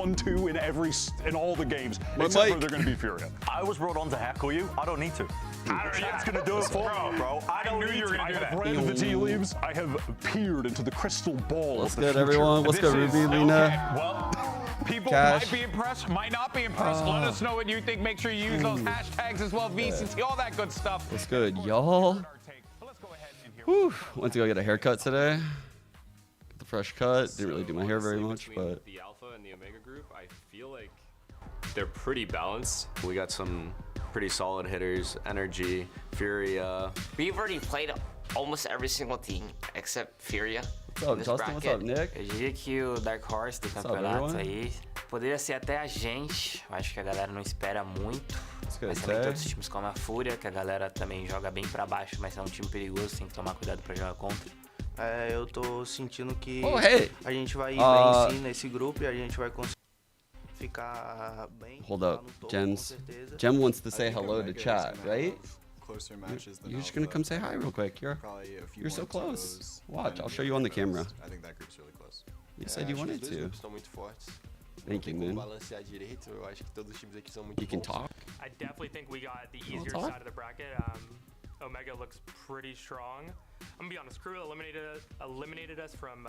1-2 in all the games, except for they're going to be Furia. I was brought on to heckle you. I don't need to. That's going to do it for me, bro. I don't knew you were going to do that. I have read the tea leaves. I have peered into the crystal ball What's of the good, future. everyone? What's good, Ruby, Lena? Okay, well, people Cash. might be impressed, might not be impressed. Let us know what you think. Make sure you use those hashtags as well, VCT, all that good stuff. What's good, y'all? Whew. Went to go get a haircut today. Get the fresh cut. Didn't really do my hair very much, but the Alpha and the Omega group, I feel like they're pretty balanced. We got some pretty solid hitters, NRG, Furia. We've already played almost every single team except Furia. What's up, Justin? What's up, Nick? Eu diria que o Dark Horse do campeonato aí poderia ser até a gente. Eu acho que a galera não espera muito. Mas também tem outros times como a Fúria, que a galera também joga bem pra baixo, mas é um time perigoso, tem que tomar cuidado pra jogar contra. Eu tô sentindo que a gente vai ir bem sim nesse grupo e a gente vai conseguir ficar bem. Hold up, Gems. Gem wants to say hello to chat, right? You're just gonna come say hi real quick. You're so close. Watch, I'll show you on the camera. I think that group's really close. You said you wanted to. Thank you, man. You can talk. I definitely think we got the easier side of the bracket. Omega looks pretty strong. I'm gonna be honest, Crew eliminated us from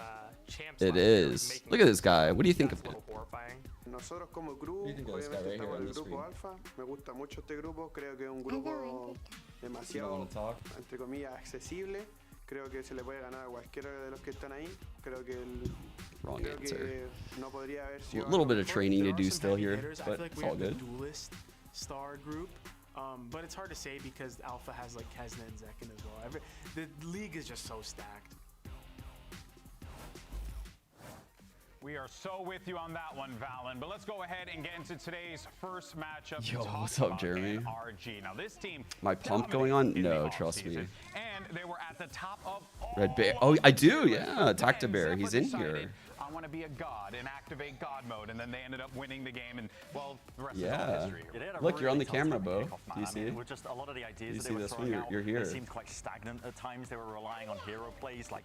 champs. It is. Look at this guy. What do you think of it? Horrifying. Nosotros como grupo, obviamente estamos en el grupo alfa. Me gusta mucho este grupo. Creo que es un grupo demasiado, entre comillas, accesible. Creo que se le puede ganar a cualquiera de los que están ahí. Creo que Wrong answer. no podría haber sido A little bit of training to do still here, but it's all good. Duelist star group. But it's hard to say because Alpha has like Kesna and Zekin as well. The league is just so stacked. We are so with you on that one, Valen. But let's go ahead and get into today's first matchup. Yo, what's up, Jeremy? NRG. Now this team. My pump going on? No, trust me. And they were at the top of Red Bear. Oh, I do. Yeah, Tacta Bear. He's in here. I want to be a god and activate god mode, and then they ended up winning the game, and well, the rest is all history. Look, you're on the camera, Bo. Do you see it? Just a lot of the ideas You that see they were this one? throwing out, You're here. They seemed quite stagnant at times. They were relying on hero plays. Like,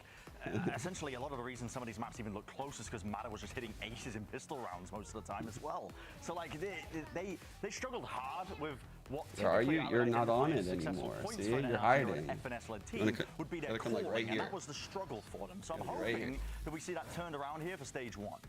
essentially, a lot of the reason some of these maps even look close is because Mata was just hitting aces in pistol rounds most of the time as well. So, like, they struggled hard with what. Where are you? You're not on it anymore. See, you're hiding. FNS-led team would be their come like right and here. that was the struggle for them. So I'm hoping that we see that turned around here for stage one.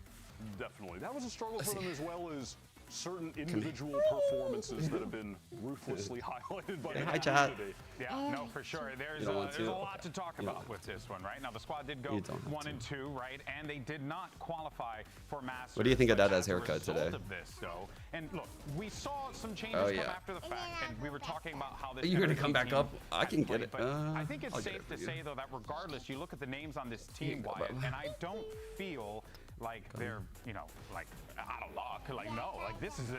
Definitely. That was a struggle for them as well as certain individual performances that have been ruthlessly highlighted by the community. Yeah, no, for sure. There's a lot to talk about with this one, right? Now, the squad did go 1-2, right? And they did not qualify for Masters. What do you think of Dada's haircut today? Of this, though. And look, we saw some changes come after the fact, and we were talking about how this. Are you going to come back up? I can get it. But I think it's safe to say, though, that regardless, you look at the names on this team, Wyatt, and I don't feel like they're, you know, like out of luck. Like, no, like this is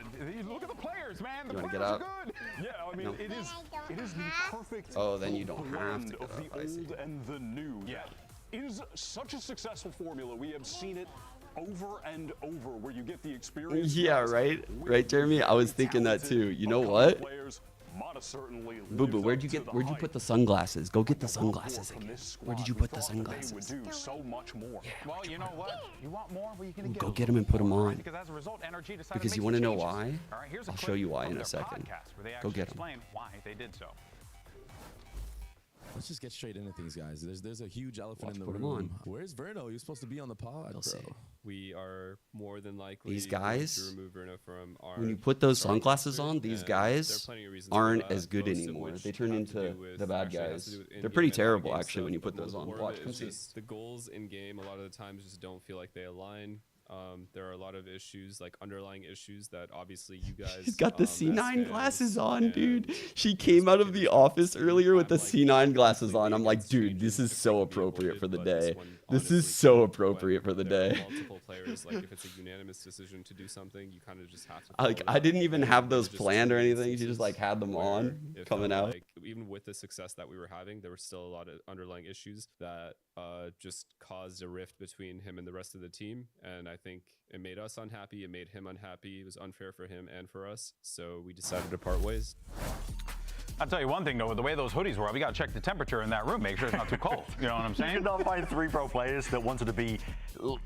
look at the players, man. The players are good. Yeah, I mean, it is the perfect then you don't have to of the old and the new. Yeah, it is such a successful formula. We have seen it over and over where you get the experience. Yeah, right, Jeremy. I was thinking that too. You know what? Boo Boo, where'd you put the sunglasses? Go get the sunglasses again. Where did you put the sunglasses? So much more. Yeah, well, you know what? You want more? Well, you're gonna get go get them and put them on. Because as a result, NRG decided Because you want to know why? I'll show you why in a second. Go get them. Explain why they did so. Let's just get straight into things, guys. There's a huge elephant in the room. Where's Verno? You're supposed to be on the pod, bro. We are more than likely these guys, to remove Verno from our when you put those sunglasses on, these guys aren't as good anymore. They turn into the bad guys. They're pretty terrible, actually, when you put those on. Watch, come see. The goals in game a lot of the times just don't feel like they align. There are a lot of issues, like underlying issues that obviously you guys. She's got the C9 glasses on, dude. She came out of the office earlier with the C9 glasses on. I'm like, dude, this is so appropriate for the day. This is so appropriate for the day. Multiple players, like if it's a unanimous decision to do something, you kind of just have to. Like I didn't even have those planned or anything. She just like had them on, coming out. Like, even with the success that we were having, there were still a lot of underlying issues that just caused a rift between him and the rest of the team, and I think it made us unhappy. It made him unhappy. It was unfair for him and for us. So we decided to part ways. I'll tell you one thing, though, with the way those hoodies were, we got to check the temperature in that room, make sure it's not too cold. You know what I'm saying? You could not find 3 pro players that wanted to be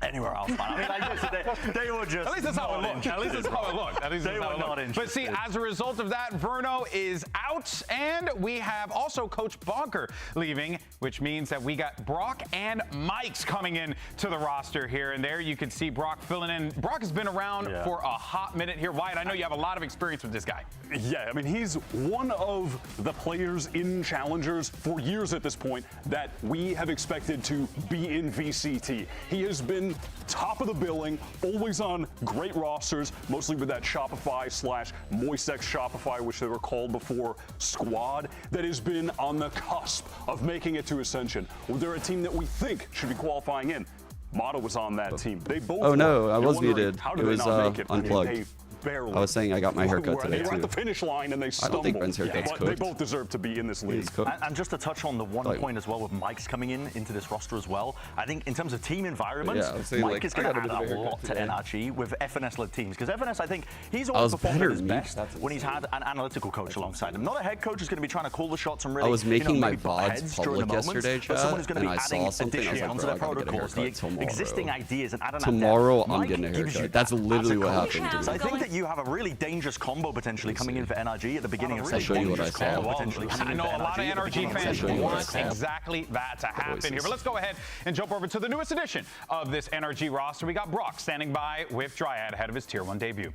anywhere else, man. I mean, like, they were just. At least that's how it looked. At least that's how it looked. At least that's how it looked. But see, as a result of that, Verno is out, and we have also Coach Bonker leaving, which means that we got Brock and Mike's coming in to the roster here. And there you can see Brock filling in. Brock has been around for a hot minute here. Wyatt, I know you have a lot of experience with this guy. Yeah, I mean, he's one of the players in Challengers for years at this point that we have expected to be in VCT. He has been top of the billing, always on great rosters, mostly with that Shopify / Moisex Shopify, which they were called before, squad that has been on the cusp of making it to Ascension. Well, they're a team that we think should be qualifying in. Mata was on that team. They both. Oh no, I was muted. How It did was they not make it? unplugged. They barely. I was saying I got my haircut today They were too. at the finish line and they I stumbled. don't think Ben's haircut's but cooked. they both deserve to be in this league. And just to touch on the one point as well with Mike's coming into this roster as well, I think in terms of team environments, Mike is going to add a lot to NRG with FNS-led teams. Because FNS, I think, he's always performed at his best when he's had an analytical coach alongside him. Not a head coach who's going to be trying to call the shots and really, I was making my maybe butt VODs heads during the public moments, yesterday, but someone chat, who's going to and be I adding saw something. I was addition like, onto bro, their I gotta get a protocols, haircut the tomorrow. existing ideas, and add an Tomorrow I'm getting a haircut. That's literally what happened. So I think that you have a really dangerous combo potentially coming in for NRG at the beginning of show you what I saw. I know a lot of NRG fans want exactly that to happen here. But let's go ahead and jump over to the newest edition of this NRG roster. We got Brock standing by with Dryad ahead of his Tier 1 debut.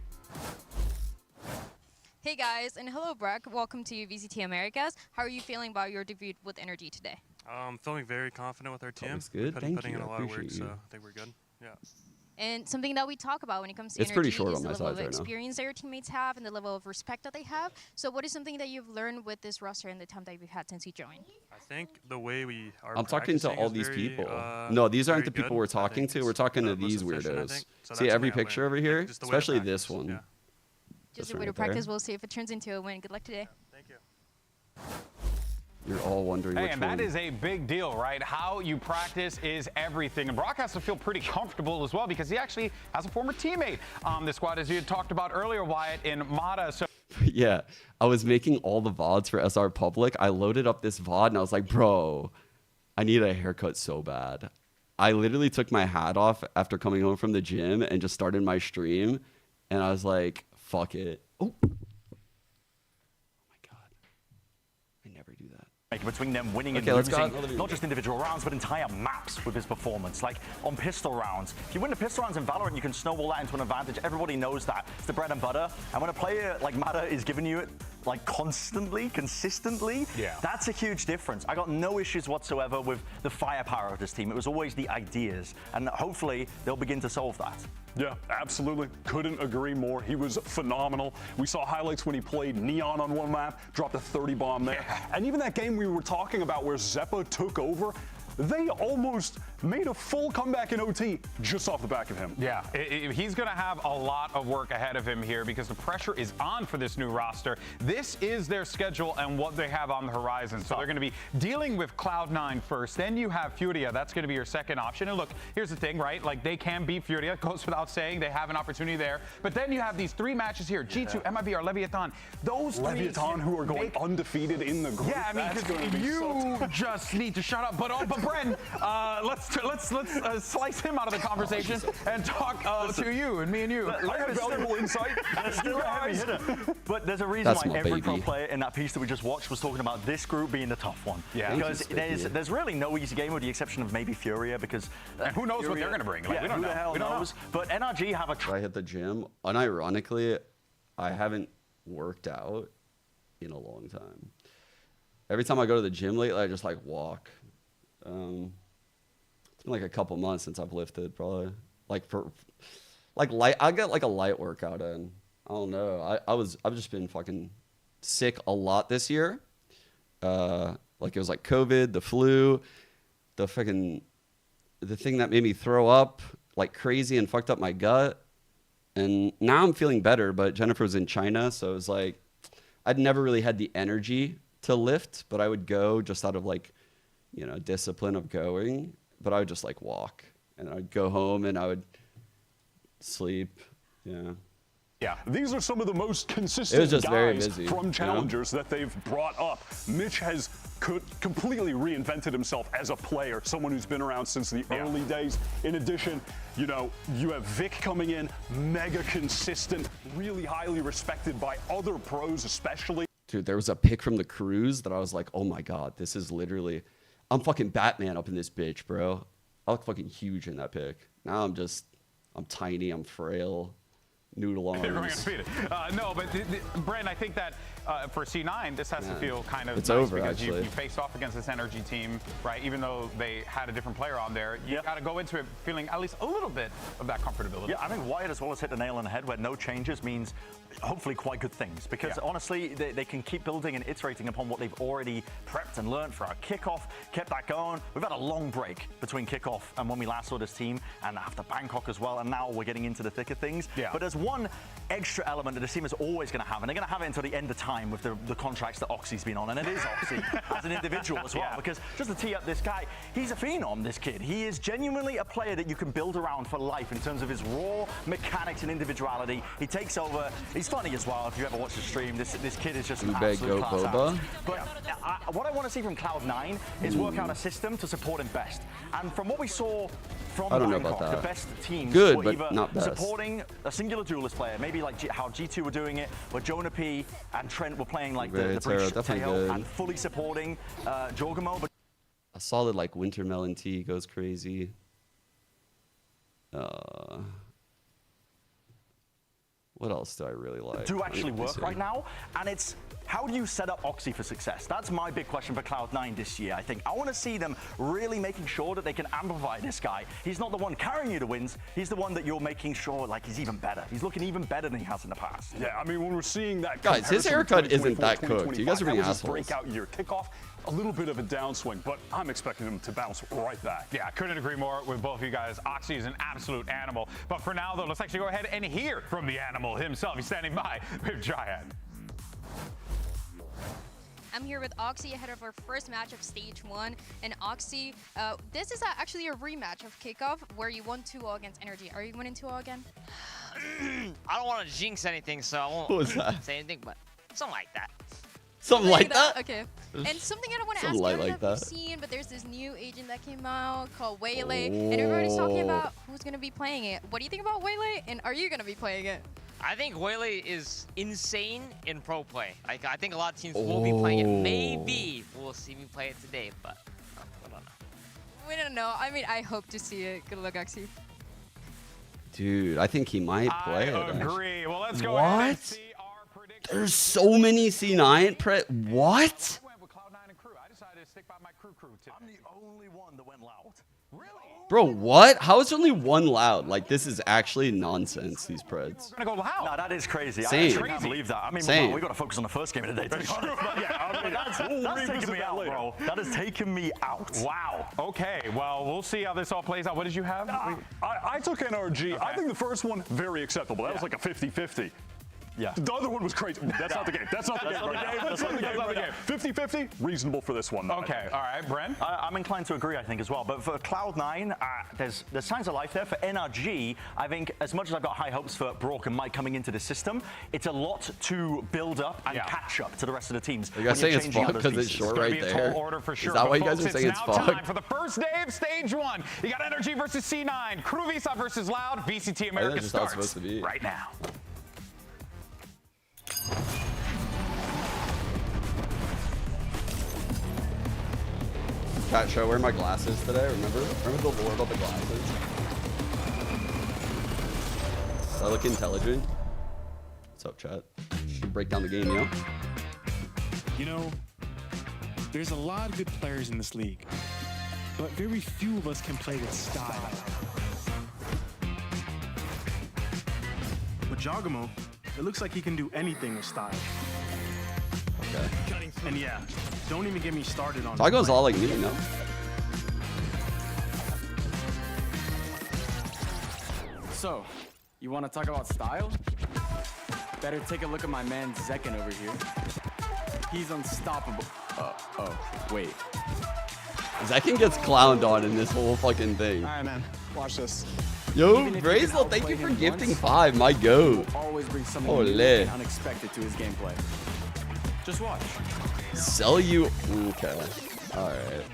Hey guys, and hello Brock. Welcome to VCT Americas. How are you feeling about your debut with NRG today? Feeling very confident with our team. Always good. We've been Thank putting you. in a I lot of work, appreciate so you. I think we're good. Yeah. And something that we talk about when it comes to It's NRG pretty short is on the my level size of right now. experience that your teammates have and the level of respect that they have. So what is something that you've learned with this roster and the time that you've had since you joined? I think the way we are I'm talking to practicing all is these very, people. No, these aren't very the people good. we're I talking think to. it's We're talking to the most these efficient, I weirdos. think. So See that's every something I picture learned. over here, Just the way to especially practice. this one. Yeah. Just This a way right to there. practice. We'll see if it turns into a win. Good luck today. Thank you. You're all wondering Hey, which and one. that is a big deal, right? How you practice is everything. And Brock has to feel pretty comfortable as well because he actually has a former teammate on the squad, as you had talked about earlier, Wyatt, in Mata. So Yeah, I was making all the VODs for SR Public. I loaded up this VOD and I was like, bro, I need a haircut so bad. I literally took my hat off after coming home from the gym and just started my stream. And I was like, fuck it. Oh. Between them winning and Okay, let's go. losing, not just individual rounds, but entire maps with his performance. Like on pistol rounds, if you win the pistol rounds in Valorant, you can snowball that into an advantage. Everybody knows that. It's the bread and butter. And when a player like Mata is giving you it like constantly, consistently, that's a huge difference. I got no issues whatsoever with the firepower of this team. It was always the ideas. And hopefully they'll begin to solve that. Yeah, absolutely. Couldn't agree more. He was phenomenal. We saw highlights when he played Neon on one map, dropped a 30 bomb there. And even that game we were talking about where Zeppa took over, they almost made a full comeback in OT just off the back of him. yeah, he's going to have a lot of work ahead of him here because the pressure is on for this new roster. This is their schedule and what they have on the horizon. So they're going to be dealing with Cloud9 first. Then you have Furia. That's going to be your second option. And look, here's the thing, right? Like they can beat Furia. It goes without saying. They have an opportunity there. But then you have these three matches here. G2, MIB, or Leviathan. Those three Leviathan, who are going undefeated in the group. Yeah, I mean, because you just need to shut up. But Bren, let's slice him out of the conversation and talk to you and me and you. I have valuable insight. Still a heavy hitter. But there's a reason That's why my every pro baby. player in that piece that we just watched was talking about this group being the tough one. Yeah. Because Thank you, there's really no easy game with the exception of maybe Furia because And who knows what they're going to bring? Like, yeah, we don't who know. the hell We don't knows? But NRG have a I hit the gym. Unironically, I haven't worked out in a long time. Every time I go to the gym lately, I just like walk. It's been like a couple months since I've lifted, probably. Like for like light, I get like a light workout in. I don't know. I've just been fucking sick a lot this year. Like it was like COVID, the flu, the thing that made me throw up like crazy and fucked up my gut. And now I'm feeling better, but Jennifer was in China, so it was like I'd never really had the energy to lift, but I would go just out of like, you know, discipline of going. But I would just like walk, and I'd go home and I would sleep. Yeah. Yeah, these are some of the most It consistent was just very guys busy, from you know? challengers that they've brought up. Mitch has completely reinvented himself as a player, someone who's been around since the early days. In addition, you know, you have Vic coming in, mega consistent, really highly respected by other pros especially. Dude, there was a pick from the KRUs that I was like, oh my God, this is literally, I'm fucking Batman up in this bitch, bro. I look fucking huge in that pick. Now I'm tiny, I'm frail. Noodle arms. No, but Brent, I think that for C9, this has to feel kind of it's nice over, because actually. you faced off against this NRG team, right? Even though they had a different player on there, you got to go into it feeling at least a little bit of that comfortability. Yeah, I think Wyatt as well has hit the nail on the head where no changes means hopefully quite good things because honestly, they can keep building and iterating upon what they've already prepped and learned for our kickoff, kept that going. We've had a long break between kickoff and when we last saw this team and after Bangkok as well, and now we're getting into the thick of things. Yeah. But there's one extra element that the team is always going to have, and they're going to have it until the end of time with the contracts that Oxy's been on, and it is Oxy as an individual as well, because just to tee up this guy, he's a phenom, this kid. He is genuinely a player that you can build around for life in terms of his raw mechanics and individuality. He takes over. He's funny as well. If you ever watch the stream, this kid is just an absolute class act. But what I want to see from Cloud9 is work out a system to support him best. And from what we saw from Bangkok, the best teams were either supporting a singular duelist player, maybe like how G2 were doing it, where Jonah P and Trent were playing like the British tail and fully supporting Jorgamo. But a solid like winter melon tea goes crazy. What else do I really like? Do actually work right now, and it's how do you set up Oxy for success? That's my big question for Cloud9 this year, I think. I want to see them really making sure that they can amplify this guy. He's not the one carrying you to wins. He's the one that you're making sure like he's even better. He's looking even better than he has in the past. Yeah, I mean, when we're seeing that, guys, his haircut isn't that cooked. You guys are being assholes. Breakout year kickoff, a little bit of a downswing, but I'm expecting him to bounce right back. Yeah, I couldn't agree more with both of you guys. Oxy is an absolute animal. But for now, though, let's actually go ahead and hear from the animal himself. He's standing by with Jihad. I'm here with Oxy ahead of our first match of Stage 1. And Oxy, this is actually a rematch of Kickoff where you won 2-0 against NRG. Are you winning 2-0 again? I don't want to jinx anything, so I won't say anything, but something like that. Something like that? Okay. And something I don't want to ask you, I don't know if you've seen, but there's this new agent that came out called Waylay, and everybody's talking about who's going to be playing it. What do you think about Waylay, and are you going to be playing it? I think Waylay is insane in pro play. I think a lot of teams will be playing it. Maybe we'll see me play it today, but I don't know. We don't know. I mean, I hope to see it. Good luck, Oxy. Dude, I think he might play it. I agree. Well, let's go ahead and see our predictions. There's so many C9 what? I decided to stick by my crew today. I'm the only one that went loud. Really? Bro, what? How is only one loud? Like, this is actually nonsense, these Preds. We're gonna go loud. No, that is crazy. Same. I can't believe that. I mean, Same. we got to focus on the first game of the day, to be honest. But yeah, I mean, that's taking me out, bro. That has taken me out. Wow. Okay, well, we'll see how this all plays out. What did you have? I took NRG. Okay. I think the first one, very acceptable. That was like a 50-50. Yeah. The other one was crazy. That's not the game. That's not the game. That's not the game. 50-50, reasonable for this one. Okay. All right, Brent? I'm inclined to agree, I think, as well. But for Cloud9, there's signs of life there. For NRG, I think as much as I've got high hopes for Brock and Mike coming into the system, it's a lot to build up and catch up to the rest of the teams. Are you guys saying it's fucked because it's short right there? Order for sure. Is that why you guys are saying it's fucked? Time for the first day of Stage 1. You got NRG versus C9, Crew Visa versus Loud, VCT America starts supposed to be. Right now. Chat, should I wear my glasses today? Remember the lore about the glasses? Does I look intelligent? What's up, chat? Break down the game, yo. You know, there's a lot of good players in this league, but very few of us can play with style. With Jorgamo, it looks like he can do anything with style. Okay. And yeah, don't even get me started on Tago's all like me, no? So, you want to talk about style? Better take a look at my man Zekin over here. He's unstoppable. Oh, wait. Zekin gets clowned on in this whole fucking thing. All right, man. Watch this. Yo, Brazel, thank you for gifting 5. My goat. Always bring something new and unexpected to his gameplay. Just watch. Sell you? Okay. All right.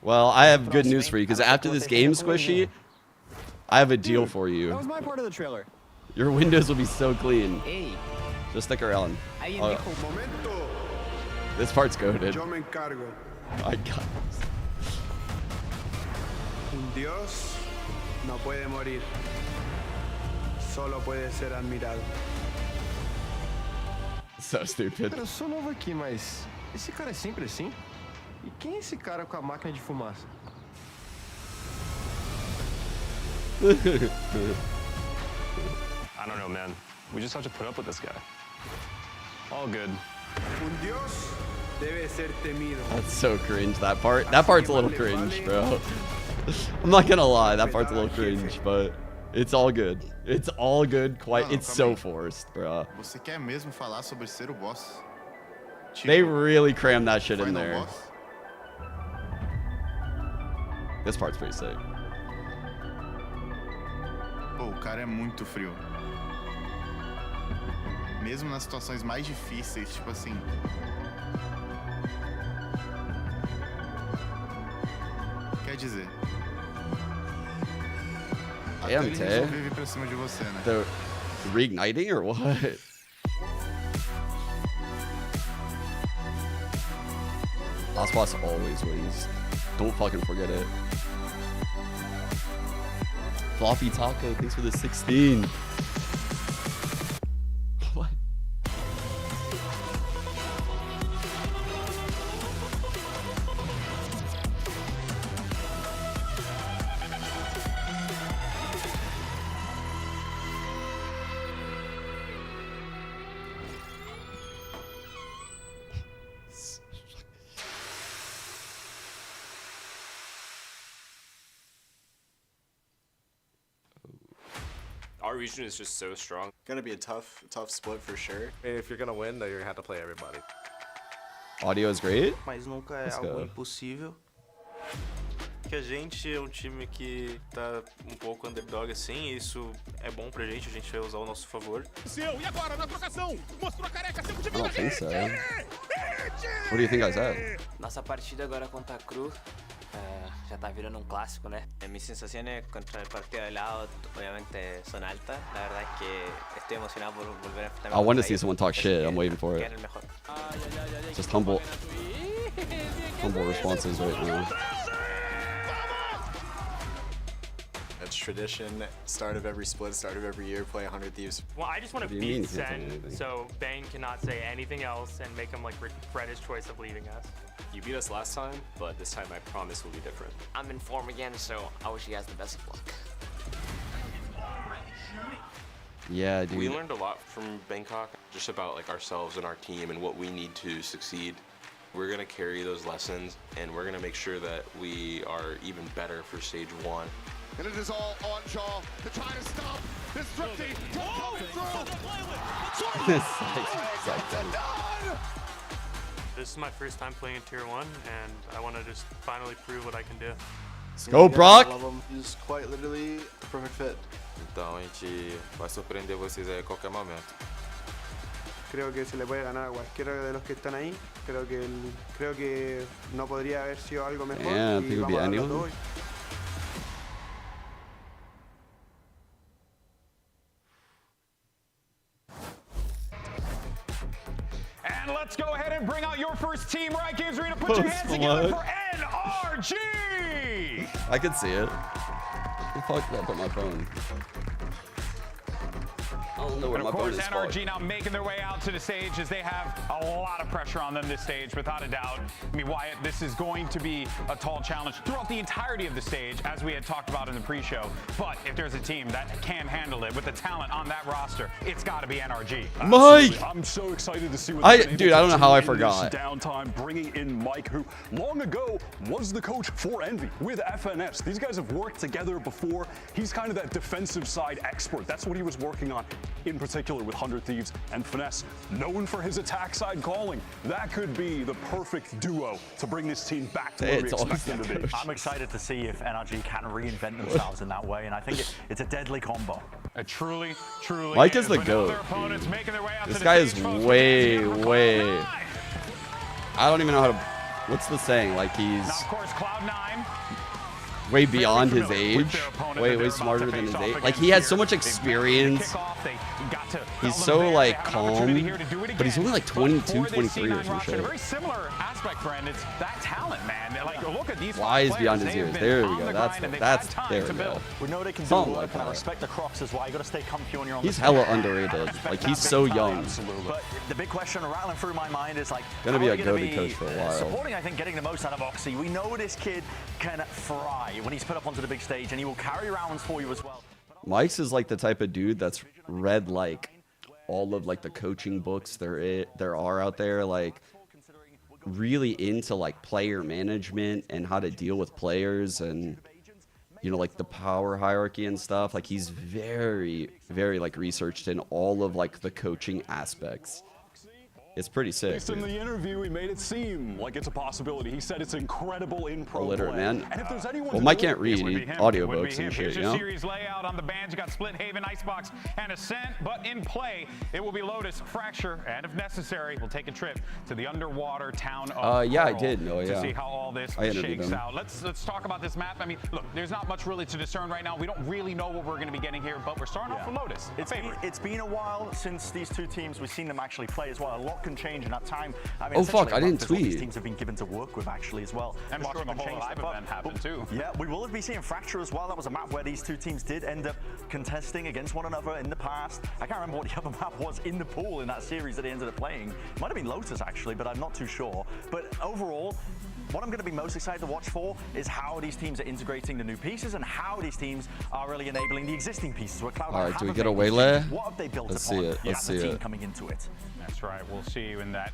Well, I have good news for you because after this game, Squishy, I have a deal for you. That was my part of the trailer. Your windows will be so clean. Just stick around. This part's goated. Yo me encargo. I got this. Un dios no puede morir. Solo puede ser admirado. So stupid. Eu sou novo aqui, mas esse cara é sempre assim? E quem é esse cara com a máquina de fumaça? I don't know, man. We just have to put up with this guy. All good. Un dios debe ser temido. That's so cringe, that part. That part's a little cringe, bro. I'm not gonna lie, that part's a little cringe, but it's all good. It's all good. It's so forced, bro. Você quer mesmo falar sobre ser o boss? They really crammed that shit in there. This part's pretty sick. Pô, o cara é muito frio. Mesmo nas situações mais difíceis, tipo assim. Quer dizer. Até ele resolver vir pra cima de você, né? The reigniting or what? Last boss always wins. Don't fucking forget it. Floppy Taco, thanks for the 16. What? Our region is just so strong. Gonna be a tough split for sure. If you're gonna win, though, you're gonna have to play everybody. Audio is great. Mas nunca é algo impossível. Que a gente é time que tá pouco underdog assim, e isso é bom pra gente, a gente vai usar ao nosso favor. E agora na trocação, mostrou a careca, tempo de I don't think so. What do you think I said? Nossa partida agora contra a KRU ya está virando un clásico, ¿no? Mis sensaciones contra el partido de lado obviamente son altas. La verdad es que estoy emocionado por volver a enfrentarme. I want to see someone talk shit. I'm waiting for it. Just humble responses right now. It's tradition. Start of every split, start of every year, play 100 Thieves. Well, I just want to beat Sen, so Bane cannot say anything else and make him like regret his choice of leaving us. You beat us last time, but this time I promise will be different. I'm in form again, so I wish you guys the best of luck. Yeah, dude. We learned a lot from Bangkok, just about like ourselves and our team and what we need to succeed. We're gonna carry those lessons, and we're gonna make sure that we are even better for stage 1. And it is all on Jaw to try to stop this Thrifty from coming through. This is my first time playing in Tier 1, and I want to just finally prove what I can do. Let's go, Brock! I love him. He's quite literally the perfect fit. Então a gente vai surpreender vocês aí a qualquer momento. Creo que se le puede ganar a cualquiera de los que están ahí. Creo que no podría haber sido algo mejor. Yeah, I y think it would be vamos a darlo anyone. todo hoy. And let's go ahead and bring out your first team, Riot Games Arena. Put your hands together for NRG! I could see it. Where the fuck did I put my phone? I don't know where And my of phone course, is. NRG now making their way out to the stage as they have a lot of pressure on them this stage, without a doubt. I mean, Wyatt, this is going to be a tall challenge throughout the entirety of the stage, as we had talked about in the pre-show. But if there's a team that can handle it with the talent on that roster, it's got to be NRG. Mike! I'm so excited to see what Dude, I don't know how I in forgot. this downtime, bringing in Mike, who long ago was the coach for Envy with FNS. These guys have worked together before. He's kind of that defensive side expert. That's what he was working on, in particular with 100 Thieves and Finesse, known for his attack side calling. That could be the perfect duo to bring this team back to where we expect them to be. I'm excited to see if NRG can reinvent themselves in that way, and I think it's a deadly combo. Truly Mike is the GOAT. This guy is way. I don't even know how to. What's the saying? Like he's. Now, of course, Cloud9. Way beyond his age, way smarter than his age. Like he has so much experience. He's so like calm, but he's only like 22, 23 or some shit. Very similar aspect, friend. It's that talent, man. Like look at these. Wise beyond his years. There we go. That's there we go. We know they can do Something work, like and I that. respect the Crocs as well. You got to stay comfy when you're on. He's hella underrated. Like he's so young. But the big question rattling through my mind is like, Gonna be how a are we gonna goated coach for a while. Supporting, I think, getting the most out of Oxy. We know this kid can fry when he's put up onto the big stage, and he will carry rounds for you as well. Mike's is like the type of dude that's read like all of like the coaching books there are out there, like really into like player management and how to deal with players and like the power hierarchy and stuff. Like he's very like researched in all of like the coaching aspects. It's pretty sick. Based on the interview, he made it seem like it's a possibility. He said it's incredible in pro Illiterate, play. man. And if there's anyone Well, Mike can't read audiobooks and shit, Here's you your know? series layout on the bands. You got Split, Haven, Icebox, and Ascent. But in play, it will be Lotus, Fracture, and if necessary, we'll take a trip to the underwater town of Yeah, I Pearl did know, to yeah. see how all this I interviewed shakes him. out. Let's talk about this map. I mean, look, there's not much really to discern right now. We don't really know what we're going to be getting here, but we're starting off with Lotus. It's been a while since these two teams, we've seen them actually play as well. A lot can change in that time. I mean, Oh, fuck, I didn't These tweet. teams have been given to work with actually as well. And watching the whole live event happen too. Yeah, we will be seeing Fracture as well. That was a map where these two teams did end up contesting against one another in the past. I can't remember what the other map was in the pool in that series that they ended up playing. Might have been Lotus actually, but I'm not too sure. But overall, what I'm going to be most excited to watch for is how these teams are integrating the new pieces and how these teams are really enabling the existing pieces. Where Cloud9 All right, do we haven't get a made these waylay? changes. What have they built Let's upon see it. Let's as a see team it. coming into it? That's right. We'll see you in that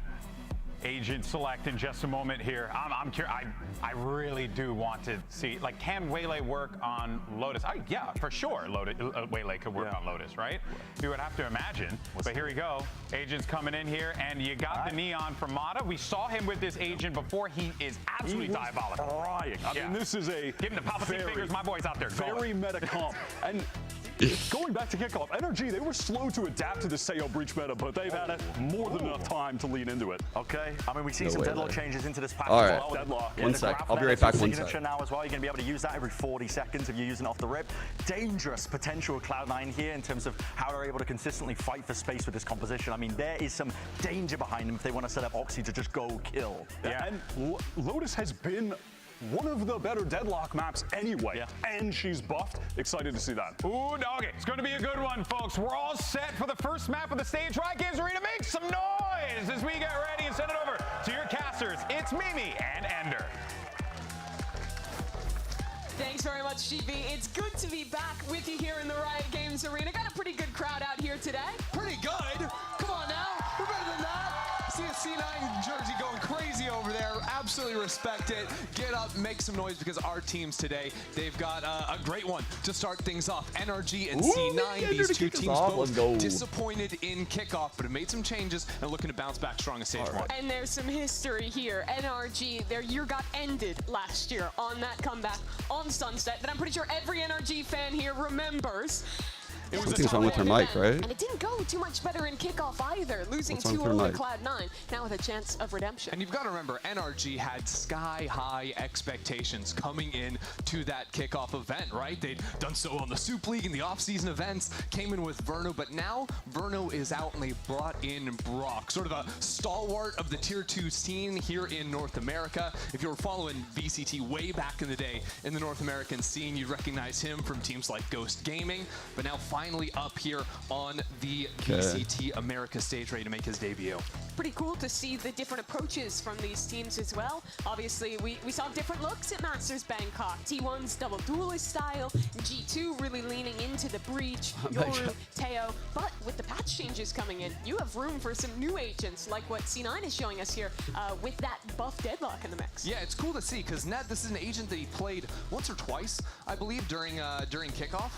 agent select in just a moment here. I'm curious. I really do want to see, like, can Waylay work on Lotus? Yeah, for sure. Waylay could work on Lotus, right? You would have to imagine. But here we go. Agent's coming in here, and you got the neon from Mata. We saw him with this agent before. He is absolutely diabolical. Crying. I mean, this is a give him the Palpatine fingers. My boy's out there. Very meta comp. And going back to kickoff, NRG, they were slow to adapt to the Sayo breach meta, but they've had more than enough time to lean into it. Okay. I mean, we see No some way, deadlock though. changes into this pack All as right. well. Deadlock. One the sec. graph I'll be there right is back. a One signature sec. now as well. You're going to be able to use that every 40 seconds if you're using it off the rip. Dangerous potential with Cloud9 here in terms of how they're able to consistently fight for space with this composition. I mean, there is some danger behind them if they want to set up Oxy to just go kill. Yeah. And Lotus has been one of the better deadlock maps anyway. And she's buffed. Excited to see that. Ooh, doggy. It's going to be a good one, folks. We're all set for the first map of the stage. Riot Games Arena, make some noise as we get ready and send it over to your casters. It's Mimi and Ender. Thanks very much, GB. It's good to be back with you here in the Riot Games Arena. Got a pretty good crowd out here today. Pretty good? Come on now. We're better than that. See a C9 jersey going crazy over there. Absolutely respect it. Get up, make some noise because our teams today, they've got a great one to start things off. NRG and C9, these two teams both disappointed in kickoff, but have made some changes and looking to bounce back strong in stage one. And there's some history here. NRG, their year got ended last year on that comeback on Sunset that I'm pretty sure every NRG fan here remembers. It was Something's wrong with her mic, right? And it didn't go too much better in kickoff either, losing 2-0 to Cloud9, now with a chance of redemption. And you've got to remember, NRG had sky-high expectations coming in to that kickoff event, right? They'd done so on the Soup League and the off-season events, came in with Verno, but now Verno is out and they brought in Brock, sort of a stalwart of the Tier 2 scene here in North America. If you were following VCT way back in the day in the North American scene, you'd recognize him from teams like Ghost Gaming, but now finally up here on the VCT America stage, ready to make his debut. Pretty cool to see the different approaches from these teams as well. Obviously, we saw different looks at Masters Bangkok. T1's double duelist style, G2 really leaning into the breach, Yoru, Teo. But with the patch changes coming in, you have room for some new agents like what C9 is showing us here with that buff deadlock in the mix. Yeah, it's cool to see because Ned, this is an agent that he played once or twice, I believe, during kickoff.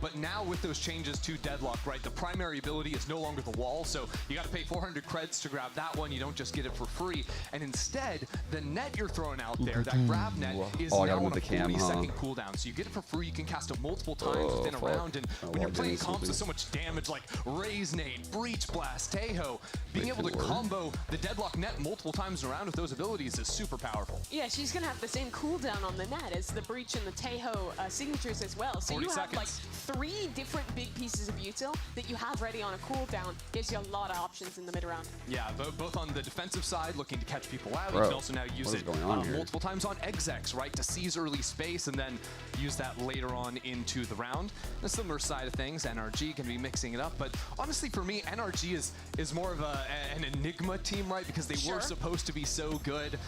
But now with those changes to deadlock, right, the primary ability is no longer the wall, so you got to pay 400 creds to grab grab that one. You don't just get it for free. And instead, the net you're throwing out there, that grab net, is now on a 40-second cooldown. So you get it for free. You can cast it multiple times within a round. And when you're playing comps with so much damage like Raise Nade, Breach Blast, Teho, being able to combo the Deadlock net multiple times around with those abilities is super powerful. Yeah, she's going to have the same cooldown on the net as the Breach and the Teho signatures as well. So you have like 3 different big pieces of util that you have ready on a cooldown. Gives you a lot of options in the mid-round. Yeah, both on the defensive side, looking to catch people out. You can also now use it multiple times on execs, right, to seize early space and then use that later on into the round. The similar side of things, NRG can be mixing it up, but honestly for me, NRG is more of an enigma team, right, because they were supposed to be so good,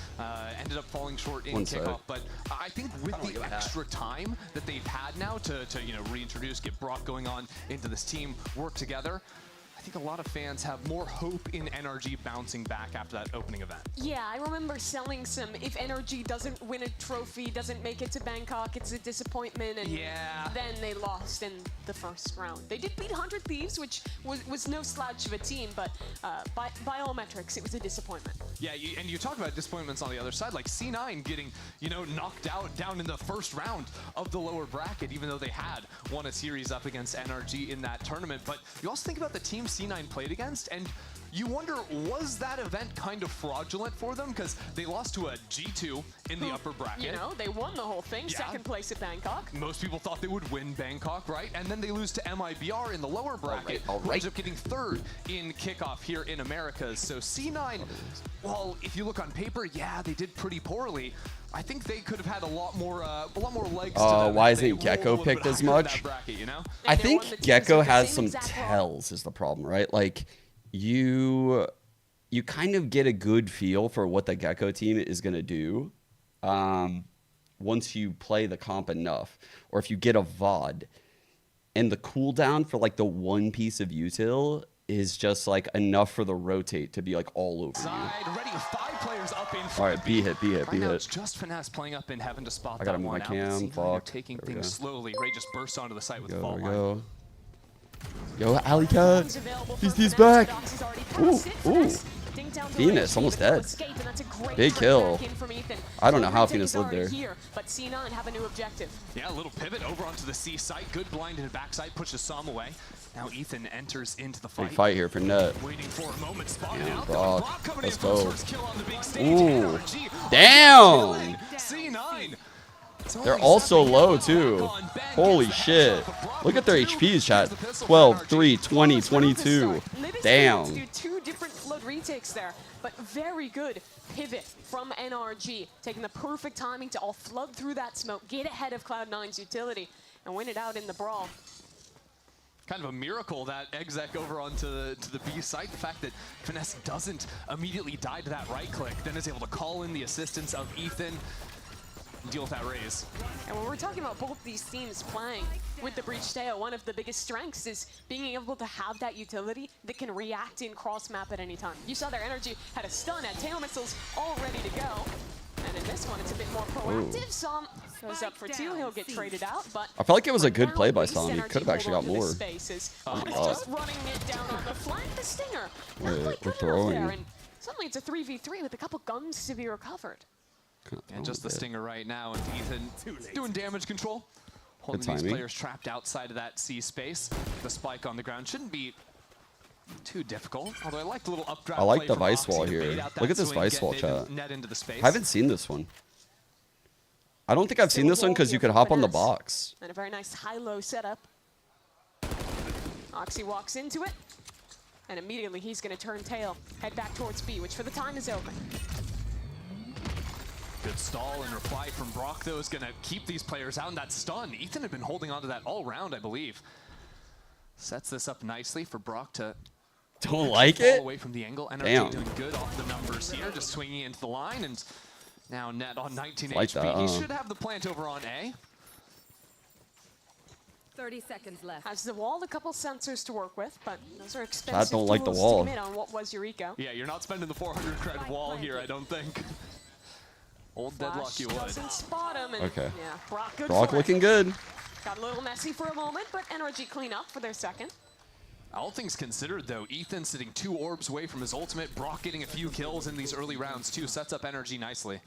ended up falling short in kickoff, but I think with the extra time that they've had now to you know, reintroduce, get Brock going on into this team, work together, I think a lot of fans have more hope in NRG bouncing back after that opening event. Yeah, I remember selling some, if NRG doesn't win a trophy, doesn't make it to Bangkok, it's a disappointment, and then they lost in the first round. They did beat 100 Thieves, which was no slouch of a team, but by all metrics, it was a disappointment. Yeah, and you talk about disappointments on the other side, like C9 getting, you know, knocked out down in the first round of the lower bracket, even though they had won a series up against NRG in that tournament. But you also think about the team C9 played against, and you wonder, was that event kind of fraudulent for them? Because they lost to a G2 in the upper bracket. You know, they won the whole thing, second place at Bangkok. Most people thought they would win Bangkok, right? And then they lose to MIBR in the lower bracket, who ends up getting 3rd in kickoff here in Americas. So C9, well, if you look on paper, yeah, they did pretty poorly. I think they could have had a lot more legs to them. Why isn't Gecko picked as much? Bracket, you know? I think Gecko has some tells is the problem, right? Like, you kind of get a good feel for what the Gecko team is going to do once you play the comp enough, or if you get a VOD. And the cooldown for like the one piece of util is just like enough for the rotate to be like all over you. Ready with 5 players up in front. All right, B hit. It's just Finesse playing up in heaven to spot I gotta that move one my out. cam. Fuck. Taking things slowly. Ray just bursts onto the site with the fault line. Yo, Alika. He's back. Ooh. Venus, almost dead. Big kill. I don't know how Venus lived there. But C9 have a new objective. Yeah, a little pivot over onto the C site. Good blind and backside, pushes Som away. Now Ethan enters into the fight. Big fight here for Net. Waiting for a moment, spotted out. Brock. Let's go. Ooh. Damn. C9. They're also low too. Holy shit. Look at their HPs, chat. 12, 3, 20, 22. Damn. Do 2 different flood retakes there, but very good pivot from NRG, taking the perfect timing to all flood through that smoke, get ahead of Cloud9's utility, and win it out in the brawl. Kind of a miracle that exec over onto the B site. The fact that Finesse doesn't immediately die to that right click, then is able to call in the assistance of Ethan, deal with that raise. And when we're talking about both these teams playing with the Breach Teho, one of the biggest strengths is being able to have that utility that can react in cross-map at any time. You saw their energy had a stun, had tail missiles all ready to go. And in this one, it's a bit more proactive. Som goes up for 2, he'll get traded out, but I felt like it was a good play by Som. He could have actually got more. Oh my God. Just running it down on the flank, the stinger. We're throwing. And suddenly it's a 3v3 with a couple guns to be recovered. And just the stinger right now, and Ethan doing damage control. Holding these players trapped outside of that C space. The spike on the ground shouldn't be too difficult, although I like the little updraft. I like the Vice Wall here. Look at this Vice Wall, chat. I haven't seen this one. I don't think I've seen this one because you could hop on the box. And a very nice high-low setup. Oxy walks into it, and immediately he's going to turn tail, head back towards B, which for the time is open. Good stall and reply from Brock, though, is going to keep these players out in that stun. Ethan had been holding on to that all round, I believe. Sets this up nicely for Brock to don't like it. Away from the angle. NRG doing good off the numbers here, just swinging into the line, and now Net on 19 like HP. That, he should have the plant over on A. 30 seconds left. Has the wall a couple sensors to work with, but those are expensive. I don't like the wall. To commit on what was Eureka. Yeah, you're not spending the 400 credit wall here, I don't think. Old Deadlock you would. Doesn't spot him, and okay. Yeah, Brock looking good. Got a little messy for a moment, but NRG clean up for their second. All things considered, though, Ethan sitting 2 orbs away from his ultimate. Brock getting a few kills in these early rounds, too. Sets up NRG nicely.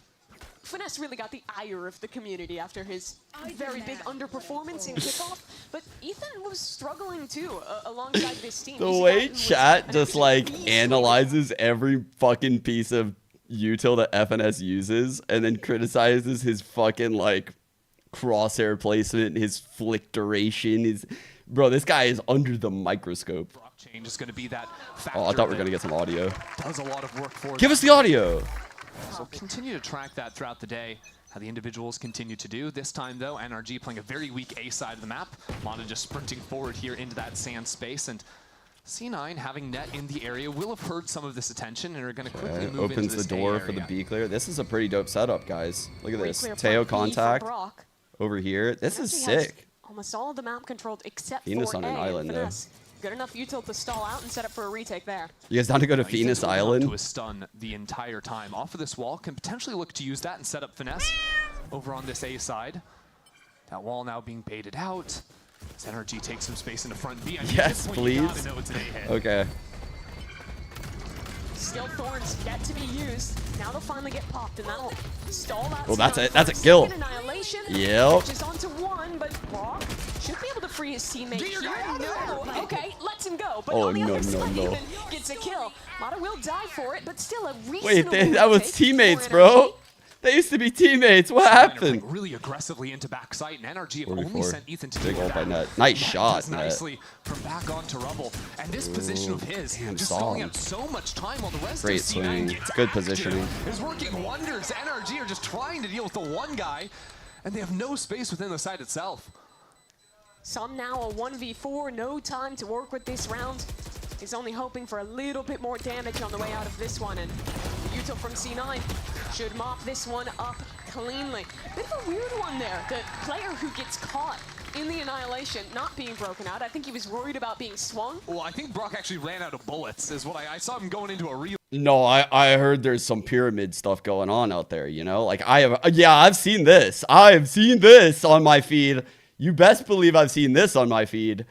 Finesse really got the ire of the community after his very big underperformance in kickoff, but Ethan was struggling too alongside this team. The way chat just like analyzes every fucking piece of util that FNS uses and then criticizes his fucking like crosshair placement, his flick duration, bro, this guy is under the microscope. Blockchain is going to be that factor. Oh, I thought we were going to get some audio. Does a lot of work for Give us the audio. So continue to track that throughout the day, how the individuals continue to do. This time, though, NRG playing a very weak A side of the map. Mata just sprinting forward here into that sand space, and C9 having net in the area will have heard some of this attention and are going to quickly move opens into this the door A for the area. B clear. This is a pretty dope setup, guys. Look at this. Clear Teo front B for contact Brock. over here. This is NRG has sick. Almost all of the map controlled except Venus for on A an and island, though. Finesse. Good enough util to stall out and set up for a retake there. You guys down to go to Ethan's Venus holding on Island? to a stun the entire time. Off of this wall, can potentially look to use that and set up Finesse over on this A side. That wall now being baited out. As NRG takes some space in the front B. Yes, please. Okay. Still thorns yet to be used. Now they'll finally get popped, and that'll stall that. Oh, that's it. That's a kill. Annihilation. Yep. Just onto one, but Brock should be able to free his teammate here. No. Okay, lets him go. But Oh, on the no, other no, side, no. Ethan gets a kill. Mata will die for it, but still a reasonable Wait, that was retake teammates, for bro. NRG. They used to be teammates. What happened? Really aggressively into backside, and NRG have 44. only sent Ethan to Big do ult by that. Net. Nice Net shot, does Net. nicely from back onto rubble. And this position of his, Damn, just saw stalling him. out so much time while the rest Great of C9 swing. gets Good active, positioning. is working wonders. NRG are just trying to deal with the one guy, and they have no space within the site itself. Some now a 1v4, no time to work with this round. He's only hoping for a little bit more damage on the way out of this one, and the util from C9 should mop this one up cleanly. Bit of a weird one there. The player who gets caught in the annihilation not being broken out. I think he was worried about being swung. Well, I think Brock actually ran out of bullets, is what I saw him going into a real. No, I heard there's some pyramid stuff going on out there, you know? Like, I've seen this. I have seen this on my feed. You best believe I've seen this on my feed.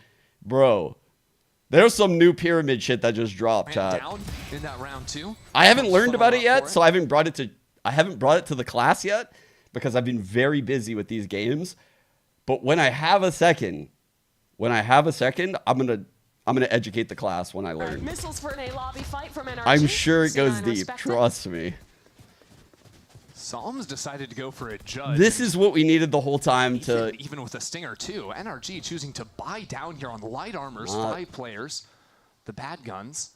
Bro, there's some new pyramid shit that just dropped, chat. Down in that round too. I haven't learned about it yet, so I haven't brought it to the class yet because I've been very busy with these games. But when I have a second, I'm gonna educate the class when I learn. Missiles for an A lobby fight from NRG. I'm sure it goes C9 deep. respected. Trust me. Psalms decided to go for a judge. This is what we needed the whole time to. Even with a stinger too, NRG choosing to buy down here on light armors, 5 players, the bad guns.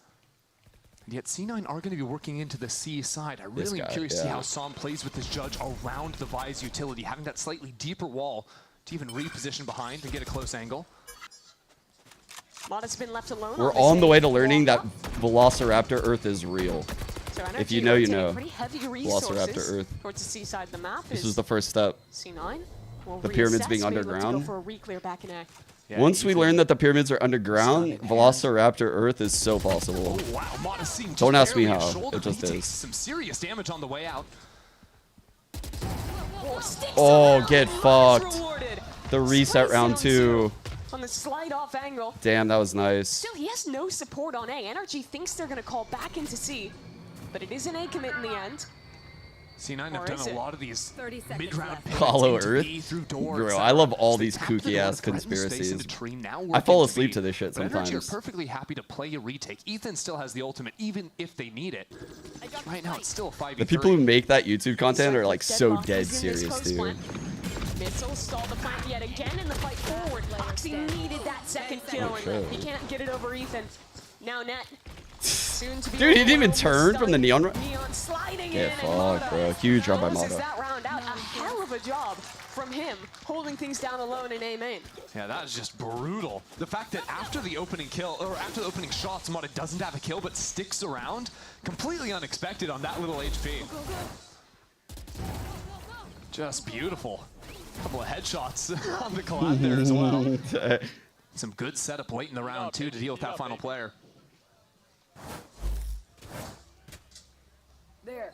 And yet C9 are going to be working into the C side. I really am curious to see how Psalm plays with this judge around the Vi's utility, having that slightly deeper wall to even reposition behind and get a close angle. Mata's been left alone. We're on the way to learning that Velociraptor Earth is real. So If you know, you know. pretty heavy Velociraptor resources Earth. towards the C side of the map. This was the first step. C9. Will The pyramids reassess, being be able to go underground. for a re-clear back in A. Once we learn that the pyramids are underground, Velociraptor Earth is so possible. Oh, wow, Mata's seeing Don't ask me barely a how. shoulder, It just but he is. takes some serious damage on the way out. Oh, get fucked. Rewarded. The reset round 2. On the slide off angle. Damn, that was nice. Still, he has no support on A. NRG thinks they're going to call back into C, but it is an A commit in the end. C9 Or have done is a it? lot of these mid-round Hollow pivots Earth. into B through doors. Bro, I love all these They tap the kooky door, ass threaten space conspiracies. into tree, now I work fall into asleep B. to this shit But NRG are sometimes. perfectly happy to play a retake. Ethan still has the ultimate, even if they need it. Right now, it's still a 5v3. The people who make that YouTube content are like so Deadlock dead is in this serious, close dude. plant. Missile stalled the plant yet again in the fight forward. Oxy needed that second kill, and he can't get it over Ethan. Now Net. Soon to be Dude, he didn't even almost turn from the done. neon. Neon sliding Get in, and fucked, Mata bro. Huge job by closes Mata. that round out. A hell of a job from him, holding things down alone in A main. Yeah, that is just brutal. The fact that after the opening kill, or after the opening shots, Mata doesn't have a kill but sticks around, completely unexpected on that little HP. Just beautiful. A couple of headshots on the collab there as well. Some good setup late in the round too to deal with that final player. There.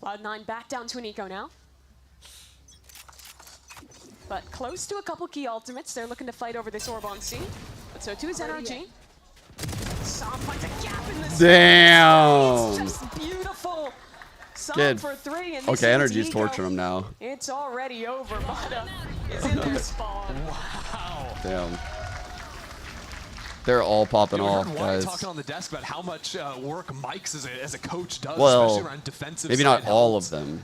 Cloud9 back down to an eco now. But close to a couple key ultimates. They're looking to fight over this orb on C. But so too is NRG. Sam finds a gap in the Damn. It's just beautiful. Sam Good. for 3. And this Okay, is NRG's Ego. torturing him now. It's already over. Mata is in their spawn. Wow. Damn. They're all popping off, Wyatt guys. talking on the desk about how much work Mike's as a coach does, Well, especially around defensive maybe side not all helps. of them.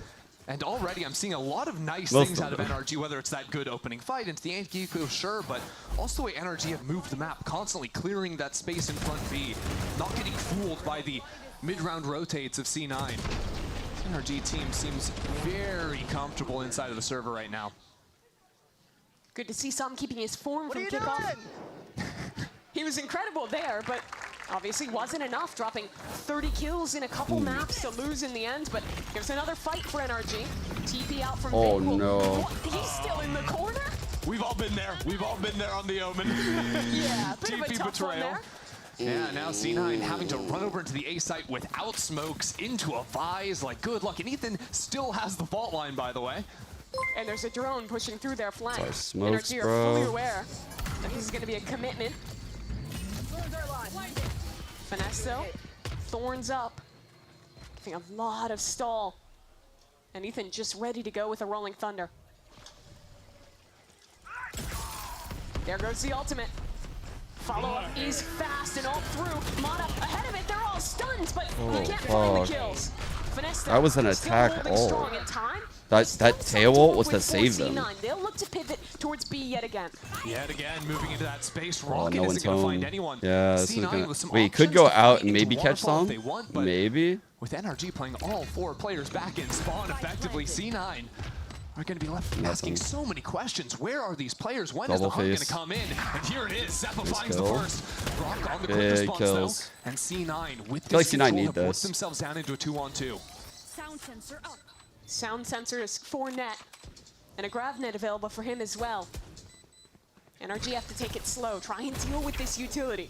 And already I'm seeing a lot of nice Most things of out of them. NRG, whether it's that good opening fight into the anti-eco, sure, but also the way NRG have moved the map, constantly clearing that space in front B, not getting fooled by the mid-round rotates of C9. This NRG team seems very comfortable inside of the server right now. Good to see Sam keeping his form from kickoff. He was incredible there, but obviously wasn't enough, dropping 30 kills in a couple maps to lose in the end, but there's another fight for NRG. TP out from Oh, Big. no. What? He's still in the corner? We've all been there. We've all been there on the Omen. Yeah, bit of a TP tough one betrayal. there. Yeah, now C9 having to run over into the A site without smokes into a vise. Like, good luck. And Ethan still has the fault line, by the way. And there's a drone pushing through their flank. Sorry, smokes, NRG are bro. fully aware that this is going to be a commitment. Finesse though, thorns up, giving a lot of stall. And Ethan just ready to go with a Rolling Thunder. There goes the ultimate. Follow-up is fast and all through. Mata ahead of it, they're all stunned, but they can't find the kills. Finesse though, That was an still attack holding all. strong in time. That tail ult was to With save them. C9. They'll look to pivot towards B yet again. Yet again, moving into that space. Oh, Rocket no isn't one's going to home. find anyone. Yeah, this is C9 gonna. with some Wait, he could options go to out fight and maybe into catch Waterfall some. if they want, but Maybe. with NRG playing all 4 players back in spawn effectively, C9 are going to be left asking so many questions. Where are these players? When is the Double hunt going to face. come in? And here it is. Zeppa Nice finds the kill. first. Brock on the quick Big response kills. though. And C9 with I feel like this C9 control need have worked this. themselves down into a 2-on-2. Sound sensor up. Sound sensor is 4 net. And a grav net available for him as well. NRG have to take it slow. Try and deal with this utility.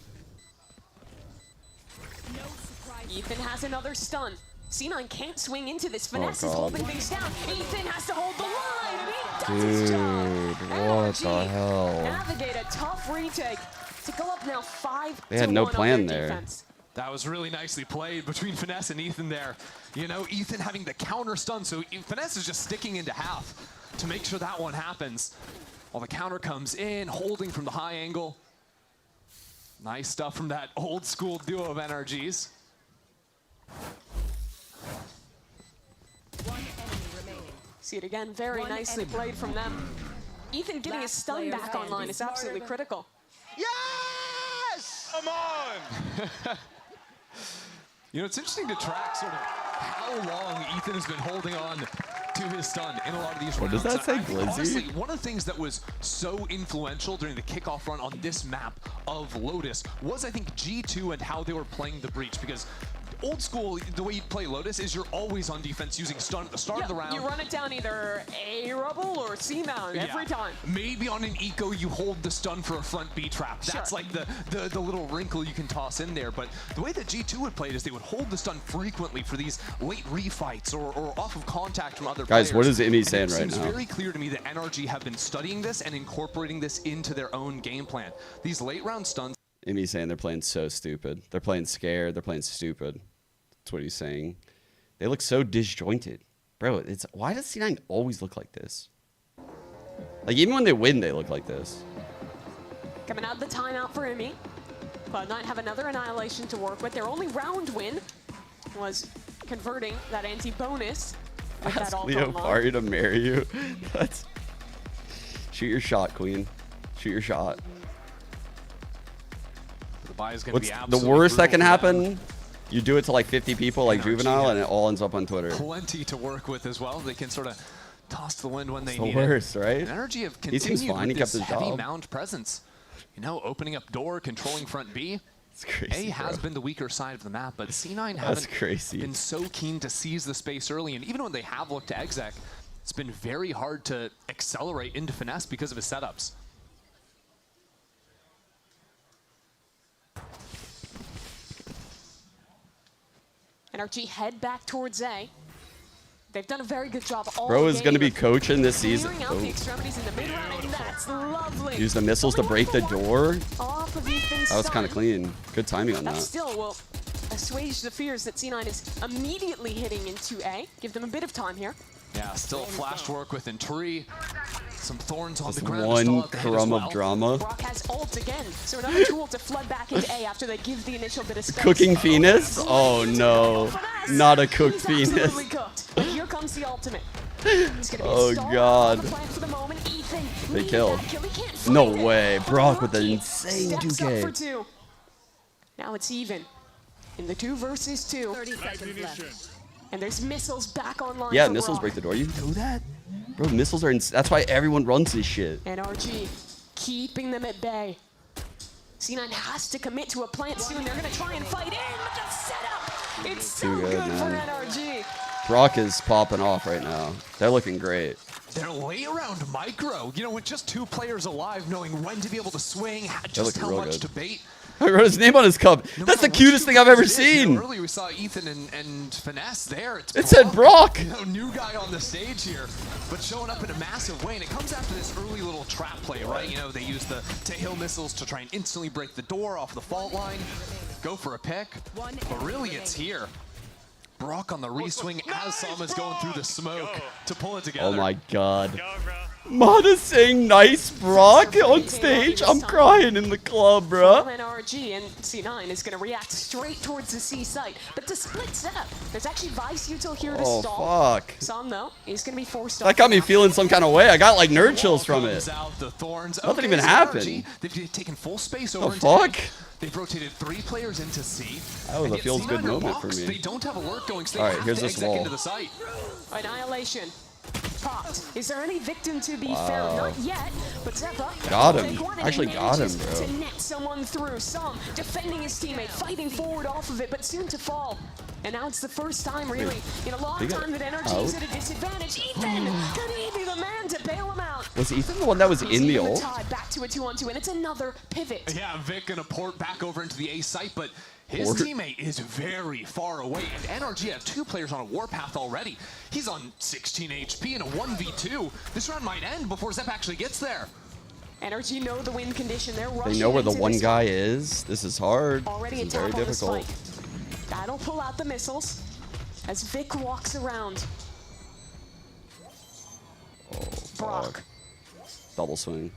Ethan has another stun. C9 can't swing into this. Finesse is holding things down. Ethan has to hold the line, and he does his job. What the hell? Navigate a tough retake to go up now 5-1 They had no on plan their there. defense. That was really nicely played between Finesse and Ethan there. You know, Ethan having the counter stun, so Finesse is just sticking into half to make sure that one happens. While the counter comes in, holding from the high angle. Nice stuff from that old school duo of NRGs. See it again, very nicely played from them. Ethan getting his stun back online is absolutely critical. Yes! Come on! You know, it's interesting to track sort of how long Ethan has been holding on to his stun in a lot of these What rounds. does that say, I think, Glizzy? honestly, one of the things that was so influential during the kickoff run on this map of Lotus was, I think, G2 and how they were playing the breach, because old school, the way you play Lotus is you're always on defense using stun at the start of the round. You run it down either A rubble or C mount every time. Maybe on an eco you hold the stun for a front B trap. That's like the little wrinkle you can toss in there. But the way that G2 would play it is they would hold the stun frequently for these late refights or off of contact from other players. Guys, what is Imi And saying it right seems now? very clear to me that NRG have been studying this and incorporating this into their own game plan. These late round stuns. Imi's saying they're playing so stupid. They're playing scared. They're playing stupid. That's what he's saying. They look so disjointed. Bro, it's why does C9 always look like this? Like, even when they win, they look like this. Coming out of the timeout for Imi. Cloud9 have another annihilation to work with. Their only round win was converting that anti-bonus with that Ask ult Leo unlock. Party to marry you. That's... Shoot your shot, Queen. Shoot your shot. The buy is going to What's be the absolutely worst that brutal can for them. happen? You do it to like 50 people like Juvenile and it all ends up on Twitter. Plenty to work with as well. They can sort of toss the wind when they It's need the worst, it. right? NRG have He seems continued fine. with He kept this his heavy job. mound presence. You know, opening up door, controlling front B. It's crazy, A has bro. been the weaker side of the map, but C9 That's haven't crazy. been so keen to seize the space early. And even when they have looked to exec, it's been very hard to accelerate into Finesse because of his setups. NRG head back towards A. They've done a very good job all Bro is game going to be of coaching this season. clearing out the extremities in the mid round, and that's lovely. Use the missiles to break the door. Off off of Ethan's That was kind of clean. Good timing on that. that. Still will assuage the fears that C9 is immediately hitting into A. Give them a bit of time here. Yeah, still flash work within tree. Some thorns on Just the ground. one crumb of drama. Brock has ult again, so another tool to flood back into A after they give the initial bit of space. Cooking Venus? Oh no, not a cooked Venus. Absolutely cooked. But here comes the ultimate. Oh god. They kill. No way. Brock with an insane 2K. Now it's even. In the 2 versus 2. 30 seconds left. And there's missiles back online. Yeah, for missiles Brock. break the door. You know that? Bro, missiles are that's why everyone runs this shit. NRG keeping them at bay. C9 has to commit to a plant soon. They're going to try and fight in, but the setup, it's so Too good, for man. NRG. Brock is popping off right now. They're looking great. They're way around micro. You know, with just 2 players alive, knowing when to be able to swing, just how much to bait. I wrote his name on his cup. That's the cutest thing I've ever seen. Earlier we saw Ethan and Finesse there. It said Brock. You know, new guy on the stage here, but showing up in a massive way. And it comes after this early little trap play, right? You know, they use the Tail missiles to try and instantly break the door off the fault line, go for a pick. But really, it's here. Brock on the reswing as Sama's going through the smoke to pull it together. Oh my god. Mada saying nice Brock on stage. I'm crying in the club, bro. NRG and C9 is going to react straight towards the C site. But to split setup, there's actually Vice Util here to stall. Oh, fuck. Sam, though, is going to be forced off. That got me feeling some kind of way. I got like nerd chills from it. Nothing even happened. They've taken full space The over fuck? They've rotated 3 players into C. That was a feels good moment for me. They don't have a lurk going, so they Alright, have here's to this exec wall. into the site. Annihilation. Popped. Is there any victim to be found? Not yet, but Zeppa Got him. Actually got him, bro. to net someone through. Some defending his teammate, fighting forward off of it, but soon to fall. And now it's the first time, really, in a long time that NRG is at a disadvantage. Ethan, could he be the man to bail him out? Was Ethan the one that was in the ult? Back to a 2-on-2, and it's another pivot. Yeah, Vic gonna port back over into the A site, but his teammate is very far away, and NRG have 2 players on a warpath already. He's on 16 HP in a 1v2. This round might end before Zep actually gets there. NRG know the win condition. They're rushing They know where the into one this guy is. This is hard. Already This is a very tap on the difficult. spike. That'll pull out the missiles as Vic walks around. Brock Double swing.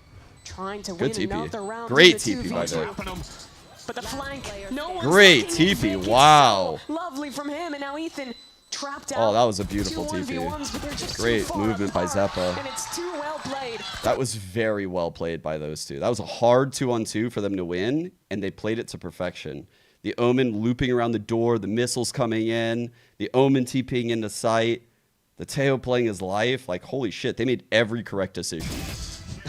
trying to Good win TP. another round. Great in the TP by 2v2. Vic. But the flank, no one's Great looking. TP, Vic is wow. so lovely from him, and now Ethan trapped out. Oh, that was a beautiful 2 TP. 1v1s, but they're just too Great far movement by apart, Zeppa. and it's too well played. That was very well played by those 2. That was a hard 2-on-2 for them to win, and they played it to perfection. The Omen looping around the door, the missiles coming in, the Omen TPing into sight, the Teo playing his life. Like, holy shit, they made every correct decision.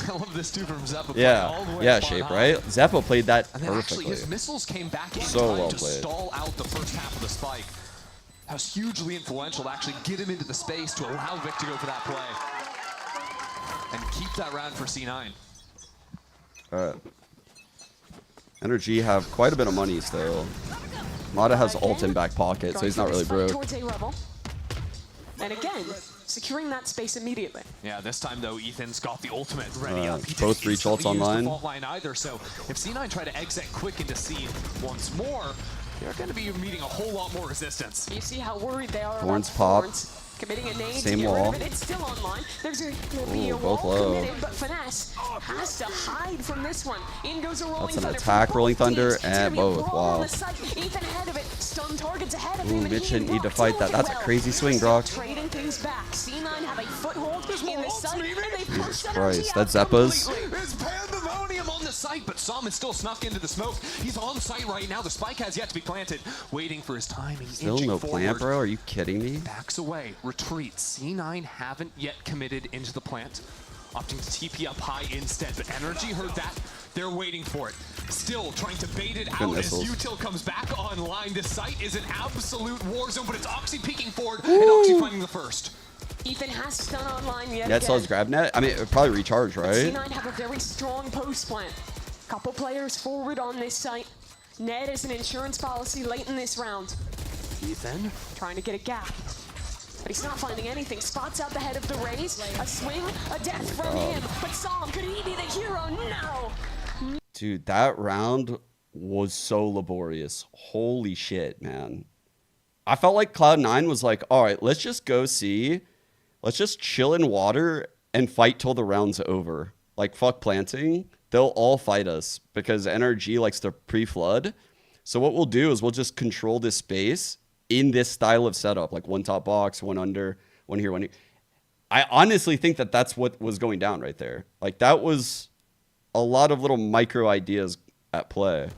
I love this too from Zeppa. Yeah, Shape, right? Zeppa played that And then actually perfectly. his missiles came back in So time well to played. stall out the first half of the spike. That was hugely influential to actually get him into the space to allow Vic to go for that play. And keep that round for C9. NRG have quite a bit of money still. Mada has ult in back pocket, so he's not really broke. Towards A level. And again, securing that space immediately. Yeah, this time though, Ethan's got the ultimate ready up. He Both didn't reach ults instantly use the online. fault line either, so if C9 try to exit quick into C once more, they're going to be meeting a whole lot more resistance. You see how worried they are Thorns about pop. Thorns. Committing a nade Same to get wall. rid of it. It's still online. There's going to be a Ooh, wall both low. committed, but Finesse has to hide from this one. In goes a Rolling That's an Thunder. attack, from Rolling both Thunder, teams. It's gonna and be a both. brawl on Wow. the site. Ethan ahead of it. Stun targets ahead of Ooh, him. Mitch didn't need to fight that. That's a crazy swing, Brock. Trading things back. C9 have a foothold in the site, and they push Jesus that Christ, out that's Zeppa's. There's pandemonium on the site, but Sam is still snuck into the smoke. He's on site right now. The spike has yet to be planted, waiting for his timing. Still inching no forward. plant, bro? Are you kidding me? Backs away, retreats. C9 haven't yet committed into the plant, opting to TP up high instead. But NRG heard that. They're waiting for it. Still trying to bait it out as Util comes back online. This site is an absolute war zone, but it's Oxy peeking forward and Oxy finding the first. Ethan has stun online yet Yeah, it still has grab net. I mean, it would probably recharge, right? C9 have a very strong post plant. Couple players forward on this site. Ned is an insurance policy late in this round. Ethan trying to get a gap, but he's not finding anything. Spots out the head of the Rays. A swing, a death from him. But Sam, could he be the hero? No. Dude, that round was so laborious. Holy shit, man. I felt like Cloud9 was like, all right, let's just go see. Let's just chill in water and fight till the round's over. Like, fuck planting. They'll all fight us because NRG likes to pre-flood. So what we'll do is we'll just control this space in this style of setup. Like one top box, one under, one here, one here. I honestly think that that's what was going down right there. Like, that was a lot of little micro ideas at play. A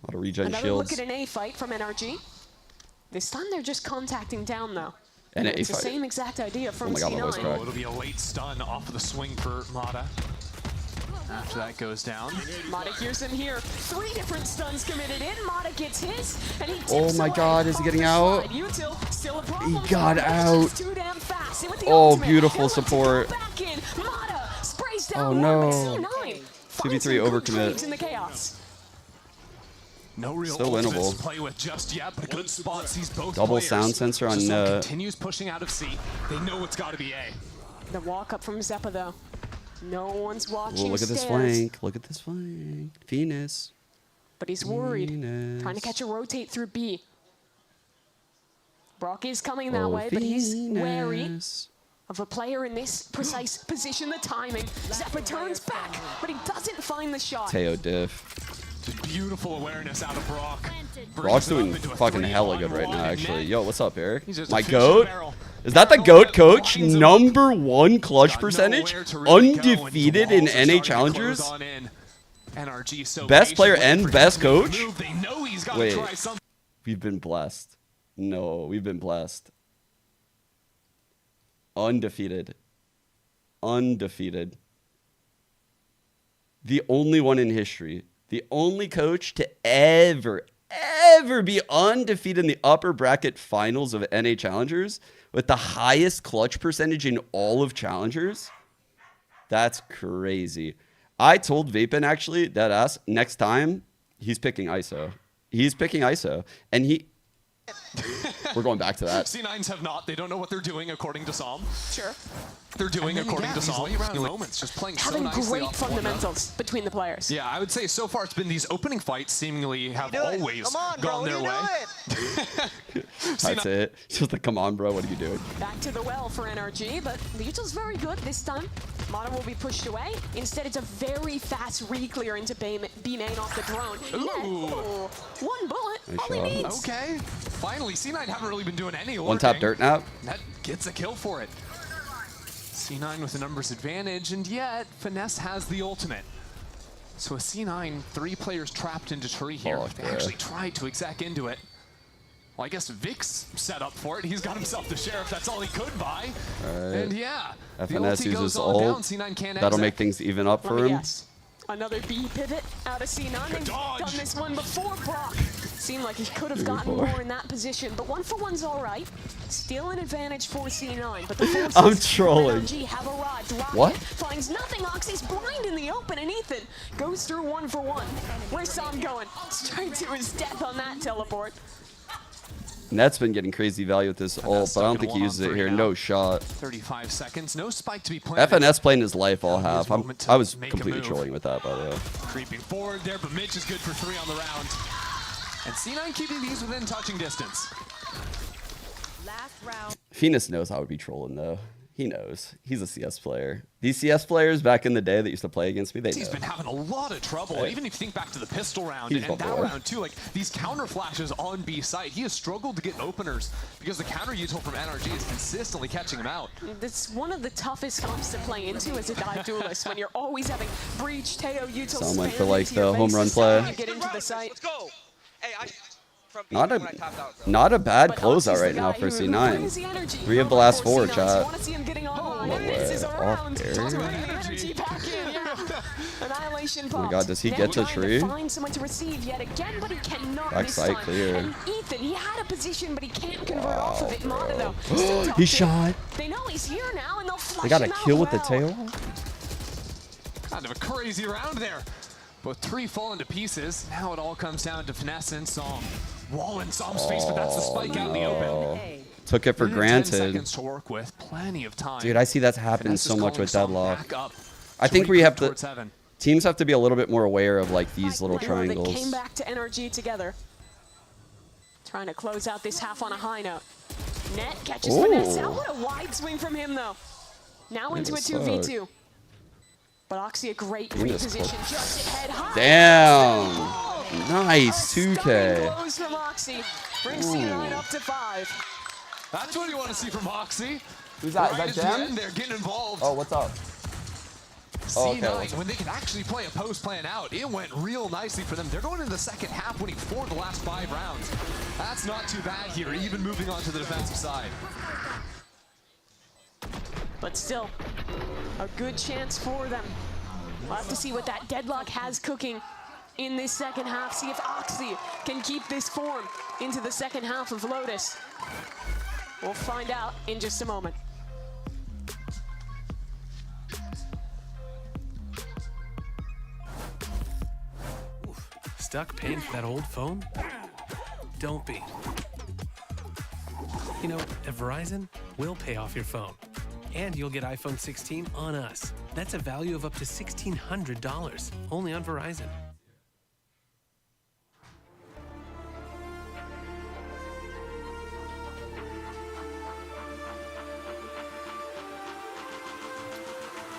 lot of regen Another shields. look at an A fight from NRG. This time they're just contacting down though. And it's the same exact idea from C9. Oh, it'll be a late stun off of the swing for Mata. After that goes down. Mata hears him here. 3 different stuns committed in. Mata gets his, and he Oh tips my away god, is he getting out? Util, still a problem He got for him. out. He's too damn fast. And with the Oh, ultimate, beautiful he'll have to go support. back in. Mata sprays Oh down no. one, but C9 finds 2v3 some good overcommit. trades in the chaos. No real Still ultimates winnable. to play with just yet, but a good spot sees both Double players. sound sensor on Just continues pushing out of C. They know it's got to be A. The walk up from Zeppa though. No one's watching. Ooh, look at this stairs, flank. Look at this flank. Venus. but he's worried. Venus. Trying to catch a rotate through B. Brock is coming that Oh, way, but he's wary Venus. of a player in this precise position. The timing. Zeppa turns back, but he doesn't find the shot. Teo diff. Just beautiful awareness out of Brock. Brock's doing fucking hella good right now, actually. Yo, what's up, Eric? just My a fish in a goat? barrel. Is that the GOAT coach? #1 clutch percentage? Undefeated in NA Challengers? NRG so Best player patient, and waiting best for him to coach? move. They know he's got to Wait, try something. we've been blessed. No, we've been blessed. Undefeated. Undefeated. The only one in history. The only coach to ever be undefeated in the upper bracket finals of NA Challengers with the highest clutch percentage in all of Challengers. That's crazy. I told Vapin actually that next time he's picking ISO. He's picking ISO. And we're going back to that. C9s have not. They don't know what they're doing according to Psalm. Sure. They're doing according to these Psalm. late round moments, just playing so Having nicely great off one another. fundamentals between the players. Yeah, I would say so far it's been these opening fights seemingly have always gone their way. That's it. It's just like, come on, bro. What are you doing? Back to the well for NRG, but the Util's very good this time. Mata will be pushed away. Instead, it's a very fast re-clear into B main off the drone. Ooh. One bullet. Nice all he shot. needs. Okay. Finally, C9 haven't really been doing any lurking. One tap dirt nap. That gets a kill for it. C9 with a numbers advantage, and yet Finesse has the ultimate. So a C9, 3 players trapped into tree here. Fuck They yeah. actually tried to exec into it. Well, I guess Vic's set up for it. He's got himself the Sheriff. That's all he could buy. Alright. And yeah, the FNS ulti goes uses on down. ult. C9 can't That'll exec. make things even up for Let me him. guess. Another B pivot out of C9. They've done this one before Brock. Seemed like he could have gotten Before. more in that position, but 1-for-1's all right. Still an advantage for C9, but the forces I'm from trolling. NRG have arrived. Rocket What? finds nothing. Oxy's blind in the open, and Ethan goes through 1-for-1. Where's Sam going? Straight to his death on that teleport. Net's been getting crazy value with this ult, but I don't think he uses it here. No shot. 35 seconds, no spike to be planted. FNS playing his life all half. moment to I was make a completely move. trolling with that, by the way. Creeping forward there, but Mitch is good for 3 on the round. And C9 keeping these within touching distance. Last round. Phoenix knows I would be trolling, though. He knows. He's a CS player. These CS players back in the day that used to play against me, they He's know. been having a lot of trouble. Hey. Even if you think back to the pistol round He's and my that boy. round too, like these counter flashes on B site, he has struggled to get openers because the counter util from NRG is consistently catching him out. It's one of the toughest comps to play into as a dive duelist when you're always having Breach, Teo, Util, Someone went spam for, like, into your the home face run the second play. you get into the site. Let's go. Hey, Not a bad But closeout Oxy's the right now guy for who brings the C9. energy 3 of the from last our 4, C9s. chat. You want to see him getting online, No and this is way. around. Off Just air. bringing the energy back in, yeah. Annihilation Oh my popped. God, does he Now get to trying tree? find someone to receive yet again, but he cannot this Backside time. clear. And Ethan, he had a position, but he can't convert off of it. Mata, though, still top He tier. shot. They know he's here now, and they'll flush They got a him out kill with the well. tail. Kind of a crazy round there. Both 3 fall into pieces. Now it all comes down to Finesse and Psalm. Wall in Psalm's face, but that's the spike out in the open. Took it for Minute and 10 granted. seconds to work with. Plenty of time. Dude, I see that's happening Finesse so is much calling with Psalm Deadlock. back up. I think we have to. Teams have to be a little bit more aware of like these little triangles. They came back to NRG together. Trying to close out this half on a high note. Net catches Vanessa. What a wide swing from him though. Now into a 2v2. But Oxy a great reposition just ahead high. Damn. Nice 2K. Blows from Oxy. Brings C9 up to 5. That's what you want to see from Oxy. Who's that? Right Is that Jam? They're getting involved. Oh, what's up? C9, okay, when they can actually play a post plan out, it went real nicely for them. They're going into the second half, winning 4 of the last 5 rounds. That's not too bad here, even moving on to the defensive side. But still, a good chance for them. We'll have to see what that deadlock has cooking in this second half. See if Oxy can keep this form into the second half of Lotus. We'll find out in just a moment. Stuck paying for that old phone? Don't be. You know, at Verizon, we'll pay off your phone. And you'll get iPhone 16 on us. That's a value of up to $1,600, only on Verizon.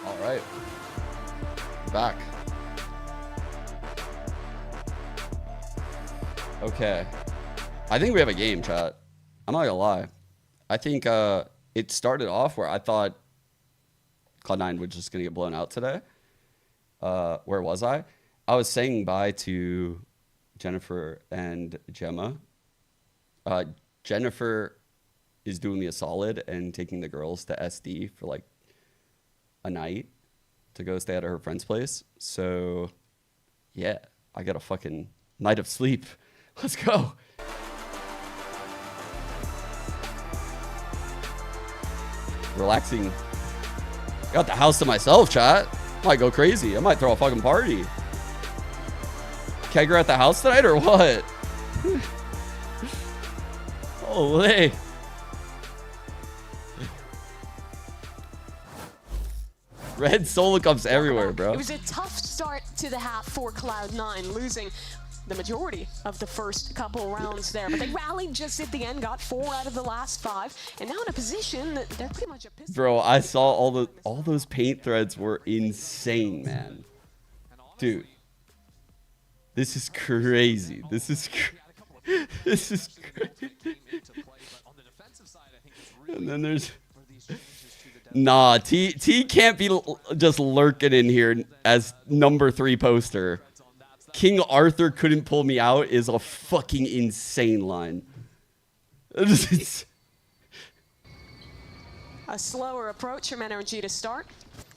All right. Back. Okay. I think we have a game, chat. I'm not gonna lie. I think it started off where I thought Cloud9 was just gonna get blown out today. Where was I? I was saying bye to Jennifer and Gemma. Jennifer is doing me a solid and taking the girls to SD for like a night to go stay at her friend's place. So yeah, I got a fucking night of sleep. Let's go. Relaxing. Got the house to myself, chat. Might go crazy. I might throw a fucking party. Kegger at the house tonight or what? Holy. Red solo cups everywhere, bro. It was a tough start to the half for Cloud9, losing the majority of the first couple rounds there. But they rallied just at the end, got 4 out of the last 5, and now in a position that they're pretty much a pistol. Bro, I saw all those paint threads were insane, man. Dude. This is crazy. This is crazy. And then there's Nah, T can't be just lurking in here as number 3 poster. King Arthur couldn't pull me out is a fucking insane line. A slower approach from NRG to start.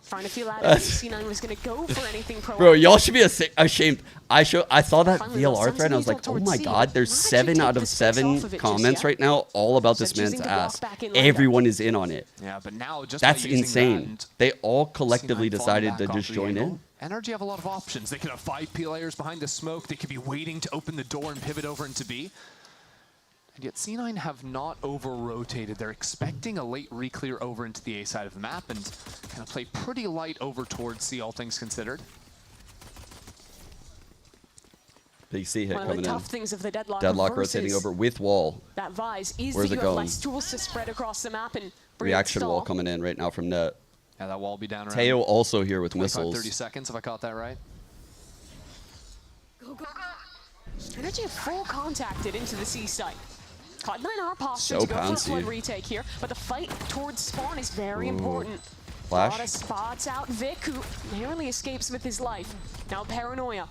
Trying to feel out if C9 was going to go for anything proactive. Bro, y'all should be ashamed. I saw that VLR thread and I was like, oh my god, there's 7 out of 7 comments right now all about this man's ass. Everyone is in on it. Yeah, but now just that's insane. They all collectively decided to just join in. NRG have a lot of options. They could have 5 players behind the smoke. They could be waiting to open the door and pivot over into B. And yet C9 have not over-rotated. They're expecting a late re-clear over into the A side of the map and kind of play pretty light over towards C, all things considered. Big C hit coming in. Tough things of the deadlock rotating over with wall. That Vise is Where's that it you have going? less tools to spread across the map and reaction wall coming in right now from net. Yeah, that wall will be down around. Teo also here with 25, missiles. 30 seconds if I caught that right. NRG have full contacted into the C site. Cloud9 are postured So to go for a flood bouncy. retake here, but the fight towards spawn is very important. Flash. A lot of spots out. Vic, who narrowly escapes with his life. Now Paranoia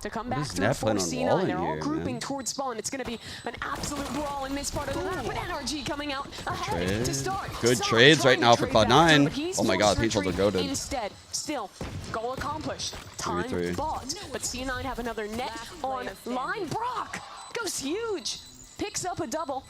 to come back through for C9. They're all grouping towards spawn. It's going to be an absolute brawl in this part of the map, but NRG coming out ahead to start. Good trades right now for Cloud9. Oh my god, Peachels are goated. Instead, still, goal accomplished. Time 3-3. bought, but C9 have another net on line. Brock goes huge. Picks up a double,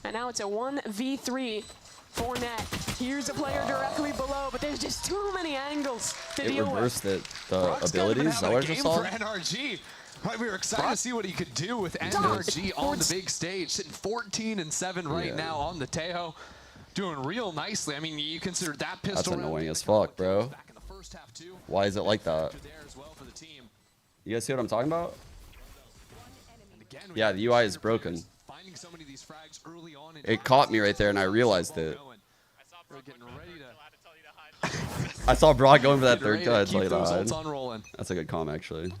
and now it's a 1v3 for net. Here's a player directly below, but there's just too many angles to deal with. It reversed the abilities. Is that what I just saw? For NRG. Right, we were excited to see what he could do with NRG on the big stage, sitting 14-7 right now on the Teo, doing real nicely. I mean, you consider that pistol. That's annoying as fuck, bro. Why is it like that? You guys see what I'm talking about? Yeah, the UI is broken. It caught me right there, and I realized it. I saw Brock going for that third cut. That's a good comm, actually.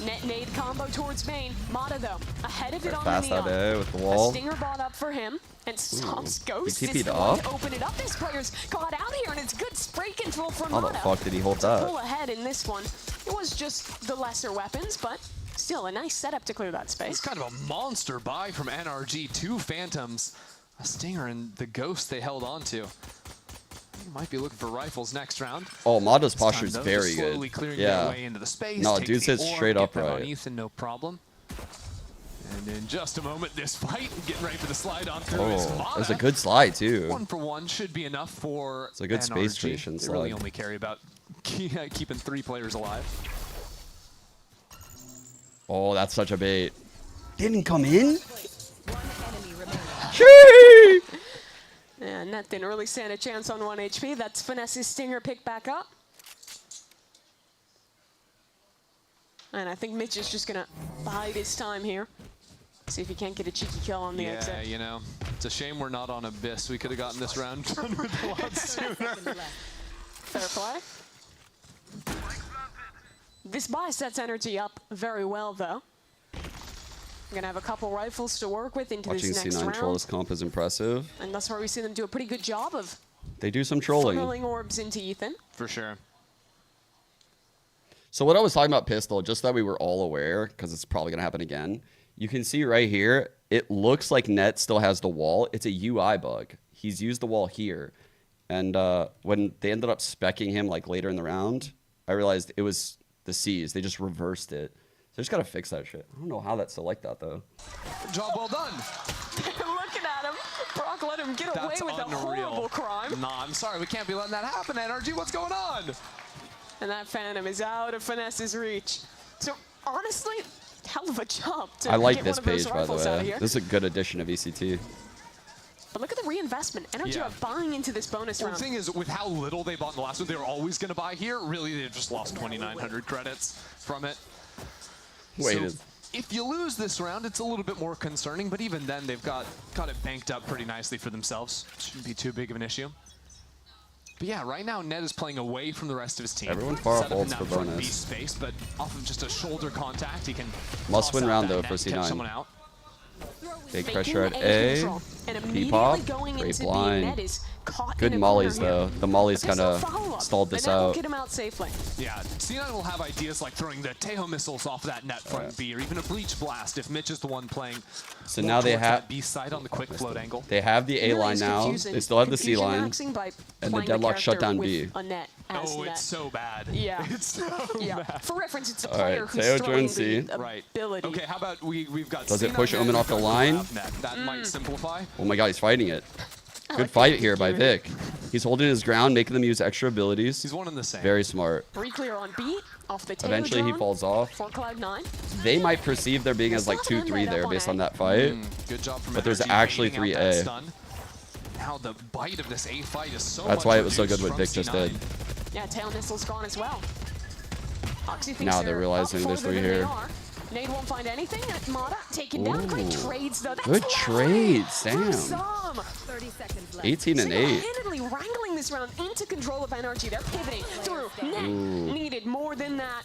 Net nade combo towards main. Mata though, ahead of it on Fast the out neon. with the wall. A stinger bought up for him, and Stomp's Ghost He is TP'd the one up? to open it up. These players got out here, and it's good spray control from How the Mata. fuck did he hold to that? pull ahead in this one. It was just the lesser weapons, but still a nice setup to clear that space. It's kind of a monster buy from NRG. 2 Phantoms, a Stinger, and the Ghost they held on to. Might be looking for rifles next round. Oh, Mata's posture is very good. Yeah. Way into the space, No, take dude the sits orb, straight get upright. that on Ethan, no problem. And in just a moment, this fight, getting ready for the slide on through is Oh, Mata. there's a good slide too. 1 for 1 should be enough for It's a good NRG. space station They really slide. only carry about keeping 3 players alive. Oh, that's such a bait. Didn't come in? And that didn't really stand a chance on 1 HP. That's Finesse's Stinger picked back up. And I think Mitch is just going to bide his time here. See if he can't get a cheeky kill on the exit. Yeah, you know, it's a shame we're not on Abyss. We could have gotten this round done with a lot sooner. Fair play. This buy sets energy up very well, though. We're gonna have a couple rifles to work with into Watching this next C9 troll round, this comp is impressive. and that's where we see them do a pretty good job of They do some trolling. funneling orbs into Ethan. For sure. So what I was talking about pistol, just that we were all aware, because it's probably going to happen again. You can see right here, it looks like Net still has the wall. It's a UI bug. He's used the wall here. And when they ended up speccing him like later in the round, I realized it was the C's. They just reversed it. So just got to fix that shit. I don't know how that's still like that, though. Job well done. Looking at him. Brock let him get away with a horrible crime. Nah, I'm sorry. We can't be letting that happen, NRG. What's going on? And that Phantom is out of Finesse's reach. So honestly, hell of a job to I like get this one of those page, by the rifles out of way. here. This is a good addition to VCT. But look at the reinvestment. NRG Yeah. are buying into this bonus Well, round. the thing is, with how little they bought in the last one, they were always going to buy here. Really, they just lost 2,900 credits from it. Wait, So if you lose this round, it's a little bit more concerning, but even then, they've got it banked up pretty nicely for themselves. Shouldn't be too big of an issue. But yeah, right now, Ned is playing away from the rest of his team. Everyone far Set off up in ults that for front bonus. B space, but off of just a shoulder contact, he can Must toss win out round, that though, net for and catch C9. someone out. Big Faking pressure at A A. control, and immediately P-pop. going Great into B, blind. Ned is caught Good in a mollies, corner though. here. The mollies But there's kind no of follow-up, stalled this and that will out. get him out safely. Yeah, C9 will have ideas like throwing the Tejo missiles off that net front B, or even a Bleach Blast if Mitch is the one playing. So more now they towards have that B side on the quick float angle. They have the A Really line is now. confusing. They still have the C Confusion line. maxing by And the playing deadlock shut character down with B. A net as Oh, net. it's so bad. Yeah. It's so bad. For reference, it's a All right, player who's Teo throwing joins C. the Right. ability. Okay, how about we've got Does it C9 push net, Omen we've off the got line? Grab net. That might simplify. Oh my god, he's fighting it. Good fight here by Vic. He's holding his ground, making them use extra abilities. He's one and the same. Very smart. Re-clear on beat, off the Teo Eventually he drone falls off. for Cloud9. They might perceive there being as like 2-3 there based on that fight. Good job from But there's NRG actually baiting out that 3A. stun. Now the bite of this A fight is so That's much why it was so reduced good what from Vic just C9. did. Yeah, Tail Missile's gone as well. Oxy thinks Now they're realizing up there's further 3 than they here. are. Nade won't find anything. Mata taken down. Great Ooh. trades, though. That's Good lovely. trades, For damn. some. 30 seconds left. 18 and 8. Single-handedly wrangling this round into control of NRG. They're pivoting through. Net Ooh. needed more than that.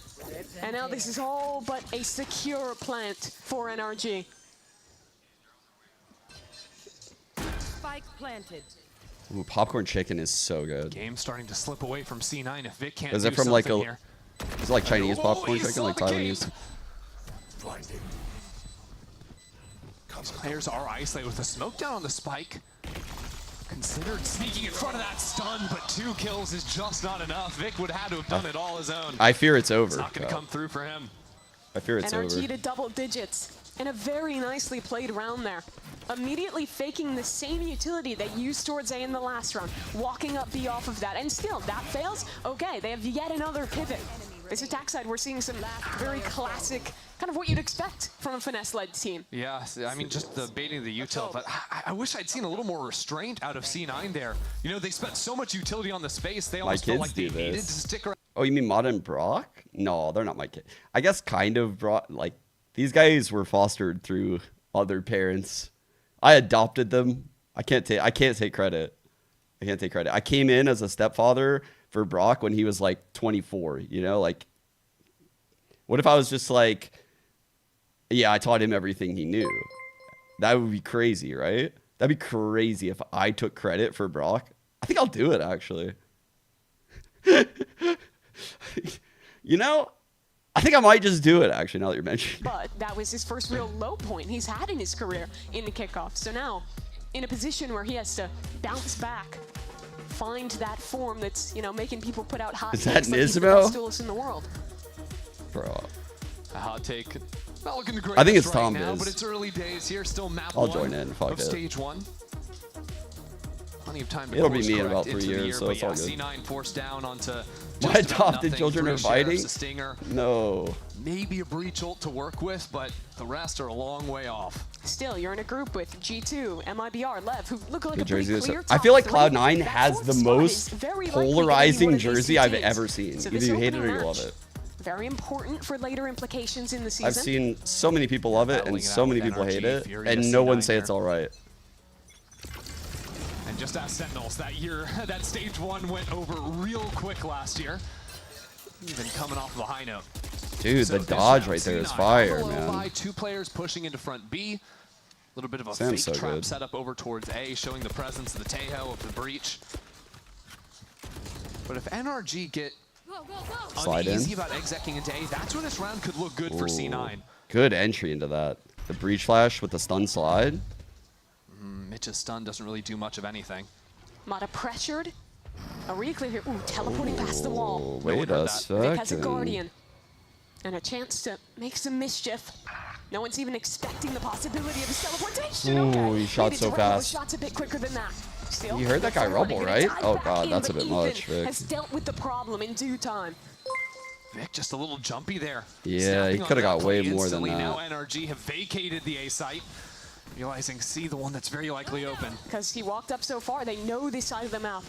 And now this is all but a secure plant for NRG. Spike planted. Ooh, popcorn chicken is so good. Game starting to slip away from C9 if Vic can't Is do it from like something a here. is it like Chinese Oh, popcorn he chicken, saw like the cape. Taiwanese? Players are isolated with a smoke down on the spike. Considered sneaking in front of that stun, but 2 kills is just not enough. Vic would have had to have done it all his own. I fear it's over. It's not going to Kyle. come through for him. I fear it's NRG over. to double digits. And a very nicely played round there. Immediately faking the same utility they used towards A in the last round. Walking up B off of that. And still, that fails. Okay, they have yet another pivot. This attack side, we're seeing some very classic kind of what you'd expect from a finesse-led team. Yeah, I mean, just the baiting the util, but I wish I'd seen a little more restraint out of C9 there. You know, they spent so much utility on the space, they almost felt like they needed to stick around. Oh, you mean Mod and Brock? No, they're not my kid. I guess kind of Brock. Like, these guys were fostered through other parents. I adopted them. I can't take credit. I can't take credit. I came in as a stepfather for Brock when he was like 24, you know, like, what if I was just like, yeah, I taught him everything he knew? That would be crazy, right? That'd be crazy if I took credit for Brock. I think I'll do it, actually. You know, I think I might just do it, actually, now that you're mentioning. But that was his first real low point he's had in his career in the kickoff. So now, in a position where he has to bounce back, find that form that's, you know, making people put out hot takes like he's the best duelist in the world. Bro. A hot take. Not looking great. I think it's right Tom now, Biz. but it's early days here. Still map I'll one join in. Fuck of it. stage 1. Plenty of time to It'll be course me in correct about 3 into the year, year, so but it's all yeah, good. C9 forced down onto My just about adopted nothing. children 3 are sheriffs, fighting? a stinger, No. maybe a breach ult to work with, but the rest are a long way off. Still, you're in a group with G2, MIBR, Lev, who look like Good a pretty jersey. clear I top feel like three. Cloud9 That has fourth the spot most is very likely to be one polarizing of jersey I've VCTs. ever seen. So Either this you hate it opening or you love match, it. very important for later implications in the season. I've seen so many people love it and Battling it so out many with people hate NRG, it, Fury and to no one C9 say it's here. all right. And just as Sentinels that year, that stage 1 went over real quick last year. Even coming off of a high note. Dude, So the this dodge round, right there is C9 fire, below by man. 2 players pushing into front B. A little bit of a Sam's fake so trap good. setup over towards A, showing the presence of the Tejo of the breach. But if NRG get Slide in. uneasy about execing into A, that's when this round could look good for C9. Good entry into that. The breach flash with the stun slide. Mitch's stun doesn't really do much of anything. Mata pressured. A reclear here. Ooh, teleporting past the wall. Wait a Vic has a second. Guardian. And a chance to make some mischief. No one's even expecting the possibility of his teleportation. Ooh, Okay. he shot Needed so to run those fast. shots a bit quicker than that. Still, You heard that guy somebody rumble, gonna right? dive Oh back god, in, that's a but bit Ethan much, Vic. has dealt with the problem in due time. Vic just a little jumpy there. Yeah, Snapping he on could have that got way play more than instantly. Now that. NRG have vacated the A site, realizing C, the one that's very likely open. Because he walked up so far, they know this side of the map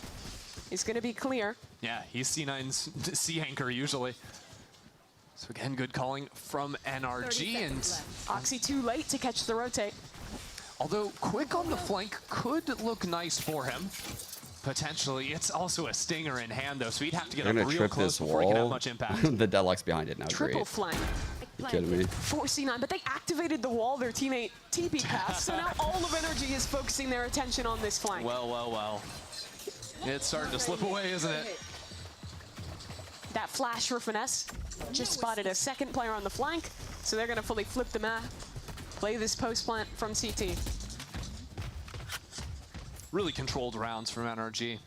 is going to be clear. Yeah, he's C9's C anchor usually. So again, good calling from NRG, and Oxy too late to catch the rotate. although quick on the flank could look nice for him. Potentially, it's also a stinger in hand though, so he'd have to get They're up gonna real trip close this before he can have wall. much impact. The deadlock's behind it now. Triple Great. flank. You kidding me? For C9, but they activated the wall their teammate TP passed, so now all of NRG is focusing their attention on this flank. Well. It's starting to slip away, isn't it? That flash for Finesse just spotted a second player on the flank, so they're going to fully flip the map, play this post plant from CT. Really controlled rounds from NRG.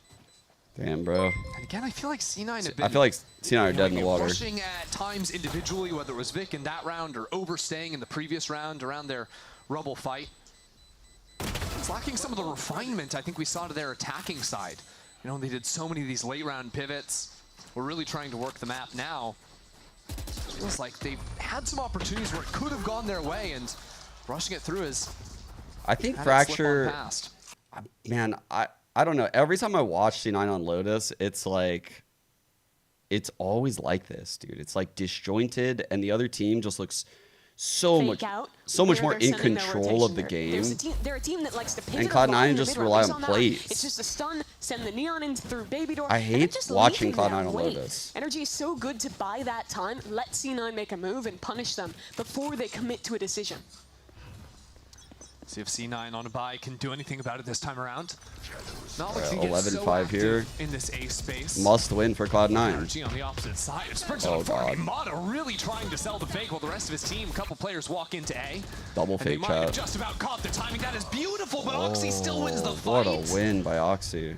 Damn, bro. And again, I feel like C9 have been I feel like C9 are dead in the water. rushing at times individually, whether it was Vic in that round or overstaying in the previous round around their Rubble fight. It's lacking some of the refinement I think we saw to their attacking side. You know, they did so many of these late round pivots. We're really trying to work the map now. It feels like they've had some opportunities where it could have gone their way, and rushing it through is... I think had it slip on Fracture, past. man, I don't know. Every time I watch C9 on Lotus, it's like, it's always like this, dude. It's like disjointed, and the other team just looks so Fake much, out, so much where more they're in sending their control of the rotation. game. They're a team that likes to pivot And a lot Cloud9 in the just mid-range. rely We on saw that one. plays. It's just a stun, send the Neon in through Baby Door. I and then hate just watching leaving Cloud9 that on wait. Lotus. NRG is so good to buy that time, let C9 make a move and punish them before they commit to a decision. See if C9 on a buy can do anything about it this time around. Not like 11-5 here. in this A space. Must win for Cloud9. NRG on the opposite side. Sprints Oh, on the God. Mata really trying to sell the fake while the rest of his team, a couple players walk into A. Double And they fake might have chat. just about caught the timing. That is beautiful, but Oxy still wins the What fight. a win by Oxy.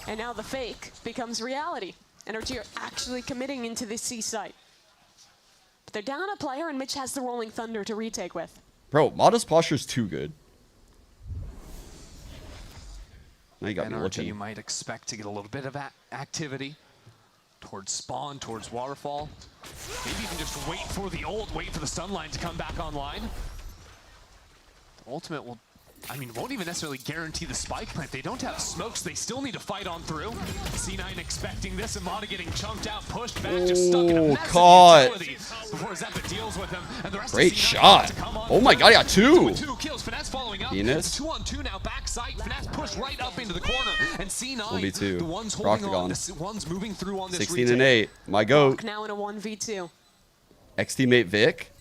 And now the fake becomes reality. NRG are actually committing into this C site. But they're down a player, and Mitch has the Rolling Thunder to retake with. Bro, Mata's posture's too good. Now you got me NRG looking. you might expect to get a little bit of activity towards spawn, towards waterfall. Maybe even just wait for the ult, wait for the stun line to come back online. The ultimate will, I mean, won't even necessarily guarantee the spike plant. They don't have smokes. They still need to fight on through. C9 expecting this, and Mata getting chunked out, pushed back, just stuck in a massive utility before Zeppa deals with him. And the rest Great of C9 shot. to come on Oh my god, he got 2. 2 kills. Finesse following up. Venus. It's 2-on-2 now. Backside. Finesse pushed right up into the corner. And C9, 1v2. the ones holding on, Octagon. the ones moving through on this 16 and 8. My goat. Now in a 1v2. Ex-teammate Vic.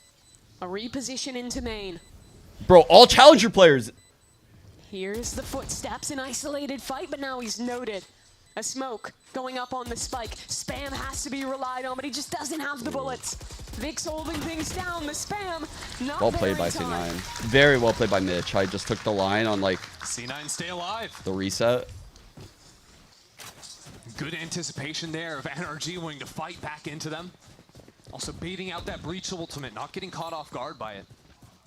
A reposition into main. Bro, all challenger players. Here's the footsteps, an isolated fight, but now he's noted. A smoke going up on the spike. Spam has to be relied on, but he just doesn't have the bullets. Vic's holding things down. The spam, not Well played by there in time. C9. Very well played by Mitch. I just took the line on like C9 stay alive. the reset. Good anticipation there of NRG willing to fight back into them. Also baiting out that breach ultimate, not getting caught off guard by it.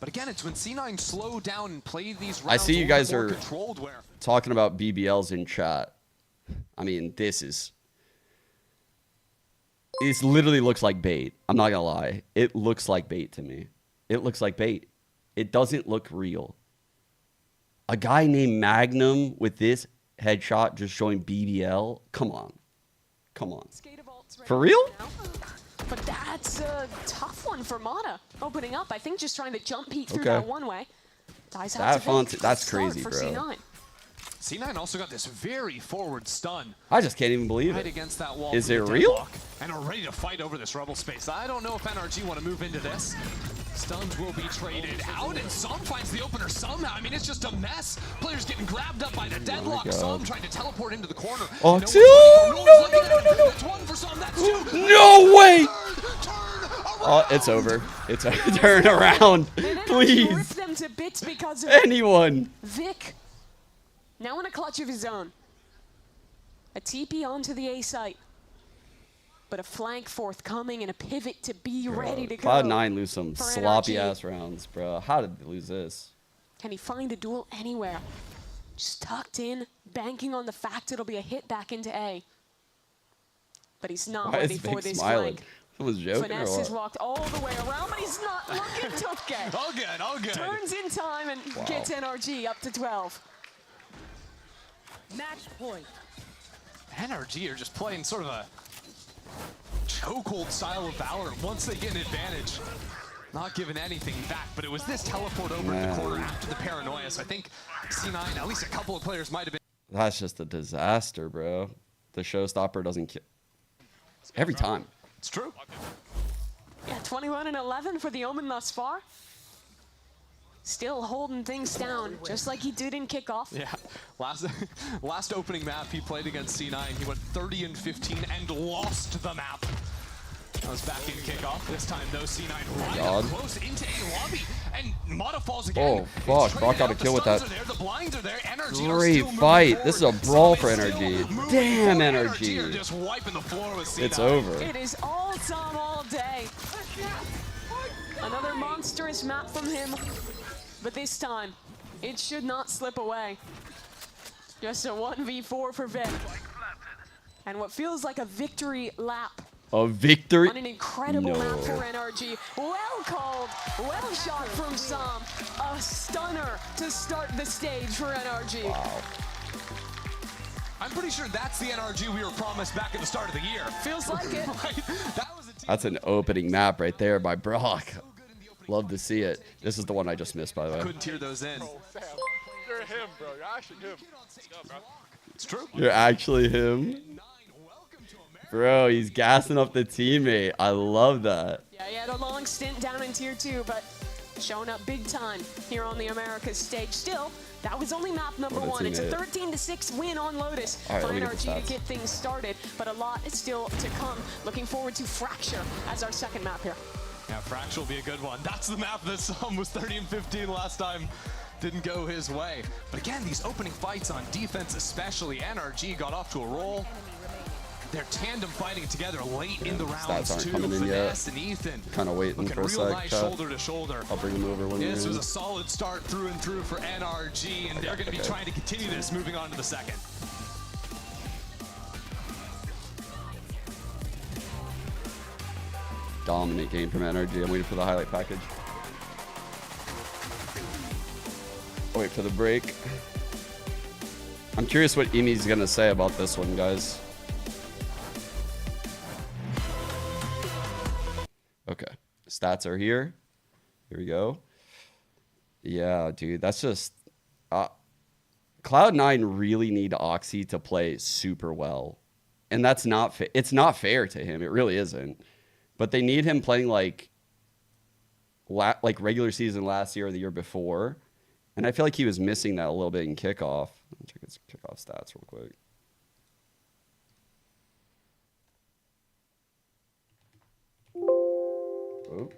But again, it's when C9 slow down and play these rounds. I see you guys more are controlled where talking about BBLs in chat. I mean, this literally looks like bait. I'm not gonna lie. It looks like bait to me. It looks like bait. It doesn't look real. A guy named Magnum with this headshot just showing BBL? Come on. Come on. For real? But that's a tough one for Mata. Opening up, I think just trying to jump peek through Okay. that one way. Dies out That to font, Vic. that's Start crazy, for bro. C9. C9 also got this very forward stun. I just can't even believe Right it. against that wall. Is through it the real? deadlock, and are ready to fight over this rebel space. I don't know if NRG want to move into this. Stuns will be traded out, and Som finds the opener somehow. I mean, it's just a mess. Players getting grabbed up by the deadlock. God. Som trying to teleport into the corner. Oh, And two! no That's one for Som. That's two. No way! Oh, it's over. It's a turn around. Rip Please. them to bits because of Anyone. Vic. Now in a clutch of his own. A TP onto the A site. But a flank forthcoming and a pivot to be ready to go. Cloud9 lose some for sloppy NRG. ass rounds, bro. How did they lose this? Can he find a duel anywhere? Just tucked in, banking on the fact it'll be a hit back into A. But he's not Why ready is for Vic this smiling? flank. Someone's joking Finesse or has what? walked all the way around, but he's not looking to get. All good, all good. Turns in time and Wow. gets NRG up to 12. Match point. NRG are just playing sort of a chokehold style of Valor. Once they get an advantage, not giving anything back. But it was this teleport over in the corner after the paranoia. So I think C9, at least a couple of players might have been. That's just a disaster, bro. The showstopper doesn't kill. Every time. It's true. Yeah, 21 and 11 for the Omen thus far. Still holding things down, just like he did in kickoff. Yeah, last opening map he played against C9, he went 30 and 15 and lost the map. That was back in kickoff. This time, though, C9 right up close into A lobby, and Mata falls again. Oh, fuck. Brock got a kill with that. The blinds are there. NRG are Great still fight. This is a moving brawl forward. for Still NRG. moving Damn, forward. NRG are NRG. just wiping the floor with C9. It's over. It is all Tom all day. Another monstrous map from him, but this time, it should not slip away. Just a 1v4 for Vic. And what feels like a victory lap. A victory? On an incredible map for NRG. Well called, well shot from Som. A stunner to start the stage for NRG. Wow. I'm pretty sure that's the NRG we were promised back at the start of the year. Feels like it. Right? That was a team. That's an opening map right there by Brock. Love to see it. This is the one I just missed, by the way. Couldn't tear those in. You're him, bro. You're actually him. Let's go, bro. It's true. You're actually him? Bro, he's gassing up the teammate. I love that. Yeah, he had a long stint down in Tier 2, but showing up big time here on the Americas stage. Still, that was only map number one. It's a 13-6 win on Lotus All right, for let me get the NRG to stats. get things started, but a lot is still to come. Looking forward to Fracture as our second map here. Yeah, Fracture will be a good one. That's the map that Som was 30 and 15 last time. Didn't go his way. But again, these opening fights on defense especially, NRG got off to a roll. They're tandem fighting together late in the Stats rounds aren't too. coming in Finesse yet. and Ethan Kind of waiting looking for a real sec. nice shoulder to shoulder. I'll bring him over when This we're was in. a solid start through and through for NRG, and they're going to be trying to continue this moving on to the second. dominant game from NRG. I'm waiting for the highlight package. I'll wait for the break. I'm curious what Imi's gonna say about this one, guys. Okay, stats are here. Here we go. Yeah, dude, that's just Cloud9 really need Oxy to play super well, and that's not it's not fair to him. It really isn't. But they need him playing like regular season last year or the year before, and I feel like he was missing that a little bit in kickoff. Let me check his kickoff stats real quick. Oh.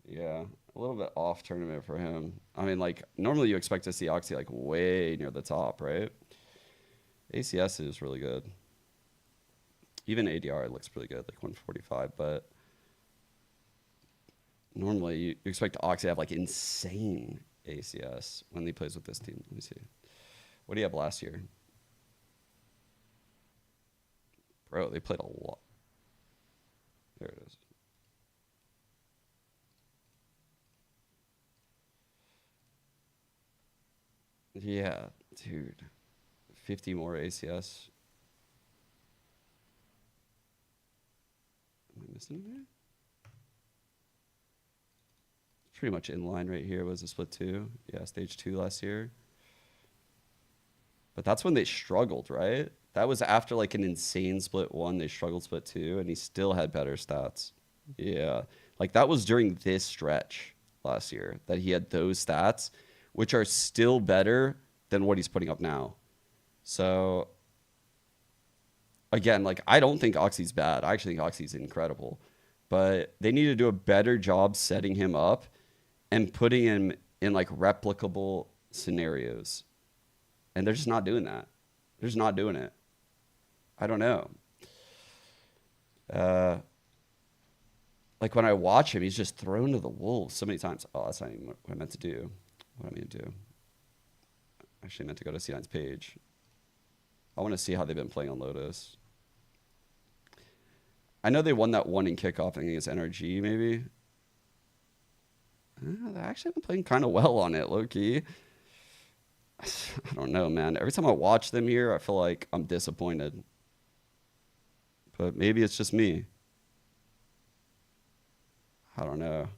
Yeah, a little bit off tournament for him. I mean, like, normally you expect to see Oxy, like, way near the top, right? ACS is really good. Even ADR looks pretty good, like 145, but normally you expect Oxy to have, like, insane ACS when he plays with this team. Let me see. What do you have last year? Bro, they played a lot. There it is. Yeah, dude. 50 more ACS. Am I missing there? Pretty much in line right here was a split 2. Yeah, stage 2 last year. But that's when they struggled, right? That was after like an insane split 1. They struggled split 2, and he still had better stats. Yeah. Like that was during this stretch last year that he had those stats, which are still better than what he's putting up now. So again, like I don't think Oxy's bad. I actually think Oxy's incredible. But they need to do a better job setting him up and putting him in like replicable scenarios. And they're just not doing that. They're just not doing it. I don't know. Like when I watch him, he's just thrown to the wolves so many times. Oh, that's not even what I meant to do. What I mean to do. Actually, I meant to go to C9's page. I want to see how they've been playing on Lotus. I know they won that one in kickoff, I think against NRG, maybe. They actually been playing kind of well on it, low-key. I don't know, man. Every time I watch them here, I feel like I'm disappointed. But maybe it's just me. I don't know.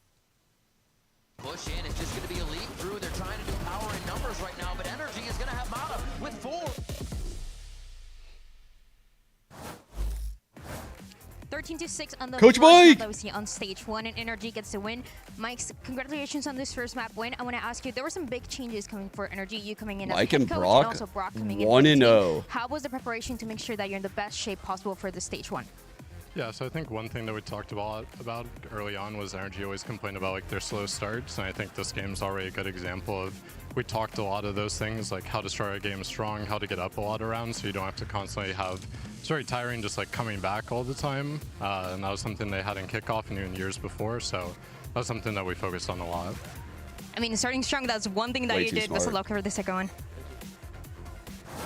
Push in, it's just going to be a lead through. They're trying to do power in numbers right now, but NRG is going to have Mata with 4. 13-6 on the Coach first Mike! map that we see on stage 1, and NRG gets the win. Mike, congratulations on this first map win. I want to ask you, there were some big changes coming for NRG. You coming in as Mike head and coach, Brock, and also Brock coming in. 1-0. How was the preparation to make sure that you're in the best shape possible for the stage 1? Yeah, so I think one thing that we talked about early on was NRG always complained about like their slow starts, and I think this game's already a good example of, we talked a lot of those things, like how to start a game strong, how to get up a lot of rounds so you don't have to constantly have, it's very tiring just like coming back all the time, and that was something they had in kickoff and even years before, so that's something that we focused on a lot. I mean, starting strong, that's one thing that Way you too did. Best of smart. luck for the second one.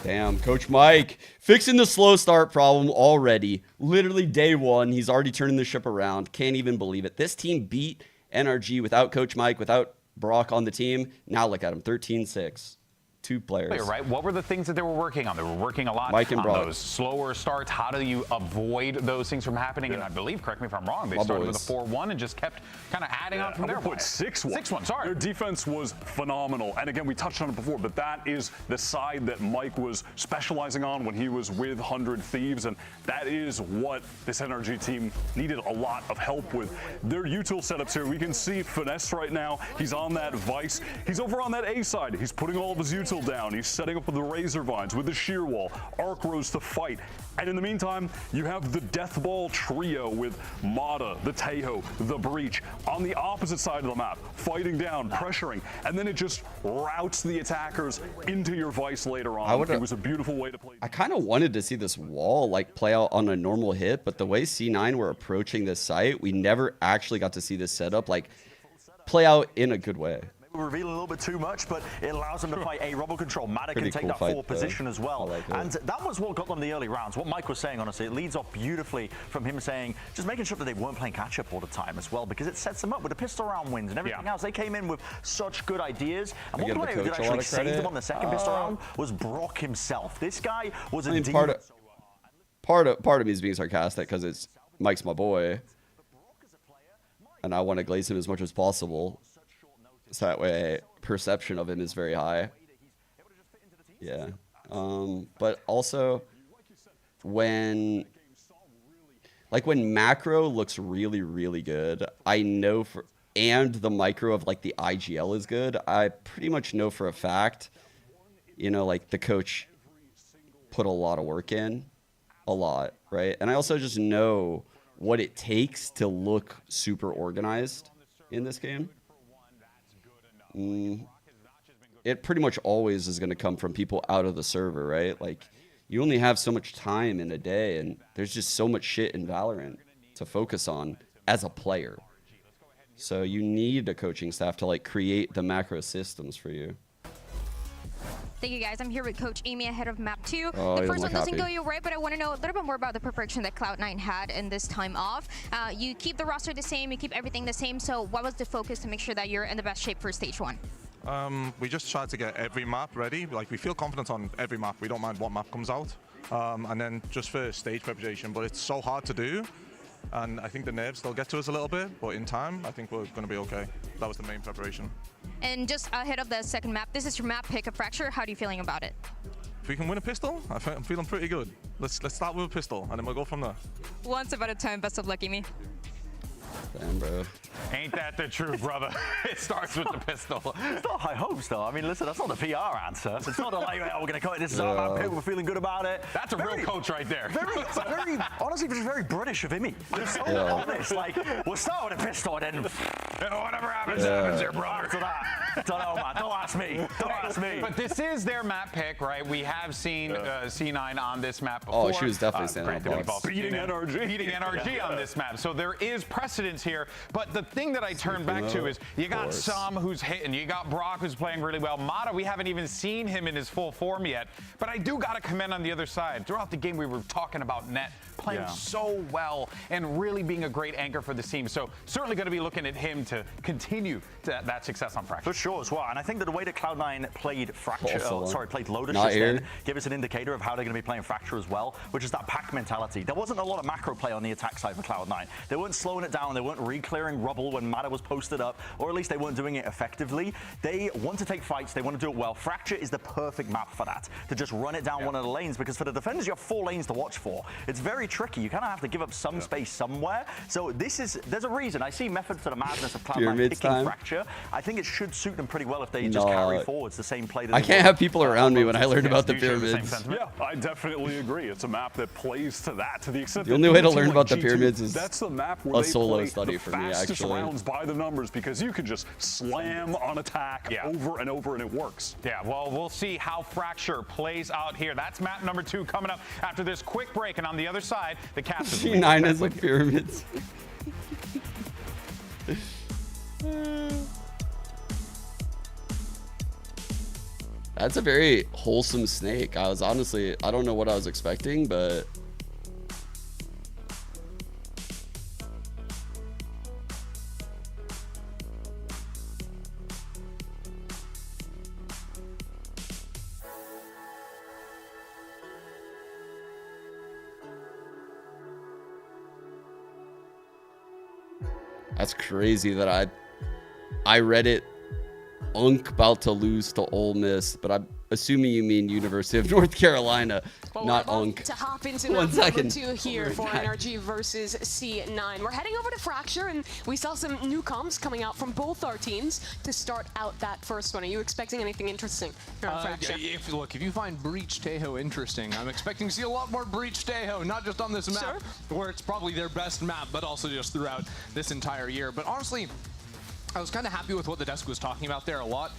Damn, Coach Mike fixing the slow start problem already. Literally day 1, he's already turning the ship around. Can't even believe it. This team beat NRG without Coach Mike, without Brock on the team. Now look at him, 13-6. 2 players. Right. What were the things that they were working on? They were working a lot Mike and on Brock. those slower starts. How do you avoid those things from happening? And I believe, correct me if I'm wrong, they started with a 4-1 and just kept kind of adding on from there. Put 6-1. 6-1, sorry. Their defense was phenomenal. And again, we touched on it before, but that is the side that Mike was specializing on when he was with 100 Thieves. And that is what this NRG team needed a lot of help with. Their util setups here, we can see Finesse right now. He's on that Vice. He's over on that A side. He's putting all of his util down. He's setting up with the Razor Vines, with the Sheer Wall, Arc Rose to fight. And in the meantime, you have the Death Ball trio with Mata, the Tejo, the Breach on the opposite side of the map, fighting down, pressuring, and then it just routes the attackers into your Vice later on. It was a beautiful way to play. I kind of wanted to see this wall like play out on a normal hit, but the way C9 were approaching this site, we never actually got to see this setup like play out in a good way. revealing a little bit too much, but it allows them to fight a Rumble control. Mada can take cool that fight, forward position as well. like And that was what got them the early rounds. What Mike was saying, honestly, it leads off beautifully from him saying, just making sure that they weren't playing catch-up all the time as well, because it sets them up with the pistol round wins and everything else. They came in with such good ideas. And one player who did actually save them on the second pistol round was Brock himself. This guy was a demon. Part of me is being sarcastic because it's Mike's my boy, and I want to glaze him as much as possible, so that way perception of him is very high. Yeah, but also when macro looks really, really good, I know and the micro of like the IGL is good, I pretty much know for a fact, you know, like the coach put a lot of work in, a lot, right? And I also just know what it takes to look super organized in this game. It pretty much always is going to come from people out of the server, right? Like, you only have so much time in a day, and there's just so much shit in Valorant to focus on as a player. So you need a coaching staff to like create the macro systems for you. Thank you, guys. I'm here with Coach Amy ahead of map 2. Oh, the first one doesn't go your way, but I want to know a little bit more about the preparation that Cloud9 had in this time off. You keep the roster the same, you keep everything the same, so what was the focus to make sure that you're in the best shape for stage 1? We just tried to get every map ready. Like, we feel confident on every map. We don't mind what map comes out. And then just for stage preparation, but it's so hard to do. And I think the nerves still get to us a little bit, but in time, I think we're going to be okay. That was the main preparation. And just ahead of the second map, this is your map pick, a Fracture. How are you feeling about it? If we can win a pistol, I'm feeling pretty good. Let's start with a pistol, and then we'll go from there. Once about a time. Best of luck, Amy. Damn, bro. Ain't that the truth, brother? It starts with the pistol. It's not high hopes, though. I mean, listen, that's not the PR answer. It's not like, oh, we're going to cut it. This is our map pick. We're feeling good about it. That's a real coach right there. Very, honestly, just very British of Amy. Just so honest. Like, we'll start with a pistol, and then whatever happens, happens here, brother. To that. Don't know, man. Don't ask me. Don't ask me. But this is their map pick, right? We have seen C9 on this map before. Oh, she was definitely standing on the box. Beating NRG on this map. So there is precedence here. But the thing that I turn back to is you got Sam who's hitting, you got Brock who's playing really well. Mada, we haven't even seen him in his full form yet. But I do got to commend on the other side. Throughout the game, we were talking about Net playing so well and really being a great anchor for the team. So certainly going to be looking at him to continue that success on Fracture. For sure as well. And I think that the way that Cloud9 played Fracture, played Lotus Not just here. then, give us an indicator of how they're going to be playing Fracture as well, which is that pack mentality. There wasn't a lot of macro play on the attack side for Cloud9. They weren't slowing it down. They weren't re-clearing rubble when Mada was posted up, or at least they weren't doing it effectively. They want to take fights. They want to do it well. Fracture is the perfect map for that, to just run it down one of the lanes, because for the defenders, you have 4 lanes to watch for. It's very tricky. You kind of have to give up some space somewhere. So there's a reason. I see method to the madness of Cloud9 picking Fracture. I think it should suit them pretty well if they just carry forwards the same play. I can't have people around me when I learn about the pyramids. Yeah, I definitely agree. It's a map that plays to that, to the extent the only way to learn about the G2, pyramids is that's the map where a they solo play study the for me, fastest actually. rounds by the numbers, because you can just slam on attack over and over, and it works. Yeah, well, we'll see how Fracture plays out here. That's map number 2 coming up after this quick break, and on the other side, the cast is C9 is like pyramids. That's a very wholesome snake. I don't know what I was expecting, but that's crazy that I read it. Unk about to lose to Ole Miss, but I'm assuming you mean University of North Carolina, not Unk. To hop into map number 2 here for NRG versus C9. We're heading over to Fracture, and we saw some new comps coming out from both our teams to start out that first one. Are you expecting anything interesting from Fracture? If you find Breach Tahoe interesting, I'm expecting to see a lot more Breach Tahoe, not just on this map, where it's probably their best map, but also just throughout this entire year. But honestly, I was kind of happy with what the desk was talking about there a lot.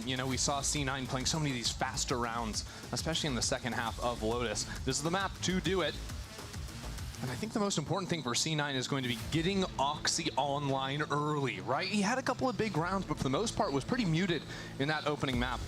You know, we saw C9 playing so many of these faster rounds, especially in the second half of Lotus. This is the map to do it. And I think the most important thing for C9 is going to be getting Oxy online early, right? He had a couple of big rounds, but for the most part was pretty muted in that opening map.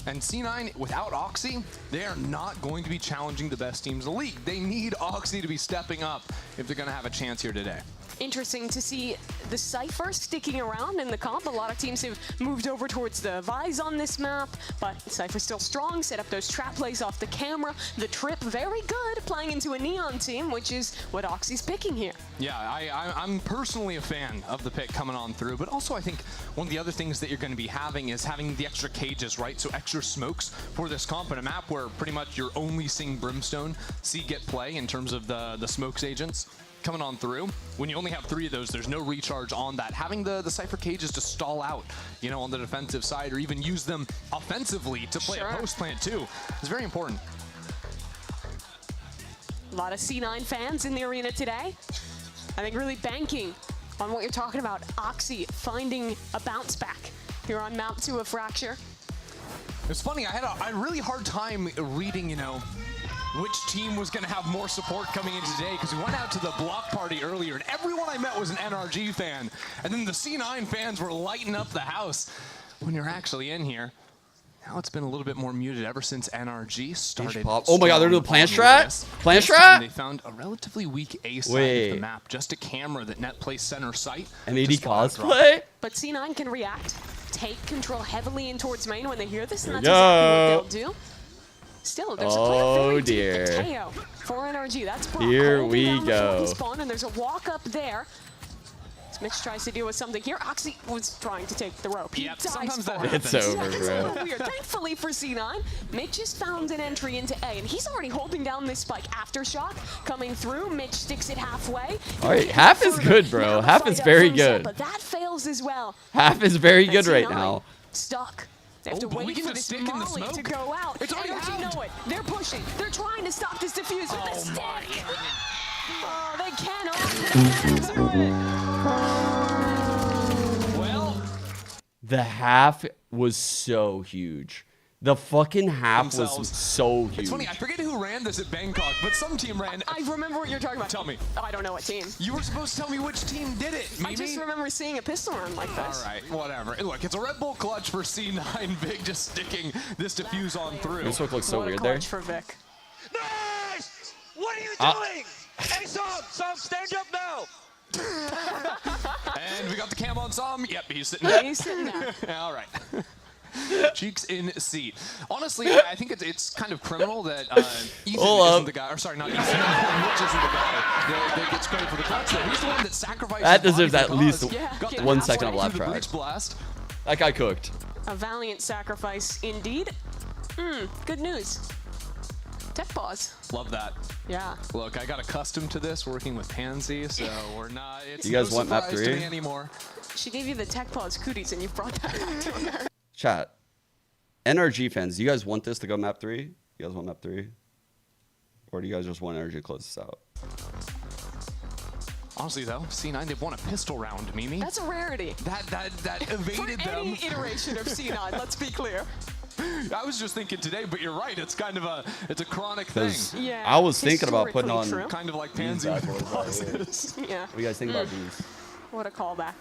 And C9, without Oxy, they are not going to be challenging the best teams in the league. They need Oxy to be stepping up if they're going to have a chance here today. Interesting to see the Cypher sticking around in the comp. A lot of teams have moved over towards the Vise on this map, but Cypher's still strong, set up those trap plays off the camera. The trip, very good, playing into a Neon team, which is what Oxy's picking here. Yeah, I'm personally a fan of the pick coming on through, but also I think one of the other things that you're going to be having is having the extra cages, right? So extra smokes for this comp in a map where pretty much you're only seeing Brimstone get play in terms of the smokes agents coming on through. When you only have 3 of those, there's no recharge on that. Having the Cypher cages to stall out, you know, on the defensive side, or even use them offensively to play a post plant too, is very important. A lot of C9 fans in the arena today. I think really banking on what you're talking about. Oxy finding a bounce back here on map 2 of Fracture. It's funny, I had a really hard time reading, you know, which team was going to have more support coming in today, because we went out to the block party earlier and everyone I met was an NRG fan, and then the C9 fans were lighting up the house. When you're actually in here, now it's been a little bit more muted ever since NRG started. Oh my god, they're doing plant strat? Plant strat? They found a relatively weak A side of the map, just a camera that net plays center sight. MAD cosplay? But C9 can react, take control heavily in towards main when they hear this, and that's exactly what they'll do. Still, there's a player very deep, the KO for NRG. That's Brock. Here we go. Spawn, and there's a walk up there. Mitch tries to deal with something here. Oxy was trying to take the rope. He dies for it. It's over, It's a bro. little weird. Thankfully for C9, Mitch just found an entry into A, and he's already holding down this spike. Aftershock coming through. Mitch sticks it halfway. All right, half is good, bro. Half is very good. But that fails as well. Half is very good right now. Stuck. They have to wait for this molly to go out. It's already NRG know it. They're pushing. They're trying to stop this defuse with the stick. Oh, they cannot do it. Well, the half was so huge. The fucking half was so huge. It's funny, I forget who ran this at Bangkok, but some team ran. I remember what you're talking about. Tell me. I don't know what team. You were supposed to tell me which team did it, Mimi. I just remember seeing a pistol run like this. All right, whatever. Look, it's a Red Bull clutch for C9. Vic just sticking this defuse on through. This look looks so weird there. there. For Vic. Nice! What are you doing? Hey, Som, stand up now! And we got the cam on Som. Yep, he's sitting there. He's sitting there. All right. Cheeks in seat. Honestly, I think it's kind of criminal that Ethan isn't the guy, or sorry, not Ethan, Mitch isn't the guy that gets credit for the clutch there. He's the one that sacrificed. That deserves at least got 1 second of laugh track. Blast. That guy cooked. A valiant sacrifice indeed. Good news. Tech pause. Love that. Yeah. Look, I got accustomed to this working with Pansy, so we're not. It's You guys no want map surprise to 3? me anymore. She gave you the tech pause cooties, and you brought that back to her. Chat. NRG fans, do you guys want this to go map 3? You guys want map 3? Or do you guys just want NRG to close this out? Honestly, though, C9, they've won a pistol round, Mimi. That's a rarity. That evaded For them. any iteration of C9, let's be clear. I was just thinking today, but you're right. It's kind of a chronic thing. Yeah. I was thinking about putting on true. Kind of like these Pansy. bad boys right here. Yeah. What do you guys think about these? What a callback.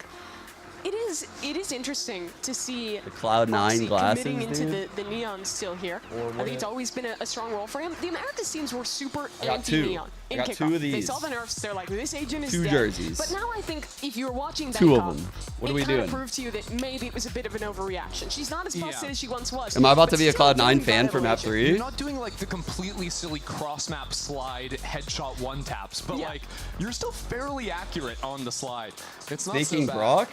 It is interesting to see The Cloud9 Oxy glasses, committing into dude. the neon still here. I think it's always been a strong role for him. The Americas teams were super I got two. anti-neon I in got kickoff. two of They these. saw the nerfs. They're like, this agent is 2 dead. jerseys. But now I think if you're watching 2 of Bangkok, them. What are it we kind doing? of proved to you that maybe it was a bit of an overreaction. She's not as busted as she once was. Am I about to but be a still Cloud9 doing fan that for map evolution. 3? You're not doing like the completely silly cross-map slide headshot one taps, but like you're still fairly accurate on the slide. It's not Faking so bad. Brock?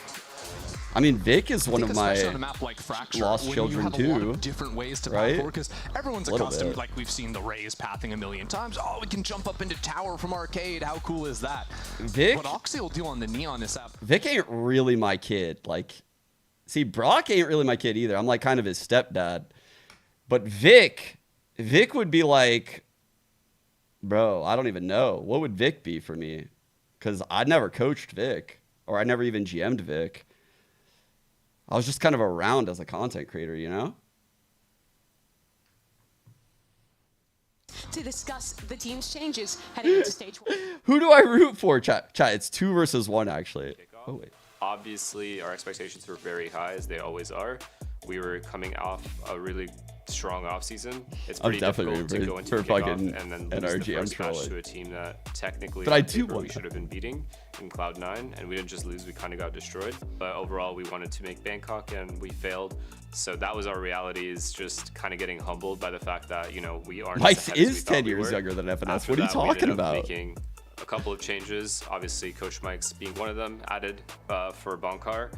I mean, Vic is one of Especially my on a map like Fracture, lost when children you have too, a lot of different ways to path right? forward, because everyone's Little accustomed, bit. like we've seen the Rays pathing a million times. Oh, we can jump up into tower from arcade. How cool is that? Vic? What Oxy will do on the Neon this app. Vic ain't really my kid. Like, see, Brock ain't really my kid either. I'm like kind of his stepdad. But Vic would be like, bro, I don't even know. What would Vic be for me? Because I never coached Vic, or I never even GM'd Vic. I was just kind of around as a content creator, you know? to discuss the team's changes heading into stage 1. Who do I root for, chat? It's 2 versus 1, actually. Oh, wait. Obviously, our expectations were very high, as they always are. We were coming off a really strong offseason. It's pretty difficult to go into the kickoff and then lose the first match to a team that technically we should have been beating in Cloud9, and we didn't just lose, we kind of got destroyed. But overall, we wanted to make Bangkok, and we failed. So that was our reality, is just kind of getting humbled by the fact that, you know, we aren't Mike is 10 years younger than FNS. What are you talking about? Making a couple of changes. Obviously, Coach Mike's being one of them, added for Bankar.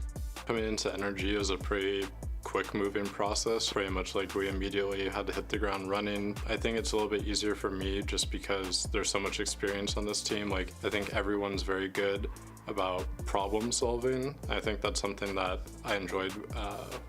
Coming into NRG was a pretty quick moving process, pretty much like we immediately had to hit the ground running. I think it's a little bit easier for me just because there's so much experience on this team. Like, I think everyone's very good about problem solving. I think that's something that I enjoyed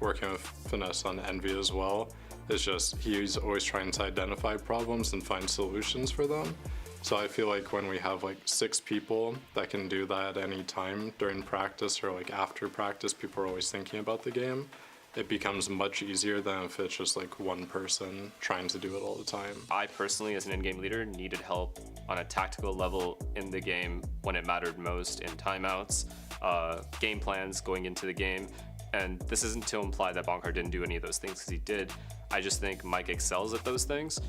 working with Finesse on Envy as well. It's just he's always trying to identify problems and find solutions for them. So I feel like when we have like 6 people that can do that at any time during practice or like after practice, people are always thinking about the game. It becomes much easier than if it's just like one person trying to do it all the time. I personally, as an in-game leader, needed help on a tactical level in the game when it mattered most, in timeouts, game plans going into the game. And this isn't to imply that Bankar didn't do any of those things, because he did. I just think Mike excels at those things.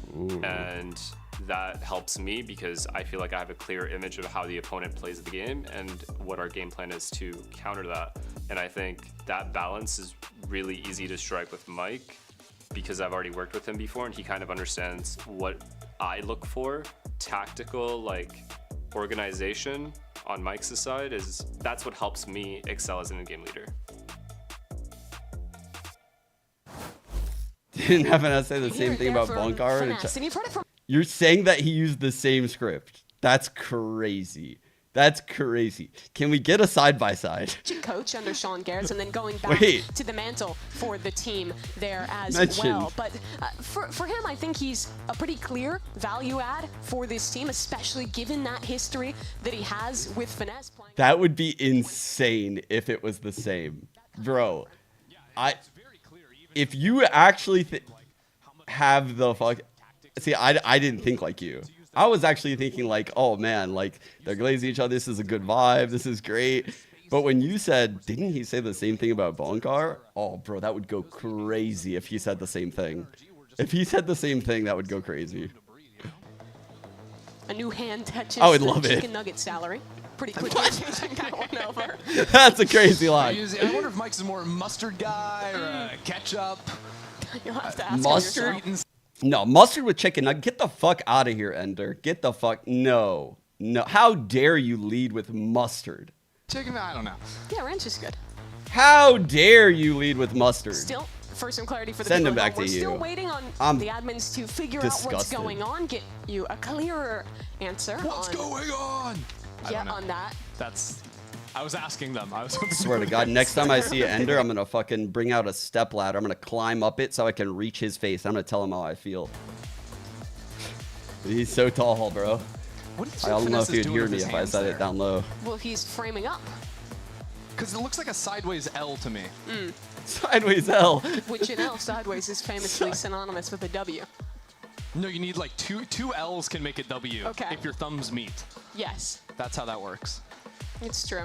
And that helps me because I feel like I have a clear image of how the opponent plays the game and what our game plan is to counter that. And I think that balance is really easy to strike with Mike because I've already worked with him before, and he kind of understands what I look for. Tactical, like, organization on Mike's side that's what helps me excel as an in-game leader. Didn't FNS say the same thing about Bankar? You're saying that he used the same script. That's crazy. That's crazy. Can we get a side-by-side? Coach under Sean Garrett, and then going back to the mantle for the team there as well. But for him, I think he's a pretty clear value add for this team, especially given that history that he has with Finesse playing. That would be insane if it was the same. Bro, if you actually have the fuck... See, I didn't think like you. I was actually thinking like, oh man, like they're glazing each other. This is a good vibe. This is great. But when you said, didn't he say the same thing about Bankar? Oh, bro, that would go crazy if he said the same thing. If he said the same thing, that would go crazy. A new hand touches I would love chicken nugget salary. Pretty quickly changing that one over. That's a crazy line. I wonder if Mike's a more mustard guy or a ketchup. You'll have to ask mustard? No, mustard with chicken nugget. Get the fuck out of here, Ender. Get the fuck... No. No. How dare you lead with mustard? Chicken, I don't know. Yeah, ranch is good. How dare you lead with mustard? Still, for some clarity for the Send people him back we're to you. still waiting on the admins to figure out what's going on, get you a clearer answer. What's going on? Yeah, on that. I was asking them. I swear to God, next time I see Ender, I'm gonna fucking bring out a step ladder. I'm gonna climb up it so I can reach his face. I'm gonna tell him how I feel. He's so tall, bro. I don't know if you'd hear me if I said it down low. Well, he's framing up. Because it looks like a sideways L to me. Sideways L. Which in L, sideways is famously synonymous with a W. No, you need like two L's can make a W if your thumbs meet. Yes. That's how that works. It's true.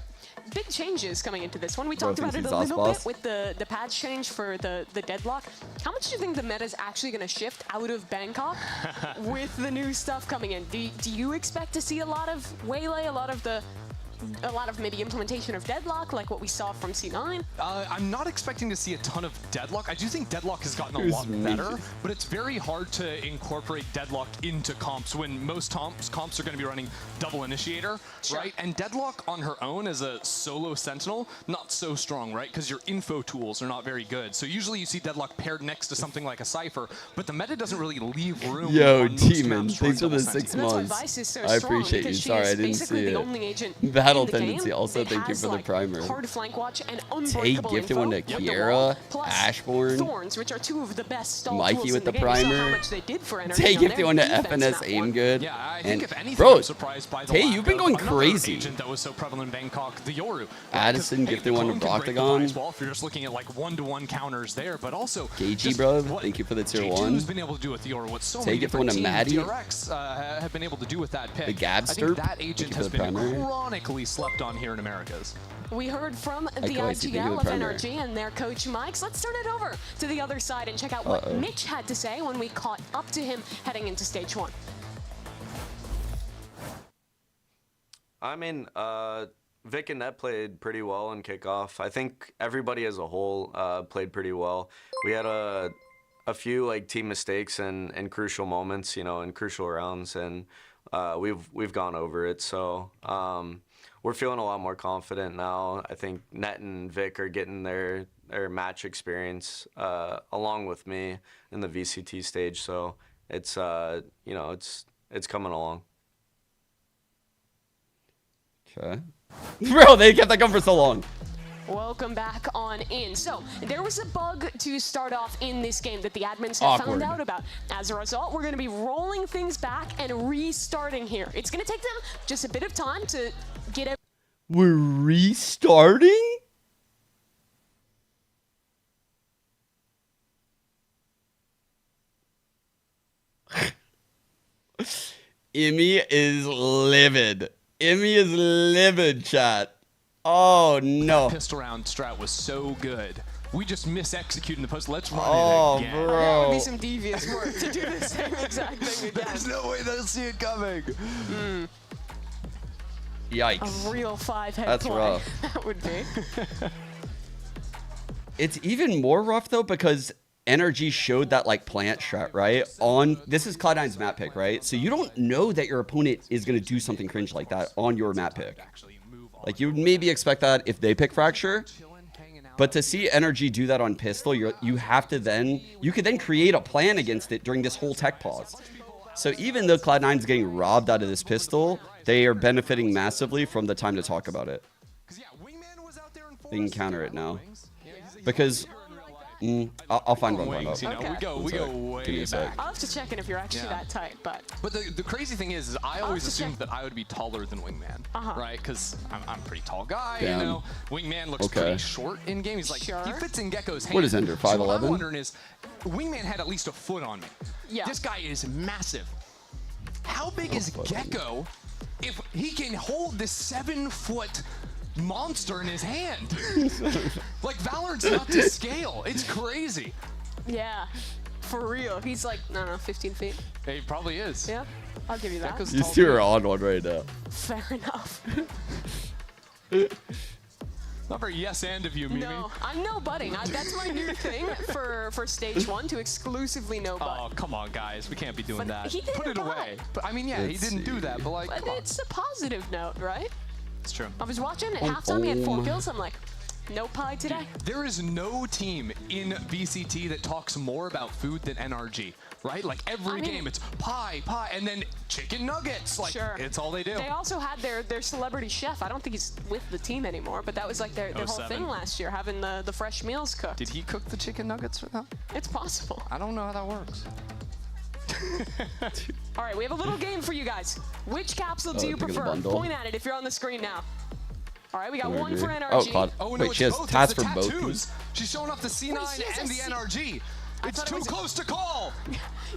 Big changes coming into this one. We talked about it a little bit with the patch change for the deadlock. How much do you think the meta is actually going to shift out of Bangkok with the new stuff coming in? Do you expect to see a lot of Waylay, a lot of maybe implementation of deadlock like what we saw from C9? I'm not expecting to see a ton of deadlock. I do think deadlock has gotten a lot better, but it's very hard to incorporate deadlock into comps when most comps are going to be running double initiator, right? And deadlock on her own as a solo sentinel, not so strong, right? Because your info tools are not very good. So usually you see deadlock paired next to something like a Cypher, but the meta doesn't really leave room. Yo, Demon, thanks for the 6 months. That's why Vice is so I strong, appreciate you. because she Sorry, is I didn't basically see the it. only agent That'll battle in the tendency. game Also, that thank you has, for the like, primer. hard flank watch and Tay unbreakable gifted info one to with the Kiera, wall, plus Ashbourne, Thorns, which are two of the best stall Mikey tools with in the the game. We saw how primer. much they did for NRG Tay on gifted their one to defense FNS map aim one. good. Yeah, I and think if anything, bro, I'm surprised by the Tay, lack you've been of going another crazy. agent that was so prevalent in Bangkok, the Yoru. Addison gifted one to Broctagon. If you're just looking at like one-to-one counters there, but also Gagey, bro, thank you for the tier 1. G2's been able to do with the Yoru what so Tay many gifted one different to teams, Maddie. DRX have been able to do with that pick. The Gabster, I think that thank you agent for has the been primer. chronically slept on here in Americas. We heard from the Like, thank you for IGL the of primer. NRG and their coach Mike's. Let's turn it over to the other side and check out what Mitch had to say when we caught up to him heading into stage 1. I mean, Vic and Net played pretty well in kickoff. I think everybody as a whole played pretty well. We had a few like team mistakes and crucial moments, you know, in crucial rounds, and we've gone over it. So we're feeling a lot more confident now. I think Net and Vic are getting their match experience along with me in the VCT stage. So it's you know, it's coming along. Okay. Bro, they kept that going for so long. Welcome back on in. So, there was a bug to start off in this game that the admins have found out about. As a result, we're going to be rolling things back and restarting here. It's going to take them just a bit of time to get it. We're restarting? Emmy is livid. Emmy is livid, chat. Oh, no. Pistol round strat was so good. We just mis-executed in the post. Let's run Oh, it again. bro. That would be some devious work to do the same exact thing again. There's no way they'll see it coming. Yikes. A real 5-head That's play. rough. That would be. It's even more rough, though, because NRG showed that, like, plant strat, right? On, this is Cloud9's map pick, right? So you don't know that your opponent is going to do something cringe like that on your map pick. Like, you would maybe expect that if they pick Fracture. But to see NRG do that on Pistol, you have to then, you could then create a plan against it during this whole tech pause. So even though Cloud9's getting robbed out of this Pistol, they are benefiting massively from the time to talk about it. They can counter it now. Because, I'll find one point up. You know, we go way back. I'll have to check in if you're actually that tight, but the crazy thing is I always assumed that I would be taller than Wingman, right? Because I'm a pretty tall guy, Damn. you know. Wingman looks pretty short in game. He's like, he fits in Gecko's hand. What is Ender, So what 5'11"? I'm wondering is, Wingman had at least a foot on me. Yeah. This guy is massive. How big is Gecko if he can hold this 7-foot monster in his hand? Like, Valorant's not to scale. It's crazy. yeah, for real. He's like, I don't know, 15 feet. He probably is. Yeah, I'll give you that. Gecko's These two are on one right now. Fair enough. Not very yes and of you, Mimi. No, I'm no butting. That's my new thing for stage 1, to exclusively no butt. Oh, come on, guys. We can't be doing But that. he didn't Put it butt. away. But I mean, yeah, he didn't do that, but like, But come on. it's a positive note, right? It's true. I was watching at halftime, he had 4 kills. I'm like, no pie today. There is no team in VCT that talks more about food than NRG, right? Like every game, it's pie, and then chicken nuggets. Like, it's all they do. They also had their celebrity chef. I don't think he's with the team anymore, but that was like their whole 07. thing last year, having the fresh meals cooked. Did he cook the chicken nuggets for them? It's possible. I don't know how that works. All right, we have a little game for you guys. Which capsule do you take the prefer? bundle. Point at it if you're on the screen now. All right, we got NRG. one for NRG. Oh, Cloud. Oh, no, Wait, it's she has both. tats It's for the both tattoos. these? She's showing off the C9 and the NRG. It's too close to call.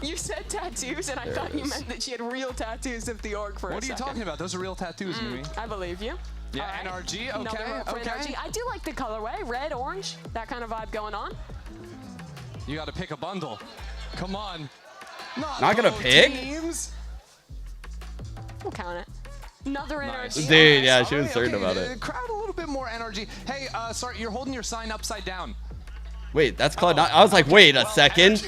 You said tattoos, and I There thought it you is. meant that she had real tattoos of the org for a What are you second. talking about? Those are real tattoos, Mimi. I believe you. Yeah, All right. NRG, Another okay, one for okay. NRG. I do like the colorway, red, orange, that kind of vibe going on. You got to pick a bundle. Come on. Not gonna both pick? teams. We'll count it. Another NRG. Dude, yeah, she was Okay, certain okay, about the it. crowd a little bit more NRG. Hey, sorry, you're holding your sign upside down. Wait, that's Cloud9. I was like, wait a second.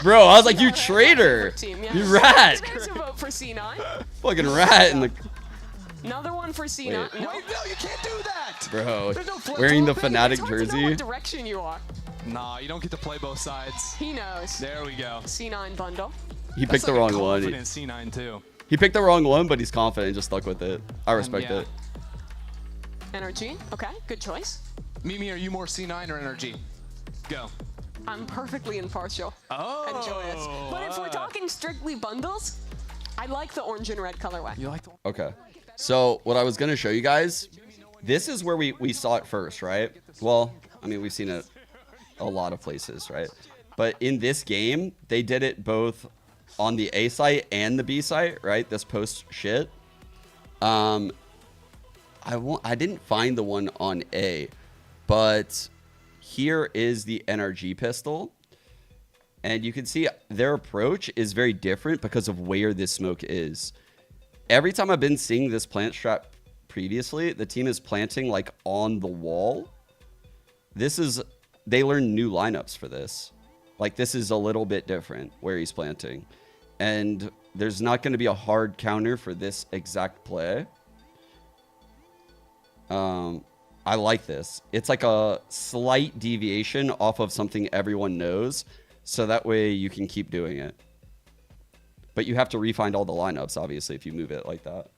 Bro, I was like, you traitor. Team, yeah. You rat. There's a vote for C9. Fucking rat in the... Another one for C9. Wait. No. Wait, no, you can't do that. Bro, There's no flip wearing the flopping. Fnatic It's hard to know jersey. what direction you are. Nah, you don't get to play both sides. He knows. There we go. C9 bundle. He picked the wrong one. Confident C9 too. He picked the wrong one, but he's confident and just stuck with it. I respect yeah. it. NRG, okay, good choice. Mimi, are you more C9 or NRG? Go. I'm perfectly impartial. Oh. Enjoy it. But if we're talking strictly bundles, I like the orange and red colorway. You like the Okay. So what I was going to show you guys, this is where we saw it first, right? Well, I mean, we've seen it a lot of places, right? But in this game, they did it both on the A site and the B site, right? This post shit. I didn't find the one on A, but here is the NRG pistol. And you can see their approach is very different because of where this smoke is. Every time I've been seeing this plant strat previously, the team is planting like on the wall. They learned new lineups for this. Like this is a little bit different where he's planting. And there's not going to be a hard counter for this exact play. I like this. It's like a slight deviation off of something everyone knows. So that way you can keep doing it. But you have to refine all the lineups, obviously, if you move it like that.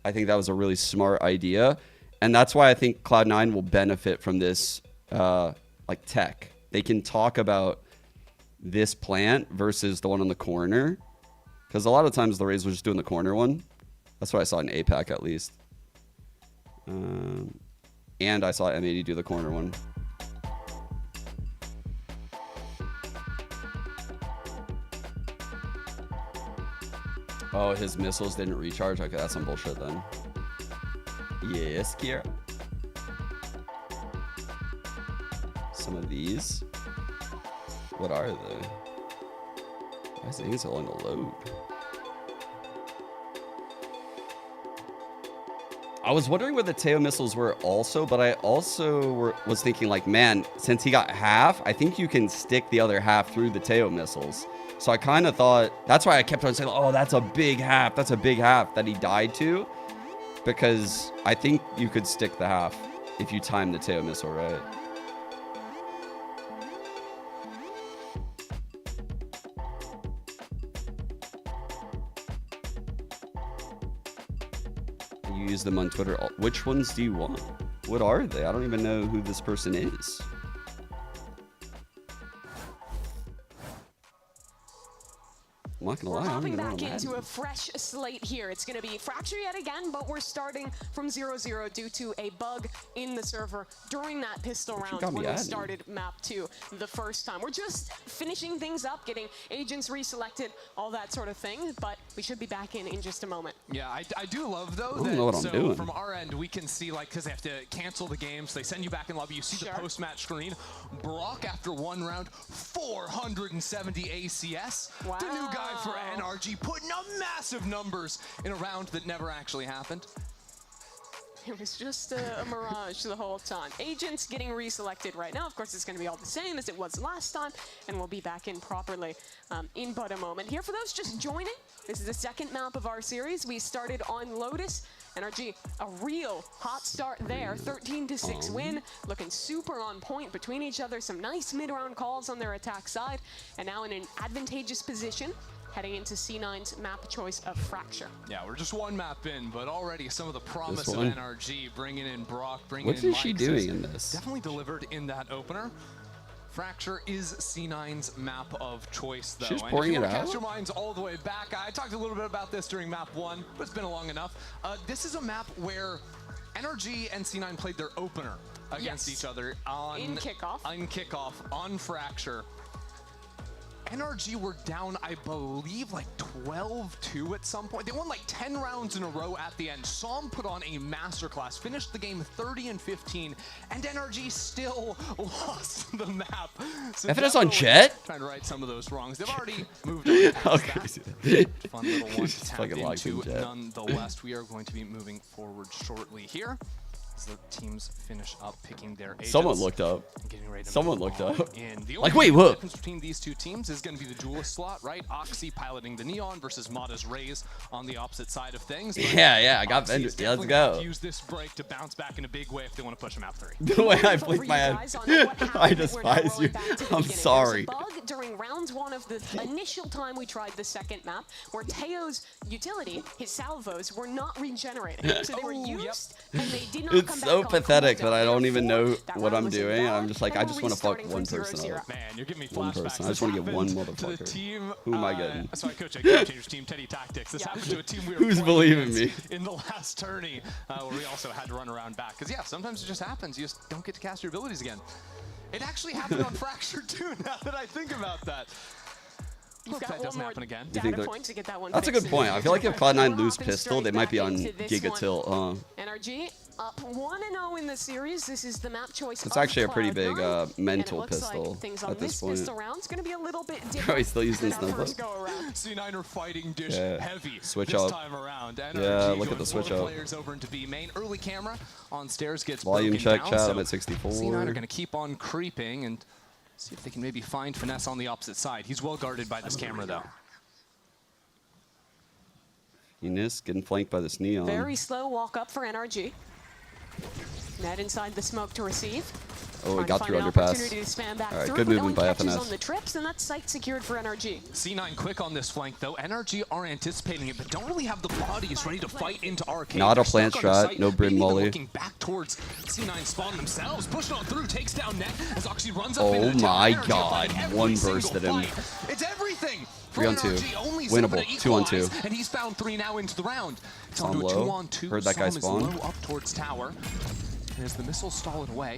I think that was a really smart idea. And that's why I think Cloud9 will benefit from this like tech. They can talk about this plant versus the one on the corner. Because a lot of times the Rays were just doing the corner one. That's what I saw in APAC at least. And I saw M80 do the corner one. Oh, his missiles didn't recharge? Okay, that's some bullshit then. Yes, Kira. Some of these. What are they? Why is things all in the load? I was wondering where the Teo missiles were also, but I also was thinking like, man, since he got half, I think you can stick the other half through the Teo missiles. So I kind of thought, that's why I kept on saying, oh, that's a big half. That's a big half that he died to. Because I think you could stick the half if you time the Teo missile right. You use them on Twitter. Which ones do you want? What are they? I don't even know who this person is. I'm not gonna lie, We're I don't hopping even know back what into a fresh slate here. It's going to be Fracture yet again, but we're starting from 0-0 due to a bug in the server during that pistol round when we started map 2 the first time. We're just finishing things up, getting agents reselected, all that sort of thing, but we should be back in just a moment. Yeah, I do love though I don't know what I'm doing. From our end we can see, like, because they have to cancel the game, so they send you back in lobby, you see the post-match screen. Brock after one round, 470 ACS. Wow. The new guy for NRG putting up massive numbers in a round that never actually happened. It was just a mirage the whole time. Agents getting reselected right now. Of course, it's going to be all the same as it was last time, and we'll be back in properly in but a moment. Here, for those just joining, this is the second map of our series. We started on Lotus. NRG, a real hot start there. 13-6 win, looking super on point between each other. Some nice mid-round calls on their attack side, and now in an advantageous position, heading into C9's map choice of Fracture. Yeah, we're just one map in, but already some of the promise of NRG, bringing in Brock, bringing in What is she doing in this? Definitely delivered in that opener. Fracture is C9's map of choice, though. She's pouring it out. Cast your minds all the way back. I talked a little bit about this during map 1, but it's been long enough. This is a map where NRG and C9 played their opener against each other in kickoff on Fracture. NRG were down, I believe, like 12-2 at some point. They won like 10 rounds in a row at the end. Saw them put on a masterclass, finished the game 30-15, and NRG still lost the map. So FNS on Jet? Trying to right some of those wrongs. They've already moved on. Okay. Fun little one to tap fucking into. Jet. Nonetheless, we are going to be moving forward shortly here. As the teams finish up picking their agents. Someone looked up. Someone looked up. Like, wait, wait, what? The difference between these two teams is going to be the duelist slot, right? Oxy piloting the Neon versus Mada's Rays on the opposite side of things. Yeah, I got Vendor. Yeah, let's go. Use this break to bounce back in a big way if they want to push him out 3. The way I blinked my head. I despise you. I'm sorry. during round 1 of the initial time we tried the second map, where Teo's utility, his salvos, were not regenerating. So they were used, and they did not It's come so back on pathetic cooldown. that I don't even know That what round I'm was doing. invalid, I'm just like, and I we're just want to fuck restarting one from person 0-0. up. Man, you're giving me One flashbacks. person. I This just want to get one happened to the motherfucker. team. Who am I getting? Sorry, coach. I Game Changers team, Teddy Tactics. This happened to a team we were Who's playing believing against me? in the last tourney, where we also had to run around back. Because yeah, sometimes it just happens. You just don't get to cast your abilities again. It actually happened on Fracture too. Now that I think about that. Hope that doesn't happen again. Data point to get that one That's a fixed. good point. I feel like if Cloud9 lose Hopping pistol, they straight might be back on into this Giga one. Tilt. NRG up 1-0 in the series. This is the map choice. It's of actually a pretty big Cloud9. mental and it looks pistol like things on at this point. pistol round's going to be a little bit different. Probably still using than our Snowball. first go around. C9 are fighting dish Yeah. heavy Switch this up. time around. NRG Yeah, look at going the switch four up. players over into B main. Early camera on stairs gets Volume broken check, down, chat. so I'm at 64. C9 are going to keep on creeping and see if they can maybe find Finesse on the opposite side. He's well guarded by this camera though. Enos getting flanked by this Neon. Very slow walk up for NRG. Net inside the smoke to receive. Oh, it Trying got to through find an underpass. opportunity to spam back All right, through, good but no movement one by catches FNS. on the trips, and that's site secured for NRG. C9 quick on this flank though. NRG are anticipating it, but don't really have the bodies ready to fight into Arcade. Not a They're plant stuck on the strat, site, no Brim maybe even molly. looking back towards C9 spawn themselves. Pushing on through, takes down Net as Oxy runs up Oh into the tower. my NRG are god, fighting every one single bursted him. fight. It's everything. 3 on 2. NRG only Winnable. Zeppelin 2 on 2. equalize, and he's found 3 now into the round. It's Som onto a low. 2-on-2. Heard that guy Som is spawn. low up towards tower. And as the missile stalled away,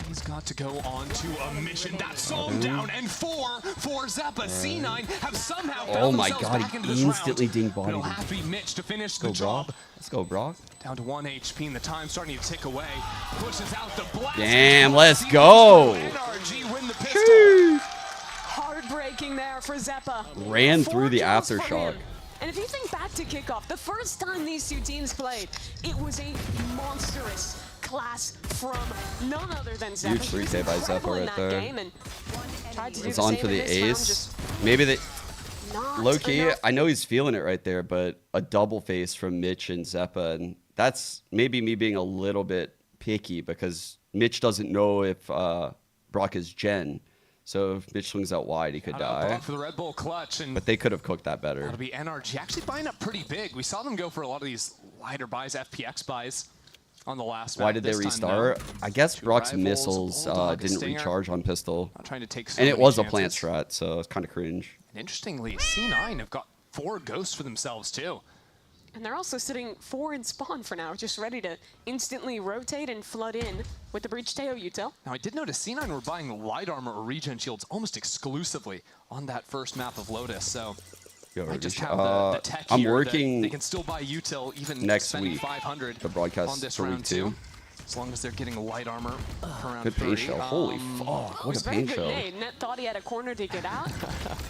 he's got to go on to a mission. That's Som down and 4 for Zeppa. C9 have somehow found Oh my themselves god, back into he this instantly round. ding But it'll bodied have to him. be Mitch to finish Let's the go, job. Brock. Let's go, Brock. Down to 1 HP and the time starting to tick away. Pushes out the blast. Damn, let's go. NRG win the pistol. Heartbreaking there for Zeppa. Ran 4 through the kills for aftershock. him. And if you think back to kickoff, the first time these two teams played, it was a monstrous class from none other than Zeppa. Huge 3K by Zeppa right there. And tried to do It's the on same for in the this round, ace. just Maybe they... not Low key, enough. I know he's feeling it right there, but a double face from Mitch and Zeppa, and that's maybe me being a little bit picky because Mitch doesn't know if Brock is Gen. So if Mitch swings out wide, he could die. For the Red Bull clutch, and But they could have cooked that better. that'll be NRG actually buying up pretty big. We saw them go for a lot of these lighter buys, FPX buys on the last Why map. did they This time, restart? though, I guess 2 Brock's rifles, a missiles bulldog, a didn't stinger. recharge on pistol. Not trying to take so And it many was a plant chances. strat, so it's kind of cringe. And interestingly, C9 have got 4 ghosts for themselves too. And they're also sitting 4 in spawn for now, just ready to instantly rotate and flood in with the Breach Teo util. Now I did notice C9 were buying light armor or regen shields almost exclusively on that first map of Lotus, so Yo, I just Rich, have the tech I'm here that working they can still buy util even next spending week. 500 The broadcast on this for week round 2. as long as they're getting light armor for round Good paint 3. shell. Holy fuck, what a Very paint good shell. nade. Net thought he had a corner to get out.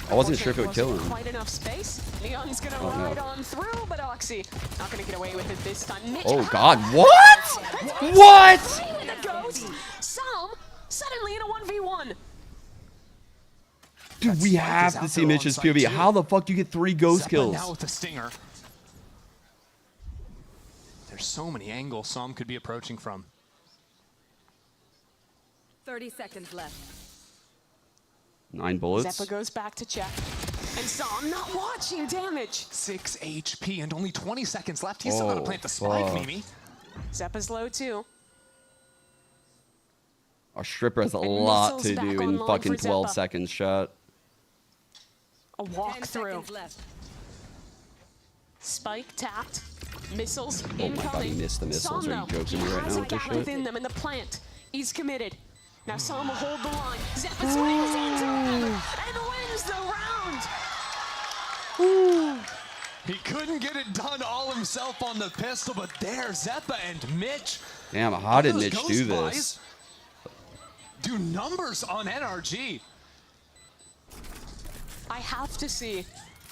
I wasn't sure if it would kill Wasn't him. Quite enough space. Neon's gonna Oh, no. ride on through, but Oxy not gonna get away with it this time. Mitch Oh out. god, what? What? With a ghost. Some suddenly in a 1v1. Dude, we have to see Mitch's POV. How the fuck do you get 3 ghost Zeppa kills? now with the stinger. There's so many angles Som could be approaching from. 30 seconds left. 9 bullets. Zeppa goes back to check. And Som not watching damage. 6 HP and only 20 seconds left. He's still got to plant the spike, fuck. Mimi. Zeppa's low too. Our stripper has a And lot missiles to back do in online fucking for 12 Zeppa. seconds, chat. A walk through. Seconds left. Spike tapped. Missiles Oh my incoming. god, he missed the missiles. Som, Are you though, joking he me right has now a with this gap shit? within them in the plant. He's committed. Now Som will hold the line. Zeppa swings into him and wins the round. He couldn't get it done all himself on the pistol, but there, Zeppa and Mitch. Damn, how did Those Mitch ghost do buys this? Do numbers on NRG. I have to see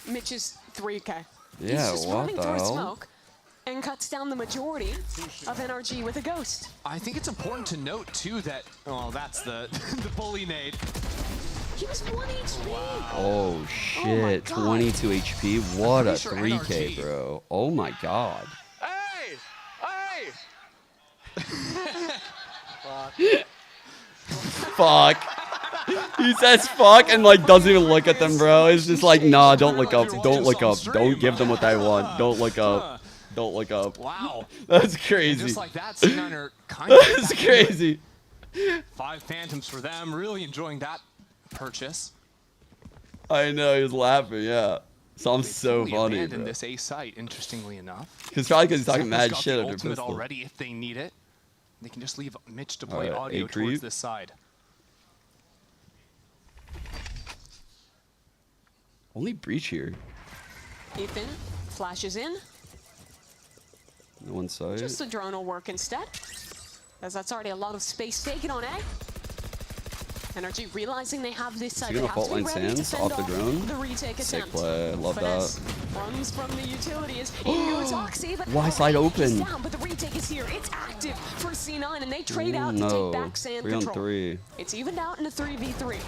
Mitch's 3K. He's Yeah, just what running the through hell? smoke and cuts down the majority of NRG with a ghost. I think it's important to note too that, oh, that's the the bully nade. He was 1 HP. Oh shit, 22 HP. What a Pretty sure 3K, NRG. bro. Oh my god. Hey! Hey! Fuck. He says fuck and like doesn't even look at them, bro. It's just like, nah, don't look up. Don't look up. Don't give them what they want. Don't look up. Don't look up. Wow. That's crazy. And just like that, C9 are kind of That's crazy. 5 Phantoms for them. Really enjoying that purchase. I know, he was laughing, yeah. So I'm so funny, Abandoned bro. this A site, interestingly enough. Because probably because he's talking Zephyr's mad got shit the under ultimate pistol. already if they need it. They can just leave Mitch to play Alright, audio A creep. towards this side. Only breach here. Ethan flashes in. No one side. Just the drone will work instead, as that's already a lot of space taken on A. NRG realizing they have this side. Is he gonna fault line Sands off the drone? The retake Sick attempt. play, love Finesse that. runs from the utilities. In goes Oxy, but Why side open? down, but the retake is here. It's active for C9, and they trade out to No, take back Sand 3 on control. 3. It's evened out in a 3v3.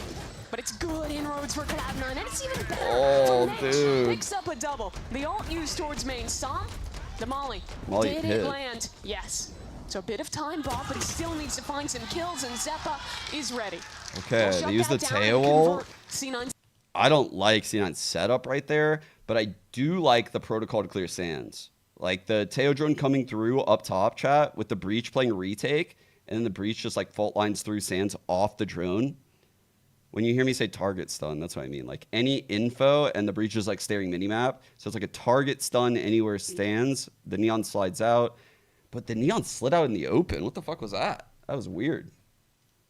But it's good inroads for Cloud9, and it's even better Oh, for Mitch. dude. Picks up a double. The ult used towards main. Som, the Molly. Molly Did hit. it land? Yes. So a bit of time bomb, but he still needs to find some kills, and Zeppa is ready. Okay, They'll they use the shut that down and tail wall. convert C9's I don't like C9's setup right there, but I do like the protocol to clear Sands. Like the Teo drone coming through up top chat with the breach playing retake, and then the breach just like fault lines through Sands off the drone. When you hear me say target stun, that's what I mean. Like any info and the breach is like staring minimap. So it's like a target stun anywhere stands. The neon slides out. But the neon slid out in the open. What the fuck was that? That was weird.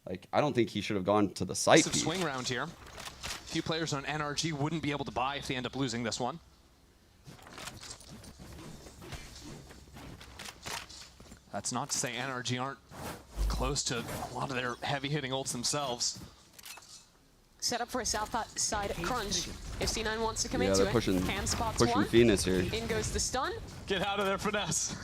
Like, I don't think he should have gone to the site Massive peak. swing round here. A few players on NRG wouldn't be able to buy if they end up losing this one. That's not to say NRG aren't close to a lot of their heavy-hitting ults themselves. set up for a south side crunch. If C9 wants to come Yeah, into they're pushing, it, hand spots pushing one. Phoenix here. In goes the stun. Get out of there, Finesse.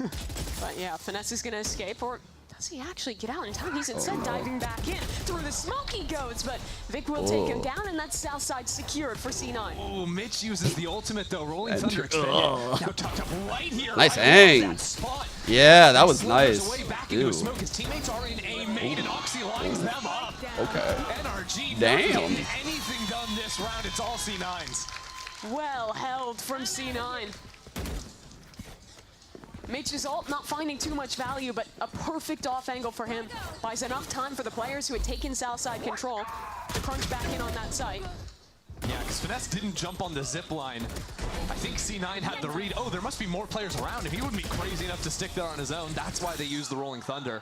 But yeah, Finesse is going to escape, or does he actually get out in time? He's instead no. diving back in. Through the smoke he goes, but Vic will take him Oh. down, and that's south side secured for C9. Oh, Mitch uses the ultimate though. Rolling And Thunder extended. Ugh. Now tucked up right here. Nice right above hang. that spot. Yeah, that He was slithers nice. away back into Ew. a smoke. His teammates are in A main, and Oxy lines them up. Okay. NRG Damn. not getting anything done this round. It's all C9s. Well held from C9. Mitch's ult not finding too much value, but a perfect off angle for him. Buys enough time for the players who had taken Southside control to crunch back in on that site. Yeah, because Finesse didn't jump on the zip line. I think C9 had the read. Oh, there must be more players around him. He wouldn't be crazy enough to stick there on his own. That's why they used the Rolling Thunder.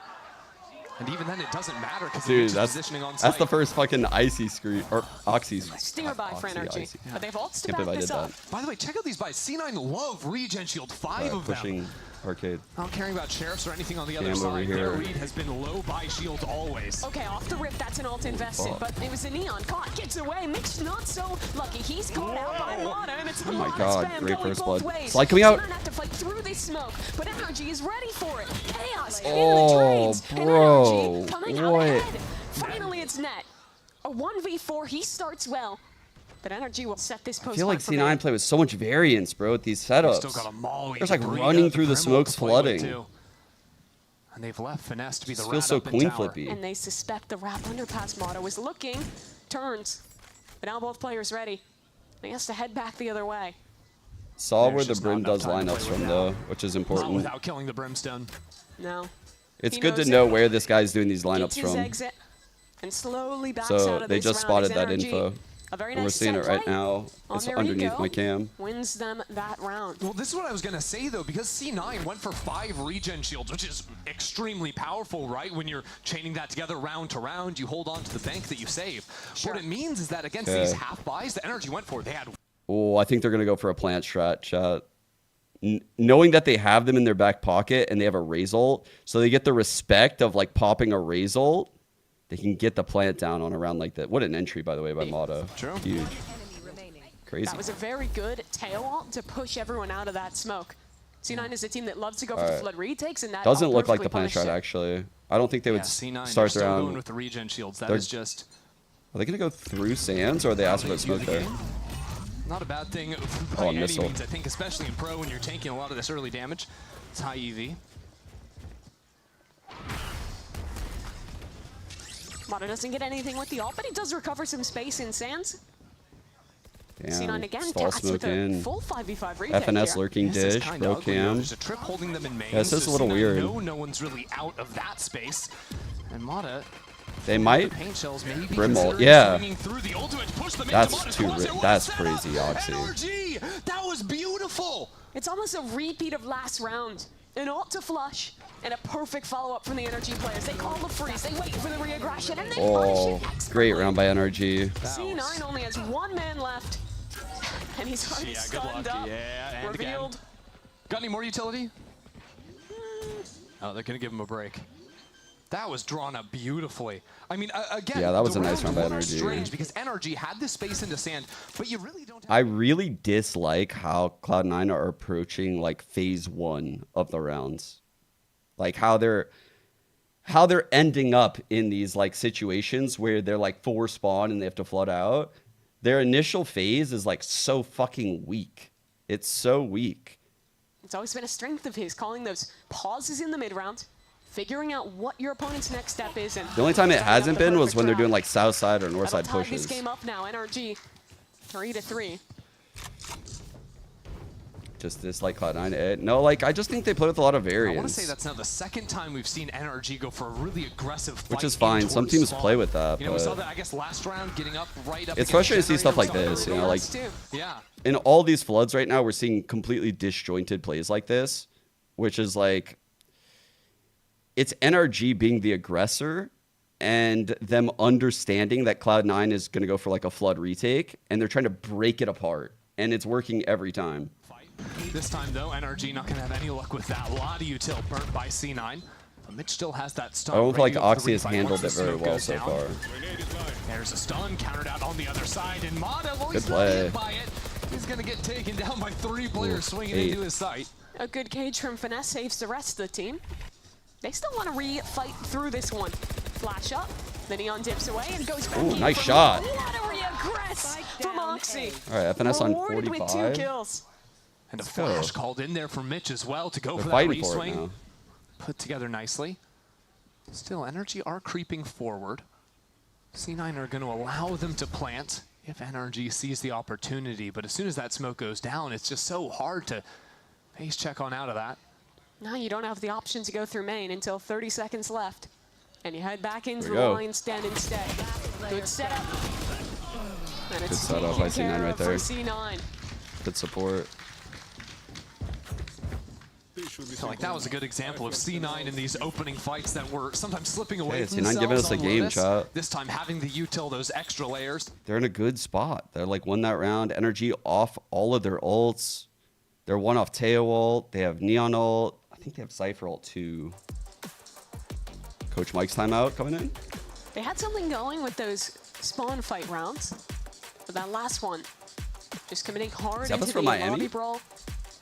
And even then, it doesn't matter because Dude, Mitch is that's positioning on the site. first fucking icy screen or Oxy. Stinger buy for Oxy, NRG, icy. but they've ults to Can't back believe I this did up. that. By the way, check out these buys. C9 love regen shield, 5 of them. Pushing arcade. Not caring about sheriffs or anything on the other Cam over side. here. Their read has been low buy shield always. Okay, off the rip, that's an ult invested, fuck. but it was a Neon. Caught, gets away. Mitch not so lucky. He's caught out by Lotta, and it's a Oh my lot God, of spam great going first both blood. ways. Slide coming out. C9 have to fight through this smoke, but NRG is ready for it. Chaos in the Oh, trades, and bro, NRG coming out what? ahead. Finally, it's net. A 1v4, he starts well, but NRG will set this post. I feel like C9 play with so much variance, bro, with these setups. Still got a Maul. There's like running through the smokes flooding. And they've left Finesse to be the This rat feels so up in queen tower. flippy. And they suspect the wrap underpass motto is looking, turns, but now both players ready. He has to head back the other way. Saw There's where the just not Brim enough does time to lineups play from with though, which is Not important. without killing the Brimstone. No. It's He good to knows know it. where this guy's doing these Gets lineups his from. exit and slowly backs So out of they this just round spotted as that NRG, info. a very And we're nice seeing set it right play now. on It's their underneath ego, my cam. wins them that round. Well, this is what I was going to say, though, because C9 went for 5 regen shields, which is extremely powerful, right? When you're chaining that together round to round, you hold on to the bank that you save. Sure. What it means is that against Okay. these half buys, the NRG went for, they had Oh, I think they're gonna go for a plant strat, chat. Knowing that they have them in their back pocket and they have a raise ult, so they get the respect of like popping a raise ult, they can get the plant down on a round like that. What an entry, by the way, by Motto. True. Huge. Crazy. That was a very good tail ult to push everyone out of that smoke. C9 is a team that loves to go for the Alright. flood retakes, and that Doesn't ult look like the perfectly plant punished strat it. actually. I don't think they would yeah, C9. They're start still around. going with the regen shields. That They're- is just Are they gonna go through Sands or are they asking about smoke there? not a bad thing Oh, by any missile. means, I think, especially in pro when you're taking a lot of this early damage. It's high EV. Mata doesn't get anything with the ult, but he does recover some space in Sands. Damn, C9 again, stall Cats smoke with a in. full 5v5 retake FNS here. lurking This is dish, kinda bro ugly, though. cam. There's a trip holding them in main. Yeah, this is so a little C9 weird. No one's really out of that space. And Mata, They might paint shells maybe Brimble. considering Yeah. swinging through the ultimate to push them into That's Mata's too. closet. What a That's setup! crazy, Oxy. NRG, that was beautiful. It's almost a repeat of last round. An ult to flush, and a perfect follow-up from the NRG players. They call the freeze, they wait for the re-aggression, and they punish Oh, it expertly. great round by NRG. C9 only has one man left, and he's already Yeah, good stunned luck. up. Yeah, and Revealed. again. Got any more utility? Oh, they're gonna give him a break. That was drawn up beautifully. I mean, again, Yeah, that was the a nice round by was NRG. strange because NRG had this space into sand, but you really don't. I really dislike how Cloud9 are approaching like phase 1 of the rounds. Like how they're ending up in these like situations where they're like full spawn and they have to flood out. Their initial phase is like so fucking weak. It's so weak. It's always been a strength of his, calling those pauses in the mid-round, figuring out what your opponent's next step is. And The only time it starting out hasn't the been was perfect when they're round. doing like south side or north That'll side tie pushes. this game up now. NRG 3-3. Just dislike Cloud9. No, like I just think they play with a lot of I variance. want to say that's now the second time we've seen NRG go for a really aggressive fight. Which is fine. Some towards teams spawn. play with that, You know, we saw but- that, I guess, last round, getting up right up. It's against frustrating to see stuff Generator. like We this, saw you know, like yeah. in all these floods right now, we're seeing completely disjointed plays like this, which is like it's NRG being the aggressor and them understanding that Cloud9 is going to go for like a flood retake, and they're trying to break it apart, and it's working every time. This time, though, NRG not going to have any luck with that. A lot of util burnt by C9. But Mitch still has that stun. I don't feel like ready up Oxy the has refight handled once it the very smoke well goes so down. far. There's a stun countered out on the other side, and Mata, well, Good he's not play. hit by it. He's going to get taken down by 3 players swinging 8. into his sight. A good cage from Finesse saves the rest of the team. They still want to re-fight through this one. Flash up, the Neon dips away and goes back Ooh, in. nice for shot. What a re-aggress from Oxy. All right, FNS on Rewarded with 45. 2 kills. And a Let's go. flash called in there for Mitch as well to go They're for that fighting for it re-swing. now. Put together nicely. Still, NRG are creeping forward. C9 are going to allow them to plant if NRG sees the opportunity. But as soon as that smoke goes down, it's just so hard to face check on out of that. Now you don't have the option to go through main until 30 seconds left. And you head back into we the go. lion's den instead. Good setup. And Good it's setup by taken C9 care right of for there. C9. Good support. I feel like that was a good example of C9 in these opening fights that were sometimes slipping away Okay, from C9 themselves giving us a on game, Lotus. chat. This time having the util, those extra layers. They're in a good spot. They're like won that round. NRG off all of their ults. They're one off Teo ult. They have Neon ult. I think they have Cypher ult too. Coach Mike's timeout coming in. They had something going with those spawn fight rounds. But that last one, just committing hard Zephyr's into from the Miami? lobby brawl,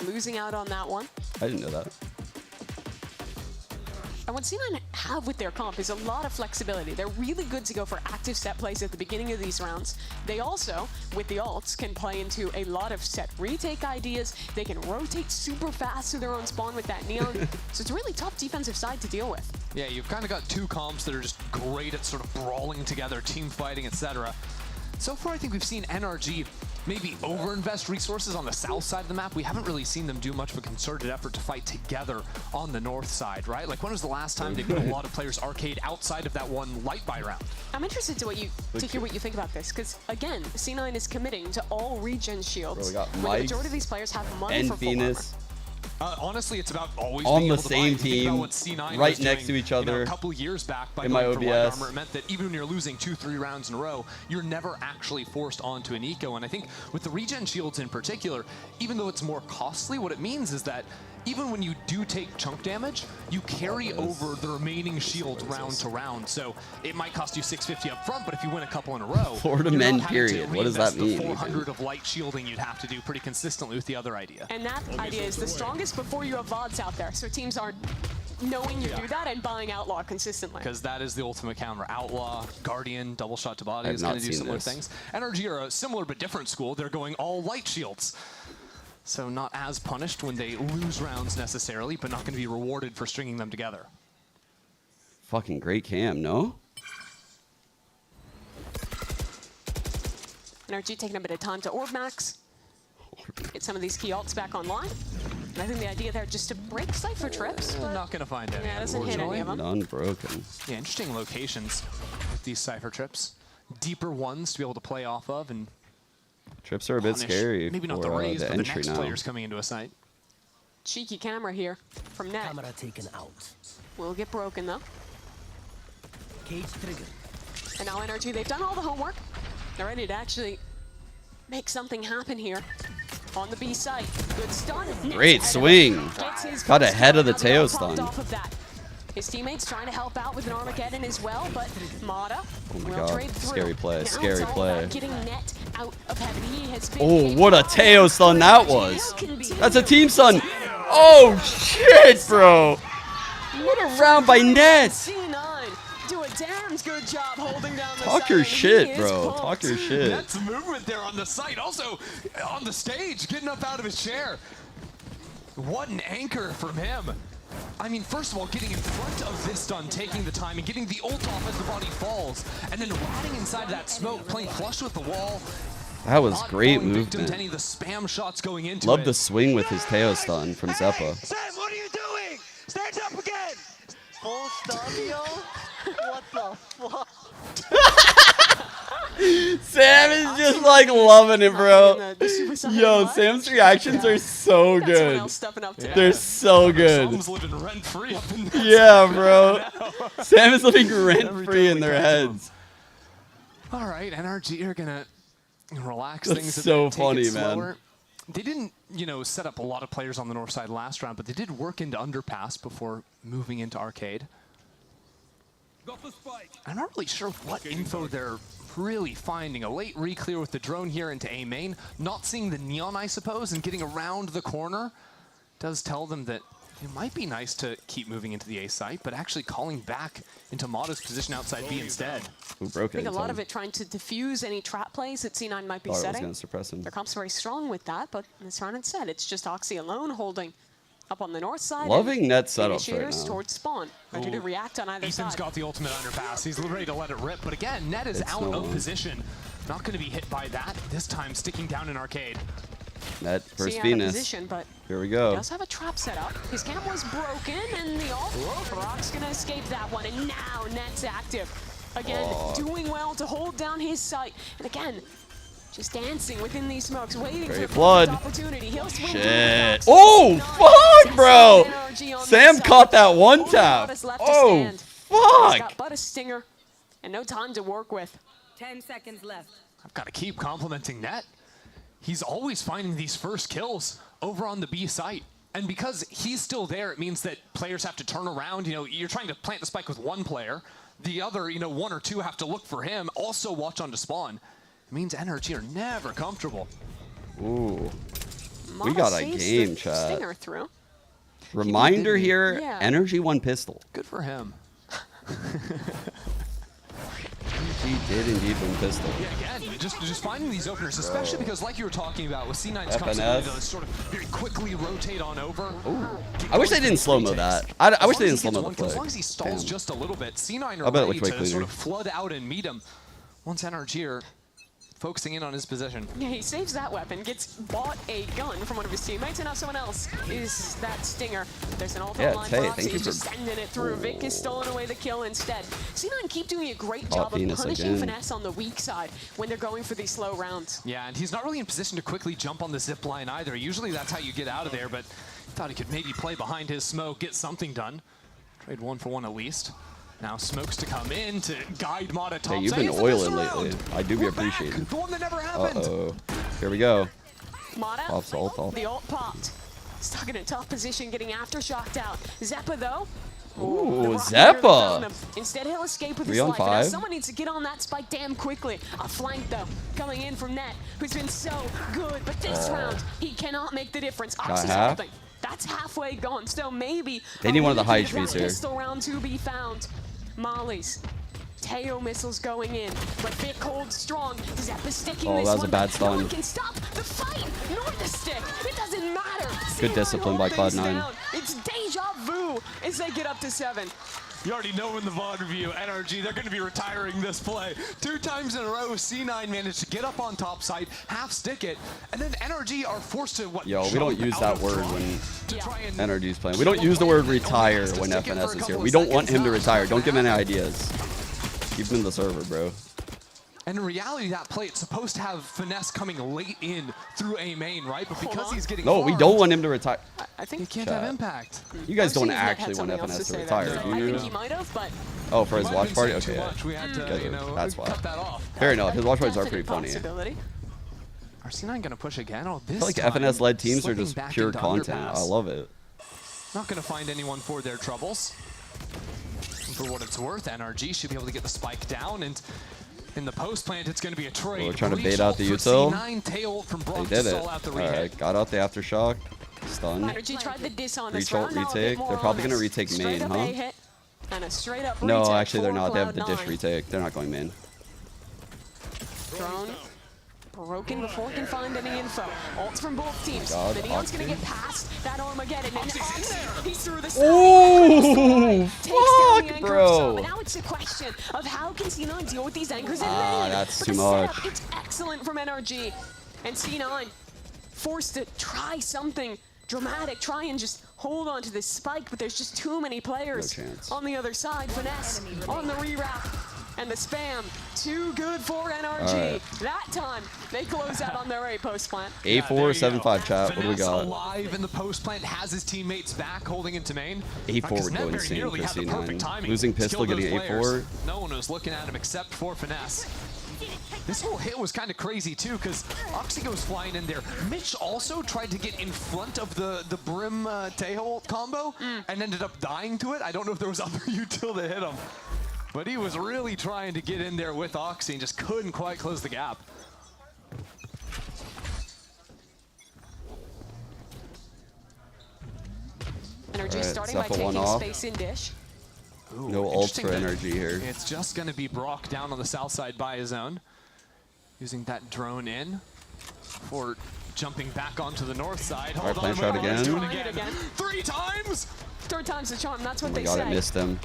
losing out on that one. I didn't know that. And what C9 have with their comp is a lot of flexibility. They're really good to go for active set plays at the beginning of these rounds. They also, with the ults, can play into a lot of set retake ideas. They can rotate super fast to their own spawn with that Neon. So it's a really tough defensive side to deal with. Yeah, you've kind of got 2 comps that are just great at sort of brawling together, team fighting, etc. So far, I think we've seen NRG maybe overinvest resources on the south side of the map. We haven't really seen them do much of a concerted effort to fight together on the north side, right? Like, when was the last time they put a lot of players arcade outside of that one light buy round? I'm interested to hear what you think about this, because again, C9 is committing to all regen shields. Bro, we got when the Mike majority of these players have money and for full armor. Venus Honestly, it's about always on being the able to buy. same If you think about team, what C9 right was next doing, to each you know, other. a couple years back by in my going for light OBS. armor, it meant that even when you're losing 2-3 rounds in a row, you're never actually forced onto an eco. And I think with the regen shields in particular, even though it's more costly, what it means is that even when you do take chunk damage, you carry over the remaining shields round to round. So it might cost you 650 up front, but if you win a couple in a row, Florida you're men, not having to period. What does that reinvest mean, The even? 400 of light shielding you'd have to do pretty consistently with the other idea. And that idea is the strongest before you have VODs out there. So teams are knowing you do that and buying Outlaw consistently. Because that is the ultimate counter. Outlaw, Guardian, double shot to body I have is going not to do seen similar this. things. NRG are a similar but different school. They're going all light shields. So not as punished when they lose rounds necessarily, but not going to be rewarded for stringing them together. Fucking great cam, no? NRG taking a bit of time to orb max. Get some of these key ults back online. And I think the idea there just to break Cypher trips. We're not going to find any. Yeah, it doesn't hit any of them. Unbroken. Yeah, interesting locations with these Cypher trips. Deeper ones to be able to play off of and Trips are a bit scary maybe for not the raise, the but the entry next now. players coming into a site. Cheeky camera here from Net. Camera taken out. Will get broken though. Cage trigger. And now NRG, they've done all the homework. They're ready to actually make something happen here on the B site. Good stun. Great swing. Got ahead of the Teo stun. Off of that. His teammates trying to help out with an Armageddon as well, but Mata Oh my will god. trade through. Scary play. Now Scary it's all play. about getting Net out of heaven. He has been Oh, what a Teo stun that was. That's a team stun. Oh, shit, bro. What a round by Net. C9 do a damn good job holding down the Talk site, your and he shit, is bro. pumped. Talk your shit. That's movement there on the site. Also on the stage, getting up out of his chair. What an anchor from him. I mean, first of all, getting in front of this stun, taking the time, and getting the ult off as the body falls, and then riding inside of that smoke, playing flush with the wall. That was Not great falling victim to movement. any of the spam shots going into Love it. the swing with his Teo stun from Zeppa. Sam, what are you doing? Stand up again. Full stun, yo? What the fuck? Sam is just like loving it, bro. Yo, Sam's reactions are so good. They're so good. Sam's living rent-free up in this. Yeah, bro. Sam is living rent-free in their heads. All right, NRG are gonna relax That's things. A so bit, take funny, it man. slower. They didn't, set up a lot of players on the north side last round, but they did work into underpass before moving into arcade. I'm not really sure what info they're really finding. A late re-clear with the drone here into A main. Not seeing the neon, I suppose, and getting around the corner does tell them that it might be nice to keep moving into the A site, but actually calling back into Mata's position outside B instead. Who broke I it? think a lot of it trying to diffuse any trap plays that C9 might be Thought it was setting. gonna suppress him. Their comp's very strong with that, but as Ronan said, it's just Oxy alone holding up on the north side. Loving and net setups right initiators now. towards spawn. Ready to react on either Ethan's side. got the ultimate underpass. He's ready to let it rip. But again, Net is It's out no of one. position. Not going to be hit by that. This time sticking down in arcade. Net versus See, out of Venus. position, but Here we he go. does have a trap set up. His cam was broken, and the ult. Rock's gonna escape that one, and now Net's active. Again, Oh. doing well to hold down his sight. And again, just dancing within these smokes, waiting Great for flood. the opportunity. He'll swing through Shit. the Oh, box. fuck, bro. NRG on Sam this caught side. that one Only tap. Lotus left to Oh, stand. He's got fuck. but a stinger and no time to work with. 10 seconds left. I've got to keep complimenting Net. He's always finding these first kills over on the B site. And because he's still there, it means that players have to turn around. You're trying to plant the spike with one player. The other, one or two have to look for him. Also watch on to spawn. It means NRG are never comfortable. Ooh. We Mata got a saves game, the chat. Stinger through. Reminder didn't he? here, Yeah. Energy one pistol. Good for him. He did indeed win pistol. Yeah, again, just finding these openers, especially because, like you were talking about, with C9's FNS. comfortability to sort of very quickly rotate on over. I wish they didn't slow-mo that. I wish they didn't slow-mo the play. As long as he stalls Damn. just a little bit, C9 are I'll bet ready which way to cleaner. sort of flood out and meet him. Once NRG are focusing in on his position. Yeah, he saves that weapon, gets bought a gun from one of his teammates, and now someone else is that Stinger. There's an ult Yeah, online Tay, box, thank you he's just for- sending it through. Vic is stolen away the kill instead. C9 keep doing a great Caught job of Venus punishing again. finesse on the weak side when they're going for these slow rounds. Yeah, and he's not really in position to quickly jump on the zip line either. Usually that's how you get out of there, but thought he could maybe play behind his smoke, get something done. Trade one for one at least. Now smokes to come in to guide Mata top. Hey, you've been oiling lately. I do be appreciating. The one that never happened. Uh-oh. Here we go. Mata, Pops ult off. the ult popped. Stuck in a tough position, getting aftershocked out. Zeppa though. Ooh, the rocket Zeppa. found him. Instead, he'll escape with 3 his on life. And now 5. someone needs to get on that spike damn quickly. A flank though, coming in from Net, who's been so good. But this round, he cannot make the difference. Oxy's half. holding. That's halfway gone. So maybe They need one of the high that HPs here. pistol round to be found. Molly's. Teo missiles going in, but Vic holds strong. Zeppa sticking Oh, this that was a one, bad but no one stun. can stop the fight nor the stick. It doesn't matter. Good C9 discipline by hold things Cloud9. down. It's deja vu as they get up to 7. You already know in the VOD review, NRG, they're going to be retiring this play. 2 times in a row, C9 managed to get up on top side, half stick it, and then NRG are forced to what? Yo, we don't use that word when Yeah. NRG's playing. We don't use the word retire when FNS is here. We don't want him to retire. Don't give him any ideas. Keep him in the server, bro. And in reality, that play, it's supposed to have Finesse coming late in through A main, right? But because he's getting No, we don't want him to retire. I think he can't have impact. You guys don't actually want FNS to retire, do you? I think he might have, but Oh, for his watch party? Okay, We had to, you know, that's why. cut that off. Fair enough. His watch parties are pretty funny. Are C9 going to push again? Oh, I this feel like time, FNS-led teams are slipping just back pure into content. underpass. I love it. Not going to find anyone for their troubles. And for what it's worth, NRG should be able to get the spike down, and in the post plant, it's going to be a trade. We're trying to Breach bait out the ult for util. C9, tail from They Brock did to it. stall out the All re-hit. right, got out the aftershock. Stun. NRG tried the diss on this Breach ult round. Now a bit retake. more They're probably going to honest. retake main, Straight up huh? A hit and a straight up No, retake actually they're for not. They have the dish Cloud9. retake. They're not going main. Drone broken before it can find any info. Ults from both teams. God, The Neon's gonna Oxy. get past that Armageddon. And Oxy, he's through the Ooh, takes down the fuck, anchor bro. But now it's a question of how can C9 deal with these anchors in Ah, main. that's But too the setup, much. It's excellent from NRG. And C9 forced to try something dramatic, try and just hold on to this spike, but there's just too many players chance. on the other side. Finesse on the rewrap. And the spam, too good for NRG. All right. That time, they close out on their A post plant. A475 chat. What do we Finesse got? alive in the post plant, has his teammates back, holding into main. A4 would go insane for C9. Losing pistol, getting A4. No one was looking at him except for Finesse. This whole hit was kind of crazy too, because Oxy goes flying in there. Mitch also tried to get in front of the Brim Tail combo and ended up dying to it. I don't know if there was other util to hit him, but he was really trying to get in there with Oxy and just couldn't quite close the gap. NRG Alright, starting by Zephyr taking one off. space in dish. No ults for NRG here. It's just going to be Brock down on the south side by his own. Using that drone in for jumping back onto the north side. All right, Hold on, plant shot again. drone again. 3 times! Third time's the charm, that's what Oh my they god, say. I missed him.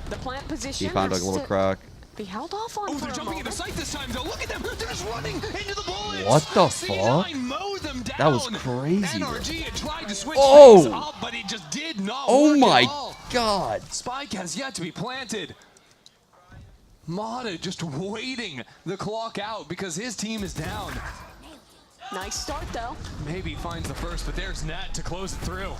The plant position He found a has little to crack. be held off on Oh, for they're a jumping into moment. sight this time, though. Look at them. They're just running into the bullets. What the C9 fuck? mowed them down. That was crazy, bro. NRG had tried to switch Oh! things up, but it just did not Oh work my at all. god. Spike has yet to be planted. Mata just waiting the clock out because his team is down. Nice start, though. Maybe finds the first, but there's Net to close it through.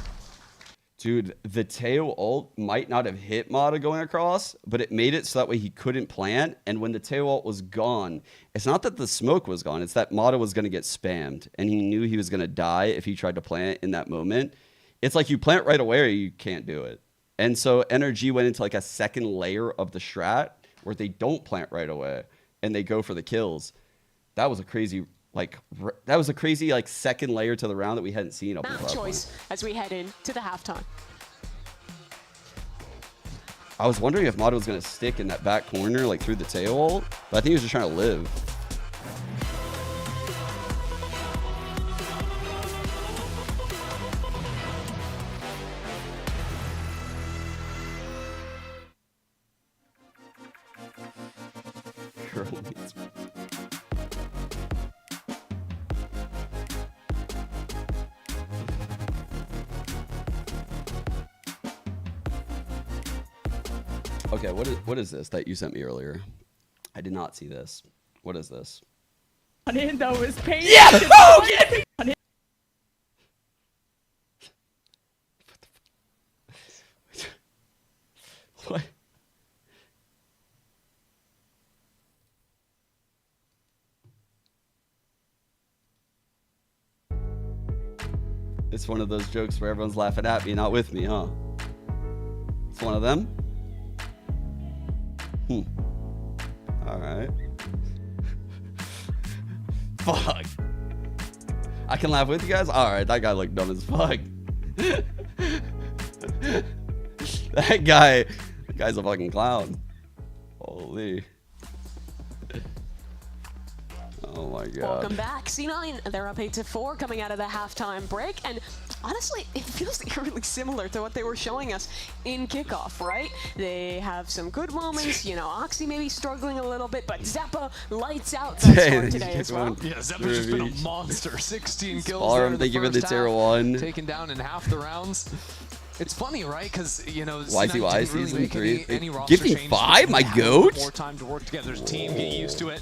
Dude, the Teo ult might not have hit Mata going across, but it made it so that way he couldn't plant. And when the Teo ult was gone, it's not that the smoke was gone, it's that Mata was going to get spammed. And he knew he was going to die if he tried to plant in that moment. It's like you plant right away or you can't do it. And so NRG went into like a second layer of the strat where they don't plant right away and they go for the kills. That was a crazy... that was a crazy second layer to the round that we hadn't seen up Map until that choice point. as we head into the halftime. I was wondering if Mata was going to stick in that back corner through the tail ult, but I think he was just trying to live. Okay, what is this that you sent me earlier? I did not see this. What is this? That was painful. Yeah! Oh, yeah! What? It's one of those jokes where everyone's laughing at me, not with me, huh? It's one of them? Alright. Fuck. I can laugh with you guys? Alright, that guy looked dumb as fuck. That guy's a fucking clown. Holy. Oh my god. Welcome back. C9, they're up 8-4 coming out of the halftime break. And honestly, it feels eerily similar to what they were showing us in kickoff, right? They have some good moments, you know, Oxy maybe struggling a little bit, but Zeppa lights out that start today as well. Yeah, Zeppa's just been a monster. 16 kills Or there in they the give it first the tier half, 1. taken down in half the rounds. It's funny, right? Because, you know, YTY didn't really season make 3. any roster Giving changes. 5, my They had goat. more time to work together as a team, get used to it.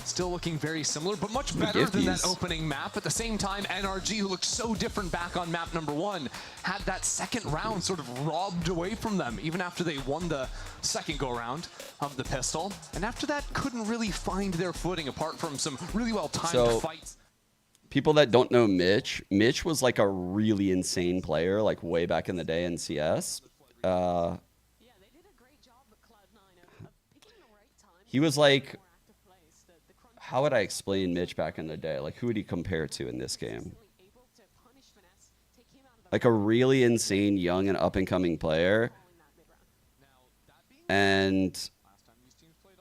Still looking very similar, but much better than that opening map. At the same time, NRG, who looked so different back on map number 1, had that second round sort of robbed away from them, even after they won the second go-round of the pistol. And after that, couldn't really find their footing, apart from some really well-timed fights. People that don't know Mitch was like a really insane player, like way back in the day in CS. He was like, how would I explain Mitch back in the day? Like, who would he compare to in this game? Like a really insane young and up-and-coming player. And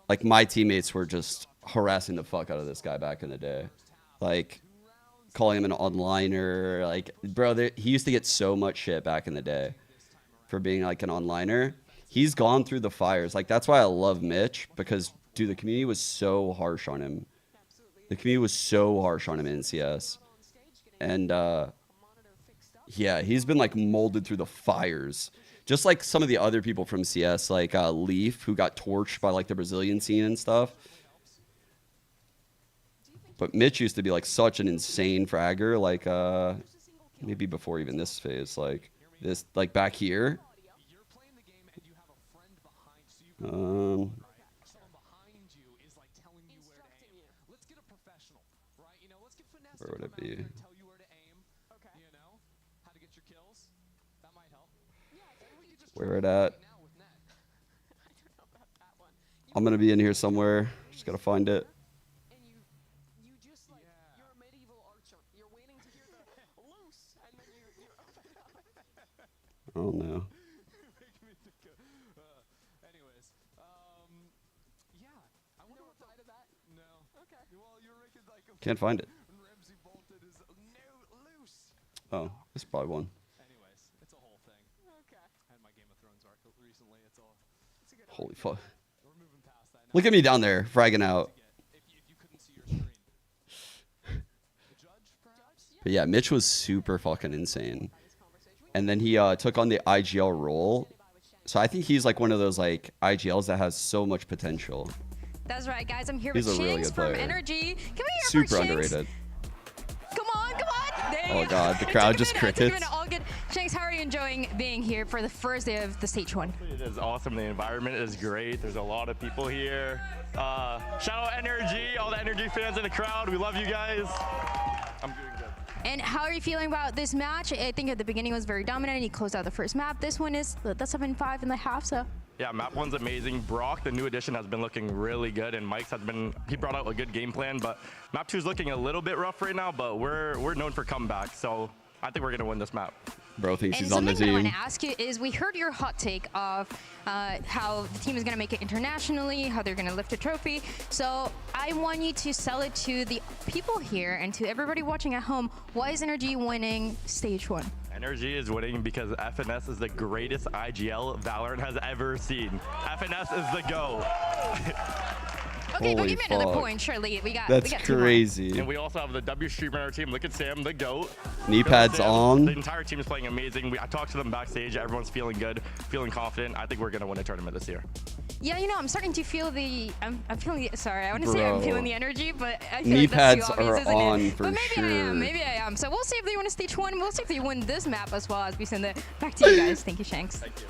like my teammates were just harassing the fuck out of this guy back in the day. Like, calling him an onliner. Like, bro, he used to get so much shit back in the day for being like an onliner. He's gone through the fires. Like, that's why I love Mitch, because, dude, the community was so harsh on him. The community was so harsh on him in CS. And, yeah, he's been, like, molded through the fires. Just like some of the other people from CS, like Leaf, who got torched by, like, the Brazilian scene and stuff. But Mitch used to be like such an insane fragger, like maybe before even this phase, like this, like back here. Where would it be? Where it at? I'm gonna be in here somewhere. Just gotta find it. Oh no. Can't find it. Oh, this is probably one. Holy fuck. Look at me down there, fragging out. But yeah, Mitch was super fucking insane. And then he took on the IGL role. So I think he's like one of those like IGLs that has so much potential. That's right, guys. I'm here He's with a really Shanks good from player. NRG. Come here, Super Shanks. underrated. Come on, come on. There Oh you god, the go. crowd It took a just minute, it took a crickets. minute. All good. Shanks, how are you enjoying being here for the first day of the stage 1? It is awesome. The environment is great. There's a lot of people here. Shout out NRG, all the NRG fans in the crowd. We love you guys. I'm doing good. And how are you feeling about this match? I think at the beginning it was very dominant. You closed out the first map. This one is the 7-5 in the half, so. Yeah, map 1's amazing. Brock, the new addition, has been looking really good, and Mike's he brought out a good game plan, but map 2's looking a little bit rough right now, but we're known for comeback, so I think we're gonna win this map. Bro thinks And he's on the something that I team. want to ask you is, we heard your hot take of how the team is going to make it internationally, how they're going to lift a trophy. So I want you to sell it to the people here and to everybody watching at home. Why is NRG winning stage 1? NRG is winning because FNS is the greatest IGL Valorant has ever seen. FNS is the GO. Okay, go Holy give me another fuck. point, Shirley. That's we got 2 more. crazy. And we also have the W streamer on our team. Look at Sam, the GOAT. Knee Go pads Sam. on. The entire team is playing amazing. I talked to them backstage. Everyone's feeling good, feeling confident. I think we're going to win a tournament this year. Yeah, you know, I'm starting to feel the. I'm feeling the. Sorry, I want to say I'm Bro. feeling the energy, but I feel Knee like that's pads too obvious, are isn't on it? for But maybe I am. sure. Maybe I am. So we'll see if they win a stage 1. We'll see if they win this map as well, as we send it back to you guys. Thank you, Shanks. Thank you.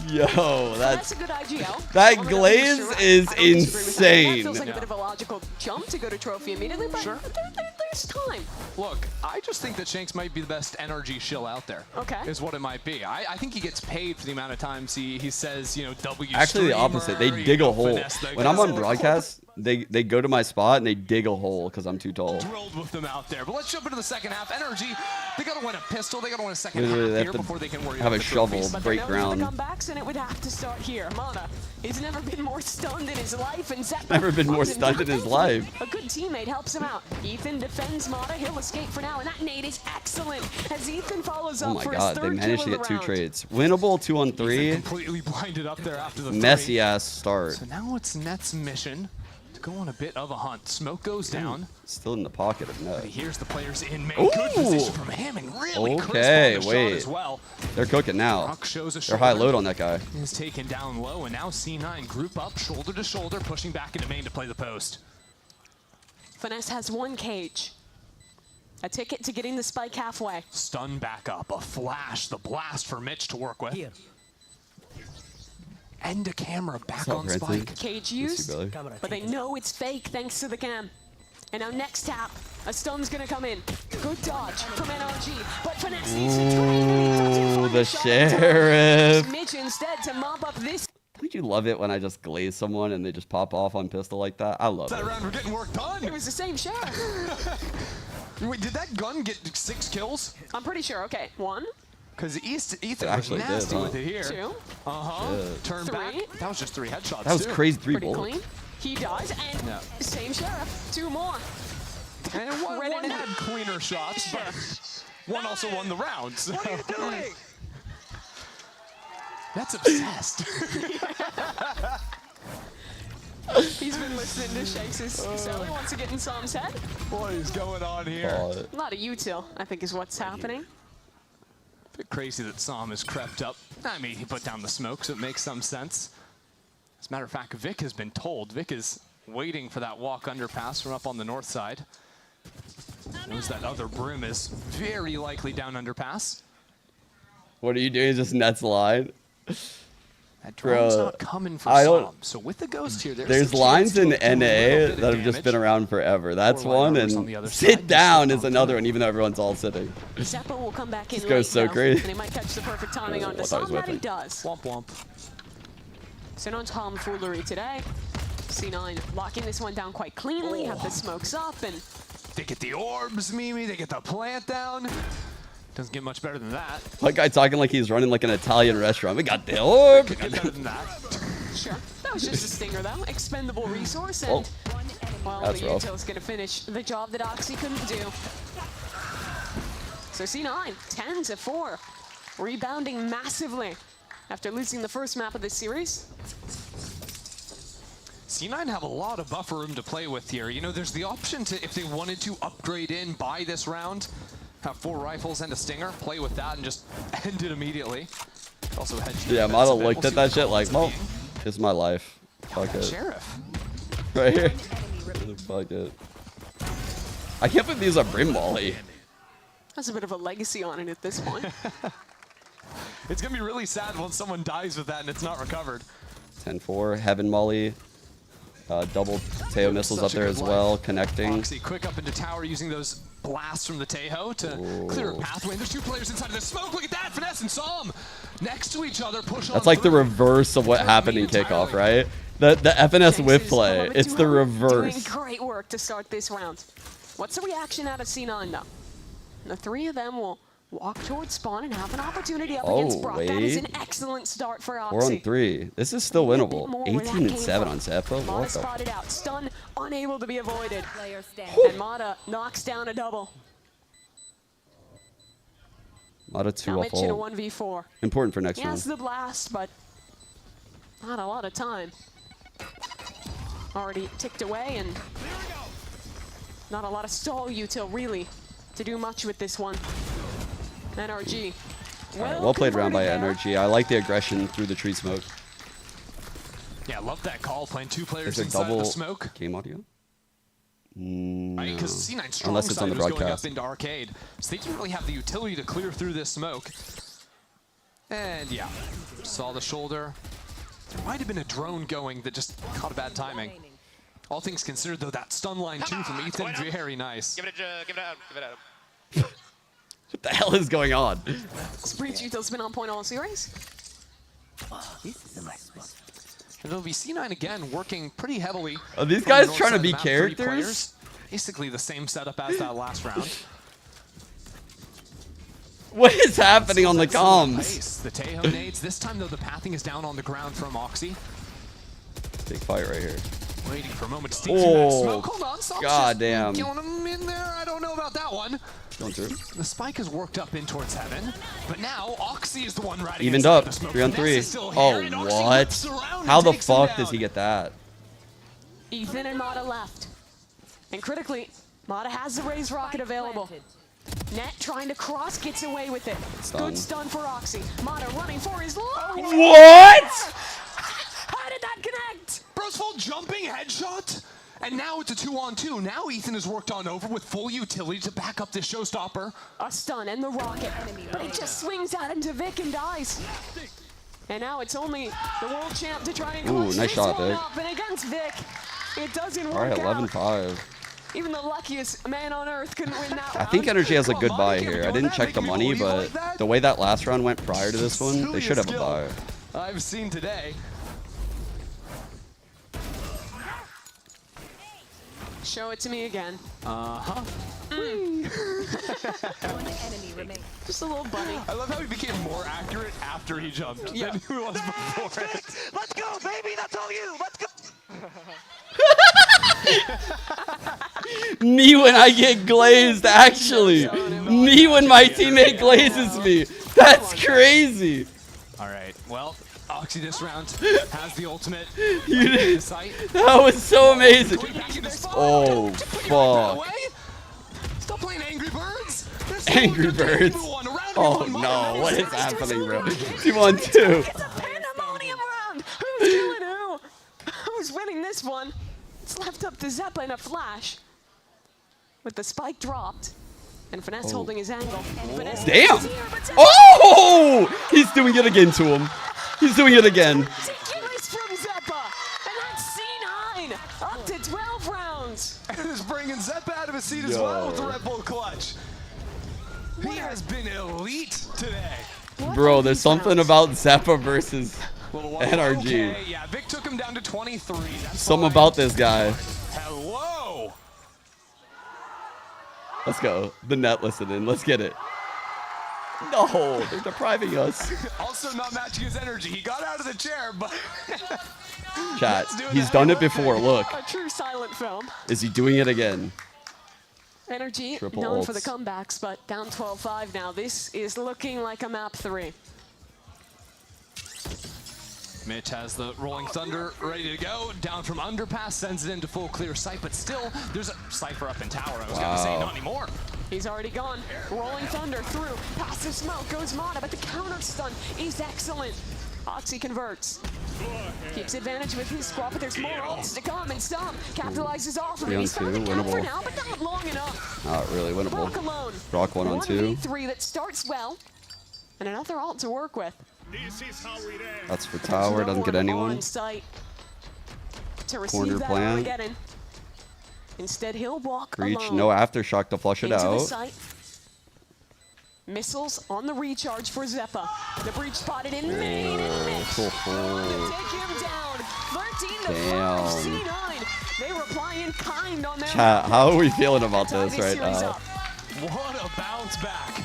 Yo, That's a good IGL. that I'm gonna glaze boost is I don't disagree with that. That insane. feels like a bit of a logical jump to go to trophy immediately, but there's time. Look, I just think that Shanks might be the best NRG shill out there. Okay. Is what it might be. I think he gets paid for the amount of times he says, you know, W Actually, the streamer, opposite. They you dig know, a hole. finesse the When I'm guy. on broadcast, they go to my spot and they dig a hole because I'm too tall. Drilled with them out there. But let's jump into the second half. NRG, they got to win a pistol. They got to win a second Literally, half they here have to before they can worry have about a the shovel, trophies. break ground. Comebacks, and it would have to start here. Mana, he's never been more stunned in his life, and Zeppo Never been more stunned in his life. A good teammate helps him out. Ethan defends Mana. He'll escape for now, and that nade is excellent as Ethan follows Oh up my for god, his they third managed to kill get of 2 the round. trades. Winnable 2-on-3. Completely blinded up there after the Messy ass start. So now it's Net's mission to go on a bit of a hunt. Smoke goes down. Still in the pocket of Net. But here's the players in main. Ooh. Good position from him and really crisp Okay, on the shot wait. as well. They're cooking now. Rock shows a They're high shoulder. load on that guy. Is taken down low, and now C9 group up, shoulder to shoulder, pushing back into main to play the post. Finesse has 1 cage. A ticket to getting the spike halfway. Stun back up, a flash, the blast for Mitch to work with. Here. And a camera back What's up, on Brantley? spike. Cage Miss you, used, brother. but they know it's fake thanks to the cam. And now next tap, a stun's gonna come in. Good dodge from NRG, but Finesse needs to trade, and he doesn't find the a shot in time. sheriff. Mitch instead to mop up this. Don't you love it when I just glaze someone and they just pop off on pistol like that? I love That it. round we're getting work done. It was the same sheriff. Wait, did that gun get 6 kills? I'm pretty sure. Okay, 1, Because Ethan It was actually did, nasty huh? with it here. 2, Turn 3. back. That was just 3 headshots. That was too. crazy 3 Pretty bullets. clean. He dies, and Yeah. same sheriff. 2 more. And one Ready to- had cleaner shots, but one also won the round. So. What are you doing? That's obsessed. He's been listening to Shakes' so he wants to get in Psalm's head. What is going on here? A lot of util, I think, is what's happening. Bit crazy that Psalm has crept up. I mean, he put down the smoke, so it makes some sense. As a matter of fact, Vic has been told. Vic is waiting for that walk underpass from up on the north side. Knows that other brim is very likely down underpass. What are you doing? Just Net's line? That drone's Bro, not coming for I don't- Psalm. So with the ghost here, There's a lines chance in to do a little NA bit that of have just been damage. around forever. That's Four light one, armors on and the other sit side, down just is don't another through. one, even though everyone's all sitting. Zeppo will come back in This goes late, so though, crazy. and he might catch the perfect timing Oh, on I the thought he was Psalm that he whipping. does. Womp womp. So no tomfoolery today. C9 locking this one down quite cleanly, have the smokes up, and They get the orbs, Mimi. They get the plant down. Doesn't get much better than that. Like guy talking like he's running like an Italian restaurant. We got the orb. Could get better than that. sure. That was just a stinger, though. Expendable resource, and well, That's the rough. util's going to finish the job that Oxy couldn't do. So C9, 10-4, rebounding massively after losing the first map of this series. C9 have a lot of buffer room to play with here. You know, there's the option to, if they wanted to upgrade in by this round, have 4 rifles and a stinger, play with that and just end it immediately. Also hedge. Yeah, Model looked at that shit like, well, this is my life. Fuck it. Sheriff. Right here. Fuck it. I can't believe these are Brim Molly. Has a bit of a legacy on it at this point. It's going to be really sad when someone dies with that and it's not recovered. 10-4, Heaven Molly. Double Teo missiles up Such a there good as life. well, connecting. Foxy quick up into tower using those blasts from the Tejo to clear a pathway. And there's 2 players inside of the smoke. Look at that. Finesse and Psalm next to each other. Push on That's like the through. reverse of what happened in kickoff, right? The FNS whiff play. It's the Doing reverse. great work to start this round. What's the reaction out of C9, though? The 3 of them will walk towards spawn and have an opportunity up against Brock. That is an excellent start for Oxy. 4-on-3. This is still winnable. more where that 18-7 came on Zeppo. Mata What the? spotted out. Stun unable to be avoided. And Mata knocks down a double. Mata 2 Now off Mitch in a all. 1v4. Important for next He round. has the blast, but not a lot of time. Already ticked away, and not a lot of stall util, really, to do much with this one. NRG. Well played round by converted NRG. I like the aggression through the tree smoke. Yeah, love that call. Playing 2 players Is there inside of double the smoke. game audio? Right, because C9 strong Unless it's side on the was going up broadcast. into arcade, so they didn't really have the utility to clear through this smoke. And yeah, saw the shoulder. There might have been a drone going that just caught a bad timing. All things considered, though, that stun line too from Ethan, very nice. Give it out. What the hell is going on? Breach util's been on point all series. This is a nice spot. And it'll be C9 again working pretty heavily. Are these from the guys north trying to side of be the map. 3 characters? players. Basically the same setup as that last round. What is happening on the comms? Pace. The Taeho nades. This time though the pathing is down on the ground from Oxy. Big fight right here. Waiting for a moment to steam through that smoke. Hold on, Salt's God just damn. killing him in there. I don't know about that one. Going through. The spike is worked up in towards heaven, but now Oxy is the one riding Evened inside up. the smoke. 3 on 3. Ness is still here, and Oh, Oxy what? whips around How and the takes him fuck down. does he get that? Ethan and Mata left. And critically, Mata has the raised rocket available. Net trying to cross, gets away with it. Stun. Good stun for Oxy. Mata running for his life. What? How did that connect? Bro's full jumping headshot, and now it's a 2-on-2. Now Ethan has worked on over with full utility to back up this showstopper. A stun and the rocket, but it just swings out into Vic and dies. And now it's only the world champ to try and Ooh, clutch nice this shot, one Vic. up. And against Vic, it doesn't All work right, out. 11-5. Even the luckiest man on earth couldn't win that I round. think NRG has a good buy here. I didn't check the money, but the way that last round went prior to this one, they should have a buy. I've seen today. Show it to me again. Uh-huh. Just a little bunny. I love how he became more accurate after he jumped than he was before it. Let's go, baby. That's all you. Let's go. Me when I get glazed, actually. Me when my teammate glazes me. That's crazy. All right, well, Oxy this round has the ultimate. You did. That was so amazing. Oh, fuck. Stop playing Angry Birds. Angry Birds. Oh, no. What is happening, bro? 2-on-2. It's a pandemonium round. Who's doing who? Who's winning this one? It's left up to Zeppa in a flash. With the spike dropped. And Finesse holding his angle. Finesse Damn. is here, but Zeppa- Oh! He's doing it again to him. He's doing it again. Ridiculous from Zeppa. And that's C9. Up to 12 rounds. And is bringing Zeppa out of his seat as Yo. well with the Red Bull clutch. He has been elite today. Bro, there's something about Zeppa versus NRG. Okay, yeah, Vic took him down to 23. That's Something fine. about this guy. Hello. Let's go. The net listening. Let's get it. No, they're depriving us. Also not matching his energy. He got out of the chair, but Chat, he's done it before. Look. A true silent film. Is he doing it again? Energy Triple known for the ults. comebacks, but down 12-5 now. This is looking like a map 3. Mitch has the Rolling Thunder ready to go. Down from underpass, sends it into full clear sight, but still, there's a Cypher up in tower. I was going to say, not anymore. He's already gone. Rolling Thunder through. Past the smoke goes Mata, but the counter stun is excellent. Oxy converts. Keeps advantage with his squad, but there's more ults to come, and some capitalizes off of it. He's found the 3-on-2, count for winnable. now, but not long enough. Not really winnable. Brock alone. Brock 1-on-2. 1v3 that starts well, and another ult to work with. That's for tower. Doesn't get anyone. On site to receive Corner that plant. Armageddon. Instead, he'll walk Breach. alone No aftershock to flush it into the out. site. Missiles on the recharge for Zeppa. The breach spotted in main, and Mitch Oh, to take him down. 13 to 5, Damn. C9. They reply in kind on their Chat, how are we feeling about Tie this right series now? up. What a bounce back.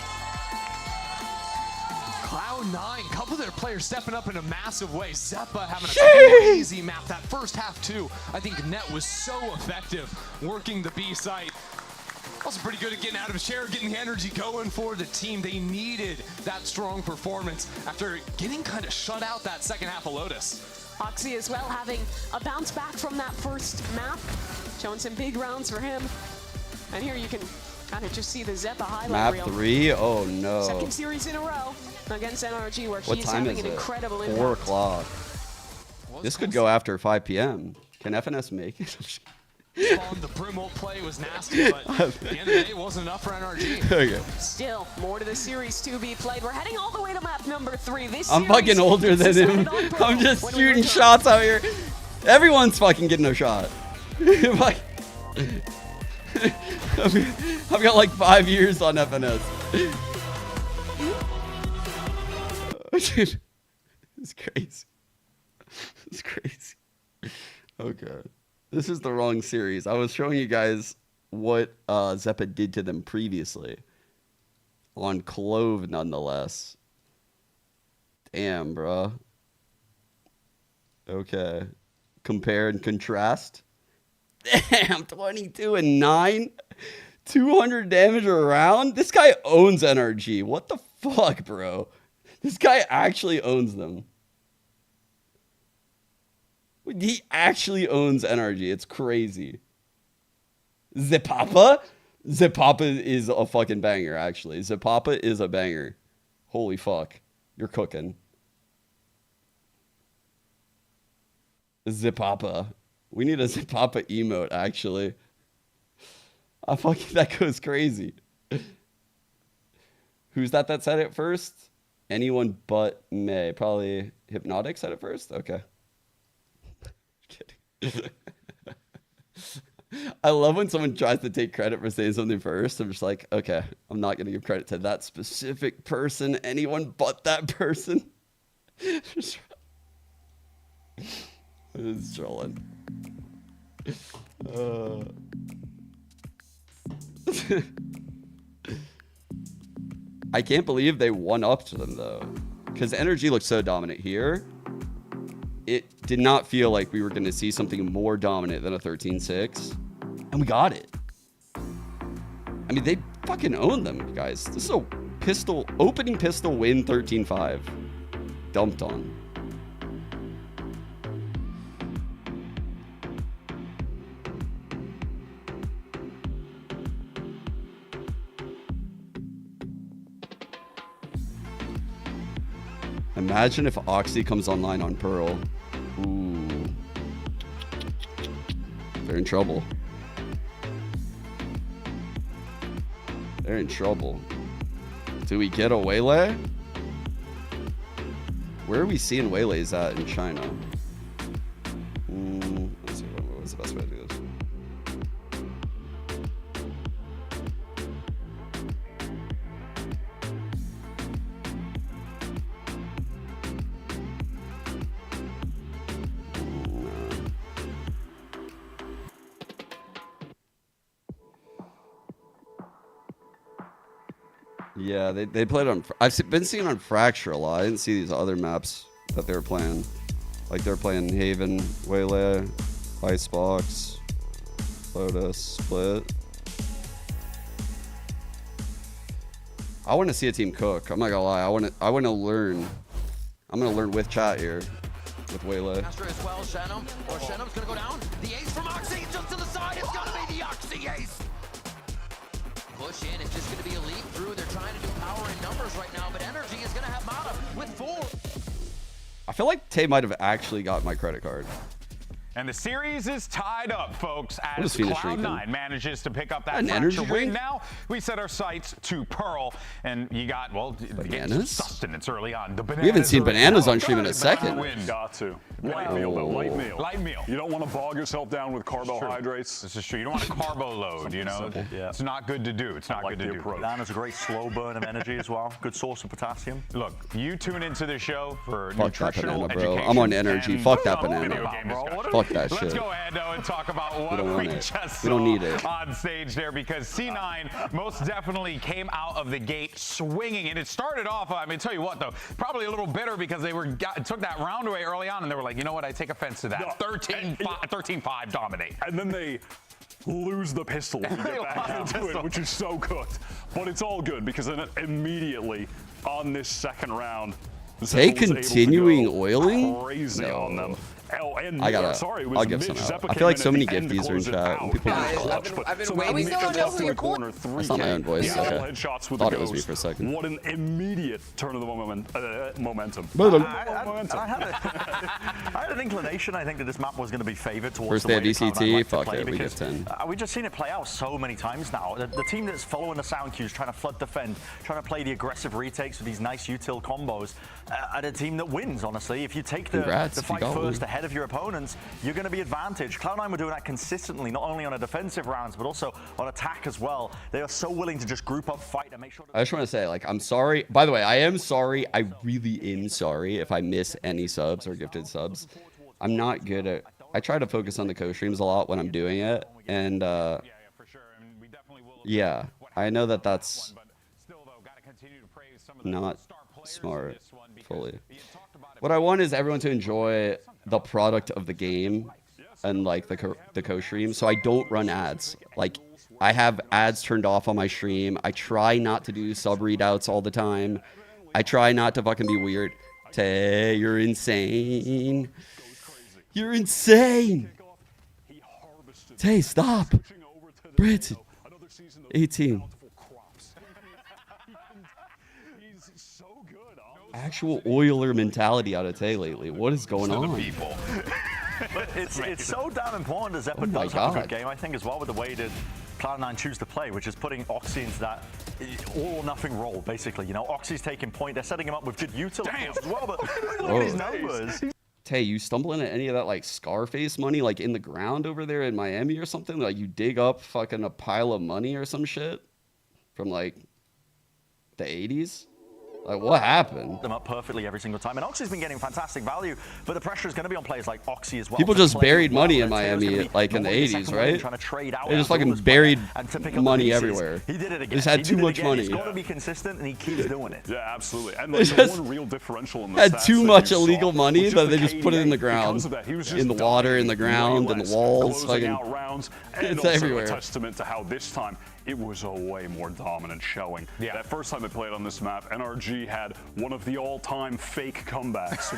Cloud9, couple of their players stepping up in a massive way. Zeppa having a crazy map. That first half too, I think Net was so effective working the B site. Also pretty good at getting out of his chair, getting the energy going for the team. They needed that strong performance after getting kind of shut out that second half of Lotus. Oxy as well having a bounce back from that first map. Showing some big rounds for him. And here you can kind of just see the Zeppa highlight Map reel. 3? Oh no. Second series in a row against NRG where What he's time having is an it? incredible 4 impact. o'clock. This could go after 5 p.m. Can FNS make it? The Brimwell play was nasty, but at the end of the day, it wasn't enough for NRG. Okay. Still, more to the series to be played. We're heading all the way to map number 3. This I'm series fucking older than him. I'm just shooting shots out here. Everyone's fucking getting a shot. Like, I've got like 5 years on FNS. Dude, it's crazy. It's crazy. Okay. This is the wrong series. I was showing you guys what Zeppa did to them previously. On Clove, nonetheless. Damn, bro. Okay. Compare and contrast. Damn, 22 and 9. 200 damage a round. This guy owns NRG. What the fuck, bro? This guy actually owns them. He actually owns NRG. It's crazy. Zepapa? Zepapa is a fucking banger, actually. Zepapa is a banger. Holy fuck. You're cooking. Zepapa. We need a Zepapa emote, actually. I fucking, that goes crazy. Who's that said it first? Anyone but May. Probably Hypnotic said it first? Okay. Kidding. I love when someone tries to take credit for saying something first. I'm just like, okay, I'm not going to give credit to that specific person. Anyone but that person. It's trolling. I can't believe they won up to them, though. Because NRG looked so dominant here. It did not feel like we were going to see something more dominant than a 13-6. And we got it. I mean, they fucking owned them, guys. This is a opening pistol win 13-5. Dumped on. Imagine if Oxy comes online on Pearl. Ooh. They're in trouble. They're in trouble. Do we get a Waylay? Where are we seeing Waylays at in China? Let's see, what's the best way to do this? Yeah, they played on... I've been seeing on Fracture a lot. I didn't see these other maps that they were playing. Like, they're playing Haven, Waylay, Icebox, Lotus, Split. I want to see a team cook. I'm not gonna lie. I want to learn. I'm gonna learn with chat here, with Waylay. Master as well, Shenum, or Shenum's gonna go down. The ace from Oxy, just to the side. It's gonna be the Oxy ace. Push in, it's just going to be a leap through. They're trying to do power in numbers right now, but NRG is going to have Mata with 4. I feel like Tay might have actually got my credit card. And the series is tied up, folks, as Cloud9 manages to pick up that energy win. Now we set our sights to Pearl, and you got, well, bananas? Sustenance early on. The we haven't seen bananas on stream in a second. Got to. Light meal, though. Light meal. Light meal. You don't want to bog yourself down with carbohydrates. This is true. You don't want a carbo load, you know? Yeah. It's not good to do. It's not good to do. Bananas a great slow burn of energy as well. Good source of potassium. Look, you tune into the show for Fuck that nutritional banana, bro. education. I'm on energy. Fuck that banana. Fuck that shit. Let's go ahead, though, and talk about what we just We don't need it. saw on stage there, because C9 most definitely came out of the gate swinging, and it started off, I mean, tell you what, though, probably a little bitter because they took that round away early on, and they were like, you know what, I take offense to that. 13-5 dominate. And then they lose the pistol and get back into it, which is so cooked. But it's all good, because then immediately on this second round, They continuing oiling? Crazy on them. Oh, and I gotta. sorry, it was I'll give Mitch some out. Zeppa I came feel like in so at many the end to gifties are in close it chat. out. And people Guys, just I've been waiting. We still don't know who you're calling. I saw my own voice. Yeah, Okay. headshots with Thought the it was me ghost. for a second. What an immediate turn of the momentum. I had an inclination, I think, that this map was going to be favored towards First the day way of that Cloud9 VCT, like to fuck play, it, we because, get 10. We've just seen it play out so many times now. The team that's following the sound cues, trying to flood defend, trying to play the aggressive retakes with these nice util combos, and a team that wins, honestly. If you take the fight first ahead of your opponents, you're going to be advantaged. Cloud9 were doing that consistently, not only on a defensive rounds, but also on attack as well. They are so willing to just group up, fight, and make sure. I just want to say, like, I'm sorry. By the way, I am sorry. I really am sorry if I miss any subs or gifted subs. I'm not good at. I try to focus on the co-streams a lot when I'm doing it, and yeah, I know that that's not smart fully. What I want is everyone to enjoy the product of the game and like the co-stream, so I don't run ads. Like I have ads turned off on my stream. I try not to do sub readouts all the time. I try not to fucking be weird. Tay, you're insane. You're insane. Tay, stop. Brit, 18. Actual Oiler mentality out of Tay lately. What is going on? But it's so damn important as Zephyr does have a good game, I think, as well, with the way that Cloud9 choose to play, which is putting Oxy into that all or nothing role, basically. You know, Oxy's taking point. They're setting him up with good utility as well, but look at his numbers. Tay, you stumble into any of that like Scarface money like in the ground over there in Miami or something? Like you dig up fucking a pile of money or some shit from like the 80s? Like, what happened? Them up perfectly every single time. And Oxy's been getting fantastic value, but the pressure is going to be on players like Oxy as well. People just buried money in Miami, like in the 80s, right? They just fucking buried money everywhere. He did it again. They just had too much money. He's got to be consistent, and he keeps doing it. Yeah, absolutely. And like, the one real differential in the had stats too that much you illegal saw money was that they the just put it in the KDA. ground, Because of that, he was just in the water, in the ground, in the walls, closing fucking out rounds, and it's also everywhere. a testament to how this time it was a way more dominant showing. Yeah. That first time they played on this map, NRG had one of the all-time fake comebacks.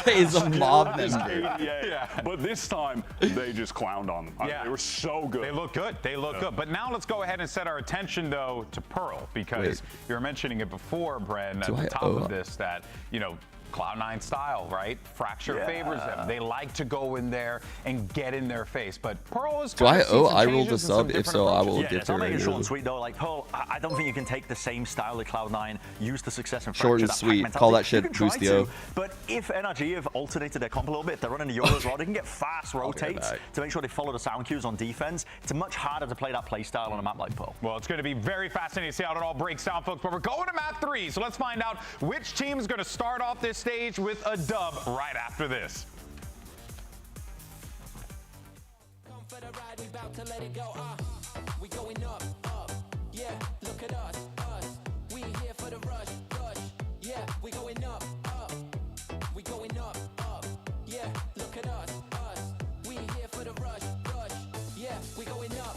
He's a mob member. Yeah. But this time, they just clowned on them. I mean, they were so good. They look good. They look good. But now let's go ahead and set our attention, though, to Pearl, because you were mentioning it before, Bren, at the top of this, that, you know, Cloud9 style, right? Fracture favors them. They like to go in there and get in their face. But Pearl is. Do I owe iRule the sub? If so, I will give to her right now. Short and sweet though. Like Pearl, I don't think you can take the same style that Cloud9 used the success and short and sweet. Call that shit Boostio. But if NRG have alternated their comp a little bit, if they're running the Euro as well, they can get fast rotates to make sure they follow the sound cues on defense. It's much harder to play that play style on a map like Pearl. Well, it's going to be very fascinating to see how it all breaks down, folks. But we're going to map 3, so let's find out which team is going to start off this stage with a dub right after this. Come for the ride, we about to let it go. We going up, yeah, look at us. We here for the rush, yeah, we going up, we going up, yeah, look at us. We here for the rush, yeah, we going up.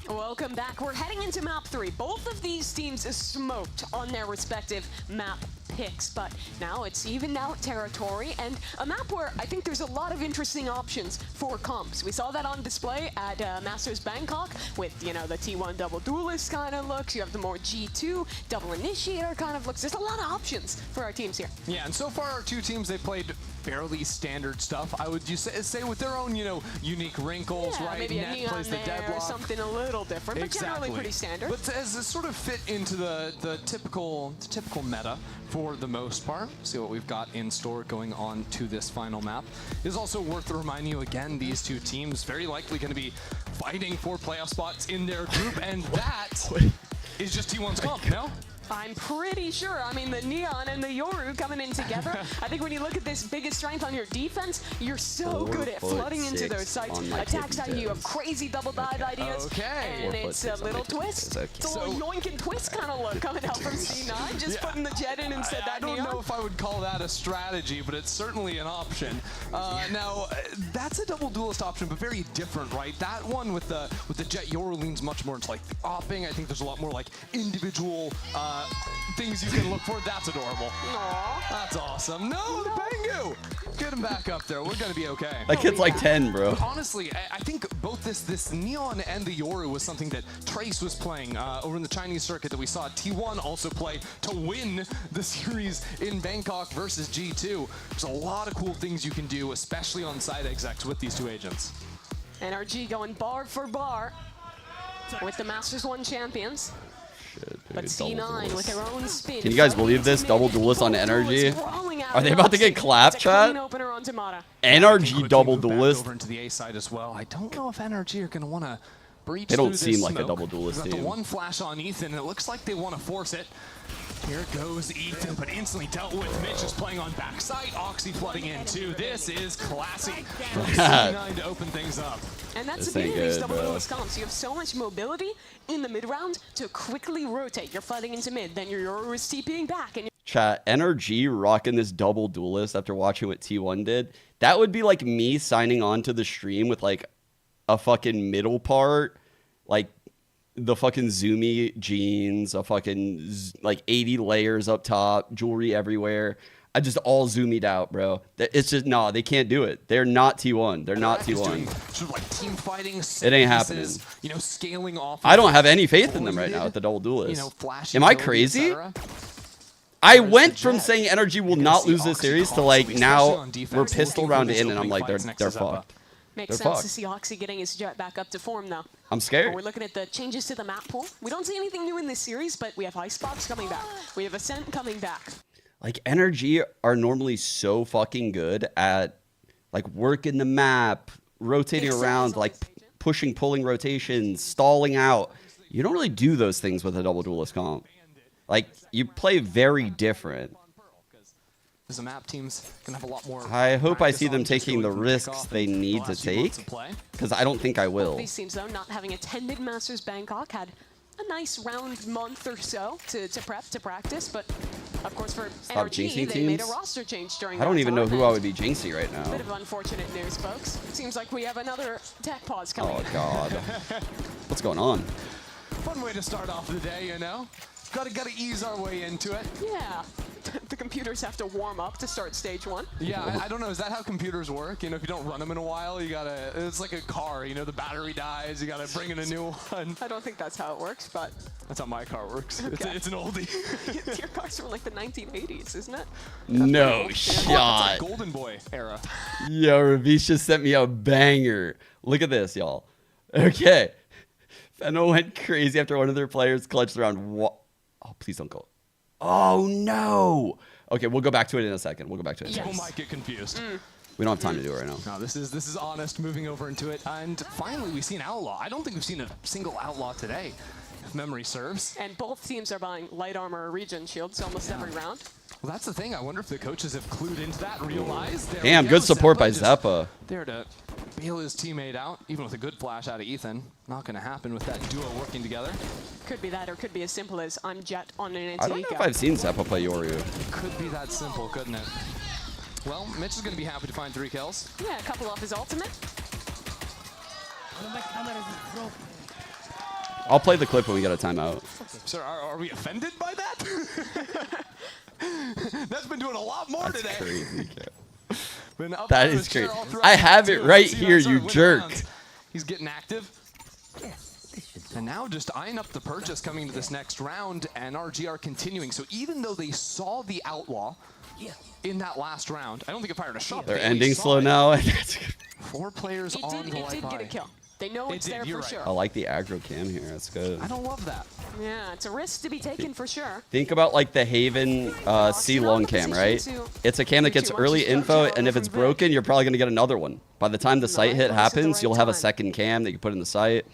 Welcome back. We're heading into map 3. Both of these teams smoked on their respective map picks, but now it's evened out territory and a map where I think there's a lot of interesting options for comps. We saw that on display at Masters Bangkok with, you know, the T1 double duelist kind of looks. You have the more G2 double initiator kind of looks. There's a lot of options for our teams here. Yeah, and so far our two teams, they played fairly standard stuff. I would just say with their own, you know, unique wrinkles, right? Maybe a neon plays the deadlock. or something a little different, but generally pretty standard. But as it sort of fit into the typical meta for the most part, see what we've got in store going on to this final map. It is also worth reminding you again, these two teams very likely going to be fighting for playoff spots in their group, and that is just T1's comp, no? I'm pretty sure. I mean, the Neon and the Yoru coming in together. I think when you look at this biggest strength on your defense, you're so good at flooding into those sites. Attacks that you have crazy double dive ideas. And it's a little twist. It's a little yoink and twist kind of look coming out from C9. Just putting the jet in instead of that Neon. I don't know if I would call that a strategy, but it's certainly an option. Now, that's a double duelist option, but very different, right? That one with the jet Yoru leans much more into like opping. I think there's a lot more like individual things you can look for. That's adorable. Aww. That's awesome. No, the Pengu! Get him back up there. We're going to be okay. That kid's like 10, bro. But honestly, I think both this Neon and the Yoru was something that Trace was playing over in the Chinese circuit that we saw T1 also play to win the series in Bangkok versus G2. There's a lot of cool things you can do, especially on side execs with these two agents. NRG going bar for bar with the Masters 1 champions. shit, But dude. C9 with their own spin. Can you guys believe this? Double duelist on NRG? Are they about to get clapped, chat? NRG double duelist. Over into the A side as well. I don't know if NRG are going to want to breach. They don't through seem this like a smoke. double duelist Got the team. one flash on Ethan, and it looks like they want to force it. Here goes Ethan, but instantly dealt with. Mitch is playing on backside. Oxy flooding in too. This is classy. C9 to open things up. And that's This the ain't beauty of these good, double bro. duelist comps. You have so much mobility in the mid round to quickly rotate. You're flooding into mid, then you're always TPing back, and Chat, NRG rocking this double duelist after watching what T1 did. That would be like me signing on to the stream with like a fucking middle part, like the fucking zoomy jeans, a fucking like 80 layers up top, jewelry everywhere. I just all zoomied out, bro. It's just, no, they can't do it. They're not T1. They're not T1. Sort of like team fighting. It ain't happening. You know, scaling off. I don't have any faith in them right now with the double duelist. You know, flashy Am I ability, crazy? etc. I went from saying NRG will not lose this series to like now we're pistol round in and I'm like they're fucked. makes They're sense to fucked. see Oxy getting his jet back up to form though. I'm scared. We're looking at the changes to the map pool. We don't see anything new in this series, but we have Ice Pops coming back. We have Ascent coming back. Like NRG are normally so fucking good at like working the map, rotating around, like pushing, pulling rotations, stalling out. You don't really do those things with a double duelist comp. Like you play very different. As a map team's gonna have a lot more. I hope I practice see on them just taking the going from risks kickoff they in need the to last few take, months of play. because I don't think I will. These teams though, not having attended Masters Bangkok, had a nice round month or so to prep, to practice, but of course for Stop NRG, jinxing they made a teams? roster change during I don't that even know time, who I and would be jinxing right Bit now. of unfortunate news, folks. Seems like we have another tech pause coming. Oh god. What's going on? Fun way to start off the day, you know. Gotta ease our way into it. Yeah, the computers have to warm up to start stage one. Yeah, I don't know. Is that how computers work? You know, if you don't run them in a while, you gotta. It's like a car. You know, the battery dies. You gotta bring in a new one. I don't think that's how it works, but That's how my car works. Okay. It's an oldie. your car's from like the 1980s, isn't it? No It's shot. like Golden Boy era. Yo, Ravish just sent me a banger. Look at this, y'all. Okay. Fennel went crazy after one of their players clutched around. Oh, please don't go. Oh, no. Okay, we'll go back to it in a second. We'll go back to it. People might get confused. We don't have time to do it right now. No, this is honest. Moving over into it, and finally we see an outlaw. I don't think we've seen a single outlaw today, if memory serves. And both teams are buying light armor or regen shields almost every round. Well, that's the thing. I wonder if the coaches have clued into that, realized. There Damn, we go. good support by just Zeppa. There to bail his teammate out, even with a good flash out of Ethan. Not going to happen with that duo working together. Could be that, or could be as simple as I'm Jet on an I don't know if I've seen Zeppa play Yoru. Could be that simple, couldn't it? Well, Mitch is going to be happy to find 3 kills. Yeah, a couple off his ultimate. I'll play the clip when we get a timeout. Sir, are we offended by that? That's been doing a lot more That's today. crazy, kid. Been up That on is his chair crazy. all throughout I have the it two. right See, here, that's you our jerk. rounds. He's getting active. And now just eyeing up the purchase coming into this next round, and NRG are continuing. So even though they saw the outlaw in that last round, I don't think it fired a shot. They're They ending saw slow it. now. 4 players on the It did get a kill. They know it's there for sure. I like the aggro cam here. That's good. I don't love that. Yeah, it's a risk to be taken for sure. Think about like the Haven C long cam, right? It's a cam that gets early info, and if it's broken, you're probably going to get another one. By the time the site hit happens, you'll have a second cam that you put in the site.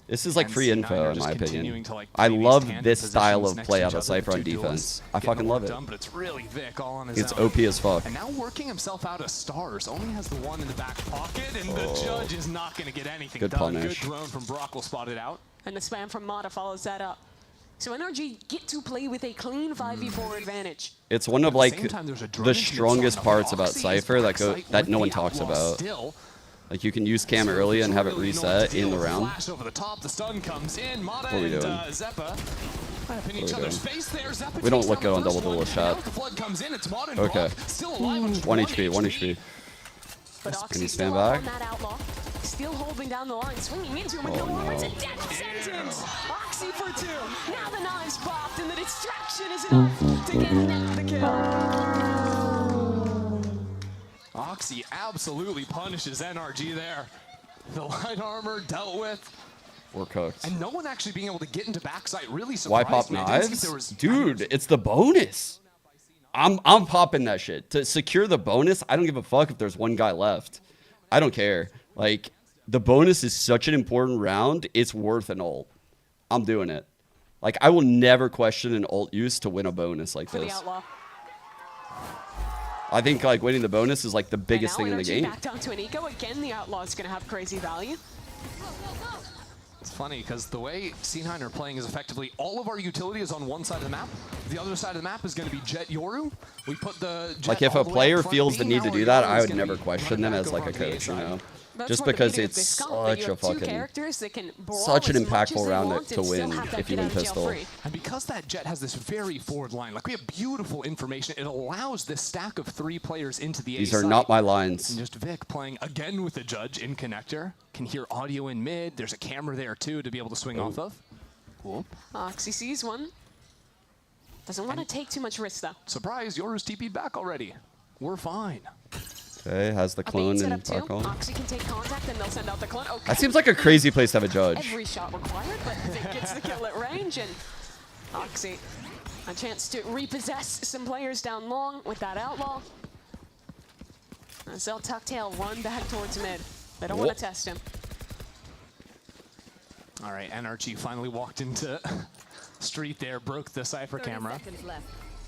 This is like And free C9 info, are in just my continuing opinion. to, like, I play these love tandem this style positions of next play to out each of other, Cypher on two duels, defense. I getting fucking the love work it. done, but it's really Vic all on his It's own. OP as fuck. And now working himself out of stars. Only has the one in the back pocket, and the judge is not going to get anything Good done. punish. Good drone from Brock will spot it out. And the spam from Mata follows that up. So NRG get to play with a clean 5v4 advantage. It's one of At the like same time, there's a drone the to get strongest started. parts about Oxy is Cypher backside that with no one the talks outlaw about. still. Like you can use cam early and have it reset in the round. Flash over the top, the stun comes in. Mata What are we and doing? Zeppa kind of in What each are we other's doing? face there. Zeppa We don't takes look down good on the first double one. duelist Now shot. that the flood comes in, it's Mata and Okay. Brock still alive on 1 HP, 1 HP. But Can Oxy you still stand up back? on that outlaw. Still holding down the line, swinging into him with Oh, no armor. It's a no. death sentence. Oxy for 2. Now the knives popped, and the distraction is enough to get Nat the kill. Oxy absolutely punishes NRG there. The light armor dealt with. we're cooked. And no one actually being able to get into backside really Why surprised pop me. I didn't think knives? there was- Dude, it's the bonus. I'm popping that shit. To secure the bonus, I don't give a fuck if there's one guy left. I don't care. Like, the bonus is such an important round, it's worth an ult. I'm doing it. Like, I will never question an ult use to win a bonus like For the this. Outlaw. I think, like, winning the bonus is, like, the biggest thing in the game. Back down to an eco. Again, the Outlaw is going to have crazy value. It's funny because the way C9 are playing is effectively all of our utility is on one side of the map. The other side of the map is going to be Jet Yoru. We put the Jet Like, if all a the way player up front feels the B, need to now do our that, Yoru I is would gonna never be question running them back as, like, over a onto the coach, you A side. know? That's Just one of the because beauty of it's this comp, that you such a have two fucking... characters that can brawl Such an as much as impactful they round want to and still win have that if you get win out of jail pistol. free. And because that Jet has this very forward line, like we have beautiful information, it allows this stack of 3 players into the A These side. are not my lines. And just Vic playing again with the judge in connector. Can hear audio in mid. There's a camera there too to be able to swing off of. Cool. Oxy sees one. Doesn't want to take too much risk though. Surprise, Yoru's TP'd back already. We're fine. Okay, has the clone Set and up too. back on. Oxy can take contact and they'll send out the clone. Okay. That seems like a crazy place to have a judge. Every shot required, but Vic gets the kill at range, and Oxy a chance to repossess some players down long with that Outlaw. As they'll tuck tail run back towards mid. They don't want to test him. All right, NRG finally walked into street there, broke the Cypher camera.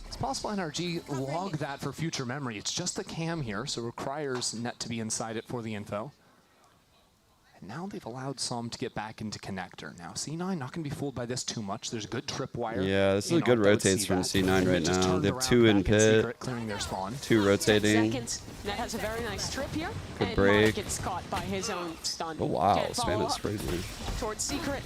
It's possible NRG log that for future memory. It's just the cam here, so it requires net to be inside it for the info. And now they've allowed some to get back into connector. Now C9 not going to be fooled by this too much. There's good tripwire. Yeah, this is a good rotates from C9 right now. They have 2 in pit, clearing their spawn. 2 rotating. Seconds. Net has a very nice trip here. Good and break. Mata gets caught by his own stun. Oh wow, Can't follow spam is up crazy. towards Secret.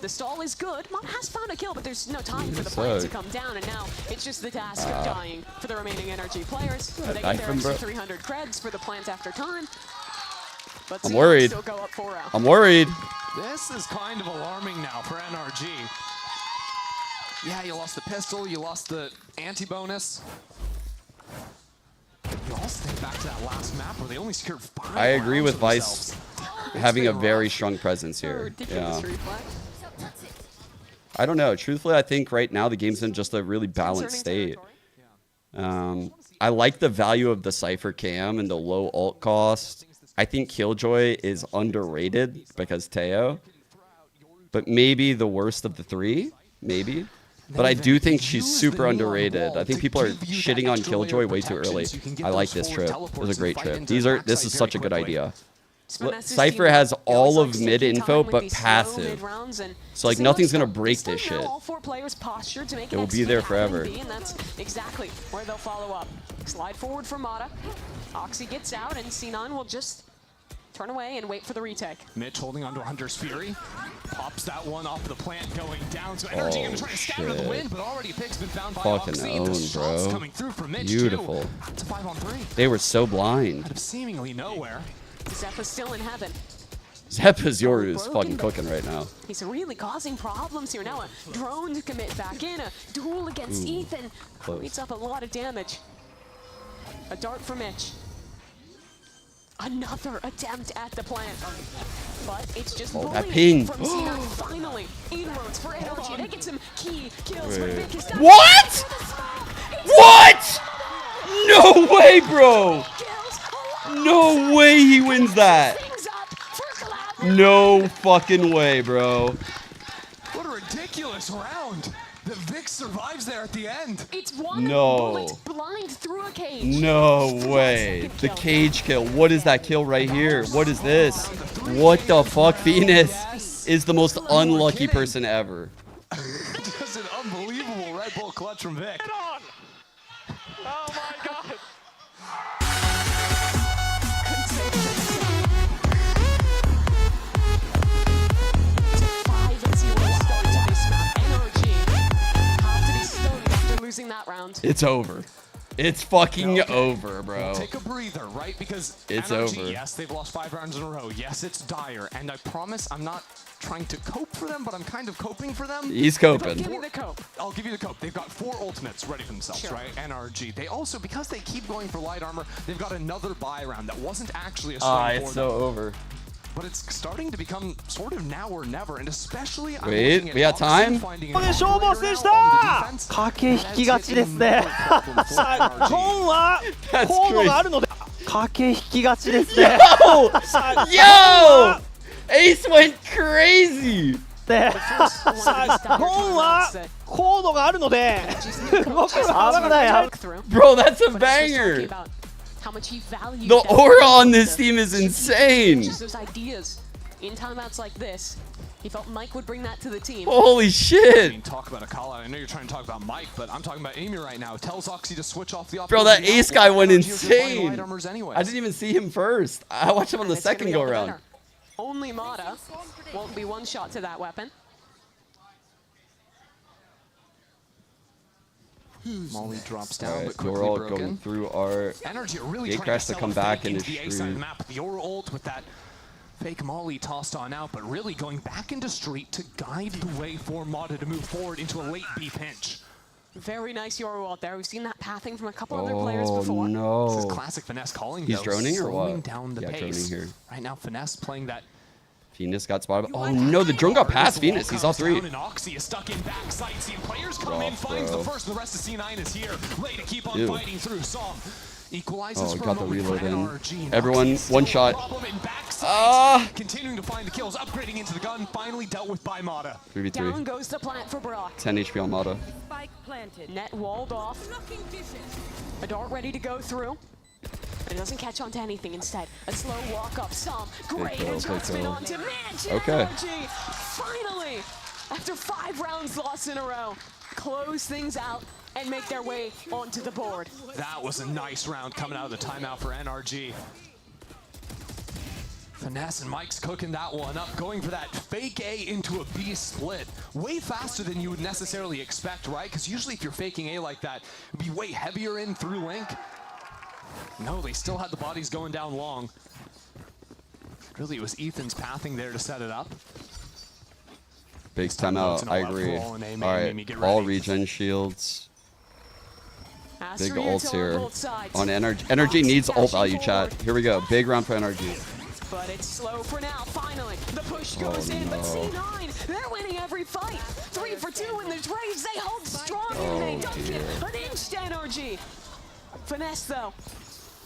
The stall is good. Mata has found a kill, but there's no time for the Yes, plan sir. to come down, and now it's just the task of dying for the remaining NRG players. They get knife their him, extra bro. 300 creds for the plant after time. But I'm C9 worried. still go up 4-0. I'm worried. This is kind of alarming now for NRG. Yeah, you lost the pistol, you lost the anti-bonus. You also think back to that last map where they only secured 5 I agree rounds with for Vice themselves. having a very strong presence here. Yeah. I don't know. Truthfully, I think right now the game's in just a really balanced state. I like the value of the Cypher cam and the low ult cost. I think Killjoy is underrated because Teo. But maybe the worst of the 3. Maybe. But I do think she's super underrated. I think people are shitting on Killjoy way too early. I like this trip. It was a great trip. This is such a good idea. Cypher has all of mid info but passive. So like nothing's gonna break this shit. All 4 players postured to make It will be there forever. And that's exactly where they'll follow up. Slide forward for Mata. Oxy gets out, and C9 will just turn away and wait for the retake. Mitch holding onto Hunter's Fury. Pops that one off the plant going down. So NRG going to try to scatter the win, but already a pick's been found by Fucking Oxy. own, The shots bro. coming through from Mitch Beautiful. too. It's a 5-on-3. They were so blind. Out of seemingly nowhere. Zeppa's still in heaven. Zeppa's Yoru's fucking cooking right now. He's really causing problems here. Now a drone to commit back in. A duel against Ooh, Ethan. close. Eats up a lot of damage. A dart for Mitch. Another attempt at the plant. But it's just Oh, that bullying ping. from C9. Finally, inroads for NRG. They get some key kills. But Wait. Vic is down. What? What? No way, bro. No way he wins that. No fucking way, bro. What a ridiculous round. The Vic survives there at the end. It's one No. bullet blind through a cage. No way. The cage kill. What is that kill right here? What is this? What the fuck? Venus is the most unlucky person ever. Just an unbelievable Red Bull clutch from Vic. Oh my god. Losing that round. It's over. It's fucking over, bro. Take a breather, right? Because It's NRG, over. yes, they've lost 5 rounds in a row. Yes, it's dire. And I promise I'm not trying to cope for them, but I'm kind of coping for them. He's coping. Give me the cope. I'll give you the cope. They've got 4 ultimates ready for themselves, Sure. right? NRG. They also, because they keep going for light armor, they've got another buy round that wasn't actually a strong It's so over. but it's starting to become sort of now or never, and especially Wait, we got time? ここで勝負を制した駆け引き勝ちですねさあゴンはコードがあるので駆け引き勝ちですね Yo! Ace went crazy! さあゴンはコードがあるので動きは危ない Bro, that's a banger! The aura on this team is insane! In timeouts like this, he felt Mike would bring that to the team. Holy shit! I mean, talk about a call out. I know you're trying to talk about Mike, but I'm talking about Amy right now. Tells Oxy to switch off the Bro, that Ace guy went insane! I didn't even see him first. I watched him on the second go around. Only Mata won't be one shot to that weapon. Molly drops down, Alright, but so quickly we're all broken. going through our NRG are really gate trying crash to sell come a back fake and into the A side of the street. map. The Aura ult with that fake Molly tossed on out, but really going back into street to guide the way for Mata to move forward into a late B pinch. Very nice Yoru out there. We've seen that pathing from a couple other players before. No. This is classic Finesse calling. He's though, droning or what? slowing down the Yeah, pace. droning here. Right now, Finesse playing that. Venus got spotted. Oh no, the drone got past Venus. He saw three. And Oxy is stuck in backside. Seeing players come in, finds the first. The rest of C9 is here. Ready to keep on fighting through. Som equalizes for a got the moment reload for in. NRG. Everyone, one shot. Continuing to find the kills, upgrading into the gun. Finally dealt with by Mata. 3v3. Down goes the plant for Brock. 10 HP on Mata. Spike planted. Net walled off. A dart ready to go through. But it doesn't catch on to anything. Instead, a slow walk up. Som great adjustment onto Mitch. Okay. NRG finally, after 5 rounds lost in a row, close things out and make their way onto the board. That was a nice round coming out of the timeout for NRG. Finesse and Mike's cooking that one up, going for that fake A into a B split. Way faster than you would necessarily expect, right? Because usually if you're faking A like that, it'd be way heavier in through Link. No, they still had the bodies going down long. Really, it was Ethan's pathing there to set it up. Big timeout, I agree. Alright, all regen shields. Big ults here on NRG. NRG needs ult value, chat. Here we go. Big round for NRG. But it's slow for now. Finally, the push goes in. But C9, they're winning every fight. 3 for 2 in the Braves. They hold strong and they don't get an inch to NRG. Finesse, though,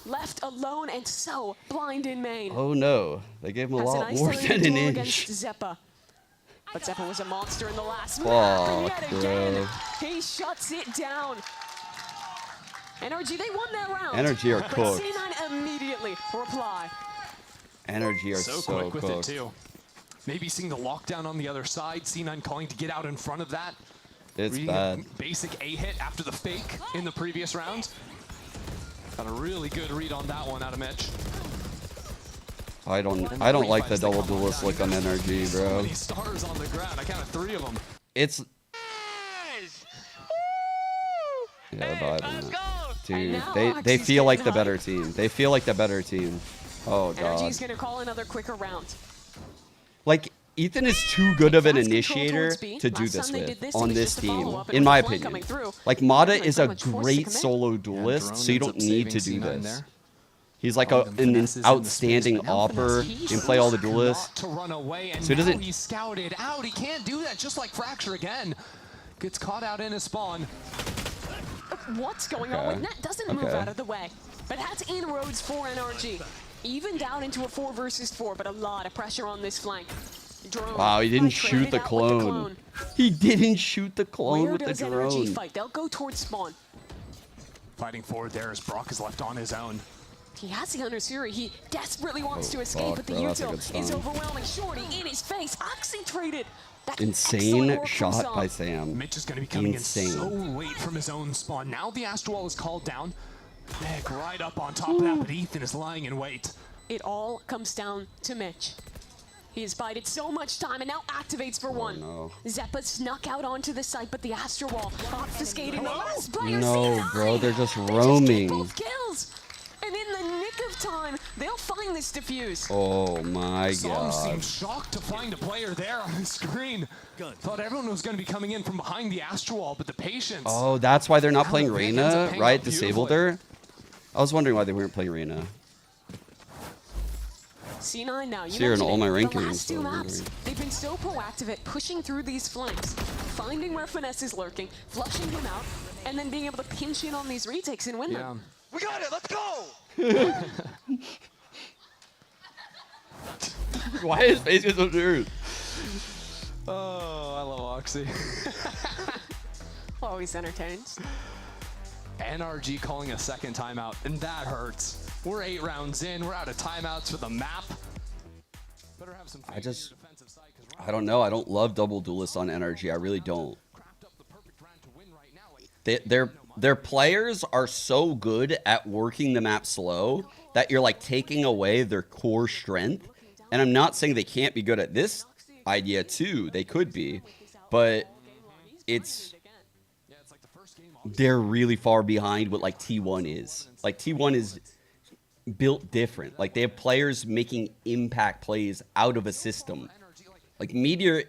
left alone and so blind in main. Oh no, they gave him a lot more than an inch. Zeppa. But Zeppa was a monster in the last map. Yet again, he shuts it down. NRG, they won that round. NRG are but cooked. C9 immediately reply. NRG are so quick with cooked. it too. Maybe seeing the lockdown on the other side. C9 calling to get out in front of that. It's Reading bad. a basic A hit after the fake in the previous round. Got a really good read on that one out of Mitch. I don't like the double duelist look on NRG, bro. So many stars on the ground. I counted 3 of them. It's yeah, vibe on that. Dude, they feel like the better team. They feel like the better team. Oh god. NRG's gonna call another quicker round. Like Ethan is too good of an initiator to do this with on this team, in my opinion. Like Mata is a great solo duelist, so you don't need to do this. He's like an outstanding opper. He can play all the duelists. So he doesn't. He's scouted out. He can't do that. Just like Fracture again, gets caught out in his spawn. What's going on with Net? Doesn't move out of the way, but has inroads for NRG. Even down into a 4 versus 4, but a lot of pressure on this flank. Drone. Wow, he didn't shoot the clone. He didn't shoot the clone with the drone. NRG fight? They'll go towards spawn. Fighting forward there as Brock is left on his own. He has the Undersuri. He desperately wants to escape, but the util is overwhelming. Shorty in his face. Oxy traded. Insane shot by Sam. Mitch is going to be coming in so late from his own spawn. Now the Astral Wall is called down. Nick right up on top of that, but Ethan is lying in wait. It all comes down to Mitch. He has bided so much time and now activates for one. No. Zeppa snuck out onto the site, but the Astral Wall obfuscating the last player. No, bro, they're just roaming. Both kills. And in the nick of time, they'll find this defuse. Oh my Som god. seemed shocked to find a player there on the screen. Thought everyone was going to be coming in from behind the Astral Wall, but the patience. Oh, that's why they're not playing Reyna, right? Disabled her. I was wondering why they weren't playing Reyna. C9 now, you See her in all my the rankings, last two so maps, they've been so proactive at pushing through these flanks, finding where Finesse is lurking, flushing him out, and then being able to pinch in on these retakes and win them. We got it, let's go! Why is his face so serious? Oh, I love Oxy. Always entertains. NRG calling a second timeout, and that hurts. We're 8 rounds in, we're out of timeouts for the map. Better have some I don't know. I don't love double duelists on NRG. I really don't. Their players are so good at working the map slow that you're like taking away their core strength. And I'm not saying they can't be good at this idea too. They could be, but they're really far behind what like T1 is. Like T1 is built different. Like they have players making impact plays out of a system. Like Meteor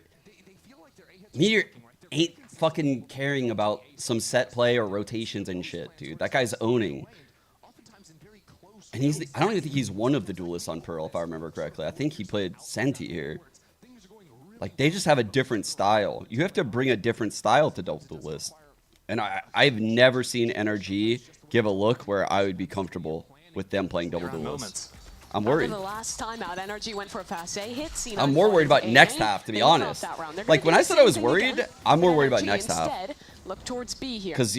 ain't fucking caring about some set play or rotations and shit, dude. That guy's owning. And I don't even think he's one of the duelists on Pearl, if I remember correctly. I think he played Senti here. Like, they just have a different style. You have to bring a different style to double duelist. And I've never seen NRG give a look where I would be comfortable with them playing double duelist. I'm worried. The last time out, NRG went for a fast A hit. C9 I'm more worried about next half, to be honest. Like, when I said I was worried, I'm more worried about next half. Look towards B here. Because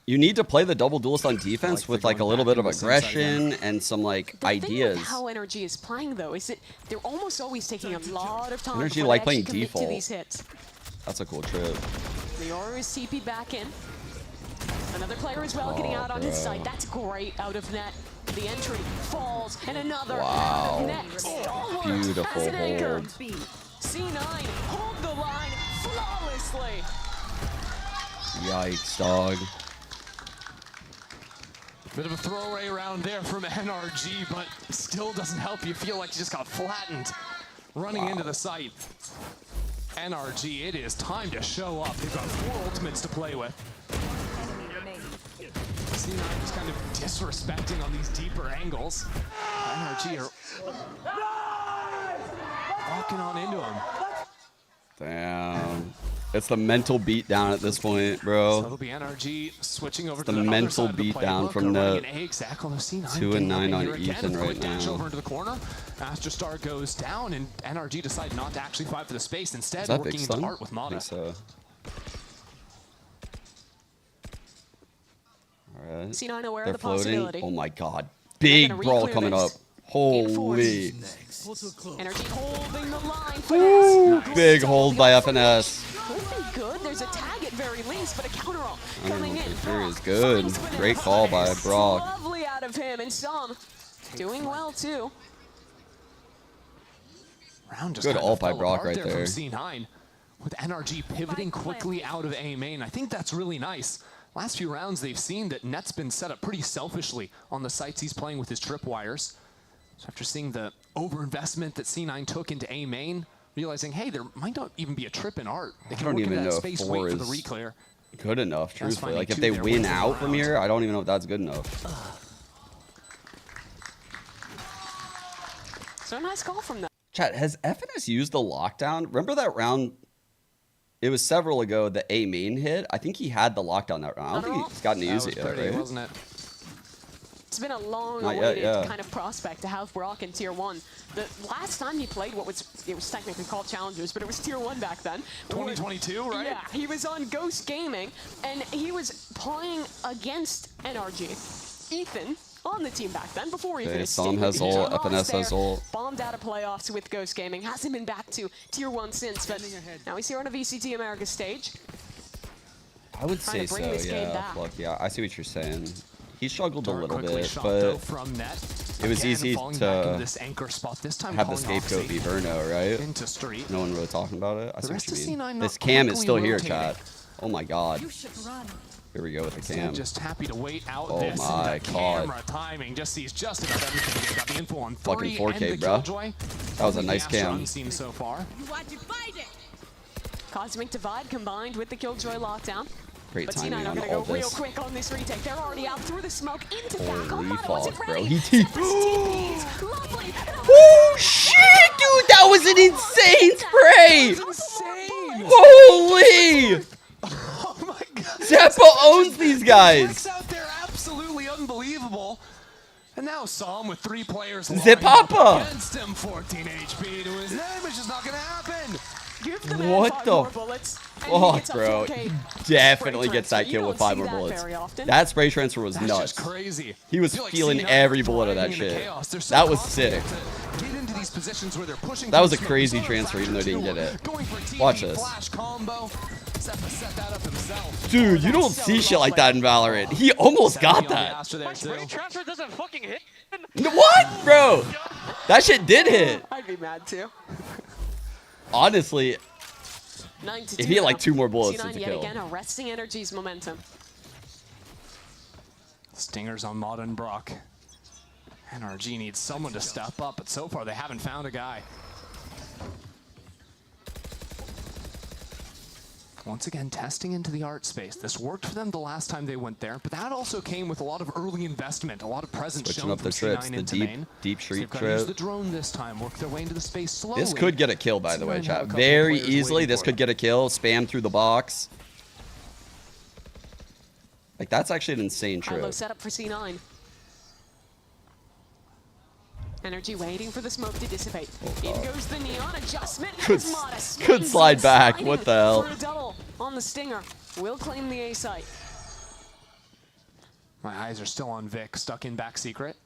you need to play the double duelist on defense with like a little bit of aggression and some like ideas. How NRG is playing though is they're almost always taking a lot of time. NRG like playing default. To these hits. That's a cool trip. Leora is TP back in. Another player as well getting out on his side. That's great out of net. The entry falls and another out of net. It all beautiful hold. C9 hold the line flawlessly. Yikes, dog. Bit of a throwaway round there from NRG, but still doesn't help you feel like you just got flattened running into the site. NRG, it is time to show up. They've got 4 ultimates to play with. C9 just kind of disrespecting on these deeper angles. NRG are walking on into him. Damn. It's the mental beatdown at this point, bro. So it'll be NRG switching over it's to the mental beatdown from the 2 and 9 on Ethan right now. Over now. into the corner. Astra Star goes down, and NRG decide not to actually fight for the space. Instead, that working big into stun? art with Mata. So. All right. C9 aware They're of the floating. possibility. Oh my god. Big brawl coming up. Holy. NRG holding the line. Woo! Big hold by FNS. Could be good. There's a tag at very least, but a counter roll coming in. Sure is good. Great call by Brock. Lovely out of him, and some doing well too. Round just Good ult by Brock right there. there. From C9, with NRG pivoting quickly out of A main. I think that's really nice. Last few rounds, they've seen that Net's been set up pretty selfishly on the sites he's playing with his tripwires. So after seeing the overinvestment that C9 took into A main, realizing, hey, there might not even be a trip in art. They can I don't work even into know that space, if wait 4 for the is reclear. good enough, truthfully. Like, if two they there, win wins the out from round. here, I don't even know if that's good enough. So a nice call from them. Chat, has FNS used the lockdown? Remember that round? It was several ago, the A main hit. I think he had the lockdown that round. I don't think he's gotten to use it yet, right? Wasn't it? It's been a long Not yet, awaited yeah. kind of prospect to have Brock in Tier 1. The last time he played it was technically called Challengers, but it was Tier 1 back then. 2022, right? Yeah, he was on Ghost Gaming, and he was playing against NRG. Ethan on the team back then, before he Okay, finished. Sam has ult, FNS has ult. Bombed out of playoffs with Ghost Gaming. Hasn't been back to Tier 1 since, but now he's here on a VCT America stage. I would Trying say to bring so, this game yeah. back. Look, yeah, I see what you're saying. He struggled a little Quickly bit, shot, but though, from net. it was Again, easy falling back into to this anchor spot, this time have the calling scapegoat Oxy be Verno, right? into street. No one really talking about it. I The see rest what of you mean. C9 This not cam is quickly still here, rotating. chat. Oh my god. You should run. Here we go with the Instead, cam. just happy to wait out Oh this. my and the God. camera timing just sees just about everything. They've got the info on Fucking 3 4K, and the bro. Killjoy. That was a Only nice the Astra cam. unseen so far. You are divided. Cosmic Divide combined with the Killjoy lockdown. Great But timing C9 are on going to all go real this. quick on this retake. They're already out through the smoke into back. Holy Mata wasn't fuck, bro. ready. He Zephyr's TPs. Lovely. Whoosh! That was an insane spray! Insane! Holy! Oh my god! Zeppo owns these guys! Out there, absolutely unbelievable. And now Psalm with 3 players Zepapa! against him, 14 HP to his name. It's just not gonna happen. Give the man What 5 the more bullets, and he fuck, gets up to bro? okay. Definitely Spray gets that transfer. kill You with don't 5 see more that bullets. very often. That spray transfer was That's nuts. just crazy. He was I feel like feeling C9 every bullet of that thriving in the shit. chaos. They're so That was confident sick. to get into these positions where they're pushing That was a through crazy smoke. transfer, even though he didn't get it. Going for TV Watch this. flash combo. Seppa set that up himself. Dude, you don't see shit like that in Valorant. He almost got that. transfer doesn't fucking hit. What, bro? That shit did hit. I'd be mad too. Honestly, 9 to if 2 he had like now. 2 more bullets, C9 it's a yet kill. again arresting NRG's momentum. Stingers on Mod and Brock. NRG needs someone to step up, but so far they haven't found a guy. Once again, testing into the art space. This worked for them the last time they went there, but that also came with a lot of early investment, a lot of presence Switching shown up from the trips, C9 the into main. deep So street they've got to use trip. the drone this time, work their way into the space slowly. This could get a kill, by the way, C9 have a chat. couple Very players easily, waiting this for could them. get a kill. Spam through the box. Like, that's actually an insane High-low trip. setup for C9. NRG waiting for the smoke to dissipate. In goes the neon adjustment. Could- As Modest could swings slide and back. sliding What the hell? For a double on the Stinger. Will claim the A site. My eyes are still on Vic, stuck in back secret.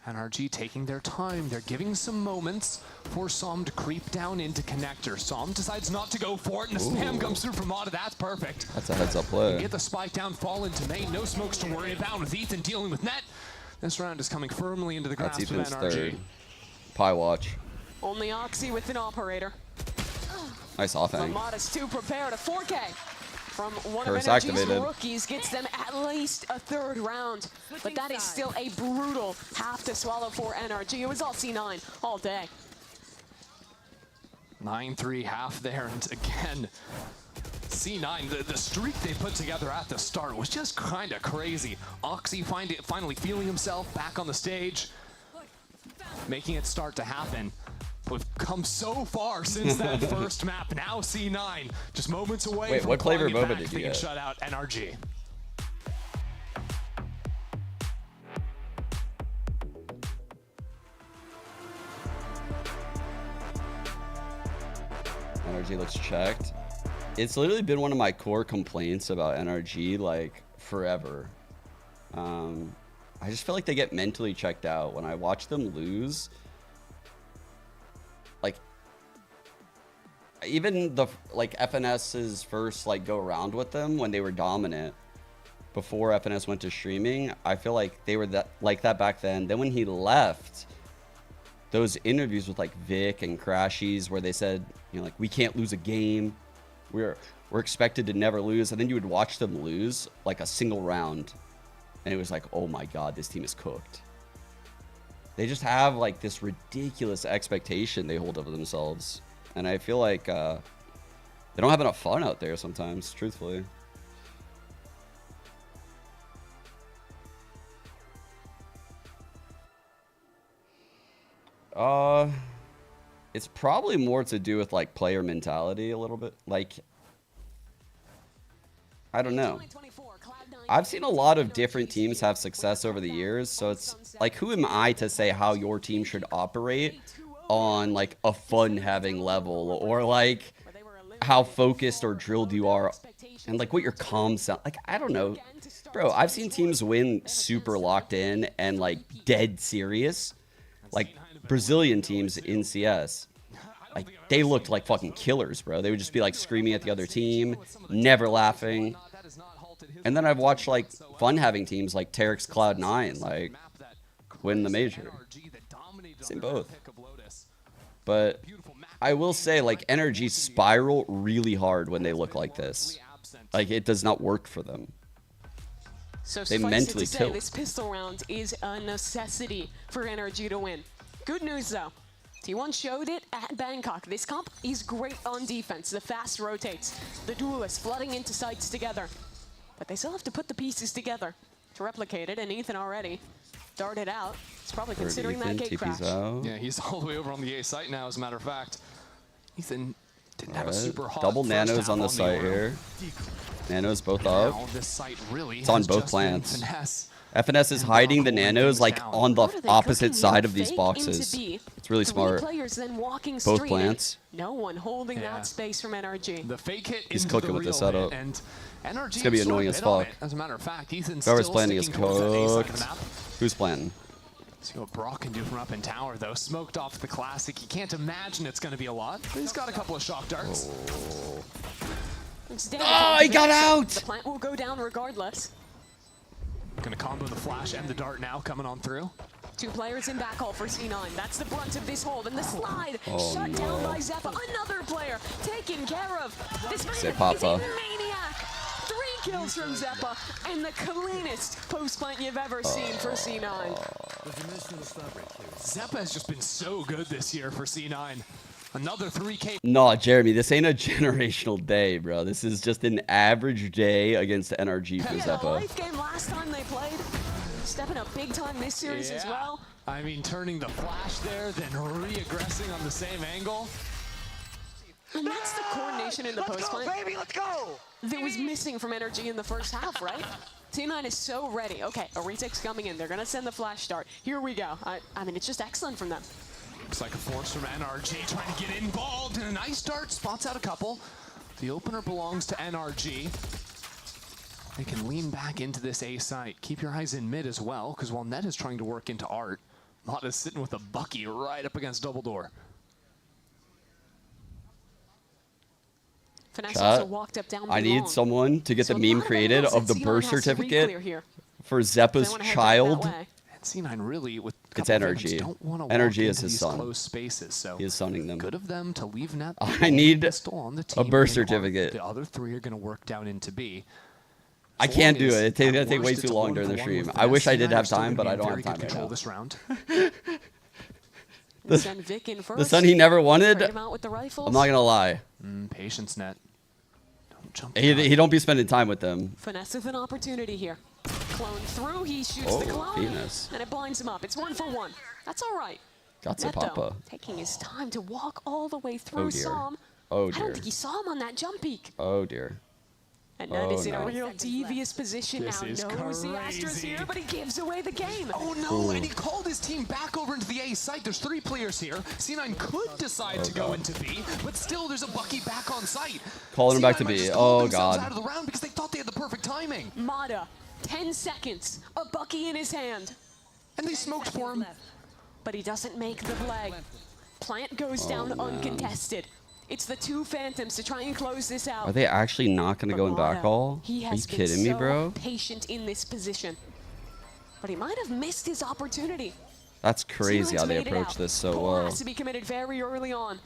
NRG taking their time. They're giving some moments for Psalm to creep down into connector. Psalm decides not to go for it, and the spam comes through from Mata. That's perfect. That's a heads-up play. Get the spike down, fall into main. No smokes to worry about with Ethan dealing with net. This round is coming firmly into the That's grasp of Ethan's NRG. third. Pie watch. Only Oxy with an operator. Nice offhand. Modest to prepare to 4K. From one Curse of NRG's activated. rookies gets them at least a 3rd round. But that is still a brutal half to swallow for NRG. It was all C9 all day. 9-3 half there, and again, C9, the streak they put together at the start was just kind of crazy. Oxy finally feeling himself back on the stage, making it start to happen. We've come so far since that first map. Now C9, just moments away Wait, from what flavor clawing it boba back. did you They can get? shut out NRG. NRG looks checked. It's literally been one of my core complaints about NRG, like, forever. I just feel like they get mentally checked out. When I watch them lose, like, even the, like, FNS's first, like, go around with them when they were dominant, before FNS went to streaming, I feel like they were like that back then. Then when he left, those interviews with like Vic and Crashies where they said, you know, like, we can't lose a game. We're expected to never lose. And then you would watch them lose like a single round. And it was like, oh my God, this team is cooked. They just have like this ridiculous expectation they hold of themselves. And I feel like they don't have enough fun out there sometimes, truthfully. It's probably more to do with like player mentality a little bit. Like, I don't know. I've seen a lot of different teams have success over the years, so it's like, who am I to say how your team should operate on like a fun-having level, or like how focused or drilled you are, and like what your comms sound like. I don't know, bro. I've seen teams win super locked in and like dead serious, like Brazilian teams in CS. Like, they looked like fucking killers, bro. They would just be like screaming at the other team, never laughing. And then I've watched like fun-having teams like Terex Cloud9 like win the major. Same both. But I will say, like, NRG spiral really hard when they look like this. Like, it does not work for them. So They suffice mentally it to say, tilt. this pistol round is a necessity for NRG to win. Good news though. T1 showed it at Bangkok. This comp is great on defense. The fast rotates. The duelists flooding into sites together. But they still have to put the pieces together to replicate it, and Ethan already darted out. He's probably considering that gate crash. Yeah, he's all the way over on the A site now, as a matter of fact. Ethan didn't have a super hot double first nanos half on the site here. Nanos both up. Now this site really It's on has both just been plants. finesse. FNS is hiding the nanos like on the opposite side of these boxes. It's really smart. Players then walking Both straight plants. in. No one holding that space from NRG. The fake hit He's into cooking the with this real setup. hit, and NRG It's gonna be sort of annoying as hit on fuck. it. As a matter of fact, Ethan's Whoever's still planning is sticking towards that A side of the cooked. map. Who's planning? See what Brock can do from up in tower, though. Smoked off the classic. You can't imagine it's going to be a lot. But he's got a couple of shock darts. Oh, he got out! The plant will go down regardless. Going to combo the flash and the dart now coming on through. 2 players in backhaul for C9. That's the brunt of this hold. And the slide Oh, shut no. down by Zeppa. Another player taken care of. This man is a Papa. maniac. 3 kills from Zeppa. And the cleanest post-plant you've ever seen for C9. Zeppa has just been so good this year for C9. Another 3K. No, Jeremy, this ain't a generational day, bro. This is just an average day against NRG for Yeah, a Zeppa. life game last time they played. Stepping up big time this series as well. I mean, turning the flash there, then re-aggressing on the same angle. And that's the coordination in the post plant. Baby, let's go! That was missing from NRG in the first half, right? T9 is so ready. Okay, a retake's coming in. They're going to send the flash start. Here we go. I mean, it's just excellent from them. Looks like a force from NRG trying to get involved in a nice dart. Spots out a couple. The opener belongs to NRG. They can lean back into this A site. Keep your eyes in mid as well, because while Net is trying to work into Art, Lotus sitting with a Bucky right up against double door. Finesse Chat, also walked up down I need long. someone to get So the a meme lot of created angles of the that birth C9 has to certificate re-clear here. for Zeppa's They wanna head back that child. way. And C9 really, with a It's couple of events, NRG. don't want to walk NRG is into his these son. close spaces. So He is sonning them. good of them to leave Net. I need pistol on the a team birth in Art. certificate. The other 3 are going to work down into B. I As can't long do as it. It's gonna at take way worst too it's a long during the 1-for-1 stream. with I wish I Finesse. did have C9 are still time, but gonna I be in don't have very time good right control now. this round. Send Vic in The first. son he never wanted. Trade him out with the rifles. I'm not gonna lie. Patience, Net. Don't jump. He don't be spending time with them. Finesse with an opportunity here. Clone through, he shoots Oh, the clone, Venus. and it blinds him up. It's 1-for-1. That's all right. Got Net, though, Papa. taking his time to walk all the way through Oh dear. Psalm. Oh I dear. don't think he saw him on that jump peak. Oh dear. And Ned is in no. a real devious position This now. is Knows the Astra's crazy. here, but he gives away the game. Oh no, and he called his team back over into the A site. There's 3 players here. C9 could decide to go into B, but still there's a Bucky back on site. Calling him back C9 to might B. just Oh hold themselves god. out of the round because they thought they had the perfect timing. Mata, 10 seconds, a Bucky in his hand. And they smoked for him. But he doesn't make the play. Plant goes down uncontested. It's the 2 Phantoms to try and close this out. Are they actually not gonna go in back all? He Are has you been kidding me, so bro? patient in this position. But he might have missed his opportunity. That's crazy how C9's they made it approach out. this so Ball well. has to be committed very early on.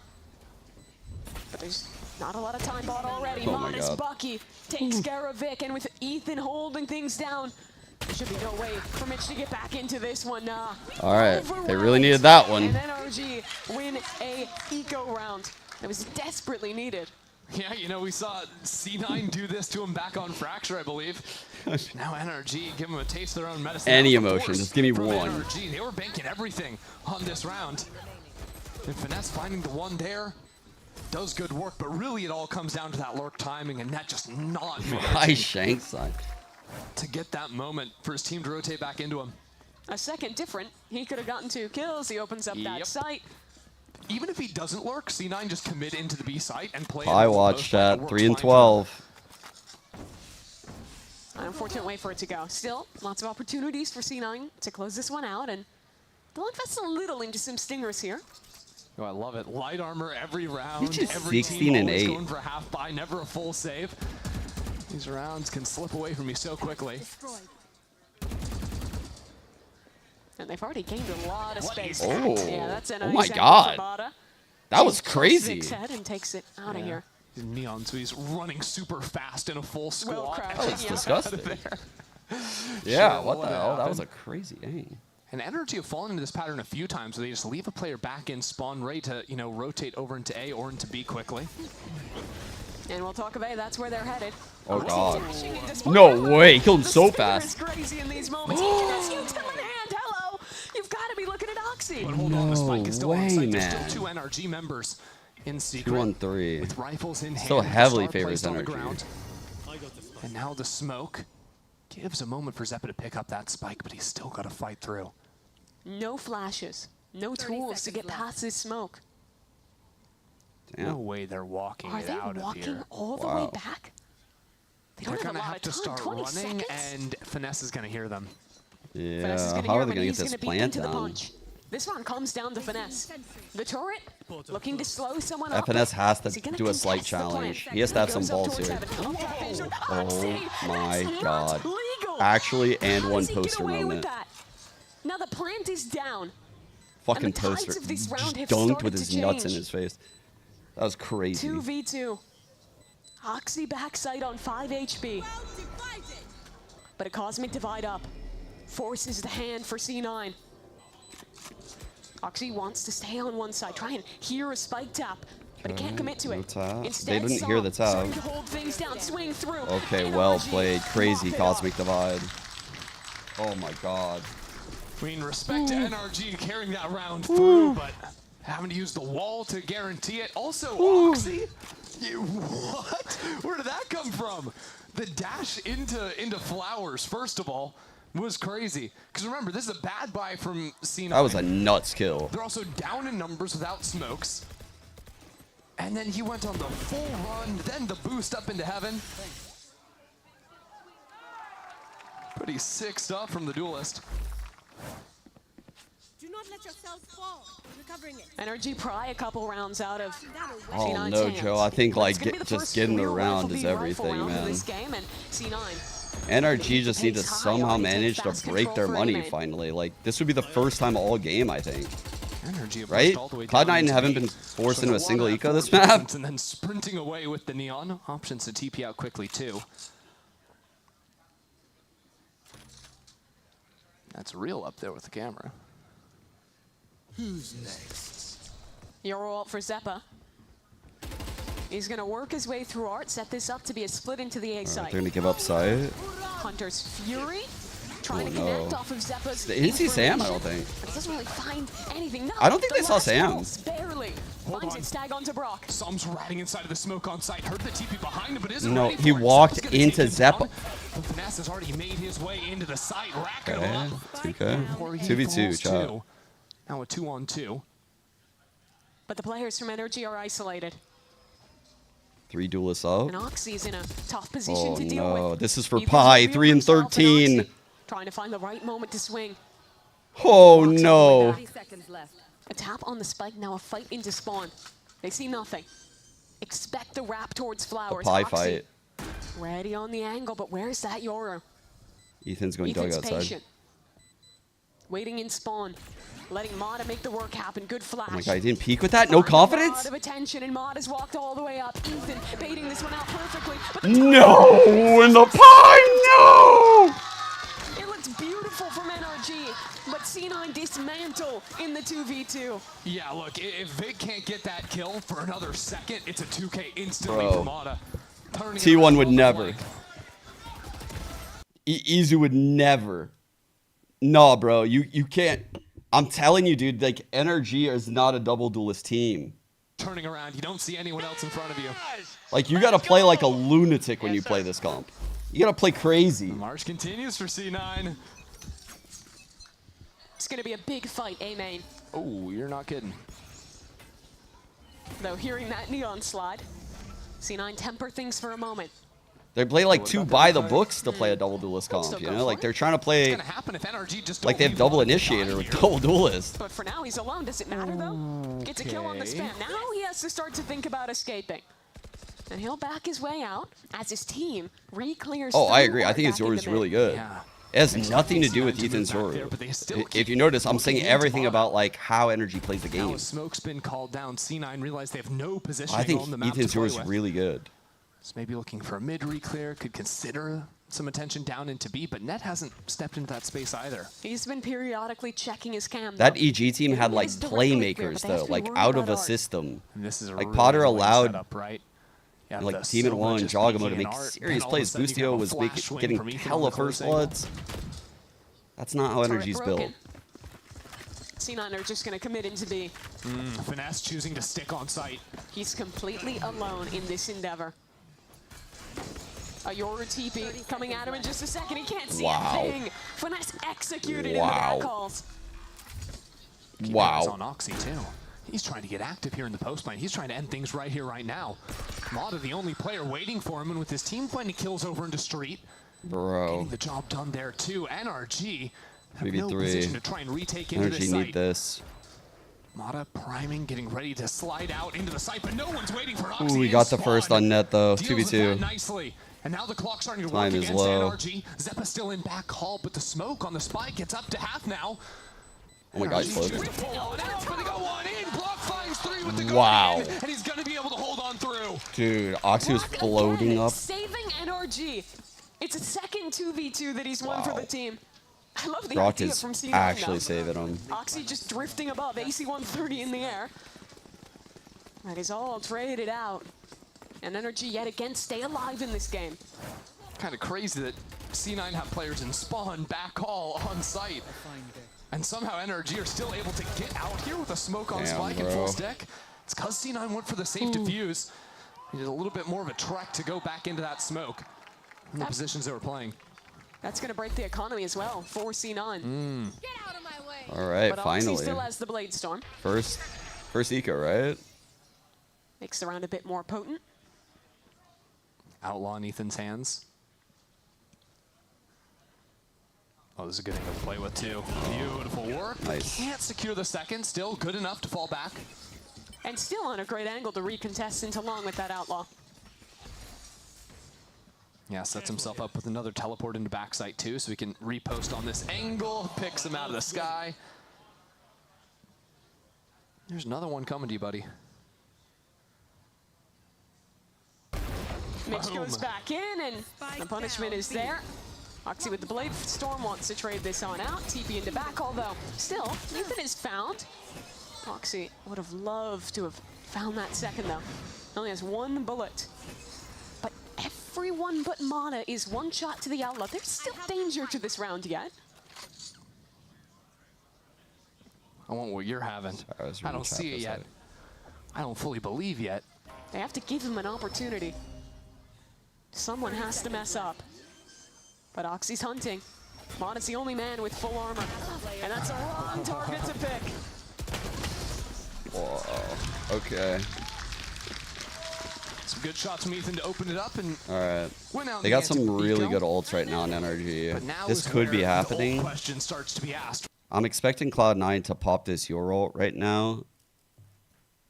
But there's not a lot of time bought already. Oh my Modest God. Bucky takes care of Vic, and with Ethan holding things down, there should be no way for Mitch to get back into this one. All right, they really needed that one. And NRG win a eco round that was desperately needed. Yeah, you know, we saw C9 do this to him back on Fracture, I believe. Now NRG give him a taste of their own medicine. Any That was the emotion, force just give me from one. NRG. They were banking everything on this round. And Finesse finding the one there does good work, but really it all comes down to that lurk timing and that just not Nice managing shank side. to get that moment for his team to rotate back into him. A second different. He could have gotten 2 kills. He opens up that Yep. site. Even if he doesn't lurk, C9 just commit into the B site and play. I watched that 3 and 12. An unfortunate way for it to go. Still, lots of opportunities for C9 to close this one out, and they'll invest a little into some stingers here. Oh, I love it. Light armor every round. He's just Every 16 team and always 8. going for a half buy, never a full save. These rounds can slip away from you so quickly. And they've already gained a lot of space. Oh. Yeah, that's a Oh nice my angle God. for Bada. That was He crazy. Vic's head and takes it out of here. He's Neon, so he's running super fast in a full Will squat. crouch, That was yeah. disgusting. There. Yeah, Sure, what the let it hell? That happen. was a crazy aim. And NRG have fallen into this pattern a few times where they just leave a player back in spawn ready to, you know, rotate over into A or into B quickly. And we'll talk of A, that's where they're headed. Oh god. Dashing into spawn. No way, he killed him The so spear fast. is crazy in these moments. He just used him in hand. Hello. Oxy. But hold on, the spike is still on way, site. man. There's still 2 NRG members in secret. 2-on-3. With rifles in hand. Still with heavily Star favors placed on the energy. ground. And now the smoke gives a moment for Zeppa to pick up that spike, but he's still got to fight through. No flashes, no tools to get past this smoke. Damn. No way they're walking Are it they out of walking here. all the way back? They They're don't going to have a lot have to of time. start 20 running, seconds? and Finesse is going to hear them. Finesse is Yeah, gonna how hear are him, they and gonna get he's this gonna beat plant into the down? punch. This one comes down to Finesse. The turret looking to slow someone up. FNS has to Is he gonna do a slight contest the plan? challenge. He has to have some Goes up balls towards here. heaven. Up that vision. Oh Oxy, my that's god. not legal. Actually, and How one does he get poster away with moment. that? Now the plant is down. Fucking And the tides poster. of this round Just have dunked started with to his nuts in change. his face. That was crazy. 2v2. Oxy backside on 5 HP. But a cosmic divide up forces the hand for C9. Oxy wants to stay on one side, try and hear a spike tap, but he can't commit to No it. tap. Instead, They didn't hear the tap. starting to hold things down, swing through. Okay, NRG well played. Crazy mop it cosmic up. divide. Oh my god. I mean, respect to NRG carrying that round through, but having to use the wall to guarantee it. Also, Oxy, what? Where did that come from? The dash into flowers, first of all, was crazy. Because remember, this is a bad buy from C9. That was a nuts kill. They're also down in numbers without smokes. And then he went on the full run, then the boost up into heaven. Pretty sick stuff from the duelist. Do not let yourselves fall. Recovering it. NRG pry a couple rounds out of Oh C9's no, hands. Joe. I think But like it's gonna be the just first getting real around rifle is v rifle everything, round in man. this game, and C9 NRG just need to Pace high, somehow already take manage to fast break control their for money A-main. finally. Like this would be the first time all game, I think. NRG have Right? pushed all the way Cloud9 down into haven't the- been forced So into a lot single of eco this forward map. movements And then sprinting away with the neon options to TP out quickly too. That's real up there with the camera. Who's next? Euro ult for Zeppa. He's gonna work his way through art, set this up to be a split into the A They're site. gonna give up sight. Hunter's Fury trying Oh, to connect no. off of Zeppa's. They didn't see Sam, I don't information, think. But he doesn't really find anything. No, I don't think the they saw last Sam. pulse, barely. Finds it, stag onto Brock. Psalm's riding inside of the smoke on site. Heard the TP behind him, but isn't No, ready he for it. walked Zeppa's gonna into take him Zeppa. down. But Finesse has already made his way into the site, racking Okay, him up. 2v2, chat. Now a 2-on-2. But the players from NRG are isolated. 3 duelists up. And Oxy's in a tough position Oh to deal with. no, this is for Ethan's Pi. revealed 3 and himself, and 13. Oxy trying to find the right moment to swing. Oh no. Seconds left. A tap on the spike, now a fight into spawn. They see nothing. Expect the wrap towards flowers. Pi Oxy fight. ready on the angle, but where's that Yoru? Ethan's going Ethan's dug outside. patient. Waiting in spawn. Letting Mata make the work happen. Good flash. Oh my god, he didn't peek with that? No A lot confidence? of attention, and Mata's walked all the way up. Ethan baiting this one out perfectly. But No! In the pie! No! it looks beautiful from NRG, but C9 dismantle in the 2v2. Yeah, look, if Vic can't get that kill for another second, it's a 2K instantly Bro. for Mata. Turning it T1 around would on the never. flank. Izu would never. No, bro, you can't. I'm telling you, dude, like, NRG is not a double duelist team. Turning around, you don't see anyone else in front of you. Like, you gotta play like a lunatic when you play this comp. You gotta play crazy. The march continues for C9. It's gonna be a big fight, A-main. Oh, you're not kidding. Though hearing that neon slide, C9 temper things for a moment. They play like two by the books to play a double duelist comp, you know? Like, they're trying to play What's gonna happen if NRG just like don't they have leave double one initiator with behind double duelist. But for now, he's alone. Does it matter, though? Gets a kill on the Okay. spam. Now he has to start to think about escaping. And he'll back his way out as his team re-clears. Oh, I through agree. I Art think back his Zoru is into really mid. good. Yeah. It has nothing to do with to Ethan's move back there, but they Zoru. still If you notice, I'm saying looking into everything Mata. about like how NRG plays the Now game. a smoke's been called down. C9 realized they have no position I think on the map Ethan's to play Zoru is with. really good. So maybe looking for a mid re-clear, could consider some attention down into B, but Net hasn't stepped into that space either. He's been periodically checking his cam. That though. EG team had like It is directly clear, playmakers but they have though, to be like worried out of about a Art. system. And this is a Like really Potter annoying allowed setup, right? You have like the Team at Silva one, just Jogamo peeking to make in Art, serious then all of a plays. sudden you have Bustio a was flash swing getting from Ethan on hella the first close angle. bloods. That's not how Turret NRG's broken. built. C9 are just going to commit into B. Finesse choosing to stick on site. He's completely alone in this endeavor. A Yoru TP coming at him in just a second. He can't see a thing. Finesse executed in the back calls. Keep eyes on Oxy too. He's trying to get active here in the post lane. He's trying to end things right here, right now. Mata, the only player waiting for him, and with his team finding kills over into Street. Getting the job done there too. NRG have no position to try and retake into this site. Need this. Mata priming, getting ready to slide out into the site, but no one's waiting for Oxy. Ooh, we got the first on net though. 2v2. Nicely. And now the clock's starting to work against NRG. Zeppa still in back hall, but the smoke on the spike gets up to half now. Oh my God, close. Wow. And he's going to be able to hold on through. Dude, Oxy was floating up. Saving NRG. It's a second 2v2 that he's won for the team. I love the Brock idea is from C9 actually now. saving him. Oxy just drifting above, AC 130 in the air. That is all traded out. And NRG yet again stay alive in this game. Kind of crazy that C9 have players in spawn, back hall, on site. And somehow NRG are still able to get out here with a smoke on spike and full stick. It's because C9 went for the safe defuse. He did a little bit more of a trek to go back into that smoke in the positions they were playing. That's going to break the economy as well for C9. Get out of my way. All right, but finally. Oxy still has the Blade Storm. First eco, right? Makes the round a bit more potent. Outlaw in Ethan's hands. Oh, this is a good angle to play with too. Beautiful work. Nice. Can't secure the second. Still good enough to fall back. And still on a great angle to recontest into long with that Outlaw. Yeah, sets himself up with another teleport into backside too, so he can repost on this angle. Picks him out of the sky. There's another one coming to you, buddy. Mitch goes back in, and the punishment is there. Oxy with the Blade Storm wants to trade this on out. TP into back, although still, Ethan is found. Oxy would have loved to have found that second, though. Only has one bullet. But everyone but Mata is one shot to the Outlaw. There's still danger to this round yet. I want what you're having. I don't see it yet. I don't fully believe yet. They have to give him an opportunity. Someone has to mess up. But Oxy's hunting. Mata's the only man with full armor. And that's a wrong target to pick. Whoa. Okay. Some good shots from Ethan to open it up. And all right. They got some really good ults right now on NRG. This could be happening. The question starts to be asked. I'm expecting Cloud9 to pop this Yoru ult right now.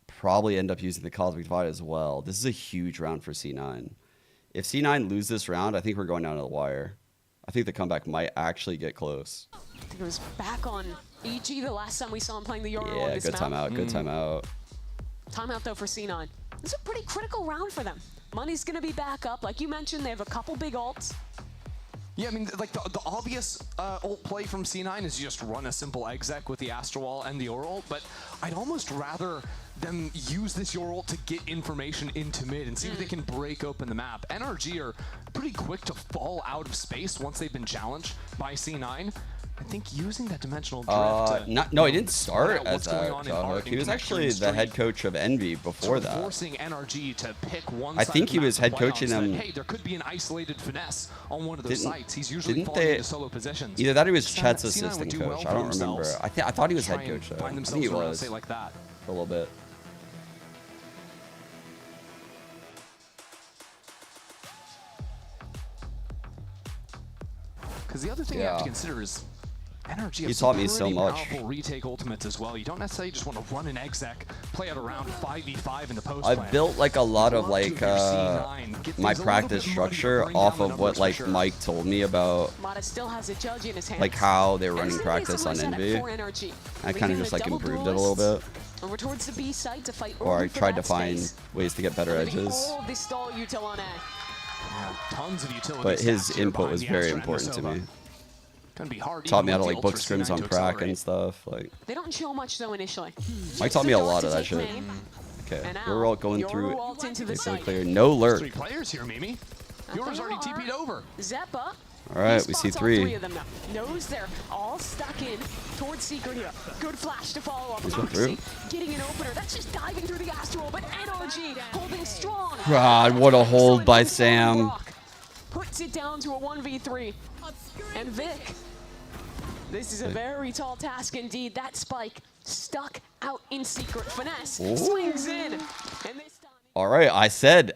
Probably end up using the Cosmic Divide as well. This is a huge round for C9. If C9 lose this round, I think we're going down to the wire. I think the comeback might actually get close. I think it was back on EG the last time we saw him playing the Yoru Yeah, on this good map. timeout, good timeout. Timeout though for C9. This is a pretty critical round for them. Money's gonna be back up. Like you mentioned, they have a couple big ults. Yeah, I mean, like the obvious ult play from C9 is just run a simple exec with the Astral Wall and the Yoru ult, but I'd almost rather them use this Yoru ult to get information into mid and see if they can break open the map. NRG are pretty quick to fall out of space once they've been challenged by C9. I think using that dimensional drift no, he didn't start as a he was actually the head coach of Envy before that. Forcing NRG to pick one I think he was head coaching them. Hey, there could be an isolated finesse on one of those sites. He's usually didn't falling they, into solo positions. Either that or he was C9 Chet's would assistant do coach. well I don't for remember. themselves. I thought he was Try head and coach though. find I think he themselves around, was say like that. for a little bit. Because the other thing you have to consider is NRG has taught me so pretty much. powerful retake ultimates as well. You don't necessarily just want to run an exec, play out around 5v5 in the post I've plan. built like a lot of like my practice structure off of what like Mike told me about Mata still has a judge in his hands. like how they're running practice on Envy. I kind of just like improved it a little bit. Over towards the B side to fight Or I for tried that to find space. ways to get better edges. All this stall util on A. Yeah, tons of utility. But his input was very important to me. Gonna be hard. Taught me how to like book scrims on crack and stuff. Like They don't show much though initially. Mike taught me a lot of that shit. Okay, we're all going through it. Clear. No lurk. 3 players here, Mimi. Yours already TP'd over. Zeppa. All right, we see Spots all three 3. of them now. Knows they're all stuck in towards Secret here. Good flash to follow up. Let's go through. Getting an opener. That's just diving through the Astral, but NRG holding strong. God, what a hold by Sam. Puts it down to a 1v3. And Vic, this is a very tall task indeed. That spike stuck out in Secret. Finesse swings in. And this time, All right, I said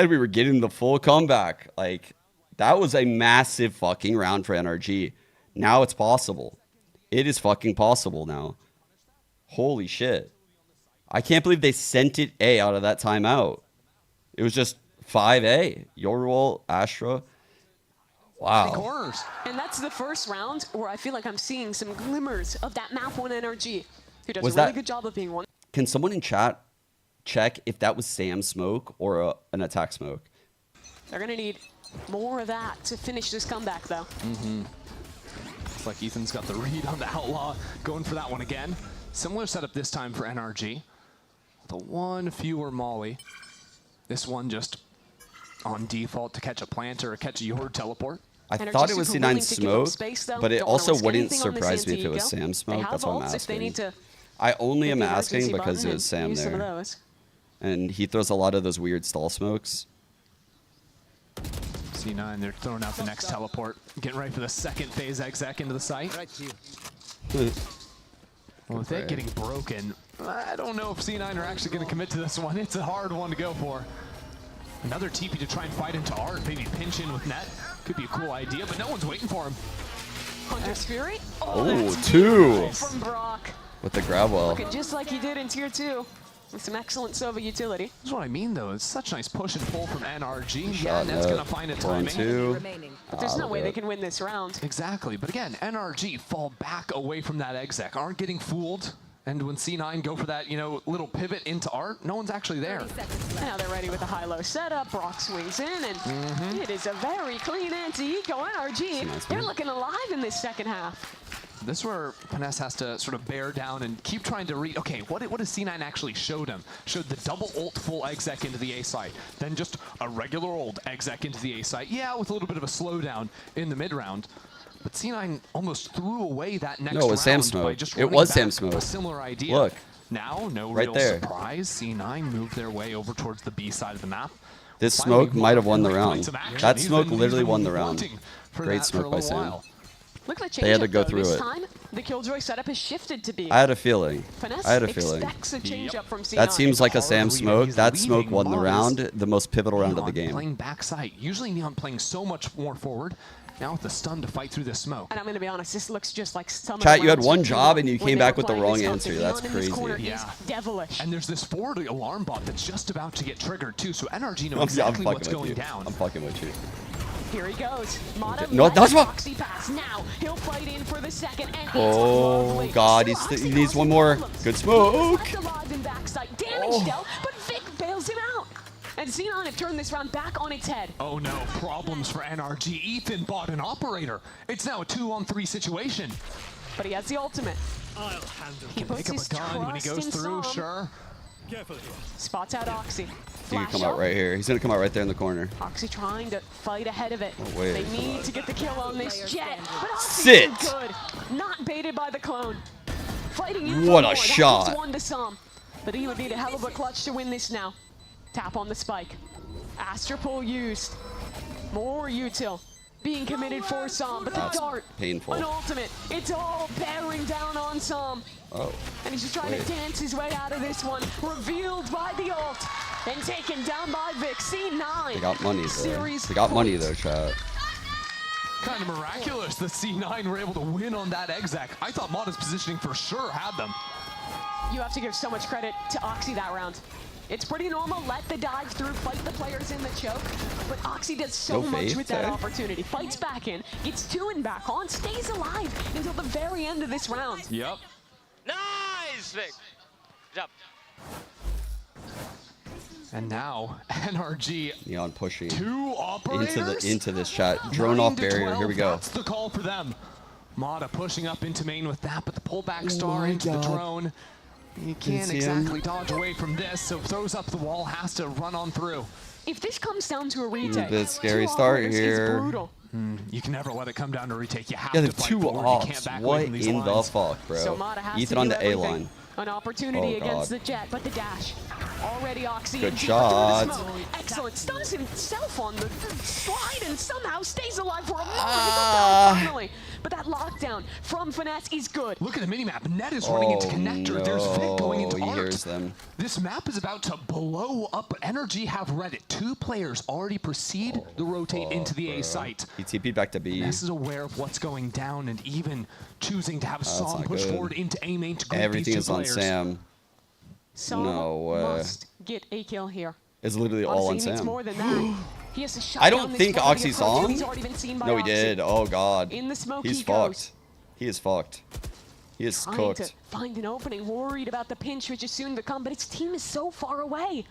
we were getting the full comeback. Like, that was a massive fucking round for NRG. Now it's possible. It is fucking possible now. Holy shit. I can't believe they sent it A out of that timeout. It was just 5A. Yorwol, Astra. Wow. and that's the first round where I feel like I'm seeing some glimmers of that map 1 NRG, who does Was a really that- good job of being one. Can someone in chat check if that was Sam smoke or an attack smoke? They're going to need more of that to finish this comeback, though. Looks like Ethan's got the read on the Outlaw, going for that one again. Similar setup this time for NRG. The one fewer Molly. This one just on default to catch a planter or catch a Yord teleport. I thought it was C9 smoke, but it also wouldn't surprise me if it was Sam smoke. That's why I'm asking. I only am asking because it was Sam there. And he throws a lot of those weird stall smokes. C9, they're throwing out the next teleport. Getting ready for the second phase exec into the site. Well, with that getting broken, I don't know if C9 are actually going to commit to this one. It's a hard one to go for. Another TP to try and fight into Art. Maybe pinch in with net. Could be a cool idea, but no one's waiting for him. Hunter's Fury. Oh, 2 from Brock. with the grab well. Looking just like he did in Tier 2. With some excellent Sova utility. That's what I mean, though. It's such nice push and pull from NRG. Shot Net's net, going to find a 4 and timing. 2. But there's no way they can win this round. Exactly. But again, NRG fall back away from that exec. Aren't getting fooled. And when C9 go for that, you know, little pivot into Art, no one's actually there. Now they're ready with a high-low setup. Brock swings in, and it is a very clean anti-eco NRG. They're looking alive in this second half. This is where Finesse has to sort of bear down and keep trying to read. Okay, what does C9 actually showed him? Showed the double ult full exec into the A site, then just a regular old exec into the A site. Yeah, with a little bit of a slowdown in the mid round. But C9 almost threw away that next round. No, it was Sam by smoke. just It running was back Sam smoke. A similar idea. Look. Now, no Right real there. surprise. C9 moved their way over towards the B side of the map. This Finally, smoke might have won the like, round. points of action. That He's smoke been literally won the round. wanting for Great that for a smoke by little Sam. while. Look at the They had to change-up, go though. through This it. time, the Killjoy setup has shifted to be. I had a feeling. Finesse I had a feeling. expects a change-up from C9. That seems like a Sam Hard lead, smoke. he's That smoke leaving won the Mars. round, the most pivotal round of the Neon game. playing backside. Usually Neon playing so much more forward. Now with the stun to fight through the smoke. And I'm going to be honest, this looks just like some of Chat, the you had rounds one from job T1 and you when came they back were with the playing wrong this answer. content. That's Neon in this corner crazy. is devilish. And there's this forward alarm bot that's just about to get triggered too. So NRG know I'm exactly fucking what's with going you. down. I'm fucking with you. Here he goes. Mata No, that's what- Foxy pass. Now he'll fight in for the second. And Oh God, he needs one more. Good smoke. alive in backside. Damaged out, but Vic bails him out. And Xenon have turned this round back on its head. Oh no, problems for NRG. Ethan bought an operator. It's now a 2-on-3 situation. But he has the ultimate. He can pick up a gun when he goes through, sure. Spots out Oxy. He can come out right here. He's gonna come out right there in the corner. Oxy trying to fight ahead of it. Oh, wait, they come need on. to get the kill on this jet. But Oxy's Sit. good. Not baited by the clone. Fighting in What for a more. shot. That gives one to some. But he would need a hell of a clutch to win this now. Tap on the spike. Astra pull used. More util. Being committed for Som, but the That's dart, painful. an ultimate. It's all bearing down on Som. Oh. And he's just trying to dance his way out of this one. Revealed by the ult. And taken down by Vic. C9. They got money though. Series They got money point. though, chat. Kind of miraculous that C9 were able to win on that exec. I thought Mata's positioning for sure had them. You have to give so much credit to Oxy that round. It's pretty normal, let the dive through, fight the players in the choke, but Oxy does so No much faith, with that eh? opportunity. Fights back in, gets 2 and back on, stays alive until the very end of this round. Yep. Nice, Vic. Good job. And now NRG Neon pushing 2 operators into this chat. Drone off 9 to barrier. 12, Here we go. That's the call for them. Mata pushing up into main with that, but the pullback star into the drone. You can't see exactly dodge away from this, so throws up the wall, has to run on through. If this comes down to a retake, Bit scary 2 start operators here. is brutal. You can never let it come down to retake. You have Yeah, to the fight two forward. You can't ops. back away What from these in the lines. fuck, bro? So Mata has Ethan to on do the A everything. line. An opportunity Oh, against God. the Jet, but the dash. Already Oxy Good in shot. deep through the smoke. Excellent. Stuns himself on the slide and somehow stays alive for a moment. Finally. But that lockdown from Finesse is good. Look at the minimap. Net is running into connector. There's Vic going into He Art. hears them. This map is about to blow up, but NRG have read it. 2 players already proceed to rotate into the A site. He TP'd back to B. This is aware of what's going down and even choosing to have Psalm not push good. forward into A main to group Everything these 2 is on players. Sam. Psalm No way. must get a kill here. It's literally all on Honestly, he needs Sam. more than that. He has to shut I down don't this think quality Oxy approach, saw and him. he's already been seen by No, he Oxy. did. Oh, God. In the smoke He's he fucked. goes. He is fucked. He is Trying cooked. to find an opening, worried about the pinch which is soon to come, but his team is so far away.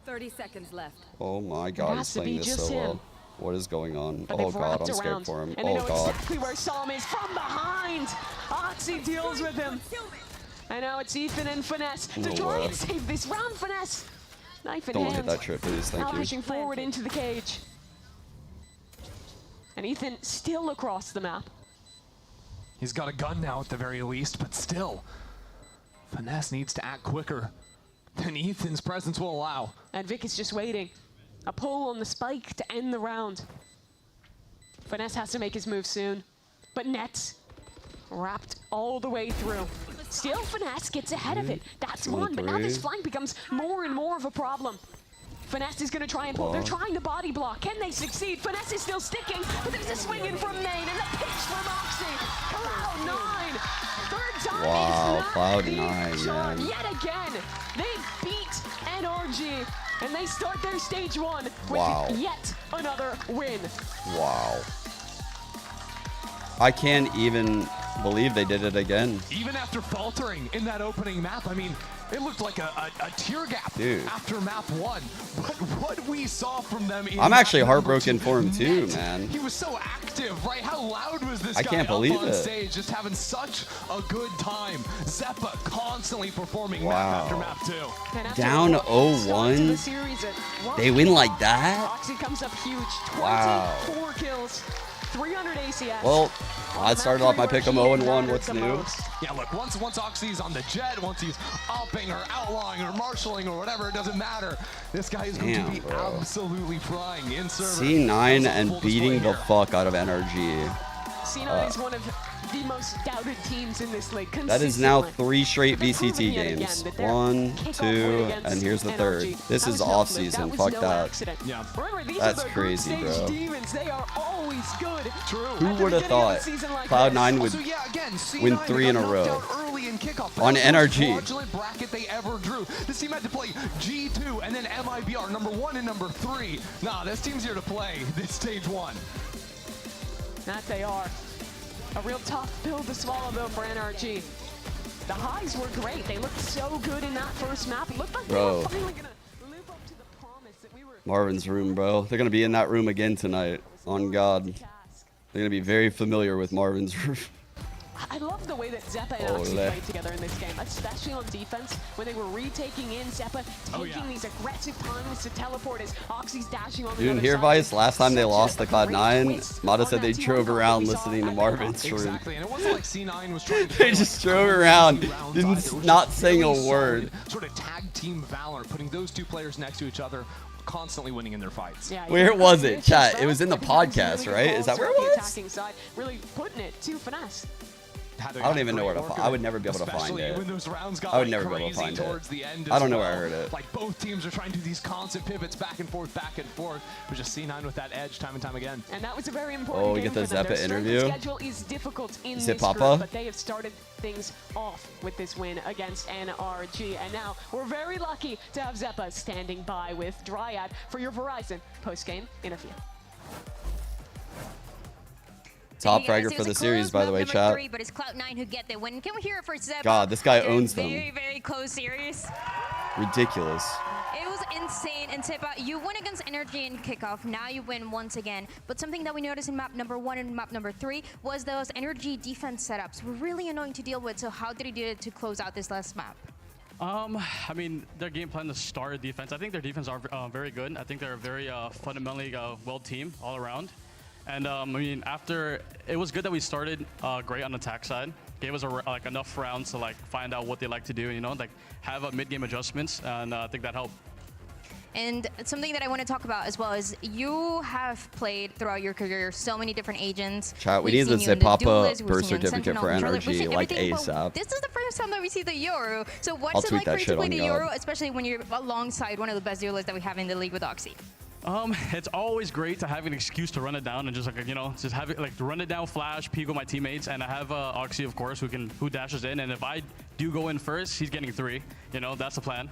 30 seconds left. Oh, my God. has He's to playing be this just so him. well. What is going on? But Oh, they've God. wrapped I'm scared around, for him. and they Oh, know God. exactly where Psalm is from behind. Oxy deals with him. And now it's Ethan and Finesse to No try way. and save this round. Finesse, knife in Don't hand. hit that trip, please. Thank now you. pushing forward into the cage. And Ethan still across the map. He's got a gun now at the very least, but still, Finesse needs to act quicker than Ethan's presence will allow. And Vic is just waiting. A pull on the spike to end the round. Finesse has to make his move soon. But Nets wrapped all the way through. Still, Finesse gets ahead of it. That's one, but now this flank becomes more and more of a problem. Finesse is going to try and pull. They're trying to body block. Can they succeed? Finesse is still sticking, but there's a swing in from Main and the pitch from Oxy. Cloud9. Third time Wow, is not Cloud9, the charm. man. Yet again, they beat NRG, and they start their stage 1 with Wow. yet another win. Wow. I can't even believe they did it again. Even after faltering in that opening map, I mean, it looked like a tear gap Dude. after map 1. But what we saw from them in I'm actually map number heartbroken 2, for him too, Net, man. He was so active, right? How loud was this I guy can't up believe on it. stage, just having such a good time. Zeppa constantly performing Wow. map after map 2. And after Down a rough start to 0-1? the series at one, They win like that? Oxy comes up huge. 24 Wow. kills, 300 ACS. Well, I started off my pick 'em 0-1. What's new? Yeah, look, once Oxy's on the jet, once he's upping or outlawing or marshalling or whatever, it doesn't matter. This guy is going to Damn, be bro. absolutely frying in server. C9 That was on and full beating display the here. fuck out of NRG. C9 is one of the most doubted teams in this league. That is now consistently. 3 straight They've VCT proven yet again games. that their 1, kickoff 2, win against and here's the NRG, third. This that is was no off fluke. season. That Fuck was no that. accident. Yeah. Remember, these That's are the crazy, group stage bro. demons. They are always good. True. Who At the would have beginning of a thought season like Cloud9 would Also, yeah, again, C9 win 3 in a got row? knocked out early in kickoff. On That was the NRG. most fraudulent bracket they ever drew. This team had to play G2 and then MIBR, number 1 and number 3. Nah, this team's here to play this stage 1. That they are. A real tough pill to swallow, though, for NRG. The highs were great. They looked so good in that first map. It looked like they were Bro. finally going to live up to the promise that we were... Marvin's room, bro. They're going to be in that room again tonight. On God. They're going to be very familiar with Marvin's room. I love the way that Zeppa and Oxy played together in this game, especially on defense, when they were retaking in Zeppa, taking these aggressive times to teleport as Oxy's dashing on the You didn't other hear, side. Vice? Last time they Such lost to a great Cloud9, twist Mata on said they that T1 drove fight around we saw listening to at Marvin's room. Exactly, and it wasn't like C9 was trying to They just drove around, not saying a word. Sort of tag team valor, putting those 2 players next to each other, constantly winning in their fights. Yeah, Where was it, Vicious, chat? though. It was in the I think that was podcast, really right? good Is that balls where from it the was? attacking side, really putting it to Finesse. I don't even know where to find. I would never be able to find Especially it. when those rounds got I would like never be able to crazy find it. towards the end I as don't know where I well. heard it. Like both teams are trying to do these constant pivots back and forth, but just C9 with that edge time and time again. And that was a very important Oh, we game get the for them. Their Zeppa strength interview. schedule is difficult in Is it this Papa? group, but they have started things off with this win against NRG. And now we're very lucky to have Zeppa standing by with Dryad for your Verizon post-game interview. Top Hey guys, fragger it for was the a series, close by the map way, number chat. 3, but it's Cloud9 who get the win. Can we hear it for Zeppa? God, this guy After a owns them. Very, very close series. Ridiculous. It was insane. And Zeppa, you win against NRG in kickoff. Now you win once again. But something that we noticed in map number 1 and map number 3 was those NRG defense setups were really annoying to deal with. So how did he do it to close out this last map? I mean, their game plan to start defense. I think their defense are very good. I think they're a very fundamentally well team all around. And I mean, after it was good that we started great on the attack side. Gave us like enough rounds to like find out what they like to do. You know, like have a mid-game adjustments, and I think that helped. And something that I want to talk about as well is you have played throughout your career so many different agents. Chat, we need the zip pop birth certificate for NRG like ASAP. This is the first time that we see the Euro. So what's I'll it tweet like that for you to shit play on the God. Euro, especially when you're alongside one of the best duelists that we have in the league with Oxy? It's always great to have an excuse to run it down and just like, you know, just have it like run it down, flash, peek with my teammates, and I have Oxy, of course, who dashes in, and if I do go in first, he's getting 3. You know, that's the plan.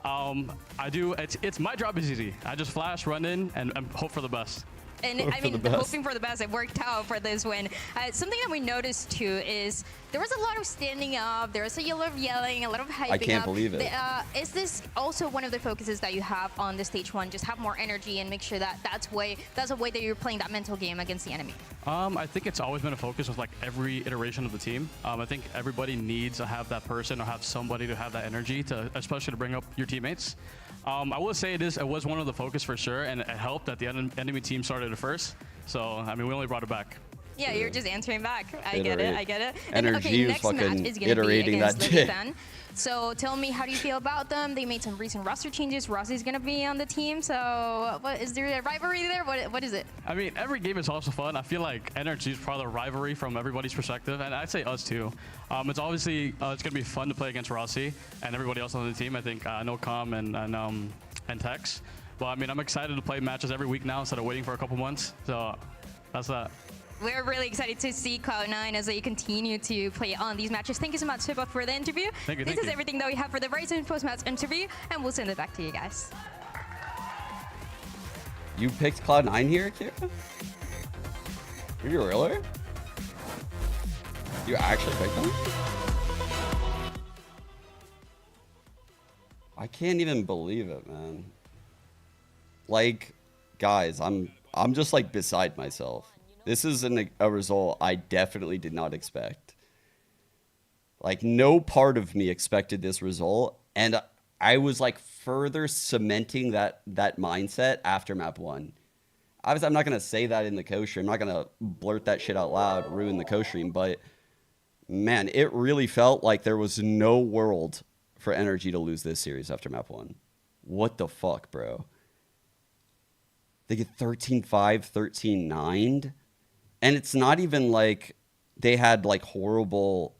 It's my job is easy. I just flash, run in, and hope for the best. And I mean, hoping for the best, it worked out for this win. Something that we noticed too is there was a lot of standing up, there was a lot of yelling, a lot of hyping up. I can't believe it. Is this also one of the focuses that you have on the stage 1? Just have more energy and make sure that that's a way that you're playing that mental game against the enemy. I think it's always been a focus of like every iteration of the team. I think everybody needs to have that person or have somebody to have that energy to, especially to bring up your teammates. I will say it was one of the focus for sure, and it helped that the enemy team started it first. So, I mean, we only brought it back. Yeah, you're just answering back. I get it. And okay, next match is going to be against that shit. Lotus. So tell me, how do you feel about them? They made some recent roster changes. Rossi's going to be on the team. So what is there a rivalry there? What is it? I mean, every game is also fun. I feel like NRG is probably a rivalry from everybody's perspective, and I'd say us too. It's obviously it's going to be fun to play against Rossi and everybody else on the team. I think NoCom and Tex. But I mean, I'm excited to play matches every week now instead of waiting for a couple months. So that's that. We're really excited to see Cloud9 as they continue to play on these matches. Thank you so much, Sipa, for the interview. This is everything that we have for the Verizon post-match interview, and we'll send it back to you guys. You picked Cloud9 here, Kira? Are you really? You actually picked them? I can't even believe it, man. Like, guys, I'm just like beside myself. This is a result I definitely did not expect. Like, no part of me expected this result, and I was like further cementing that mindset after map 1. Obviously, I'm not gonna say that in the co-stream. I'm not gonna blurt that shit out loud, ruin the co-stream, but man, it really felt like there was no world for NRG to lose this series after map 1. What the fuck, bro? They get 13-5, 13-9. And it's not even like they had like horrible,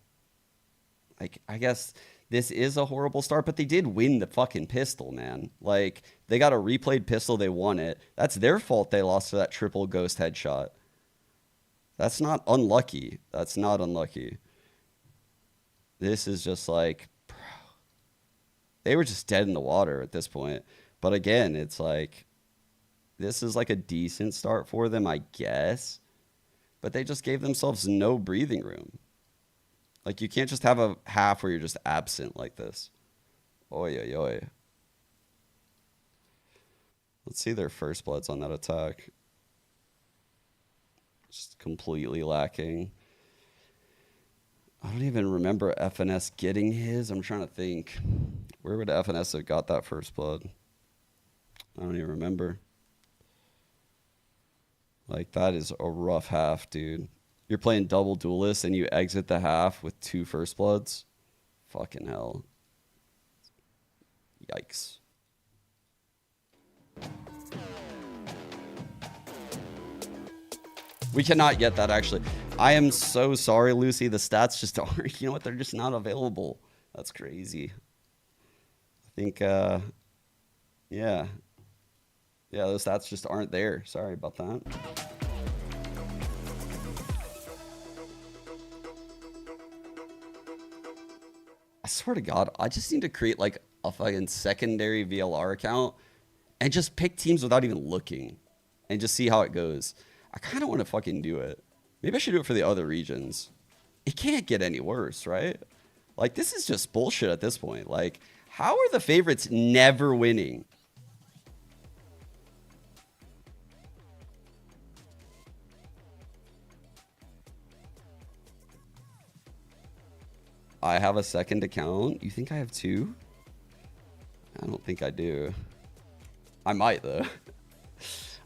like, I guess this is a horrible start, but they did win the fucking pistol, man. Like, they got a replayed pistol, they won it. That's their fault they lost to that triple ghost headshot. That's not unlucky. That's not unlucky. This is just like, bro, they were just dead in the water at this point. But again, it's like, this is like a decent start for them, I guess. But they just gave themselves no breathing room. Like, you can't just have a half where you're just absent like this. Oy, oy, oy. Let's see their first bloods on that attack. Just completely lacking. I don't even remember FNS getting his. I'm trying to think. Where would FNS have got that first blood? I don't even remember. Like, that is a rough half, dude. You're playing double duelist and you exit the half with 2 first bloods? Fucking hell. Yikes. We cannot get that, actually. I am so sorry, Lucy. The stats just aren't, you know what? They're just not available. That's crazy. I think, yeah. Yeah, those stats just aren't there. Sorry about that. I swear to God, I just need to create like a fucking secondary VLR account and just pick teams without even looking and just see how it goes. I kind of want to fucking do it. Maybe I should do it for the other regions. It can't get any worse, right? Like, this is just bullshit at this point. Like, how are the favorites never winning? I have a second account. You think I have 2? I don't think I do. I might, though.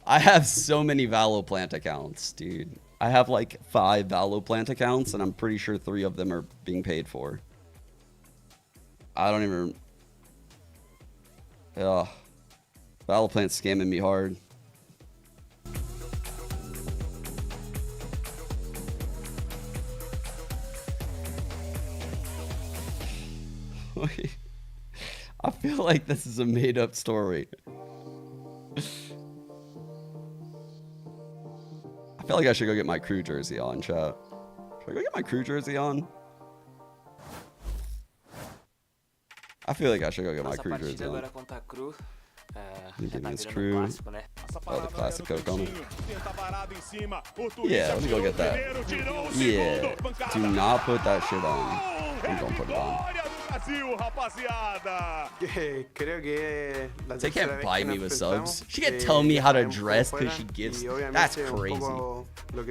I have so many Valoplant accounts, dude. I have like 5 Valoplant accounts, and I'm pretty sure 3 of them are being paid for. I don't even... Ugh. Valoplant's scamming me hard. I feel like this is a made-up story. I feel like I should go get my crew jersey on, chat. Should I go get my crew jersey on? I feel like I should go get my crew jersey on. Give me this crew. Oh, the classic Coke on it. Yeah, let me go get that. Yeah, do not put that shit on. I'm gonna put it on. They can't buy me with subs. She can't tell me how to dress because she gives. That's crazy. Look,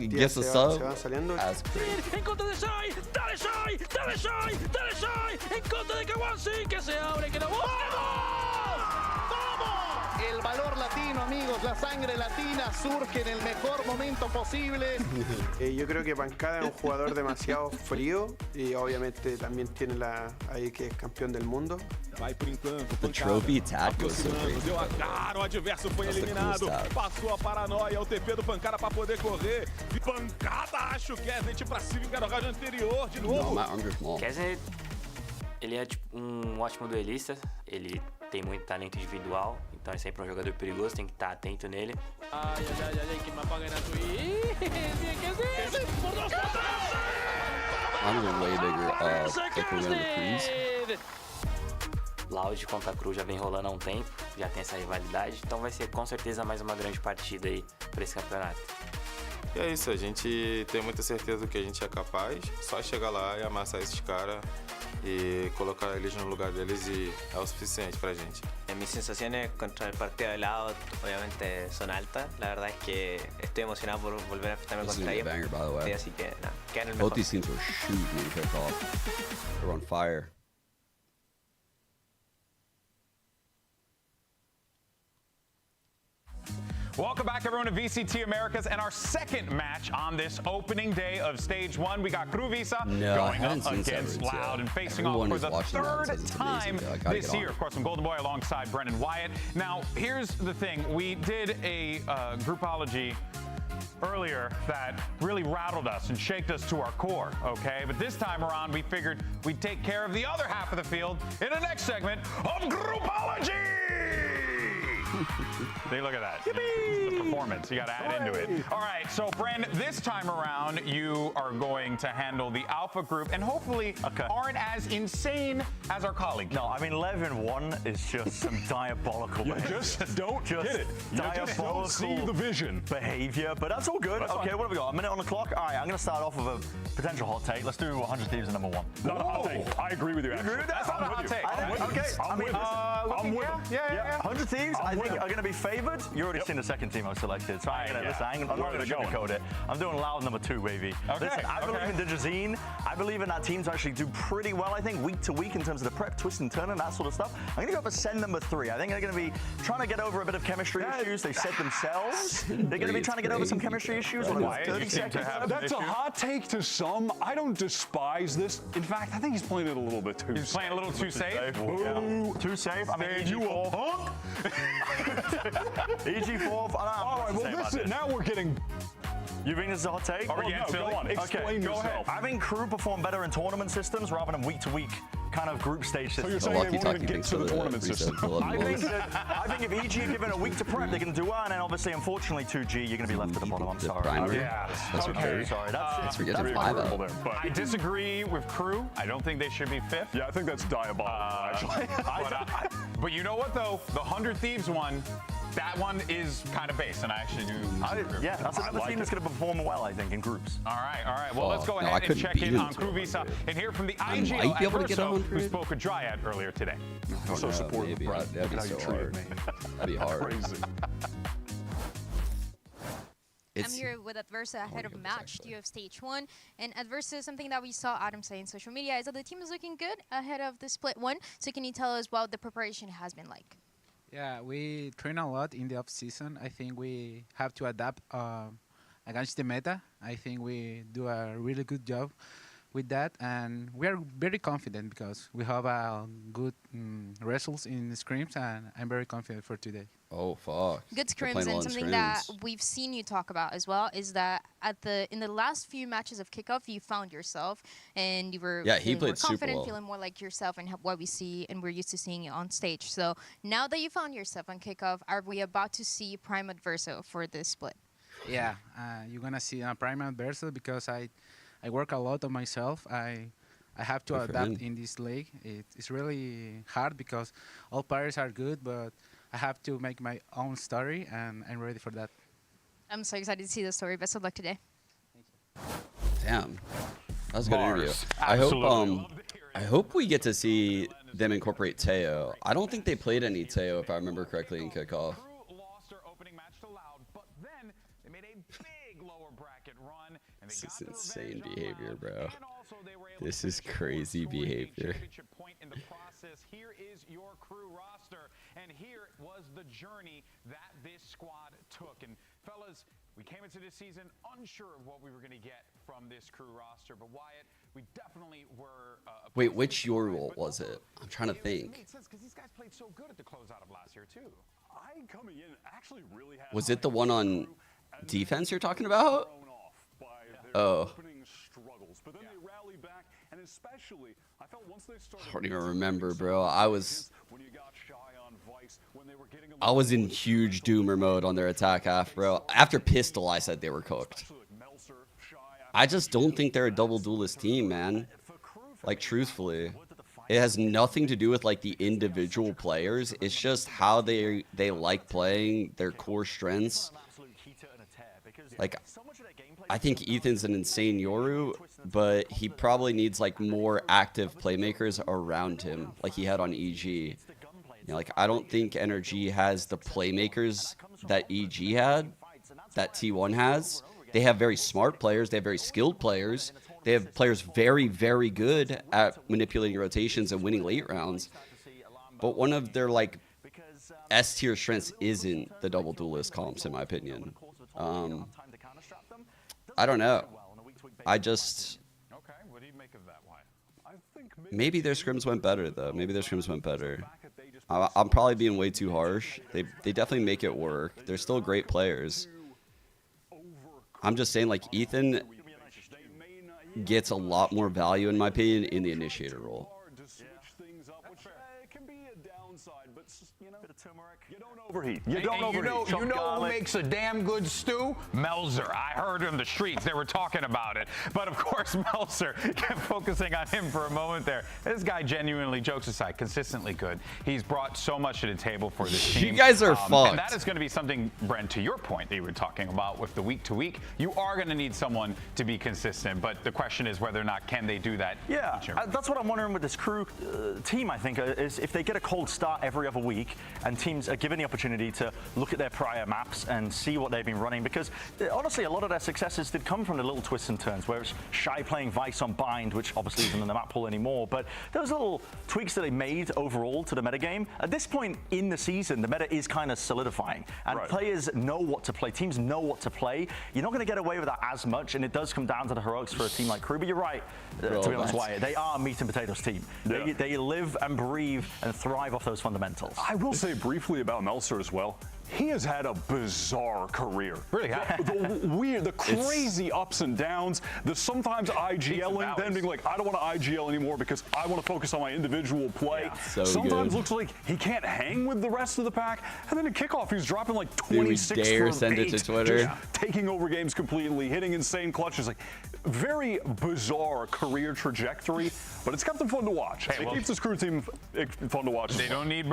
he gives a sub. That's crazy. El valor latino, amigos, la sangre latina surge en el mejor momento posible. Yo creo que Pancada es un jugador demasiado frío y obviamente también tiene ahí que es campeón del mundo. The trophy tag goes so crazy. Deu a cara, o adverso foi eliminado. Passou a paranoia, o TP do Pancada para poder correr. E Pancada, acho que é gente pra cima, que era o round anterior, de novo. Kessler, ele é tipo ótimo duelista, ele tem muito talento individual, então é sempre jogador perigoso, tem que estar atento nele. Ai, que me apaga na Twitch. I'm the way bigger Loud contra a Cru já vem rolando há um tempo, já tem essa rivalidade, então vai ser com certeza mais uma grande partida aí para esse campeonato. E é isso, a gente tem muita certeza do que a gente é capaz, só chegar lá e amassar esses caras y colocar eles no lugar deles y es o suficiente para gente. Mis sensaciones contra el partido de lado obviamente son altas. La verdad es que estoy emocionado por volver a enfrentarme contra ellos. Sí, así que nada, quedan el mejor. Both these teams were shooting when we kicked off. They're on fire. Welcome back, everyone, to VCT Americas and our second match on this opening day of Stage 1. We got Visa going up against Loud and facing off for the third time this year. Of course, I'm Golden Boy alongside Brendan Wyatt. Now, here's the thing. We did a groupology earlier that really rattled us and shaked us to our core, okay? But this time around, we figured we'd take care of the other half of the field in the next segment of groupology! See, look at that. The performance, you got to add into it. All right, so Bren, this time around, you are going to handle the Alpha group and hopefully aren't as insane as our colleague. No, I mean, 11-1 is just some diabolical behavior. Just don't get it. Just don't see the vision. Behavior, but that's all good. That's okay, fine. what have we got? A minute on the clock? All right, I'm going to start off with a potential hot take. Let's do 100 Thieves at number 1. Not a hot take. I agree with you, actually. Agree with that? That's not a hot take. I'm with it. I'm with it. Yeah. 100 Thieves, I think, are going to be favored. You already seen the second team I selected, so I'm not going to sugarcoat it. I'm doing Loud number 2, baby. Okay. Listen, I believe in Digizine. I believe in that teams actually do pretty well, I think, week to week in terms of the prep, twist and turn and that sort of stuff. I'm going to go for Send number 3. I think they're going to be trying to get over a bit of chemistry issues. They said themselves. They're going to be trying to get over some chemistry issues. On 30 seconds. That's a hot take to some. I don't despise this. In fact, I think he's playing it a little bit too safe. He's playing a little too safe? Ooh. Too safe? I mean, you a punk? EG4. All right, well, listen, now we're getting... You think this is a hot take? Go on. Explain yourself. Go ahead. I think Crew perform better in tournament systems rather than week-to-week kind of group stage systems. So you're saying they won't even get to the tournament system? I think if EG are given a week to prep, they're going to do well, and then obviously, unfortunately, 2G, you're going to be left at the bottom. I'm sorry. Yeah. Okay. Sorry. That's I disagree with Crew. I don't think they should be 5th. Yeah, I think that's diabolical, actually. But you know what, though? The 100 Thieves one, that one is kind of base, and I actually do. Yeah, that's another team that's going to perform well, I think, in groups. All right. Well, let's go ahead and check in on Visa and hear from the IGL Adverso, who spoke with Dryad earlier today. I'm so supportive, Brad. That'd be so hard. That'd be hard. Crazy. I'm here with Adversa ahead of match 2 of Stage 1. And Adversa, something that we saw Adam say in social media is that the team is looking good ahead of the split 1. So can you tell us what the preparation has been like? Yeah, we train a lot in the off season. I think we have to adapt against the meta. I think we do a really good job with that, and we are very confident because we have good results in the scrims, and I'm very confident for today. Oh fuck. Good scrims, and something that we've seen you talk about as well is that in the last few matches of kickoff, you found yourself and you were he played more confident, super well. feeling more like yourself, and what we see and we're used to seeing you on stage. So now that you found yourself on kickoff, are we about to see Prime Adverso for this split? Yeah, you're gonna see a Prime Adverso because I work a lot on myself. I have to adapt in this league. It's really hard because all players are good, but I have to make my own story, and I'm ready for that. I'm so excited to see the story. Best of luck today. Damn, that was a good interview. I hope we get to see them incorporate Teo. I don't think they played any Teo, if I remember correctly, in kickoff. This is insane behavior, bro. This is crazy behavior. Here is your crew roster, and here was the journey that this squad took. And fellas, we came into this season unsure of what we were going to get from this crew roster, but Wyatt, we definitely were. Wait, which your role was it? I'm trying to think. It made sense because these guys played so good at the closeout of last year too. I coming in actually really had. Was it the one on defense you're talking about? Oh. But then they rallied back, and especially I felt once they started. I don't even remember, bro. I was in huge doomer mode on their attack half, bro. After Pistol, I said they were cooked. I just don't think they're a double duelist team, man. Like, truthfully. It has nothing to do with, like, the individual players. It's just how they like playing, their core strengths. Like, I think Ethan's an insane Yoru, but he probably needs, like, more active playmakers around him, like he had on EG. You know, like, I don't think NRG has the playmakers that EG had, that T1 has. They have very smart players. They have very skilled players. They have players very, very good at manipulating rotations and winning late rounds. But one of their, like, S-tier strengths isn't the double duelist comps, in my opinion. I don't know. I just... Maybe their scrims went better, though. Maybe their scrims went better. I'm probably being way too harsh. They definitely make it work. They're still great players. I'm just saying, like, Ethan gets a lot more value, in my opinion, in the initiator role. You don't overheat. You don't overheat. You know who makes a damn good stew? Melzer. I heard in the streets they were talking about it. But of course, Melzer kept focusing on him for a moment there. This guy genuinely, jokes aside, consistently good. He's brought so much to the table for this team. You guys are fucked. And that is going to be something, Brent, to your point that you were talking about with the week to week. You are going to need someone to be consistent. But the question is whether or not can they do that. Yeah, that's what I'm wondering with this crew team, I think, is if they get a cold start every other week and teams are given the opportunity to look at their prior maps and see what they've been running, because honestly a lot of their successes did come from the little twists and turns, where it's Shy playing Vice on Bind, which obviously isn't in the map pool anymore, but those little tweaks that they made overall to the metagame. At this point in the season, the meta is kind of solidifying, and players know what to play, teams know what to play. You're not going to get away with that as much, and it does come down to the heroics for a team like Crew, but you're right, to be honest, Wyatt, they are a meat and potatoes team. Yeah. They live and breathe and thrive off those fundamentals. I will say briefly about Melzer as well. He has had a bizarre career. Really, the weird, the crazy ups and downs, the sometimes IGLing, then being like, I don't want to IGL anymore because I want to focus on my individual play. Yeah. Sometimes looks like he can't hang with the rest of the pack, and then in kickoff he's dropping like 26 dare send it to Twitter. Just taking over games completely, hitting insane clutches. Like, very bizarre career trajectory, but it's kept them fun to watch. It keeps this crew team fun to watch. They don't need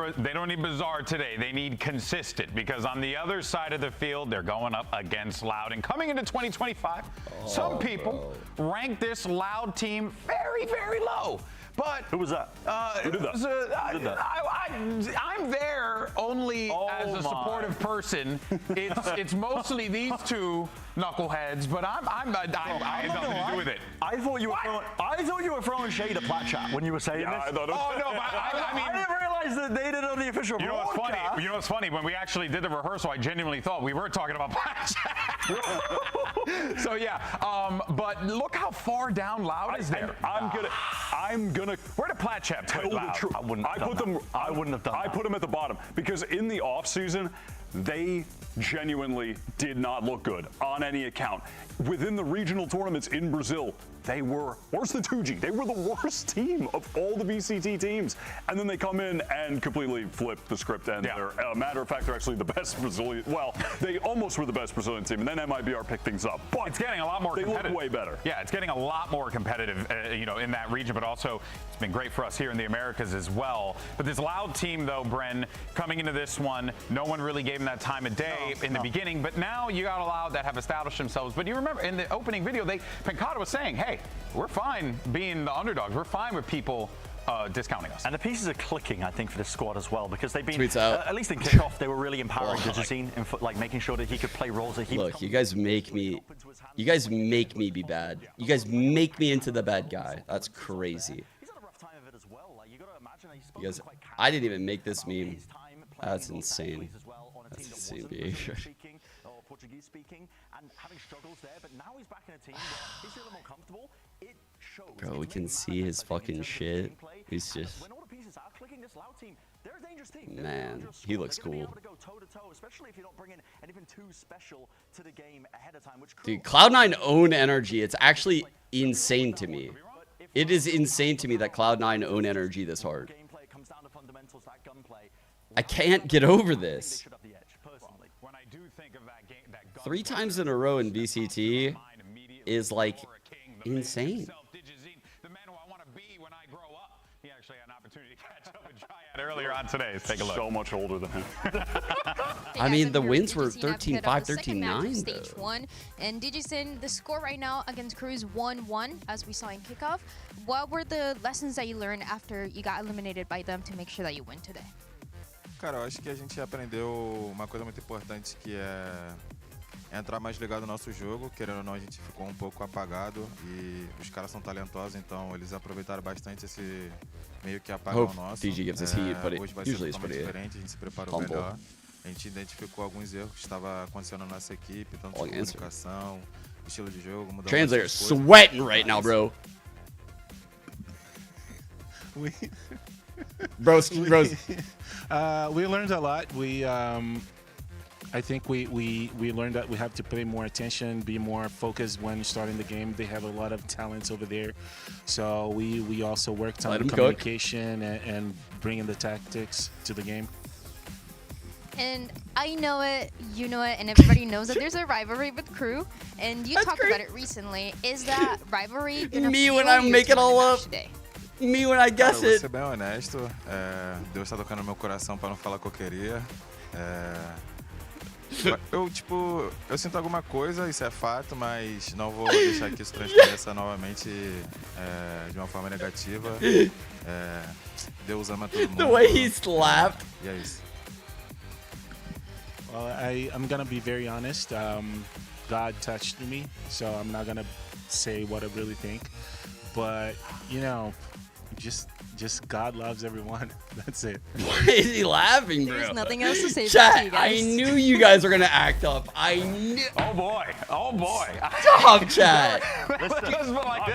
bizarre today. They need consistent, because on the other side of the field, they're going up against Loud. And coming into 2025, some people rank this Loud team very, very low. But who was that? Who did that? I'm there only as a supportive person. It's mostly these two knuckleheads, but I had nothing to do with it. I thought you were throwing shade at Plat Chat when you were saying this. I thought it was, oh no, but I didn't realize that they did it on the official. You know what's funny? You know what's funny? When we actually did the rehearsal, I genuinely thought we were talking about Plat Chat. So yeah, but look how far down Loud is there. I'm gonna. Where did Plat Chat tell put the Loud? truth. I wouldn't have done that. I put them at the bottom because in the off season, they genuinely did not look good on any account. Within the regional tournaments in Brazil, they were worse than 2G. They were the worst team of all the VCT teams. And then they come in and completely flip the script. And they're, matter of fact, they're actually the best Brazilian. Well, they almost were the best Brazilian team. And then MIBR picked things up. But it's getting a lot more competitive. They look way better. Yeah, it's getting a lot more competitive, you know, in that region. But also, it's been great for us here in the Americas as well. But this Loud team, though, Bren, coming into this one, no one really gave them that time of day in the beginning. But now you got a Loud that have established themselves. But you remember in the opening video, Pancata was saying, hey, we're fine being the underdogs. We're fine with people discounting us. And the pieces are clicking, I think, for this squad as well, because they've been, Tweets out. at least in kickoff, they were really empowering Digicine, like making sure that he could play roles that he. Look, you guys make me be bad. You guys make me into the bad guy. That's crazy. You guys, I didn't even make this meme. That's insane. That's insane behavior. Portuguese speaking and having struggles there, but now he's back in a team where he's feeling more comfortable. It shows. Bro, we can see his fucking shit. He's just. When all the pieces are clicking, this Loud team, they're a dangerous team. Man, he looks cool. Especially if you're not bringing anything too special to the game ahead of time. Dude, Cloud9 own NRG. It's actually insane to me. It is insane to me that Cloud9 own NRG this hard. I can't get over this. 3 times in a row in VCT is like insane. The man who I want to be when I grow up. He actually had an opportunity to catch up with Triad earlier on today. Let's take a look. So much older than him. I mean, the wins were 13-5, 13-9 Stage 1, and Digicine, the score right now against KRU is 1-1, as we saw in kickoff. What were the lessons that you learned after you got eliminated by them to make sure that you win today? Cara, eu acho que a gente aprendeu uma coisa muito importante que é entrar mais ligado no nosso jogo. Querendo ou não, a gente ficou um pouco apagado e os caras são talentosos, então eles aproveitaram bastante esse meio que apagão nosso. DG gives us heat, but hoje vai ser usually it's totalmente pretty diferente, a gente se preparou melhor. A gente identificou alguns erros que estavam acontecendo na nossa equipe, tanto de comunicação, estilo de jogo, mudando. Translator sweating right now, bro. Bros. We learned a lot. I think we learned that we have to pay more attention, be more focused when starting the game. They have a lot of talents over there, so we also worked on communication and bringing the tactics to the game. And I know it, you know it, and everybody knows that there's a rivalry with KRU, and you talked about it recently. Is that rivalry gonna Me when I make it all up. Today? Me when I guess Cara, it. vou ser bem honesto, Deus está tocando no meu coração para não falar que eu queria. Eu sinto alguma coisa, isso é fato, mas não vou deixar que isso transpareça novamente de uma forma negativa. Deus ama todo mundo. The way he slapped. E é isso. Well, I'm gonna be very honest. God touched me, so I'm not gonna say what I really think. But you know, just God loves everyone. That's it. Why is he laughing, bro? There's nothing else to say. Chat, I knew you guys were gonna act up. I knew. Oh boy. Oh boy. Stop, chat. I'm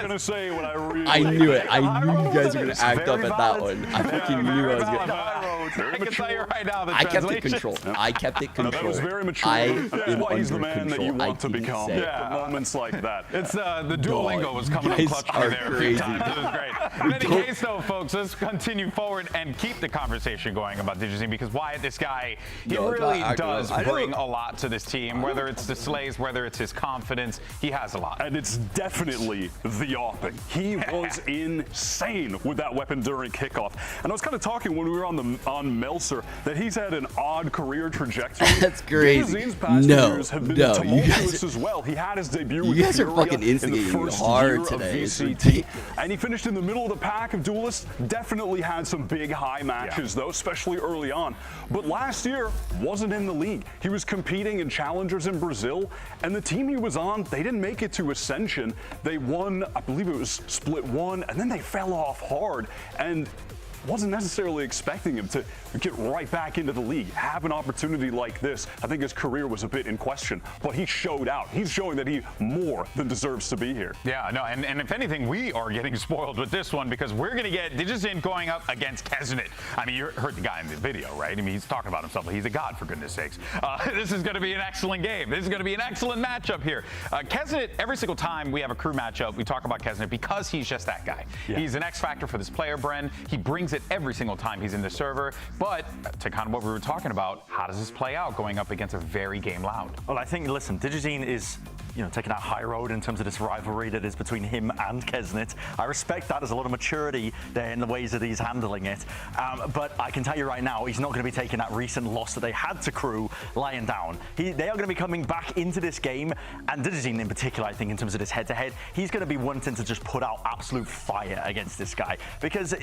gonna say what I really. I knew it. I knew you guys were gonna act up at that one. I fucking knew I was gonna. I can tell you right now, I kept it controlled. I kept it controlled. That was very mature. That's why he's the man that you want to become. Yeah. Moments like that. It's the Duolingo was coming up clutch for there a few times. It was great. In any case, though, folks, let's continue forward and keep the conversation going about Digicine, because Wyatt, this guy, he really does bring a lot to this team. Whether it's the slays, whether it's his confidence, he has a lot. And it's definitely the offing. He was insane with that weapon during kickoff. And I was kind of talking when we were on Melser that he's had an odd career trajectory. That's crazy. Digicine's past years have been tumultuous as well. He had his debut with you guys are Furia fucking in the instigating first hard year today. of VCT, and he finished in the middle middle of the pack of duelists. Definitely had some big high matches though, especially early on. But last year wasn't in the league. He was competing in challengers in Brazil, and the team he was on, they didn't make it to Ascension. They won, I believe it was split 1, and then they fell off hard. And wasn't necessarily expecting him to get right back into the league, have an opportunity like this. I think his career was a bit in question, but he showed out. He's showing that he more than deserves to be here. Yeah, no, and if anything, we are getting spoiled with this one because we're going to get Digizin going up against Keznit. I mean, you heard the guy in the video, right? I mean, he's talking about himself. He's a god, for goodness sakes. This is going to be an excellent game. This is going to be an excellent matchup here. Keznit, every single time we have a crew matchup, we talk about Keznit because he's just that guy. Yeah. He's an X factor for this player, Bren. He brings it every single time he's in the server. But to kind of what we were talking about, how does this play out going up against a very game Loud? Well, I think, listen, Digizin is, taking that high road in terms of this rivalry that is between him and Keznit. I respect that. There's a lot of maturity there in the ways that he's handling it. But I can tell you right now, he's not going to be taking that recent loss that they had to Crew lying down. They are going to be coming back into this game, and Digizin in particular, I think, in terms of this head-to-head, he's going to be wanting to just put out absolute fire against this guy because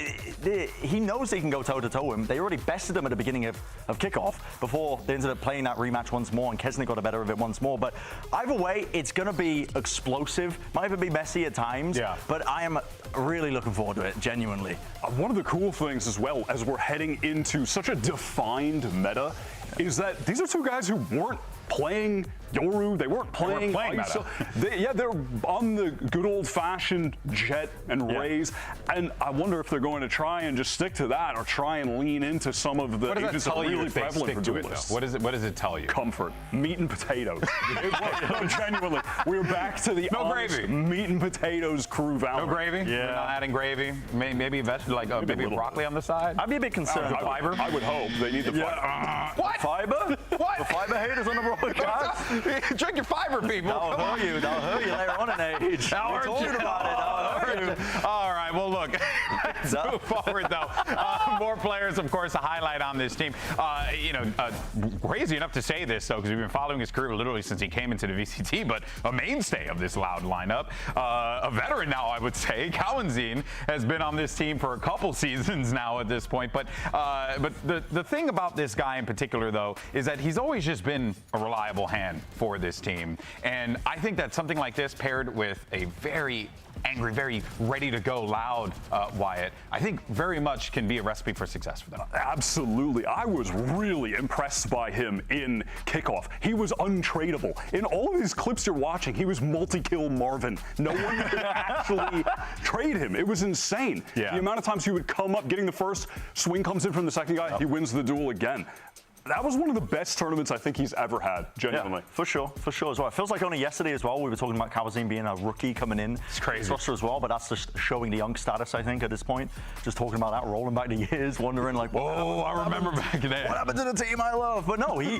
he knows they can go toe-to-toe with him. They already bested him at the beginning of kickoff before they ended up playing that rematch once more, and Keznit got the better of it once more. But either way, it's going to be explosive. Might even be messy at times, but I am really looking forward to it, genuinely. One of the cool things as well, as we're heading into such a defined meta, is that these are two guys who weren't playing Yoru, they weren't playing ISO. They're on the good old-fashioned Jet and Raze, and I wonder if they're going to try and just stick to that or try and lean into some of the agents that are really prevalent for duelists. What does it tell you? Comfort, meat and potatoes. No, genuinely, we're back to the honest meat and potatoes crew value. No gravy? Yeah. We're not adding gravy? Maybe maybe broccoli on the side? I'd be a bit concerned. Fiber? I would hope. They need the fiber. What? Fiber? What? The fiber haters on the broadcast? Drink your fiber, people. That'll hurt you. That'll hurt you later on in age. That'll hurt you. That'll hurt you. All right. Well, look. Let's move forward, though. More players, of course, to highlight on this team. Crazy enough to say this, though, because we've been following his career literally since he came into the VCT, but a mainstay of this Loud lineup. A veteran now, I would say. Cowanzine has been on this team for a couple seasons now at this point. But the thing about this guy in particular, though, is that he's always just been a reliable hand for this team. And I think that something like this paired with a very angry, very ready to go Loud Wyatt, I think very much can be a recipe for success for them. Absolutely. I was really impressed by him in kickoff. He was untradeable. In all of these clips you're watching, he was multi-kill Marvin. No one could actually trade him. It was insane. The amount of times he would come up getting the first, swing comes in from the second guy, he wins the duel again. That was one of the best tournaments I think he's ever had, genuinely. Yeah, for sure as well. It feels like only yesterday as well, we were talking about Cowanzine being a rookie coming in. It's crazy. Roster as well, but that's just showing the young status, I think, at this point. Just talking about that, rolling back the years, wondering like, whoa, I remember back then. What happened to the team I love? But no, he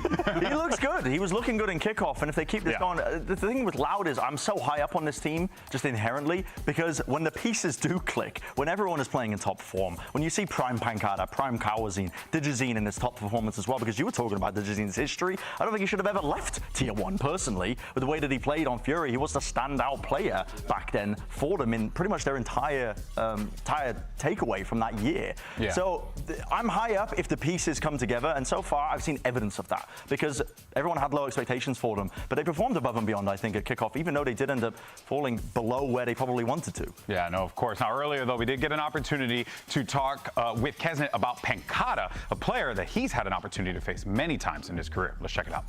looks good. He was looking good in kickoff, and if they keep this going, the thing with Loud is I'm so high up on this team, just inherently, because when the pieces do click, when everyone is playing in top form, when you see Prime Pancada, Prime Cowanzine, Digizin in his top performance as well, because you were talking about Digizin's history, I don't think he should have ever left Tier 1 personally. With the way that he played on Fury, he was the standout player back then for them in pretty much their entire takeaway from that year. So I'm high up if the pieces come together, and so far I've seen evidence of that because everyone had low expectations for them, but they performed above and beyond, I think, at kickoff, even though they did end up falling below where they probably wanted to. Yeah, no, of course. Now, earlier, though, we did get an opportunity to talk with Keznit about Pancada, a player that he's had an opportunity to face many times in his career. Let's check it out.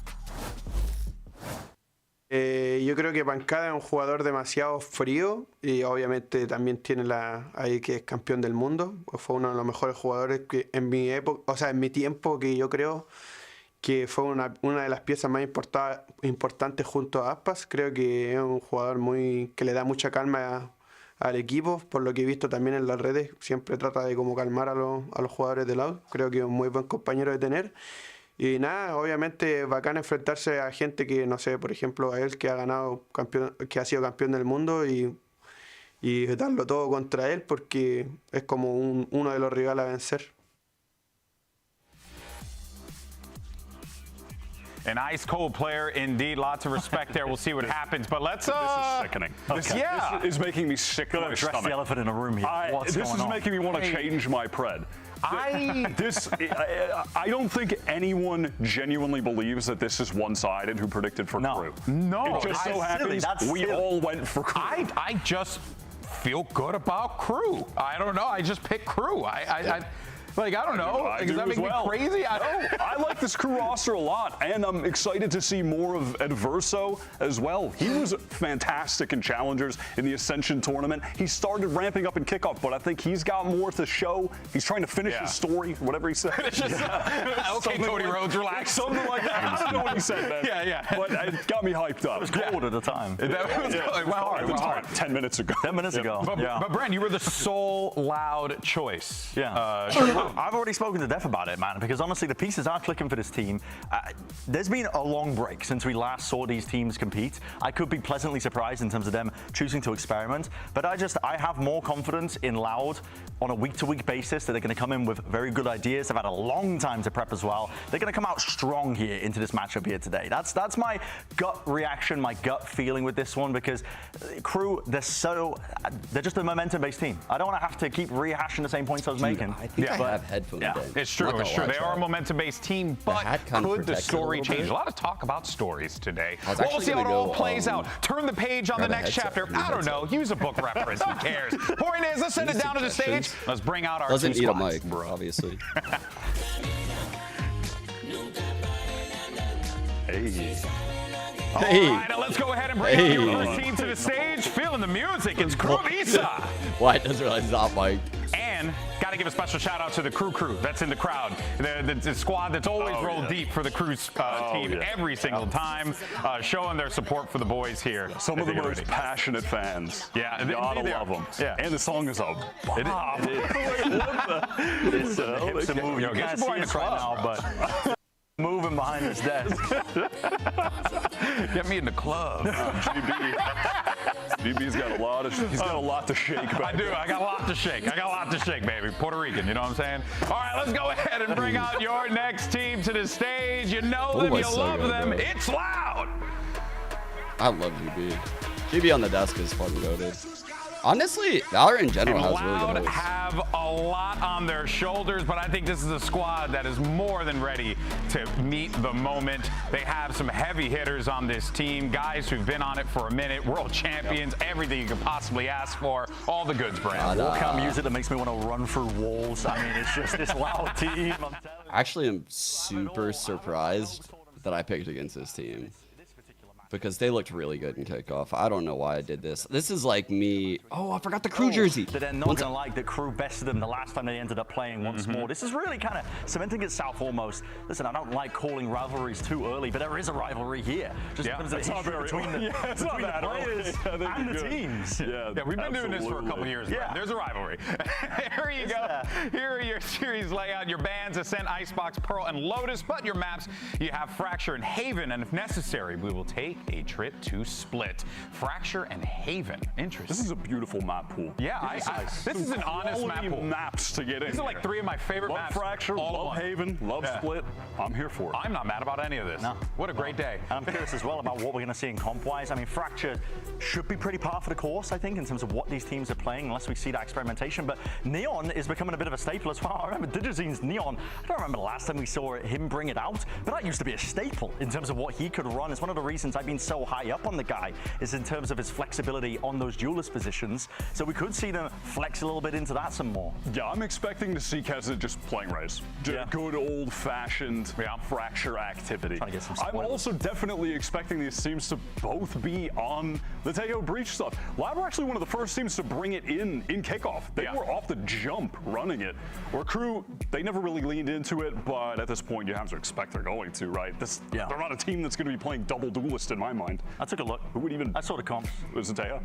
Yo creo que Pancada es un jugador demasiado frío y obviamente también tiene ahí que es campeón del mundo. Fue uno de los mejores jugadores que en mi época, o sea, en mi tiempo, que yo creo que fue una de las piezas más importantes junto a Aspas. Creo que es un jugador que le da mucha calma al equipo, por lo que he visto también en las redes. Siempre trata de como calmar a los jugadores de lado. Creo que es un muy buen compañero de tener. Y nada, obviamente bacán enfrentarse a gente que, no sé, por ejemplo, a él que que ha sido campeón del mundo y darlo todo contra él porque es como uno de los rivales a vencer. An ice cold player, indeed. Lots of respect there. We'll see what happens. But let's. This is sickening. This, yeah, this is making me sick to my Address stomach. the elephant in the room here. This is making me want to change my pred. I don't think anyone genuinely believes that this is one-sided who predicted for KRU. No, it just so happens we all went for KRU. I just feel good about KRU. I don't know. I just picked KRU. I don't know. Does that make me crazy? I like this KRU roster a lot, and I'm excited to see more of Adverso as well. He was fantastic in Challengers in the Ascension tournament. He started ramping up in kickoff, but I think he's got more to show. He's trying to finish his story, whatever he said. Okay, Cody Rhodes, relax. Something like that. I don't know what he said, man. Yeah. But it got me hyped up. It was cold at the time. It went hard. 10 minutes ago. 10 minutes ago. But Brent, you were the sole loud choice. Yeah. I've already spoken to Def about it, man, because honestly, the pieces are clicking for this team. There's been a long break since we last saw these teams compete. I could be pleasantly surprised in terms of them choosing to experiment, but I have more confidence in Loud on a week-to-week basis that they're going to come in with very good ideas. They've had a long time to prep as well. They're going to come out strong here into this matchup here today. That's my gut reaction, my gut feeling with this one, because KRU, they're just a momentum-based team. I don't want to have to keep rehashing the same points I was making. I think I have headphones. Yeah, it's true. They are a momentum-based team, but could the story change? A lot of talk about stories today. Well, we'll see how it all plays out. Turn the page on the next chapter. I don't know. Use a book reference. Who cares? Point is, let's send it down to the stage. Let's bring out our Doesn't two need a squads. mic, bro, obviously. All right, now let's go ahead and bring out your first team to the stage. Feeling the music. It's KRU Visa. Why doesn't realize it's not Mike? And got to give a special shout out to the KRU that's in the crowd. The squad that's always rolled deep for the KRU team every single time, showing their support for the boys here. Some of the most passionate fans. Yeah, gotta love them. Yeah. And the song is a bop. It's a move. You can't see us right now, but moving behind his desk. Get me in the club. GB's got a lot to shake. I do. I got a lot to shake. Baby. Puerto Rican, you know what I'm saying? All right, let's go ahead and bring out your next team to the stage. You know them, you love them. Bro. It's Loud. I love GB. GB on the desk is fucking goated. Honestly, Valorant in general has really good Loud hosts. have a lot on their shoulders, but I think this is a squad that is more than ready to meet the moment. They have some heavy hitters on this team, guys who've been on it for a minute, world champions, everything you could possibly ask for, all the goods, Brand. Walkout music that makes me want to run through walls. I mean, it's just this Loud team. Actually, I'm super surprised that I picked against this team, because they looked really good in kickoff. I don't know why I did this. This is like me. Oh, I forgot the KRU jersey. But they're not going to like that KRU bested them the last time they ended up playing once more. This is really kind of cementing itself almost. Listen, I don't like calling rivalries too early, but there is a rivalry here. Just in terms of the history between the players and the teams. Yeah, we've been doing this for a couple years. Yeah. There's a rivalry. Here you go. Here are your series layout. Your bans, Ascent, Icebox, Pearl, and Lotus. But your maps, you have Fracture and Haven. And if necessary, we will take a trip to Split. Fracture and Haven. Interesting. This is a beautiful map pool. Yeah, this is an honest map pool. Maps to get in. These are like three of my favorite love maps. Fracture, love Haven, love Split. I'm here for it. I'm not mad about any of this. No. What a great day. And I'm curious as well about what we're going to see in comp-wise. I mean, Fracture should be pretty par for the course, I think, in terms of what these teams are playing, unless we see that experimentation. But Neon is becoming a bit of a staple as well. I remember Digizine's Neon. I don't remember the last time we saw him bring it out, but that used to be a staple in terms of what he could run. It's one of the reasons I've been so high up on the guy, is in terms of his flexibility on those duelist positions. So we could see them flex a little bit into that some more. Yeah, I'm expecting to see Keza just playing Raze. Good old-fashioned Fracture activity. Trying to get some I'm also definitely expecting these teams to both be on the Teo Breach stuff. Loud were actually one of the first teams to bring it in kickoff. They were off the jump running it. Where KRU, they never really leaned into it, but at this point you have to expect they're going to, right? They're not a team that's going to be playing double duelist in my mind. I took a look. Who would even? I saw the comps. Was it Teo?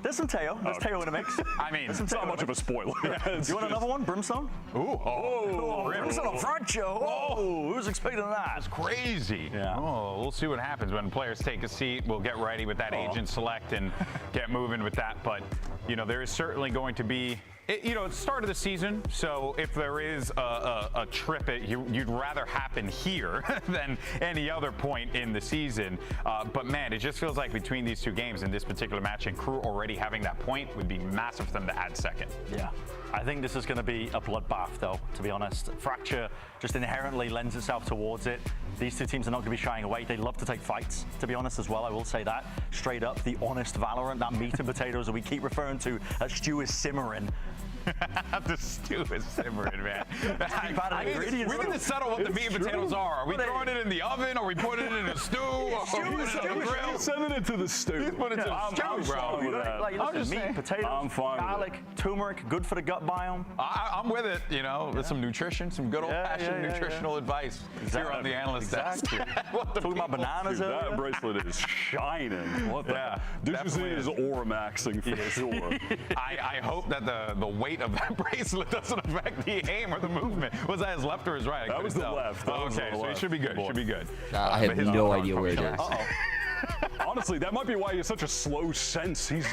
There's some Teo. There's Teo in the mix. I mean, it's not much of a spoiler. You want another one? Brimstone? Brimstone on Fracture. Oh, who's expecting that? That's crazy. Yeah. Oh, we'll see what happens when players take a seat. We'll get ready with that agent select and get moving with that. But, you know, there is certainly going to be You know, it's the start of the season, so if there is a trip you'd rather happen here than any other point in the season. But man, it just feels like between these two games and this particular match and KRU already having that point would be massive for them to add second. Yeah. I think this is going to be a bloodbath, though, to be honest. Fracture just inherently lends itself towards it. These two teams are not going to be shying away. They love to take fights, to be honest, as well. I will say that. Straight up, the honest Valorant, that meat and potatoes that we keep referring to, that stew is simmering. The stew is simmering, man. We need to settle what the meat and potatoes are. Are we throwing it in the oven? Are we putting it in a stew? Are we putting it in the grill? Sending it to the stew. Put it to the stew, bro. Like, listen, meat, potatoes, garlic, turmeric, good for the gut biome. I'm with it, you know, with some nutrition, some good old-fashioned nutritional advice here on the analyst desk. Talking about bananas. Dude, that bracelet is shining. What the? This is aura-maxing for sure. I hope that the weight of that bracelet doesn't affect the aim or the movement. Was that his left or his right? That was the left. Okay, so he should be good. Should be good. I have no idea where it is. Honestly, that might be why he has such a slow sense. He's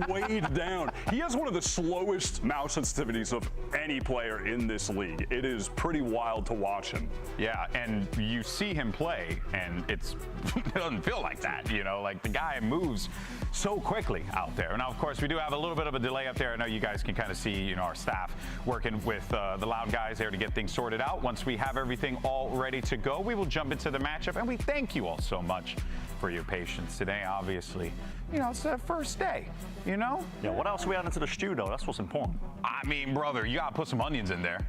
weighed down. He has one of the slowest mouse sensitivities of any player in this league. It is pretty wild to watch him. Yeah, and you see him play, and it doesn't feel like that, you know? Like, the guy moves so quickly out there. Now, of course, we do have a little bit of a delay up there. I know you guys can kind of see, you know, our staff working with the loud guys there to get things sorted out. Once we have everything all ready to go, we will jump into the matchup, and we thank you all so much for your patience today. Obviously, you know, it's the first day, you know? Yeah, what else are we adding to the stew, though? That's what's important. I mean, brother, you gotta put some onions in there.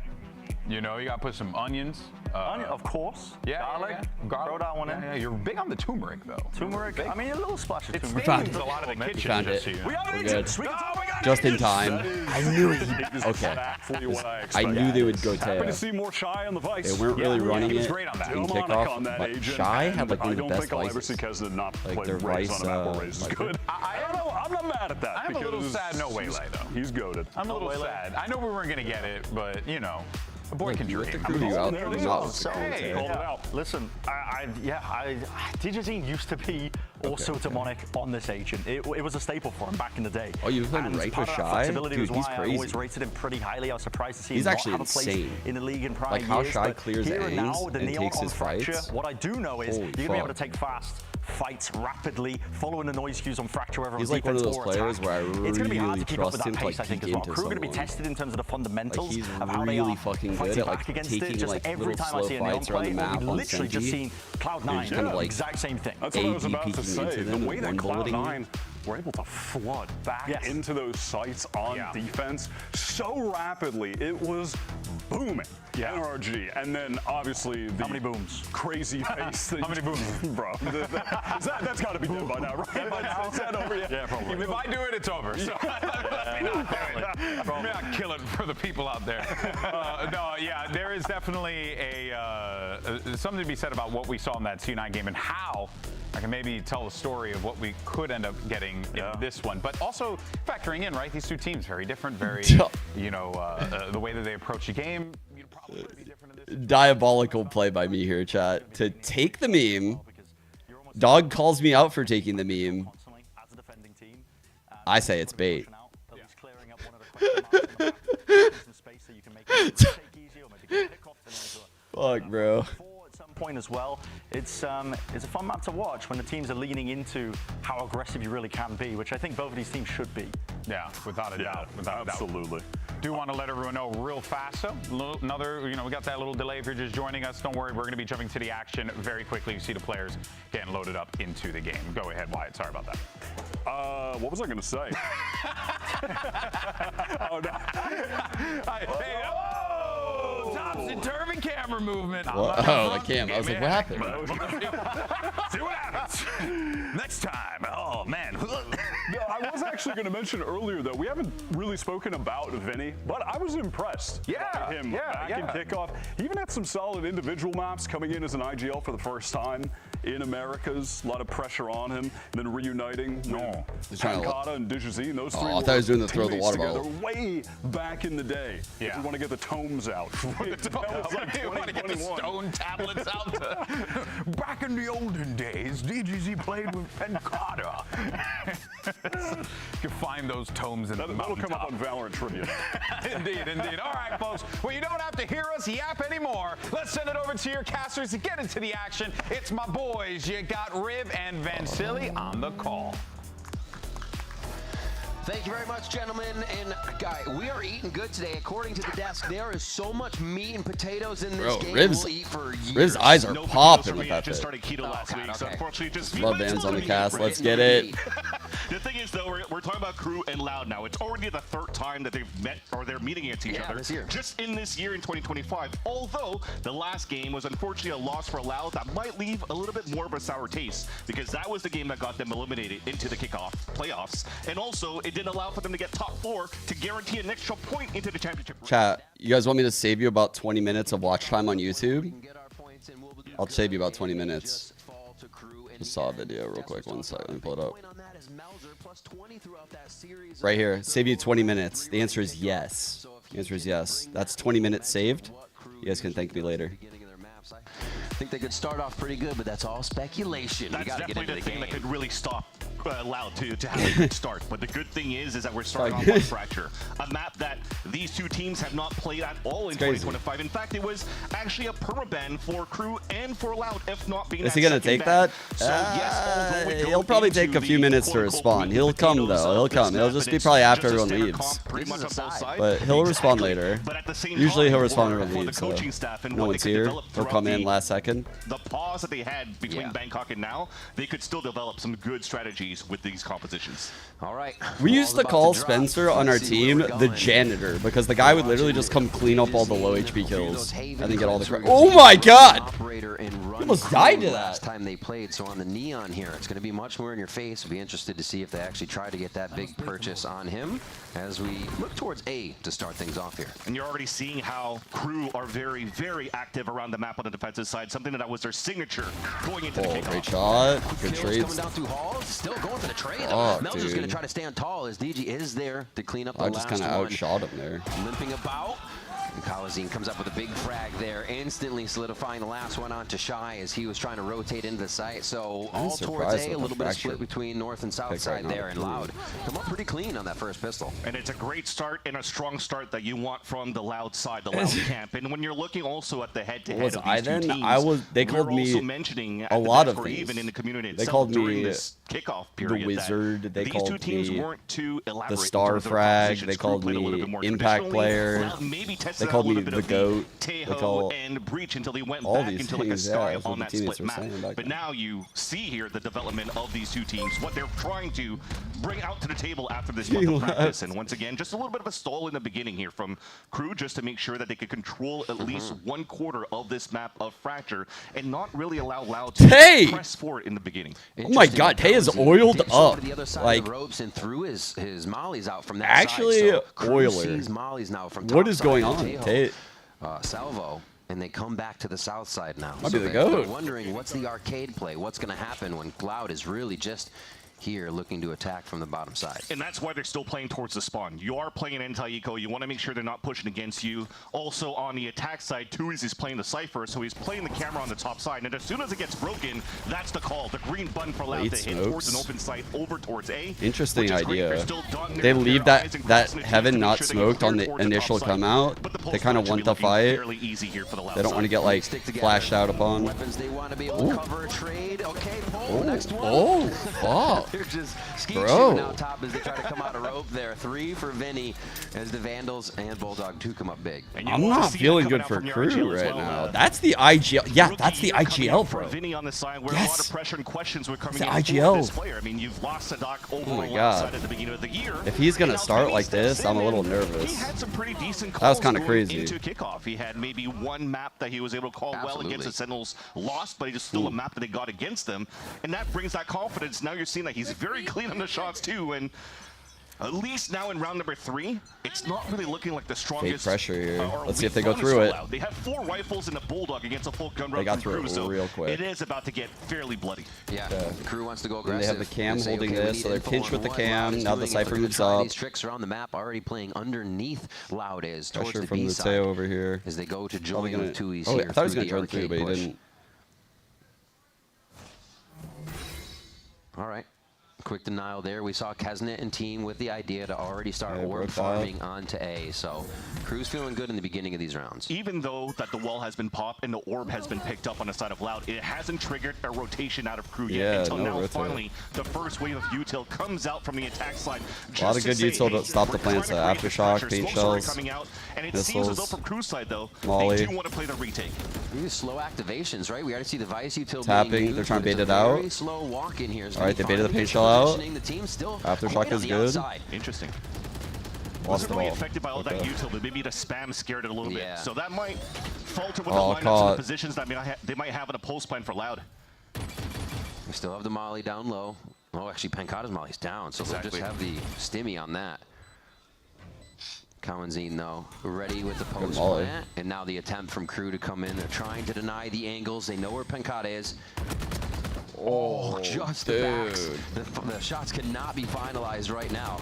You know, you gotta put some onions. Onion, of course. Yeah, garlic. Garlic. Throw that one in. Yeah, you're big on the turmeric, though. Turmeric. I mean, a little splash of turmeric. It's a lot of the kitchen. Found just it. so you know. We got We're agents. good. We got Just in time. That I knew it. is Okay. exactly what I I expected. knew they would go Happy to Teo. see more Shy on the Vice. They weren't really running he was it great on that. in Demonic kickoff, on that but agent, Shy had like one of the I best don't think I'll ever see vices. Kez did not Like play their Raze Vice, on a map where Raze is like- good. I don't know. I'm not mad at that. I'm a little because sad no Waylay, though. He's goated. I'm a little sad. I know we weren't gonna get it, but you know, a boy can You let dream. the crew out. there it is. Not Hey, called it out. Listen, Digitine used to be also demonic on this agent. It was a staple for him back in the day. Oh, you played And right part for of that Shy? flexibility Dude, was he's why I crazy. always rated him pretty highly. I was surprised to see He's him actually not have a place insane. in the league in prior Like how years. Shy but clears here and now, angles the and Neon takes on his Fracture, fights. what I do know is Holy you're going to be able to fuck. take fast fights rapidly, following the noise cues on Fracture, whether He's on like one of defense those or players attack. where I It's going to be hard really to keep up with trust that him to pace, I like think, peek as well. into KRU are going to be someone. tested in terms of the fundamentals Like he's of how they really are fucking good fighting at like back against taking it. Just like every little time I slow see a Neon fights around play, the map we've on literally just Senji. seen Cloud9 And just kind of do the like exact same thing. That's what I was AD about to peeking say. into The them way and that one bulleting Cloud9 were able to flood back Yes. into those sites on defense so rapidly, it was booming. NRG, and then obviously the How many booms? crazy face. How many booms, bro? That's got to be dead by now, right? By now, is that over yet? Yeah, probably. If I do it, it's over. So let me not kill it for the people out there. No, yeah, there is definitely something to be said about what we saw in that C9 game and how I can maybe tell the story of what we could end up getting in this one. But also factoring in, right, these two teams, very different, very, you know, the way that they approach the game, you'd probably want to be different in this. Diabolical play by me here, chat. To take the meme. Dog calls me out for taking the meme. I say it's bait. Fuck, bro. Point as well. It's a fun map to watch when the teams are leaning into how aggressive you really can be, which I think both of these teams should be. Yeah, without a doubt. Without absolutely. A doubt. Do want to let everyone know real fast. So another, you know, we got that little delay if you're just joining us. Don't worry, we're going to be jumping to the action very quickly. You see the players getting loaded up into the game. Go ahead, Wyatt. Sorry about that. What was I going to say? Oh no! Topsy-turvy camera movement. What? Oh, the cam. I was like, what happened? See what happens next time. Oh man. No, I was actually going to mention earlier though. We haven't really spoken about Vinny, but I was impressed by him back in kickoff. He even had some solid individual maps coming in as an IGL for the first time. in Americas. A lot of pressure on him. And then reuniting with Pancata and Dijazzi. And those three I thought he was doing the throw the water together bottle. way back in the day. Yeah. If you want to get the tomes out. That was like You want to get the 2021. stone tablets out. Back in the olden days, DGZ played with Pancata. You can find those tomes in the That'll come up on Valorant Trivia. Indeed, indeed. All right, folks. Well, you don't have to hear us yap anymore. Let's send it over to your casters to get into the action. It's my boys. You got Riv and Vansili on the call. Thank you very much, gentlemen. And guy, we are eating good today. According to the desk, there is so much meat and potatoes in this game. Riv's, we'll eat for years. Riv's eyes are popping with that just bit. started keto last week, so unfortunately just Love bands on the cast. Let's get it. The thing is, though, we're talking about KRU and Loud now. It's already the third time that they've met or they're meeting against each other. This year. Just in this year in 2025. Although the last game was unfortunately a loss for Loud, that might leave a little bit more of a sour taste because that was the game that got them eliminated into the kickoff playoffs, and also it didn't allow for them to get top 4 to guarantee an extra point into the championship. Chat, you guys want me to save you about 20 minutes of watch time on YouTube? I'll save you about 20 minutes. Just saw a video real quick. One second. Let me pull it up. Right here. Save you 20 minutes. The answer is yes. The answer is yes. That's 20 minutes saved. You guys can thank me later. I think they could start off pretty good, but that's all speculation. That's we got to get definitely into the the thing game. that could really stop Loud to have a good start. But the good thing is that we're starting off on Fracture, a map that these two teams have not played at all in 2025. In fact, it was actually a permaban for KRU and for Loud, if not being. Is he gonna take that? So yes, he'll probably take a few minutes to respond. He'll come though. He'll come. It'll just be probably after everyone leaves. But he'll respond later. Usually he'll respond when everyone leaves. So no one's here. He'll come in last second. The pause that they had between Bangkok and now, they could still develop some good strategies with these compositions. All right. We used to call Spencer on our team the janitor because the guy would literally just come clean up all the low HP kills and then get all the crap. Oh my god! He almost died to that. Last time they played, so on the Neon here, it's going to be much more in your face. We'll be interested to see if they actually try to get that big purchase on him as we look towards A to start things off here. And you're already seeing how KRU are very, very active around the map on the defensive side, something that was their signature going into the kickoff. Great shot. Good trades. Coming down through halls, still going for the trade. Mel's just going to try to stand tall as DG is there to clean up the last one. I just kind of outshot him there. Limping about. And Kalazine comes up with a big frag there, instantly solidifying the last one onto Shy as he was trying to rotate into the site. So all towards A, a little bit of split between north and south side there, and Loud come up pretty clean on that first pistol. And it's a great start and a strong start that you want from the Loud side, the Loud camp. And when you're looking also at the head-to-head of these two teams, they called me also mentioning a lot of or things. even in the community They itself called during me this kickoff period the Wizard. They these called two teams me weren't too elaborate the Star in terms of Frag. compositions. They called KRU played a little bit me more Impact traditionally. Player. Loud maybe tested They out called a me little bit the of GOAT. Teho and Breach until they went all back these into like a things, sky that's what on the that teammates split were map. saying back But then. now you see here the development of these two teams, what they're trying to bring out to the table after this month of practice. And once again, just a little bit of a stall in the beginning here from KRU just to make sure that they could control at least 1/4 of this map of Fracture and not really allow Loud to press forward in the beginning. Oh my god, Tay is oiled up. The other side Like, of the ropes and threw his mollies out from that actually, side. So KRU Oiler. sees mollies now from What top is side, going and on? Tejo, Tay, Salvo, and they come back to the south side now. Might be the they're GOAT. wondering what's the arcade play, what's going to happen when Cloud is really just here looking to attack from the bottom side. And that's why they're still playing towards the spawn. You are playing an anti-eco. You want to make sure they're not pushing against you. Also on the attack side, Tuiz is playing the Cypher, so he's playing the camera on the top side. And as soon as it gets broken, that's the call. The green button for Loud to hit towards an open site over towards A. interesting idea. Still done They their leave eyes that and crossing the heaven teams to not make sure they smoked get on the towards the initial top side. come out. But the They pulse kind of actually want the looking fight. fairly easy here for the Loud They don't want to side. get like flashed out upon. Weapons they want to be able to cover a trade. Okay, Paul, next one. Oh, fuck. They're just skeet Bro. shooting out top as they try to come out of rope there. 3 for Vinny as the Vandals and Bulldog 2 come up big. I'm not feeling good for KRU right now. That's the IGL. Yeah, that's the IGL, bro. Vinny on the side where a lot of pressure and questions were coming It's the in IGL. for this player. I mean, you've lost Sadak over Oh my on God. side at the beginning of the year. If he's gonna And now start Vinny like steps this, in I'm a little and nervous. He had some pretty decent calls That was kind of going crazy. into kickoff. He had maybe one map that he was able to call well against the Sentinels, lost, but it's still a map that they got against them, and that brings that confidence. Now you're seeing that he's very clean on the shots too, and At least now in round number 3, it's not really looking like the strongest. Fake pressure here. Or Let's see if weak they go bonus through it. rollout. They have 4 rifles and a Bulldog against a full gun They run got from through Crew, it so real quick. it is about to get fairly bloody. Yeah, the Crew wants to go And aggressive. they have the cam They say, holding okay, we this, need so they're info pinched on with the what cam. Loud is Now the doing. If Cypher they're gonna moves try up. These tricks around the map, already playing underneath Loud is towards Pressure the from B the side. Teo over here. As they go to Probably join gonna- with Tui's Oh, here I thought he was through going to the turn through, arcade but he push. didn't. All right. Quick denial there. We saw Kesnet and team with the idea to already start Yeah, orb broke farming onto A. So Crew's feeling good in the beginning of these rounds. Even though that the wall has been popped and the orb has been picked up on the side of Loud, it hasn't triggered a rotation out of Crew yet Yeah, until no now rotate. finally the first wave of util comes out from the attack side. A lot of good util to stop the plants. Aftershock, paint shells, Coming out, and it seems as though missiles, from Crew's side though, Molly. they do want to play the retake. These slow activations, right? We already see the Vice util Tapping, being used, they're trying to but bait it's it a out. very slow walk in here. All right, they baited the paint shell out. The team still Aftershock quite on is the good. outside. Interesting. Lost Wasn't the really ball. affected by all that Okay. util, but maybe the spam scared it a little Yeah. bit. So that might falter with Oh, the lineups and caught. the positions that they might have in a pulse plan for Loud. We still have the Molly down low. Oh, actually, Pancata's Molly's down, so Exactly. they'll just have the stimmy on that. Cowanzine, though, ready with the post Molly. plant. And now the attempt from Crew to come in. They're trying to deny the angles. They know where Pancata is. Oh, just the backs. The shots cannot be finalized right now.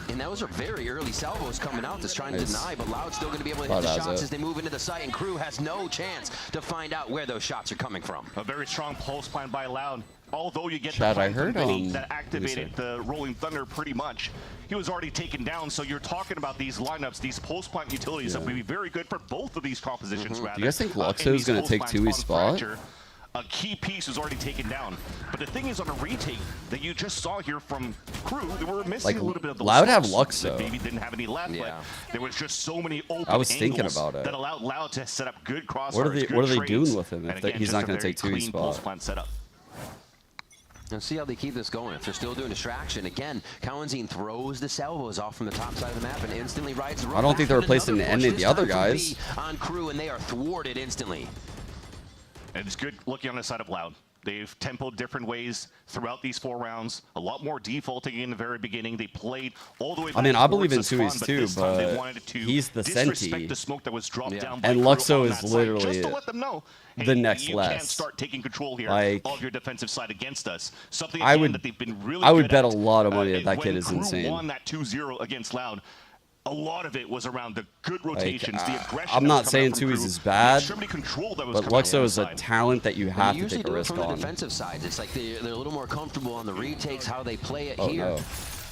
And those are very early salvos coming out that's trying to Nice. deny, but Loud's still going to be able to hit Loud the has shots it. as they move into the site, and Crew has no chance to find out where those shots are coming from. A very strong pulse plan by Loud. Although you get Chad, the I plan from heard, Vinny let that me activated see. the Rolling Thunder pretty much. He was already taken down, so you're talking about these lineups, these pulse plant utilities that would be very good for both of these compositions. Rather. Do you guys think in Luxo is these going to pulse take plants Tui's on spot? Fracture, a key piece was already taken down. But the thing is, on a retake that you just saw here from Crew, they were missing Like, a little bit of the Loud have smokes. Luxo. They maybe didn't have any left, Yeah. but there was just so many open I was thinking angles about it. that allowed Loud to set up good crossfires. What are they good doing trades. with him if And they- again, he's just not a gonna very take Tui's clean pulse spot? plan setup. Let's see how they keep this going. If they're still doing distraction, again, Cowanzine throws the salvos off from the top side of the map and instantly rides the road. I don't think they're replacing any of the other guys. On Crew, and they are thwarted instantly. And it's good looking on the side of Loud. They've tempoed different ways throughout these 4 rounds. A lot more defaulting in the very beginning. They played all the way back. I mean, I believe in towards the Tui's spawn, too, this time they but wanted to he's the disrespect Senti. the smoke that was dropped down by And Crew Luxo on is that side, literally just to let them know, hey, the next you less. can't start taking control here Like, of your defensive side against us. Something I again would- that they've been really I would good bet at. a lot of money that that When kid is Crew insane. won that 2-0 against Loud, a lot of it was around the good rotations, the aggression. I'm that not was saying coming out from Tui's Crew, is the bad, extremity control that was but coming out Luxo from is the a side. talent that you And have they to usually take a do it risk from the on. defensive sides. It's like they're a little more comfortable on the retakes, how they play it Oh, here. no.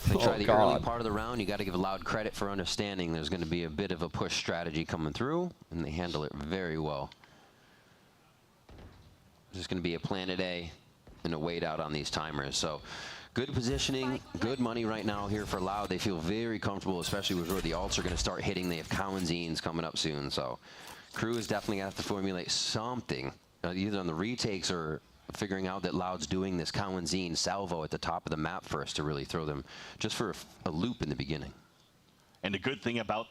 They try Oh, the early God. part of the round. You got to give Loud credit for understanding there's going to be a bit of a push strategy coming through, and they handle it very well. There's going to be a Planet A and a wait out on these timers. So good positioning, good money right now here for Loud. They feel very comfortable, especially with where the ults are going to start hitting. They have Cowanzines coming up soon. So Crew is definitely going to have to formulate something, either on the retakes or figuring out that Loud's doing this Cowanzine salvo at the top of the map first to really throw them just for a loop in the beginning. And the good thing about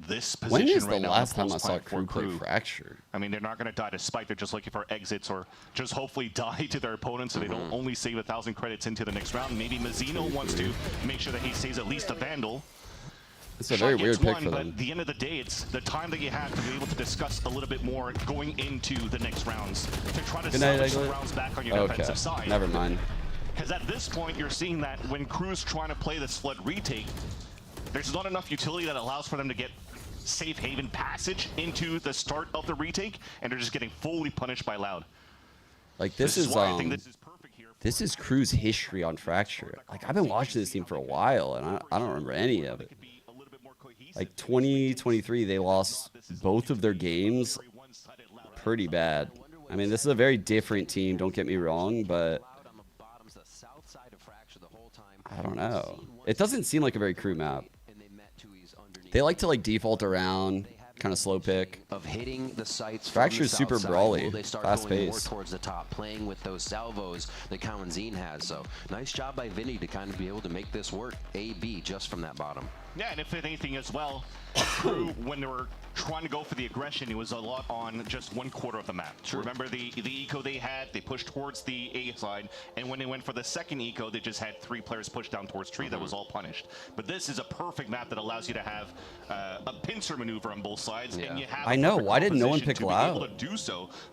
this position When is right the now, last time I pulse saw plan for Crew play Fracture? I mean, they're not going to die to spike. They're just looking for exits or just hopefully die to their opponents so they don't only save 1,000 credits into the next round. Maybe Mazzino wants to make sure that he saves at least a Vandal. It's a very weird pick for But them. at the end of the day, it's the time that you have to be able to discuss a little bit more going into the next rounds to try to Good night, salvage some Eglet. rounds back on your Okay, defensive side. never mind. Because at this point, you're seeing that when Crew's trying to play this flood retake, there's not enough utility that allows for them to get safe haven passage into the start of the retake, and they're just getting fully punished by Loud. Like this is why I think this is perfect here. This is Crew's history on Fracture. Like I've been watching this team for a while, and I don't remember any of it. Like 2023, they lost both of their games pretty bad. I mean, this is a very different team, don't get me wrong, but I don't know. It doesn't seem like a very Crew map. They like to like default around, kind of slow pick. Of hitting the sights Fracture is from the super south side. brawly, Will they start fast going more pace. towards the top, playing with those salvos that Cowanzine has. So nice job by Vinny to kind of be able to make this work A-B just from that bottom. Yeah, and if anything as well, Crew, when they were trying to go for the aggression, it was a lot on just 1/4 of the map. Remember the eco they had, they pushed towards the A side, and when they went for the second eco, they just had 3 players push down towards tree. That was all punished. But this is a perfect map that allows you to have a pincer maneuver on both sides, and you have I know. Why did no one pick Loud?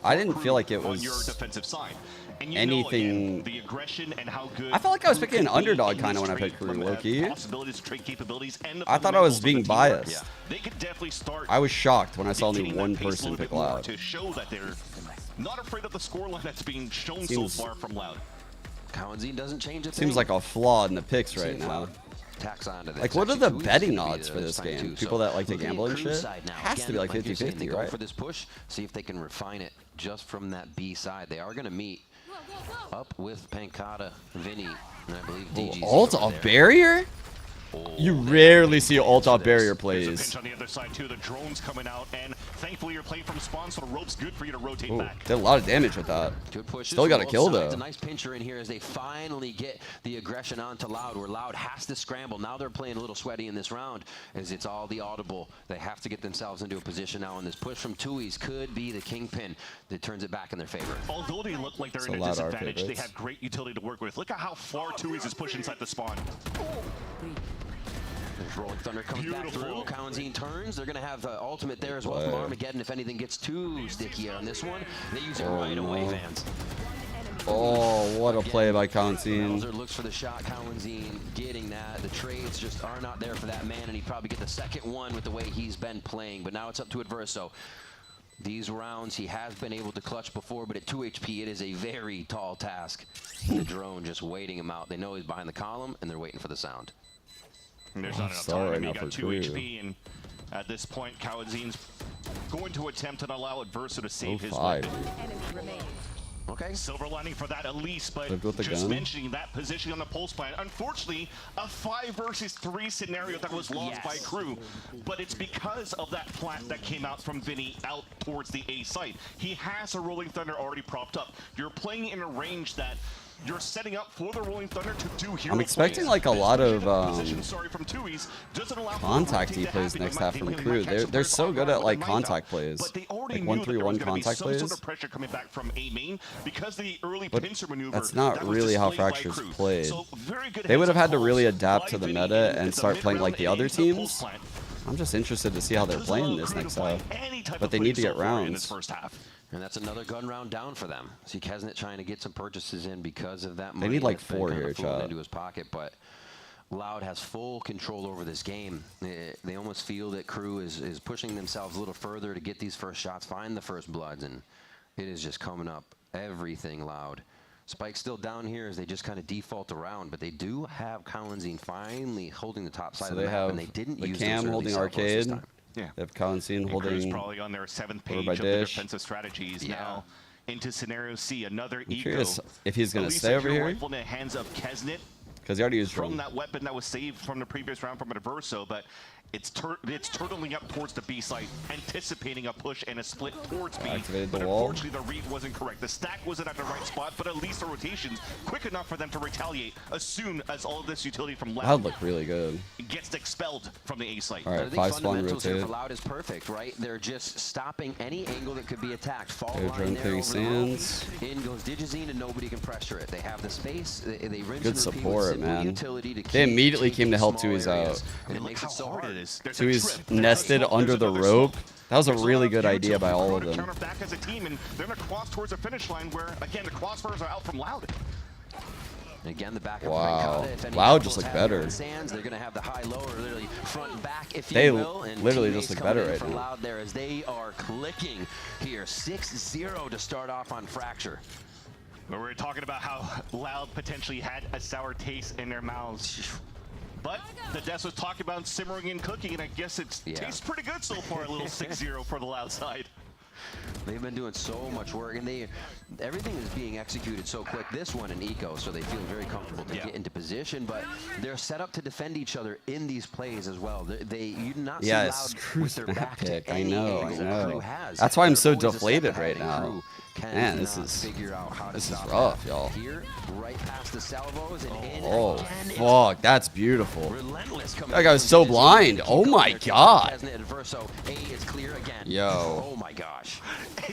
I didn't feel like it was on your defensive side. And you anything. Know, again, the aggression and how good I felt like I was picking an underdog kind of when I picked KRU, low-key. I thought I was being biased. They could definitely start. I was shocked when I saw only one person pick Loud. To show that they're not afraid of the scoreline that's being shown so far from Loud. KRU doesn't change a thing. Seems like a flaw in the picks right now. Like, what are the betting odds for this game? People that like to gamble and shit? Has to be like 50-50, right? For this push, see if they can refine it just from that B side. They are going to meet up with Pankata, Vinny, and I believe DG's ult off barrier? You rarely see ult off barrier plays. On the other side too, the drones coming out, and thankfully you're playing from spawn, so the rope's good for you to rotate back. Did a lot of damage with that. Good push. Still got a kill though. A nice pincher in here as they finally get the aggression onto Loud, where Loud has to scramble. Now they're playing a little sweaty in this round, as it's all the audible. They have to get themselves into a position now, and this push from Tui's could be the kingpin that turns it back in their favor. Although they look like they're in a disadvantage, they have great utility to work with. Look at how far Tui's is pushed inside the spawn. There's Rolling Thunder comes back through. KRU turns. They're going to have ultimate there as well from Armageddon. If anything gets too sticky on this one, they use it right away, Vans. Oh, what a play by KRU. Bowser looks for the shot. KRU getting that. The trades just are not there for that man, and he'd probably get the second one with the way he's been playing. But now it's up to Adverso. These rounds he has been able to clutch before, but at 2 HP it is a very tall task. The drone just waiting him out. They know he's behind the column, and they're waiting for the sound. And there's not enough time. He got 2 HP, and at this point, KRU's going to attempt to allow Adverso to save his weapon. Okay. Silver lining for that at least, but just mentioning that position on the pulse plan. Unfortunately, a 5 versus 3 scenario that was lost by KRU, but it's because of that plant that came out from Vinny out towards the A site. He has a Rolling Thunder already propped up. You're playing in a range that you're setting up for the Rolling Thunder to do hero I'm expecting plays. like a lot of From Tui's, contact-y plays next half from KRU. They're so good at like contact plays, like 1-3-1 contact plays. Sort of pressure coming back from A main because the early But pincer maneuver. that's not really how Fracture's played. So very good They would have had to really calls adapt to by the Vinny meta in and the start playing mid-round like the A other into the pulse teams. plant. I'm just interested to see how they're playing this next half. But they need to get rounds. And that's another gun round down for them. See Kesnet trying to get some purchases in because of that money. They need like that's been 4 kind here, of flowing chat. into his pocket, but Loud has full control over this game. They almost feel that KRU is pushing themselves a little further to get these first shots, find the first bloods, and it is just coming up everything Loud. Spike's still down here as they just kind of default around, but they do have KRU finally holding the top side So of the they map, have and they didn't the use Cam those holding early salvos this arcade. time. Yeah. They have KRU holding probably on their 7th over page by of the Dish. defensive strategies now into scenario C. Another I'm eco. curious if he's gonna Elisa stay over Hero here. rifle in the hands of Kesnet. Because he already used From drone. that weapon that was saved from the previous round from Adverso, but it's turtling up towards the B site, anticipating a push and a split towards B. Activated the but wall. unfortunately, the read wasn't correct. The stack wasn't at the right spot, but at least the rotation's quick enough for them to retaliate as soon as all of this utility from Loud looked really good. gets expelled from the A site. All right, I think 5 spawn fundamentals here rotated. for Loud is perfect, right? They're just stopping any angle that could be attacked. Fall They're line drone there clearing over the rope. sands. In goes Digizine and nobody can pressure it. They have the space. They rinse Good and repeat with support, simple man. utility to They keep immediately came to help small Tui's areas, out. and it makes it so hard. Tui's nested under the rope. That was a really good idea by all of them. Counter back as a team, and they're going to cross towards the finish line where, again, the crossbars are out from Loud. Again, the back of Wow. Pankata, if any Loud just apples looked have better. their sands, they're going to have the high-low or literally front and back, if They you will. And literally teammates just look coming better in right for now. Loud there as they are clicking here. 6-0 to start off on Fracture. We were talking about how Loud potentially had a sour taste in their mouths. But the Des was talking about simmering and cooking, and I guess it tastes pretty good so far, a little 6-0 for the Loud side. They've been doing so much work, and everything is being executed so quick. This one in eco, so they feel very comfortable to get into position, but they're set up to defend each other in these plays as well. You do not see Loud with their back to pick. I any know, I angle know. KRU has. That's why I'm so They're always a step deflated ahead, right and now. KRU Man, this figure out how to is stop rough, that. y'all. Here, right past the salvos and in Oh, again. fuck. That's beautiful. Relentless coming That guy was so blind. Oh, my God. A is clear again. Yo. Oh, my gosh.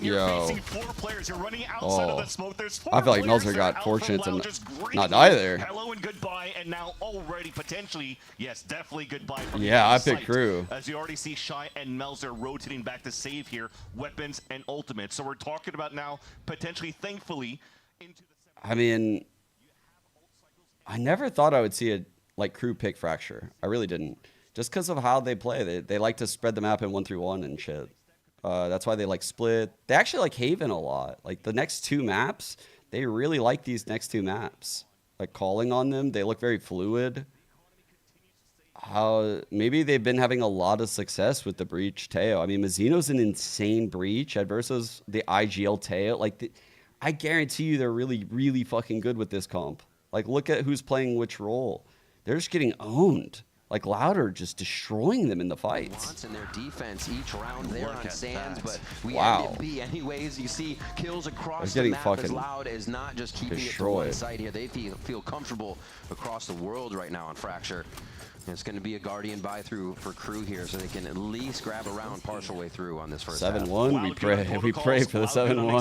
Yo. Four players. You're running outside of the smoke. There's four I feel like players Melzer there. got Alpha fortunate to Loud just not die there. Hello and goodbye, and now already potentially, yes, definitely goodbye. From Yeah, the I picked site. Crew. As you already see, Shy and Melzer rotating back to save here, weapons and ultimate. So we're talking about now potentially, thankfully, into the. I mean, I never thought I would see a Crew pick Fracture. I really didn't. Just because of how they play. They like to spread the map in 1-3-1 and shit. That's why they like split. They actually like Haven a lot. Like the next two maps, they really like these next two maps. Like calling on them, they look very fluid. How maybe they've been having a lot of success with the Breach Teo. I mean, Mazzino's an insane Breach. Adverso's the IGL Teo. Like, I guarantee you they're really, really fucking good with this comp. Like, look at who's playing which role. They're just getting owned. Like Louder just destroying them in the fights. In their defense each round there on Sands, but we wow. end it B anyways. You see kills across They're the getting map as fucking Loud is not just keeping it to one side here. They feel comfortable across the world right now on Fracture. And it's going to be a Guardian buy through for Crew here, so they can at least grab a round partial way through on this first 7-1. We pray. We pray for the 7-1.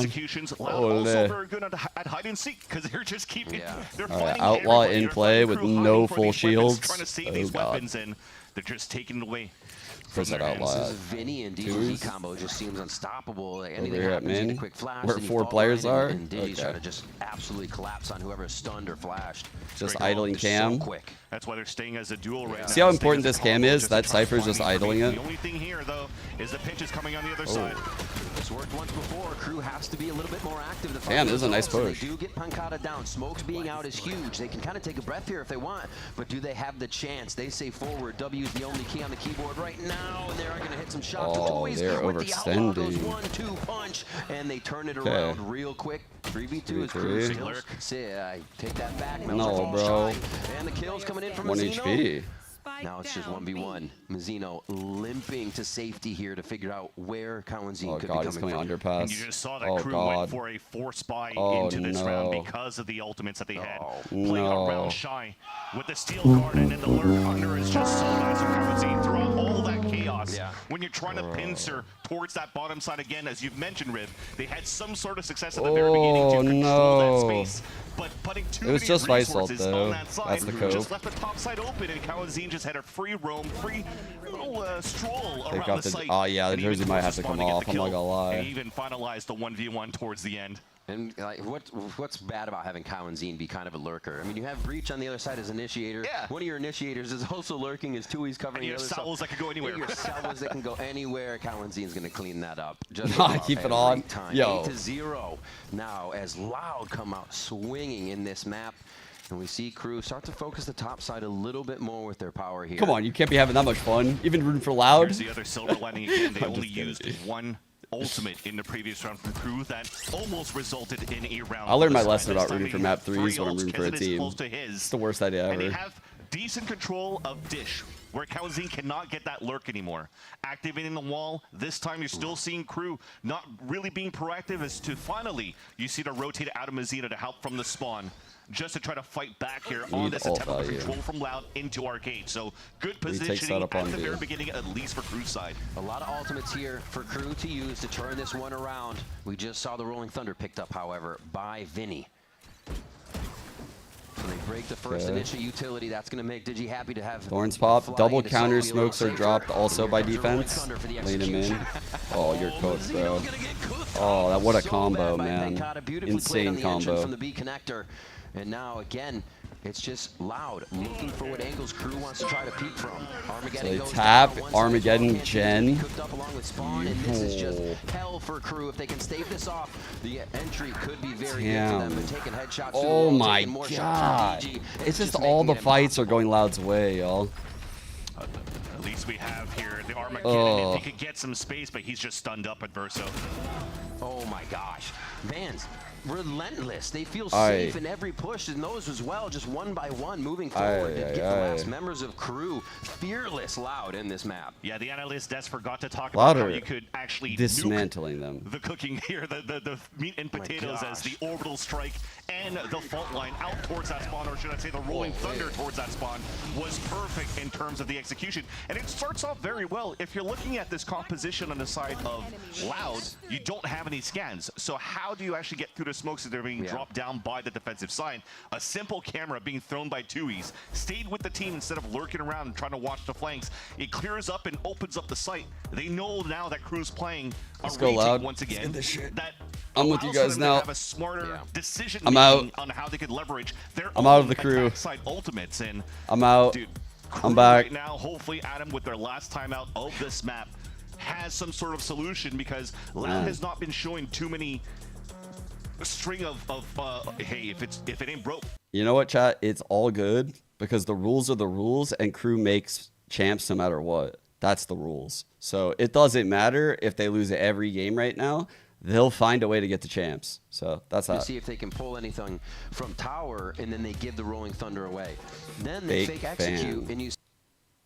Also very good at hide and seek because they're just keeping. They're All right, finding Outlaw everybody. in They're play finding with Crew no hiding for full these weapons, shields. trying to save Oh, these God. weapons, and they're just taking it away. Where's that Outlaw This at? Vinny and Twos? DG combo just seems unstoppable. Like Over anything here at happens, you get main, a quick flash, where then you 4 fall players behind, are? and Digi's Okay. trying to just absolutely collapse on whoever's stunned or flashed. Just Great idling goal, cam. so quick. That's why they're staying as a duel right now. See how Staying important as this a cam combo is? just That to try to Cypher's just find idling the it. only thing here, though, is the pinch is coming on the other side. It's worked once before. Crew has to be a little bit more active. The Damn, this is a nice push. They do get Pancada down. Smokes being out is huge. They can kind of take a breath here if they want, but do they have the chance? They say forward. W is the only key on the keyboard right now, and they're going to hit some shots. Oh, they're overextending. Goes 1-2 punch, and they turn it Okay. around real quick. 3v2 is Crew 3v3. still. See, I take that back. No, Melzer falls bro. shy, and the kills coming in from 1 Mazzino. HP. Now it's just 1v1. Mazzino limping to safety here to figure out where Cowanzine Oh could God, be he's coming coming from. underpass. And you just saw that Oh Crew God. went for a force buy Oh, into this round no. because of the ultimates that they had. No. Playing around Shy with the steel guard and then the lurk under is just so nice for Cowanzine throughout all that chaos. When you're trying to pincer towards that bottom side again, as you've mentioned, Riv, they had some sort of success at the very beginning to control that space. But putting too It was many just resources Vice Ult, though. on that side That's the just cove. left the top side open, and Cowanzine just had a free roam, free little stroll They around got the the. site. Oh yeah, the and even jersey might have to come responding at off. the I'm not kill, gonna lie. And even finalized the 1v1 towards the end. And like, what's bad about having Cowanzine be kind of a lurker? I mean, you have Breach on the other side as initiator. Yeah. One of your initiators is also lurking as Tui's covering And the your other side. salvos that could go anywhere. Your salvos that can go anywhere. Cowanzine's going to clean that up. Just Nah, about keep it every on. time. Yo. 8-0 now as Loud come out swinging in this map. And we see Crew start to focus the top side a little bit more with their power here. Come on, you can't be having that much fun. Even rooting for Loud. Here's the other silver lining again. They I'm only just kidding. used one ultimate in the previous round from Crew that almost resulted in a round. I learned my this lesson time. about This time rooting for they map have threes when I'm three rooting for a ults, Kenneth is team. close to his. It's the worst idea And they ever. have decent control of Dish, where Cowanzine cannot get that lurk anymore. Activating the wall, this time you're still seeing Crew not really being proactive as to finally you see to rotate out of Mazzino to help from the spawn. Just to try to fight back here on Need this ult attempt of value. control from Loud into Arcade. So good Retake positioning setup at on the B. very beginning, at least for Crew's side. A lot of ultimates here for Crew to use to turn this one around. We just saw the Rolling Thunder picked up, however, by Vinny. So they break the first Okay. initial utility. That's going to make Digi happy to have Thorns pop. fly Double into counter Sophie a little smokes are safer. dropped also by Here comes the Rolling defense. Thunder for the Lean him in. execution. Oh, you're cooked, bro. Oh, that what a combo, man. Insane combo. From the B connector. And now again, it's just Loud looking for what angles Crew wants to try to peek from. Armageddon So they goes tap down. One Armageddon side, Gen. cooked up along with Spawn, and this is just hell for Crew. If they can stave this off, the entry could be very good for them. Damn. They're taking headshots. Oh my taking more shots God. from DG. It's just all making the it fights are going Loud's way, y'all. At least we have here the Armageddon. Oh. If he could get some space, but he's just stunned up at Verso. Oh my gosh. Vans, relentless. They feel safe in every push, and those as well, just one by one, moving forward to get the last members of KRU fearless Loud in this map. Yeah, the analyst Des forgot to talk about how you could actually dismantling them. The cooking here, the meat and potatoes as the orbital strike and the fault line out towards that spawn, or should I say the rolling thunder towards that spawn, was perfect in terms of the execution. And it starts off very well. If you're looking at this composition on the side of Loud, you don't have any scans. So how do you actually get through the smokes that they're being dropped down by the defensive side? A simple camera being thrown by Tui's, stayed with the team instead of lurking around and trying to watch the flanks. It clears up and opens up the site. They know now that KRU's playing a retake once again. That I'm with you guys now. have a smarter decision I'm out. on how they could leverage their I'm own out of the crew. attack side ultimates. And I'm out. Dude, I'm back. Right now, hopefully Adam, with their last time out of this map, has some sort of solution, because Loud has not been showing too many string of hey, if it ain't broke. You know what, chat? It's all good because the rules are the rules, and KRU makes champs no matter what. That's the rules. So it doesn't matter if they lose every game right now. They'll find a way to get to champs. So that's that. See if they can pull anything from tower, and then they give the rolling thunder away. Then they fake execute, and you.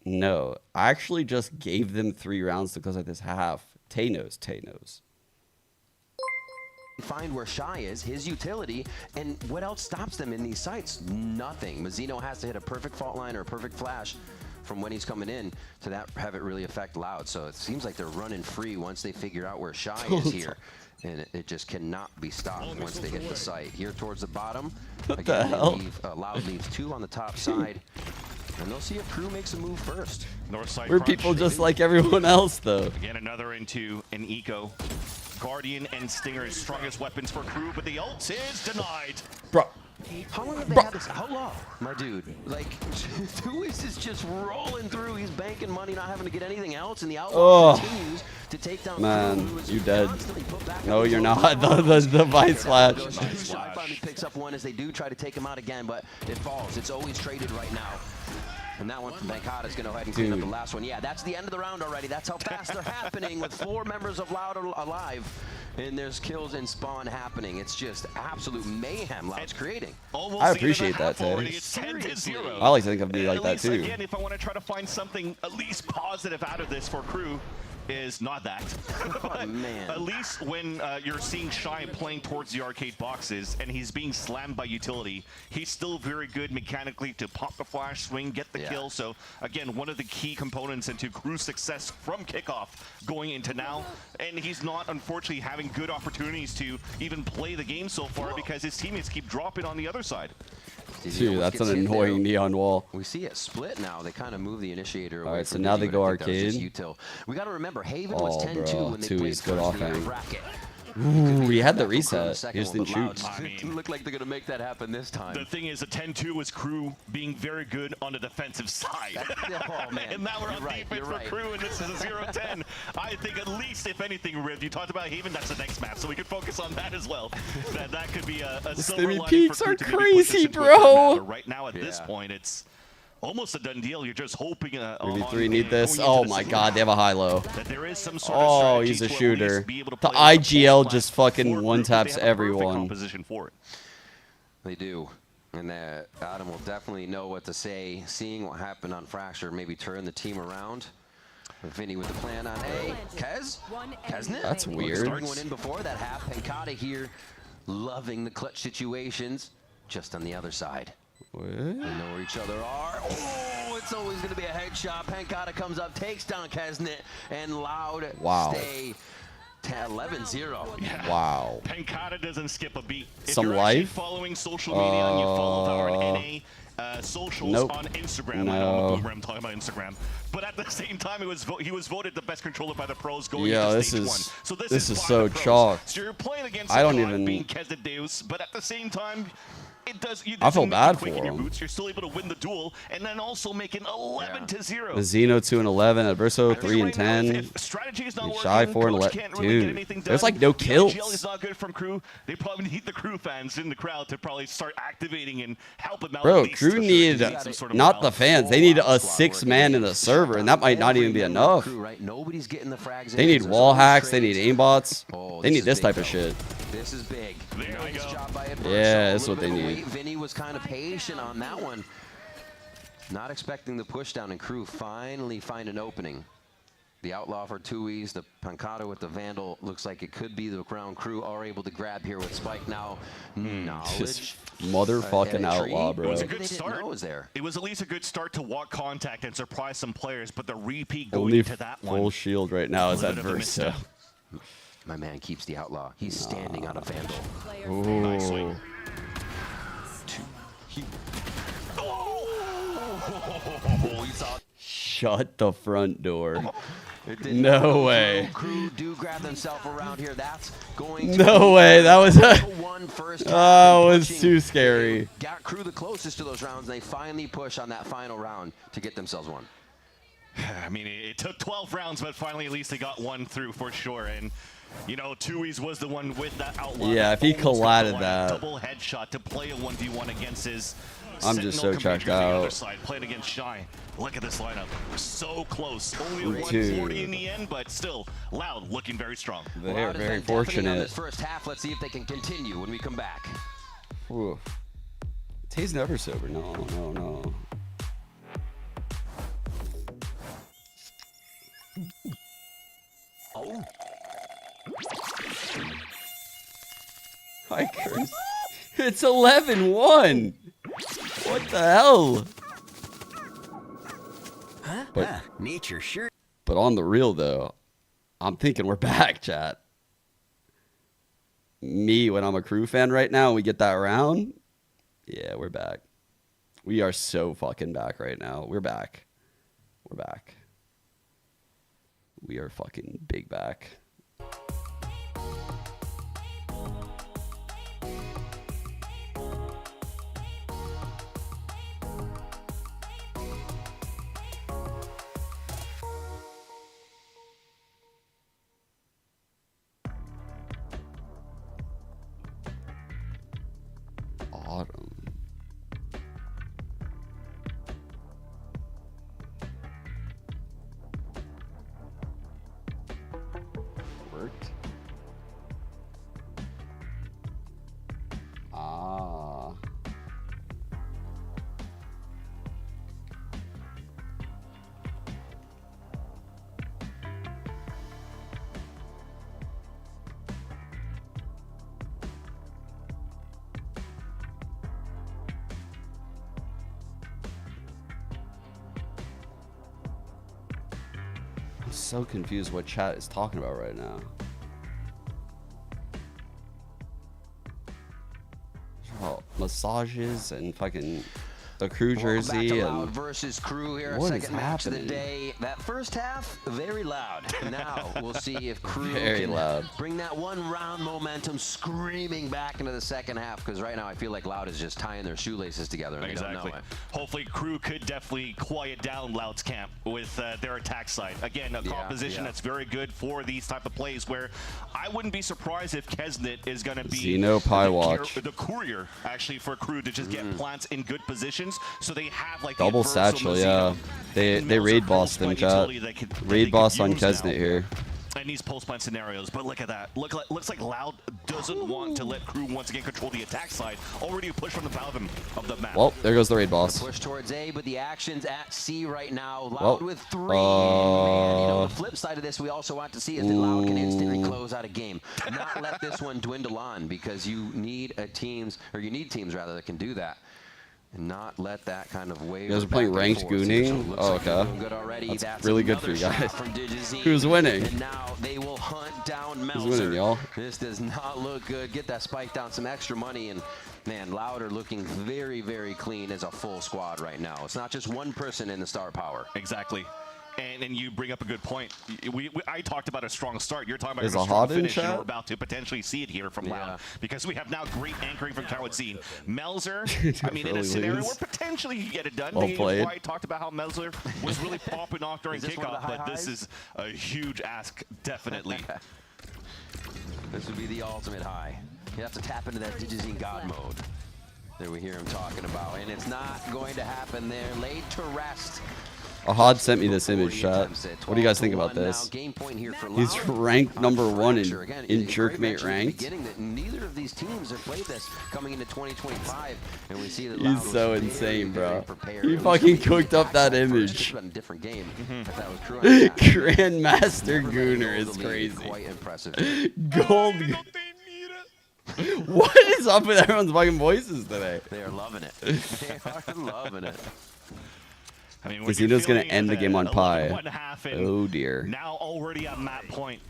No, I actually just gave them 3 rounds because of this half. Tay knows. Find where Shy is, his utility, and what else stops them in these sites? Nothing. Mazzino has to hit a perfect fault line or a perfect flash from when he's coming in to have it really affect Loud. So it seems like they're running free once they figure out where Shy is here. And it just cannot be stopped once they hit the site. Here towards the bottom, what the hell? Loud leaves 2 on the top side. And they'll see if KRU makes a move first. North side We're people just like everyone else, though. Again, another into an eco. Guardian and Stinger is strongest weapons for KRU, but the ult is denied. Bro. How long have they had this? How long? My dude, like, Tuis is just rolling through. He's banking money, not having to get anything else, and the Outlaw continues to take down KRU, you dead. No, you're not. the Vice Flash. Shy finally picks up one as they do try to take him out again, but it falls. It's always traded right now. And that one from Bankata is going to go ahead and clean up the last one. Yeah, that's the end of the round already. That's how fast they're happening with 4 members of Loud alive. And there's kills and spawn happening. It's just absolute mayhem Loud's creating. I appreciate that, Tay. I like to think of me like that, too. Again, if I want to try to find something at least positive out of this for KRU, is not that. But at least when you're seeing Shy playing towards the arcade boxes and he's being slammed by utility, he's still very good mechanically to pop the flash, swing, get the kill. So again, one of the key components into KRU's success from kickoff going into now. And he's not, unfortunately, having good opportunities to even play the game so far because his teammates keep dropping on the other side. Dude, that's an annoying neon wall. We see it split now. They kind of move the initiator away. All right, so now they go arcade. We got to remember, Haven was 10-2 when they played first in the bracket. Ooh, he had the reset. He just didn't shoot. It looked like they're going to make that happen this time. The thing is, a 10-2 was KRU being very good on the defensive side. Oh, man. And now we're on defense for KRU, and this is a 0-10. I think at least, if anything, Riv, you talked about Haven, that's the next map, so we could focus on that as well. That could be a silver lining peaks for are KRU to maybe crazy, push this into a bro. but right now, at this point, it's almost a done deal. You're just hoping Maybe 3 need this. Oh my god, they have a high-low. that there is some sort of He's a strategy to at shooter. least be able to The play with IGL just full fucking flat one-taps they have a perfect everyone. composition for it. They do. And Adam will definitely know what to say. Seeing what happened on Fracture, maybe turn the team around. Vinny with the plan on A. Kesnet? That's weird. Starting one in before that half. Pankata here, loving the clutch situations. Just on the other side. What? They know where each other are. Oh, it's always going to be a headshot. Pankata comes up, takes down Kesnet, and Loud stay 11-0. Yeah. Wow. Pankata doesn't skip a beat. If Some you're life? following social media and you follow our NA socials on Instagram. I know I'm Boomer, I'm talking about Instagram. But at the same time, he was voted the best controller by the pros going into stage 1. So this is so chalk. So you're playing against I don't being even Kesnet Deus, but at the same time, it does. I feel bad for in your him. boots, you're still able to win the duel, and then also make it 11-0. Mazzino 2-11, Adverso 3-10. Strategy is not Shy working. 4-11. Can't really get anything Dude, done. there's like no kills. NRG is not good from Crew. They probably need the Crew fans in the crowd to probably start activating and help them out. Bro, at least Crew to need some sort of not the balance. fans. They need a 6-man in the server, and that might not even be enough. Nobody's getting the frags. They need wall hacks. They need aimbots. They need this type of shit. This is big. Nice job by Yeah, that's what they need. Vinny was kind of patient on that one. Not expecting the push down, and Crew finally find an opening. The Outlaw for 2Es, the Pancata with the Vandal. Looks like it could be the ground. Crew are able to grab here with Spike now. Knowledge. Motherfucking Outlaw, bro. It was a good start. It was at least a good start to walk contact and surprise some players, but the repeat going Only to that full one. shield right now is a bit of a Adverso. My man keeps the Outlaw. He's standing on a Vandal. Ooh. Shut the front door. No way. Crew do grab themselves around here. That's going to No way. That was was too scary. Got Crew the closest to those rounds, and they finally push on that final round to get themselves one. I mean, it took 12 rounds, but finally at least they got one through for sure. And, you know, 2Es was the one with that Outlaw. Yeah, if he collided that. Double headshot to play a 1v1 against his I'm just so Sentinel checked compatriots on the other out. side, playing against Shy. Look at this lineup. So close. Only a Dude. 140 in the end, but still, Loud looking very strong. They're Loud has very been deafening on fortunate. this first half. Let's see if they can continue when we come back. Ooh. Tay's never sober. No, no, no. Oh. Hi, Chris. It's 11-1. What the hell? But, nature sure. But on the real, though, I'm thinking we're back, chat. Me, when I'm a Crew fan right now and we get that round, yeah, we're back. We are so fucking back right now. We're back. We're back. We are fucking big back. Autumn. Worked. Ah. I'm so confused what chat is talking about right now. Oh, massages and fucking the Crew jersey Back to and Loud versus Crew here. what Second is match of the happening? day. That first half, very loud. Now we'll see if Crew Very can loud. bring that one round momentum screaming back into the second half. Because right now I feel like Loud is just tying their shoelaces together and they don't Exactly. know it. Hopefully, Crew could definitely quiet down Loud's camp with their attack side. Again, a composition that's very good for these type of plays. Where I wouldn't be surprised if Kesnet is going to be Xeno Pie Watch. the courier actually for Crew to just get plants in good positions, so they have like Double the satchel, yeah. They raid boss them, chat. Raid boss on Kesnet here. in these post plant scenarios. But look at that. Looks like Loud doesn't want to let Crew once again control the attack side. Already a push from the bottom of the map. Well, there goes the raid boss. Push towards A, but the action's at C right now. Loud Well, with 3. Man, you know, the flip side of this we also want to see is that Loud can instantly close out a game. Not let this one dwindle on, because you need teams rather that can do that. And not let that kind of wave. You guys are playing ranked gooning? Oh, okay. That's really good for you guys. Who's winning? And now they will hunt down Melzer. Who's winning, y'all? This does not look good. Get that spike down, some extra money, and man, Loud are looking very, very clean as a full squad right now. It's not just one person in the star power. Exactly. And you bring up a good point. I talked about a strong start. You're talking about Is a a strong hot in finish, and chat? we're about to potentially see it here from Loud. Because we have now great anchoring from Kawatzin. Melzer, I mean, in a scenario where potentially you get it done. Well played. I talked about how Melzer was really popping off during kickoff, but this is a huge ask, definitely. This would be the ultimate high. You have to tap into that Digizine God mode. There we hear him talking about, and it's not going to happen there. Laid to rest. Ahad sent me this image, chat. What do you guys think about this? He's ranked #1 in Jerkmate ranked. Neither of these teams have played this coming into 2025, and we see that He's so insane, bro. He fucking cooked up that image. Different game. Grandmaster Gooner is crazy. Quite impressive. Gold. What is up with everyone's fucking voices today? They are loving it. They are loving it. I mean, Casino's gonna end the game on Pi. Oh dear. Now already on that point,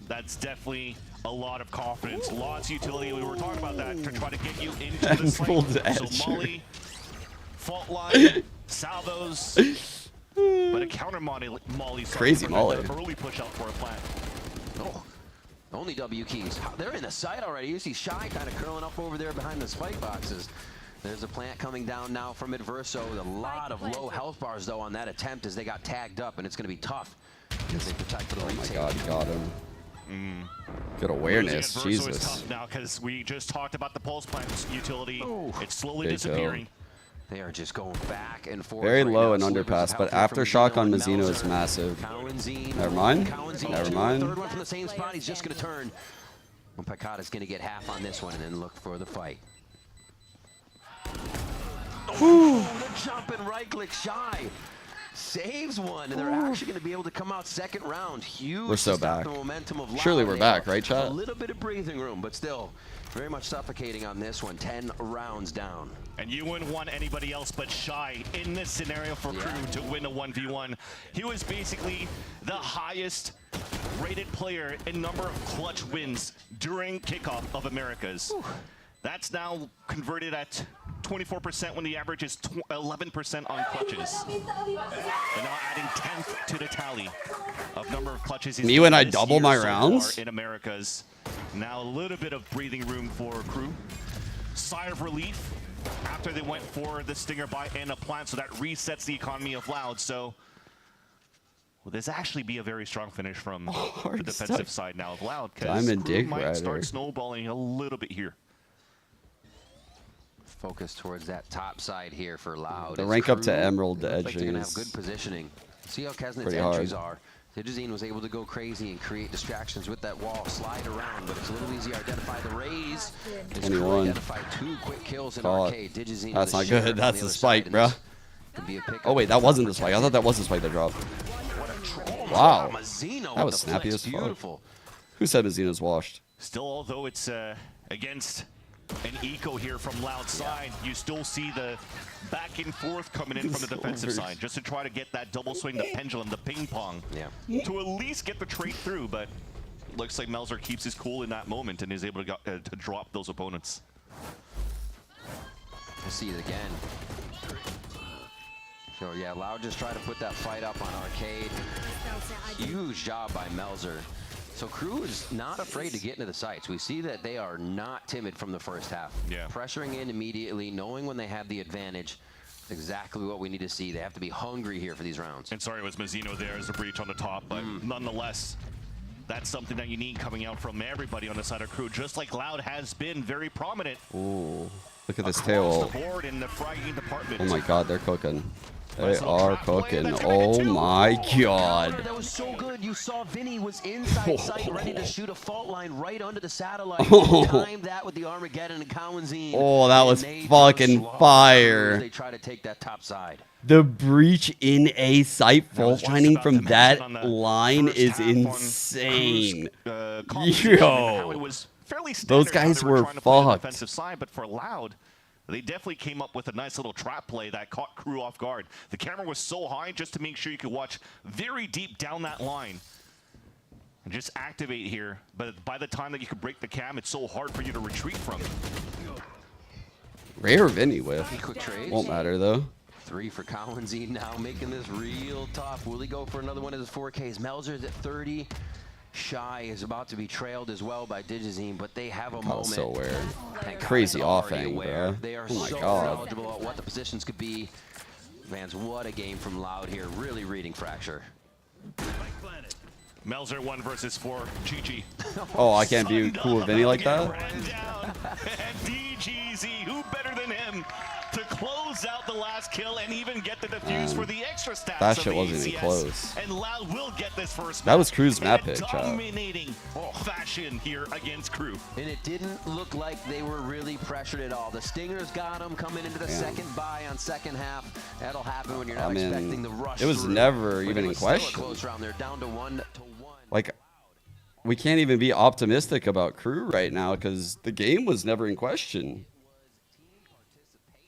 that's definitely a lot of confidence. Lots of utility. We were talking about that to try to get you into the site. So Molly, fault line, salvos, but a counter Molly. Crazy Molly. Early push out for a plant. Oh. Only W keys. They're in the site already. You see Shy kind of curling up over there behind the spike boxes. There's a plant coming down now from Adverso. A lot of low health bars, though, on that attempt as they got tagged up, and it's going to be tough as they protect for the Oh my retake. god, he got him. Good awareness, Jesus. Is tough now because we just talked about the pulse plant's utility. It's slowly Big disappearing. They are just going back and forth. Very right low now. and Slivers underpass, of but health after here shock from on Mazino Mazino and is massive. Kawanzine. Never mind. Kawanzine Never too. mind. Third one from the same spot. He's just going to turn. Well, Picata's going to get half on this one and then look for the fight. The jumping right click Shy. Saves one, and they're actually going to be able to come out second round. Huge. We're so to stop back. the momentum of Loud. Surely we're They back, have right, chat? A little bit of breathing room, but still very much suffocating on this one. 10 rounds down. And you wouldn't want anybody else but Shy in this scenario for Crew to win a 1v1. He was basically the highest rated player in number of clutch wins during kickoff of Americas. That's now converted at 24% when the average is 11% on clutches. And now adding 10th to the tally of number of clutches. Me when I this double year my so far rounds? in Americas. Now a little bit of breathing room for Crew. Sigh of relief after they went for the Stinger buy and a plant, so that resets the economy of Loud. So will this actually be a very strong finish from the defensive side now of Loud? Because Diamond Crew Dig might Rider. start snowballing a little bit here. Focus towards that top side here for Loud. The As rank up to Crew Emerald looks like they're edging gonna have is good positioning. See how Kesnet's pretty entries hard. are. Digizine was able to go crazy and create distractions with that wall, slide around, but it's a little easier to identify the raise. As Crew 21. identified 2 quick kills in Caught. arcade. Digizine That's with a not share good. on That's the the other spike, side, bro. and this could be a pickup. Oh wait, that wasn't the spike. I thought that was the spike that dropped. Wow, that was snappy as fuck. Beautiful. Who said Mazino's washed? Still, although it's against an eco here from Loud side, you still see the back and forth coming in from the defensive side, just to try to get that double swing, the pendulum, the ping pong, to at least get the trade through. But looks like Melzer keeps his cool in that moment and is able to drop those opponents. We'll see it again. So yeah, Loud just tried to put that fight up on arcade. Huge job by Melzer. So Crew is not afraid to get into the sites. We see that they are not timid from the first half. Yeah. Pressuring in immediately, knowing when they have the advantage. Exactly what we need to see. They have to be hungry here for these rounds. And sorry, it was Mazino there as a breach on the top, but nonetheless, that's something that you need coming out from everybody on the side of Crew, just like Loud has been very prominent. Ooh, look at this across tail. the board in the fragging department. Oh my god, they're cooking. They are cooking. Oh my god. That was so good. You saw Vinny was inside sight, ready to shoot a fault line right under the satellite. Timed that with the Armageddon and Kawanzine. Oh, that was fucking fire. They try to take that top side. The breach in a sight fault lining from that line is insane. Yo, those guys were fucked. Defensive side, but for Loud, they definitely came up with a nice little trap play that caught Crew off guard. The camera was so high just to make sure you could watch very deep down that line and just activate here. But by the time that you could break the cam, it's so hard for you to retreat from. Rare Vinny with. Quick trades. Won't matter though. 3 for Collinsine now, making this real tough. Will he go for another one of his 4Ks? Melzer's at 30. Shy is about to be trailed as well by Digizine, but they have a moment. So weird. And Crazy Kyle is already offhang, aware. bro. They are Oh my so God. knowledgeable about what the positions could be. Fans, what a game from Loud here. Really reading Fracture. Melzer 1 versus 4. GG. Oh, I can't be cool with Vinny like that? DGZ, who better than him to close out the last kill and even get the defuse for the extra stats That of shit the wasn't even ACS. close. And Loud will get this first That was map Crew's map in a pick, chat. dominating fashion here against Crew. And it didn't look like they were really pressured at all. The Stingers got them coming into the second buy on second half. That'll happen when you're not expecting the rush. It was through. never But even it in was still a question. close round. They're down to 1-1. Like, we can't even be optimistic about Crew right now because the game was never in question.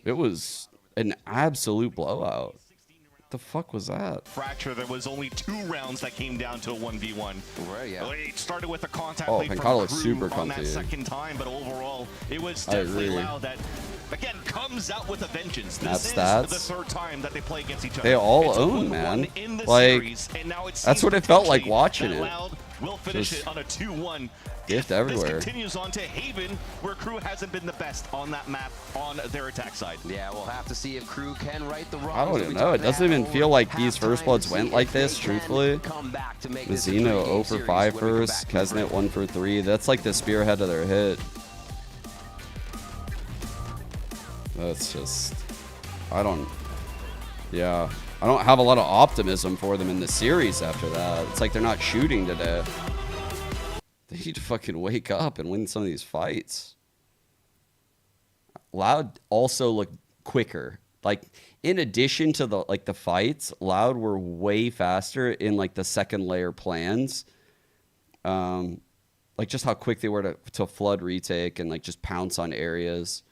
It was an absolute blowout. What the fuck was that? Fracture, there was only 2 rounds that came down to a 1v1. Right, yeah. It started with a contact Oh, lead from Pancado looks Crew super on that comfy. second time, but overall, it was I definitely agree. Loud that, again, comes out with a vengeance. That This is stats. the 3rd time that they play against each other. They all It's a own, 1-1 man. in the Like, series, and now it that's seems what it felt like potentially watching that it. Loud will finish Just it on a 2-1. gift This everywhere. continues on to Haven, where Crew hasn't been the best on that map on their attack side. Yeah, we'll have to see if Crew can right the wrongs. I don't even know. It doesn't even feel like these first bloods went like this, truthfully. Mazzino 0 for 5 first, Kesnet 1 for 3. That's like the spearhead of their hit. That's just, I don't have a lot of optimism for them in the series after that. It's like they're not shooting today. They need to fucking wake up and win some of these fights. Loud also looked quicker. Like, in addition to the fights, Loud were way faster in like the second layer plans. Like just how quick they were to flood retake and like just pounce on areas.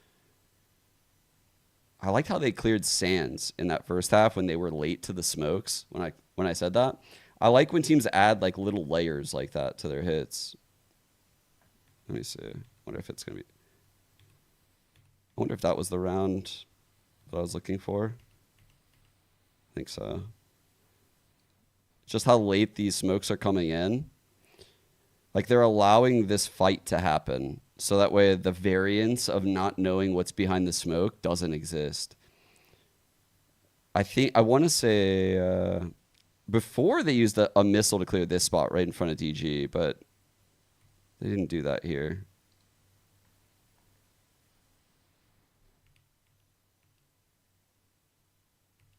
I liked how they cleared sands in that first half when they were late to the smokes. When I said that, I like when teams add like little layers like that to their hits. Let me see. Wonder if it's gonna be. I wonder if that was the round that I was looking for. I think so. Just how late these smokes are coming in. Like they're allowing this fight to happen. So that way the variance of not knowing what's behind the smoke doesn't exist. I want to say before they used a missile to clear this spot right in front of DG, but they didn't do that here.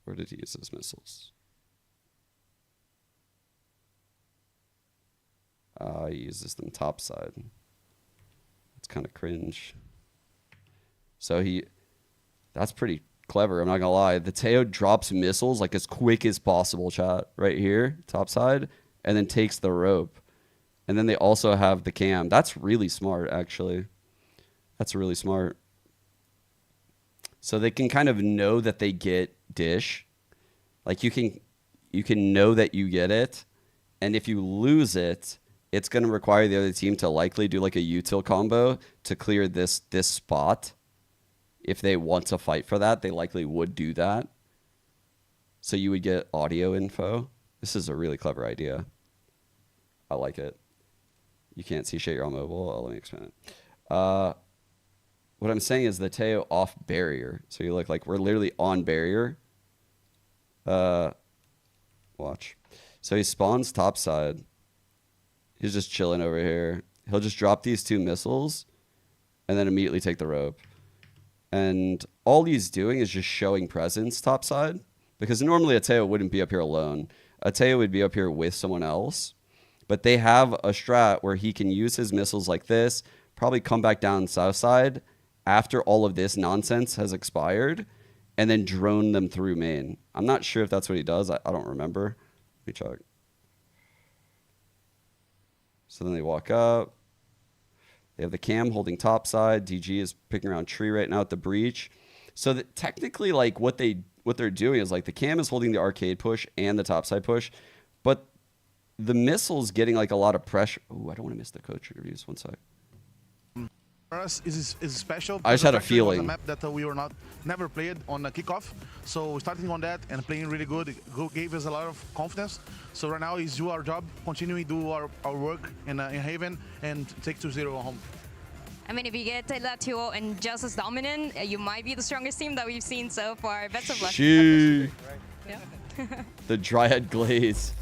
Where did he use his missiles? He uses them top side. It's kind of cringe. So that's pretty clever, I'm not gonna lie. The Teo drops missiles like as quick as possible, chat, right here, top side, and then takes the rope. And then they also have the cam. That's really smart, actually. That's really smart. So they can kind of know that they get dish. Like you can know that you get it, and if you lose it, it's going to require the other team to likely do like a util combo to clear this spot. If they want to fight for that, they likely would do that. So you would get audio info. This is a really clever idea. I like it. You can't see shit, you're on mobile. Oh, let me expand it. What I'm saying is the Teo off barrier. So you look like we're literally on barrier. Watch. So he spawns top side. He's just chilling over here. He'll just drop these 2 missiles and then immediately take the rope. And all he's doing is just showing presence top side, because normally a Teo wouldn't be up here alone. A Teo would be up here with someone else, but they have a strat where he can use his missiles like this, probably come back down south side after all of this nonsense has expired, and then drone them through main. I'm not sure if that's what he does. I don't remember. Let me check. So then they walk up. They have the cam holding top side. DG is picking around tree right now at the breach. So that technically, like what they're doing is like the cam is holding the arcade push and the top side push, but the missile's getting like a lot of pressure. Oh, I don't want to miss the coach reviews. One sec. For us is special. I just had a Factory was feeling. a map that we were never played on the kickoff. So starting on that and playing really good gave us a lot of confidence. So right now is do our job, continuing do our work in Haven and take 2-0 home. I mean, if you get that 2-0 and just as dominant, you might be the strongest team that we've seen so far. Best of luck. Shee. Yeah. The Dryad Glaze.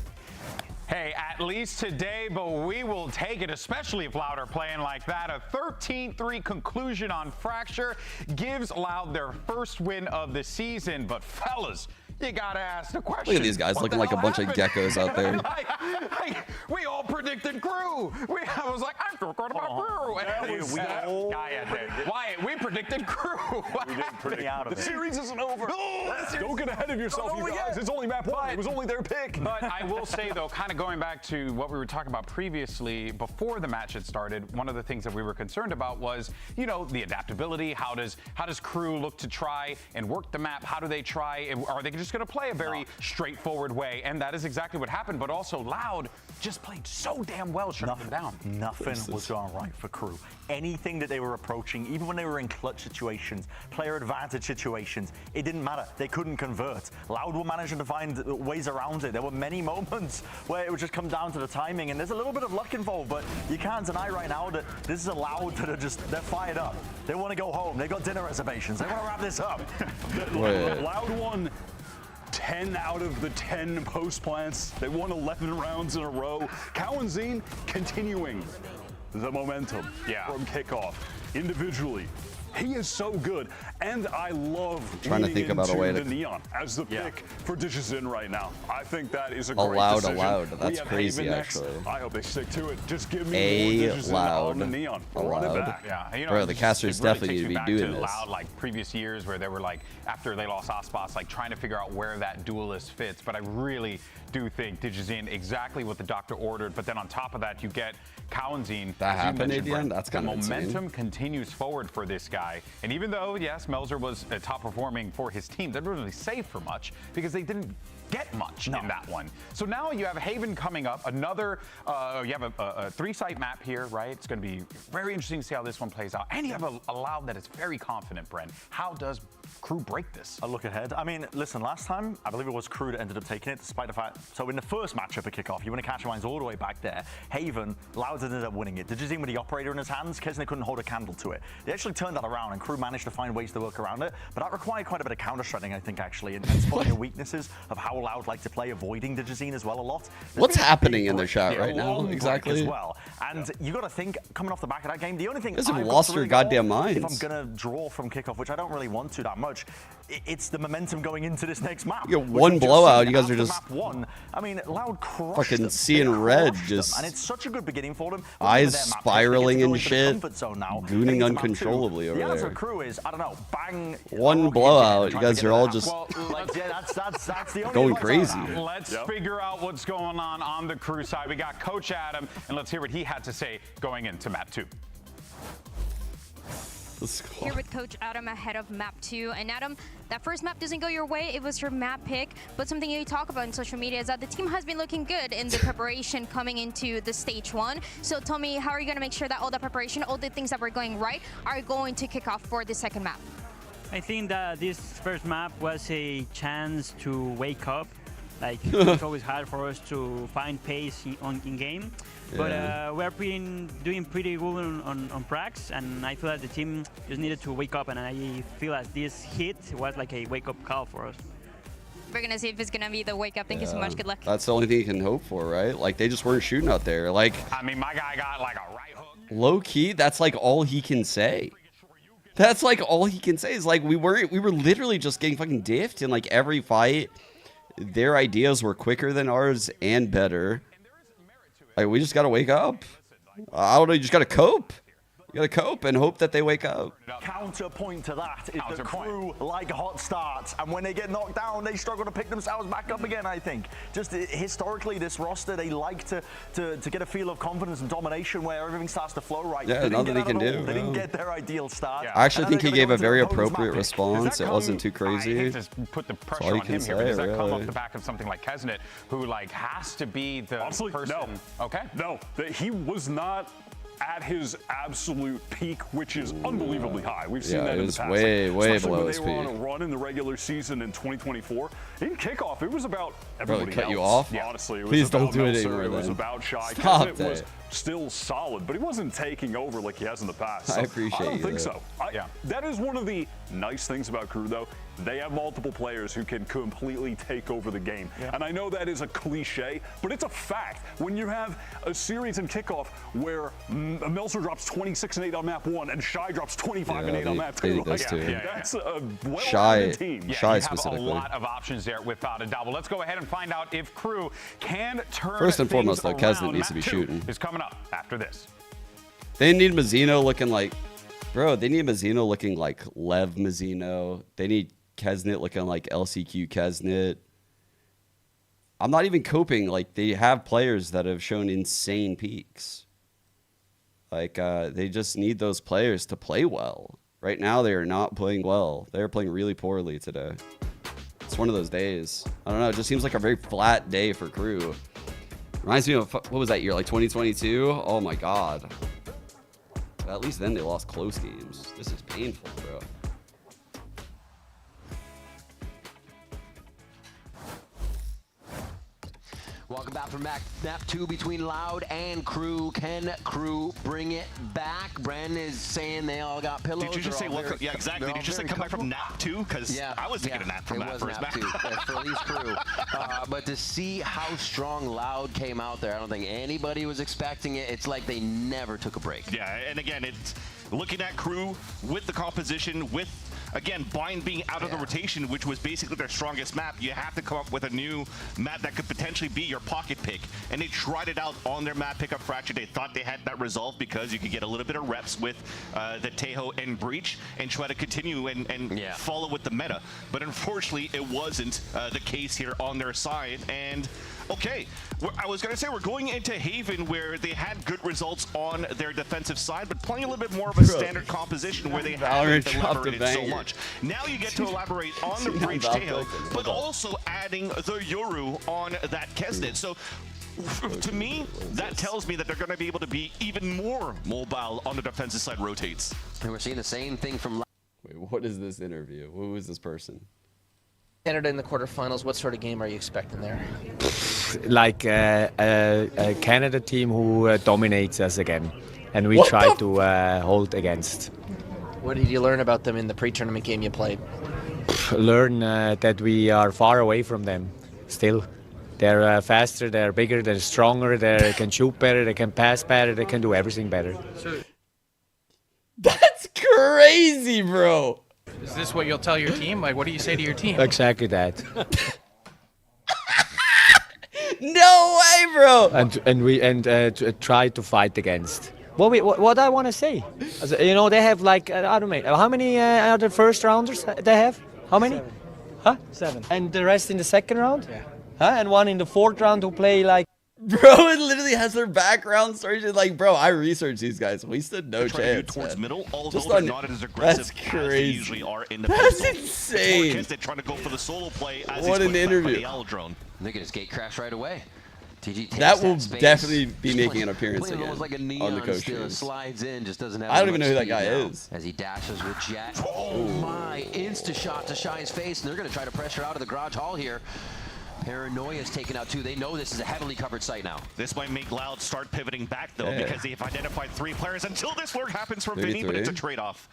Hey, at least today, but we will take it, especially if Loud are playing like that. A 13-3 conclusion on Fracture gives Loud their first win of the season. But fellas, you gotta ask the question. Look at these guys looking like a bunch of geckos out there. We all predicted Crew. I was like, I'm talking about Crew. Wyatt, we predicted Crew. We didn't predict out of the it. series isn't over. Don't get ahead of yourself, you guys. It's only map 1. It was only their pick. But I will say, though, kind of going back to what we were talking about previously, before the match had started, one of the things that we were concerned about was, you know, the adaptability. How does Crew look to try and work the map? How do they try? Are they just going to play a very straightforward way? And that is exactly what happened. But also, Loud just played so damn well shutting them down. Nothing was going right for Crew. Anything that they were approaching, even when they were in clutch situations, player advantage situations, it didn't matter. They couldn't convert. Loud were managing to find ways around it. There were many moments where it would just come down to the timing, and there's a little bit of luck involved, but you can't deny right now that this is a Loud that are they're fired up. They want to go home. They've got dinner reservations. They want to wrap this up. Loud won 10 out of the 10 post plants. They won 11 rounds in a row. Cowanzine continuing the momentum from kickoff. Individually, he is so good, and I love Trying to think about a way to the Neon as the pick for Digizin right now. I think that is a great Allowed. decision. That's We have crazy, Haven next. actually. I hope they stick to it. Just give me more Digizin on the Neon. Run it back. Yeah, you know, Bro, the casters it really definitely takes need to me be back doing to this. Loud, like previous years where they were like, after they lost Ospas, like trying to figure out where that duelist fits. But I really do think Digizin exactly what the doctor ordered. But then on top of that, you get Cowanzine. That as you happened, mentioned, Adrian? Brent. That's kind the of insane. momentum continues forward for this guy. And even though, yes, Melzer was top performing for his team, they didn't really save for much because they didn't get much in that one. So now you have Haven coming up, another, you have a 3-site map here, right? It's going to be very interesting to see how this one plays out. And you have a Loud that is very confident, Brent. How does Crew break this? A look ahead. I mean, listen, last time, I believe it was Crew that ended up taking it, despite the fact, so in the first matchup at kickoff, you win a catch lines all the way back there. Haven, Loud ended up winning it. Digizin with the operator in his hands, Kesner couldn't hold a candle to it. They actually turned that around, and Crew managed to find ways to work around it, but that required quite a bit of counter-strutting, I think, actually, and spotting the weaknesses of how Loud like to play, avoiding Digizin as well a lot. What's happening in the chat right now, exactly? As well. And you got to think, coming off the back of that game, the only thing You guys have I've got lost to your really go goddamn off, if minds. I'm going to draw from kickoff, which I don't really want to that much, it's the momentum going into this next map. You get one blowout, you guys are just map 1. I mean, Loud crushed fucking them. seeing They red, crushed just them. And it's such a good beginning for them. eyes Their map, spiraling they get to go and into the shit, comfort zone now. gooning Into map 2. uncontrollably over The answer there. for Crew is, I don't know, bang. One blowout, you guys are all just That's the only going advice I crazy. have. Let's figure out what's going on the Crew side. We got Coach Adam, and let's hear what he had to say going into map 2. Here with Coach Adam ahead of map 2. And Adam, that first map doesn't go your way. It was your map pick. But something you talk about in social media is that the team has been looking good in the preparation coming into the stage 1. So tell me, how are you going to make sure that all the preparation, all the things that were going right, are going to kick off for the second map? I think that this first map was a chance to wake up. Like, it's always hard for us to find pace in game. Yeah. But we're doing pretty good on pracs, and I feel that the team just needed to wake up, and I feel that this hit was like a wake-up call for us. We're going to see if it's going to be the wake-up. Thank you so much. Good luck. That's the only thing you can hope for, right? Like, they just weren't shooting out there. Like, I mean, my guy got like a right hook. low-key, that's like all he can say. That's like all he can say is like, we were literally just getting fucking diffed in like every fight. Their ideas were quicker than ours and better. Like, we just got to wake up. I don't know. You just got to cope. You got to cope and hope that they wake up. Counterpoint to that is the Crew like hot starts, and when they get knocked down, they struggle to pick themselves back up again, I think. Just historically, this roster, they like to get a feel of confidence and domination where everything starts to flow right. Yeah, They didn't nothing get he out can of the do, They didn't yeah. get their ideal start. I actually think he gave a very opponent's appropriate map. response. It wasn't too I crazy. hate to put the That's pressure all you on can him here, say, but does that come really. off the back of something like Kesnet, who like has to be the Honestly, person? no. Okay. No, he was not at his absolute peak, which is unbelievably high. We've seen Yeah, that it in the was past. way Especially below when his they were on a peak. run in the regular season in 2024. In kickoff, it was about everybody cut else. you off? Yeah, honestly, it was Please about don't do it Meltzer, anymore, it was then. about Shy. Stop Kesnet was that. still solid, but he wasn't taking over like he has in the past. So I appreciate I don't you think there. so. That is one of the nice things about KRU, though. They have multiple players who can completely take over the game. And I know that is a cliche, but it's a fact. When you have a series in kickoff where Meltzer drops 26 and 8 on map 1 and Shy drops 25 and 8 on map 2, those two. that's a Shy- well-rounded team. Yeah, Shy you have specifically. a lot of options there without a doubt. Well, let's go ahead and find out if KRU can turn First and foremost, though, things Kesnet around. needs to be Map 2 shooting. is coming up after this. They need Mazzino looking like, bro, they need Mazzino looking like Lev Mazzino. They need Kesnet looking like LCQ Kesnet. I'm not even coping. Like, they have players that have shown insane peaks. Like, they just need those players to play well. Right now, they are not playing well. They are playing really poorly today. It's one of those days. I don't know. It just seems like a very flat day for KRU. Reminds me of, what was that year, like 2022? Oh, my God. At least then they lost close games. This is painful, bro. Welcome back from map 2 between Loud and KRU. Can KRU bring it back? Brandon is saying they all got pillows. Did you just say welcome? Yeah, exactly. Did you just say come back from nap 2? Because I was thinking of nap from that first nap map. 2 for at least KRU. But to see how strong Loud came out there, I don't think anybody was expecting it. It's like they never took a break. Yeah, and again, it's looking at KRU with the composition, with again, Bind being out of the rotation, which was basically their strongest map. You have to come up with a new map that could potentially be your pocket pick. And they tried it out on their map pickup Fracture. They thought they had that resolved because you could get a little bit of reps with the Tejo and Breach and try to continue and follow with the meta. But unfortunately, it wasn't the case here on their side. And okay, I was going to say we're going into Haven where they had good results on their defensive side, but playing a little bit more of a standard composition where they haven't elaborated so much. Now you get to elaborate on the Breach Tejo, but also adding the Yoru on that Kesnet. So to me, that tells me that they're going to be able to be even more mobile on the defensive side rotates. And we're seeing the same thing from... Wait, what is this interview? Who is this person? Canada in the quarterfinals, what sort of game are you expecting there? Like a Canada team who dominates us again, and we try to hold against. What did you learn about them in the pre-tournament game you played? Learn that we are far away from them still. They're faster, they're bigger, they're stronger, they can shoot better, they can pass better, they can do everything better. That's crazy, bro. Is this what you'll tell your team? Like, what do you say to your team? Exactly that. No way, bro. And we try to fight against. What I want to say, you know, they have like I don't know how many other first rounders they have. How many? 7. Huh? 7. And the rest in the second round. Yeah. Huh? And one in the fourth round who play like. Bro, it literally has their background story. Like, bro, I researched these guys. We stood no chance. Towards man. middle, although Just they're on- not as aggressive That's as crazy. they usually are in the That's pistol. insane. They're trying to go for the solo play as What he's an pushed back by interview. the Owl drone. Look at his gate crash right away. TG takes That will space. definitely be Just making an appearance playing again almost like a on neon the coach steal. shoes. Slides in, just doesn't have I don't as even much know who that speed guy now is. As he dashes with Jet. Oh my, insta shot to Shy's face, and they're going to try to pressure out of the garage hall here. Paranoia is taken out too. They know this is a heavily covered site now. This might make Loud start pivoting back though, Yeah. because they've identified 3 players until this lurk happens from Vinny, but 33. it's a trade-off.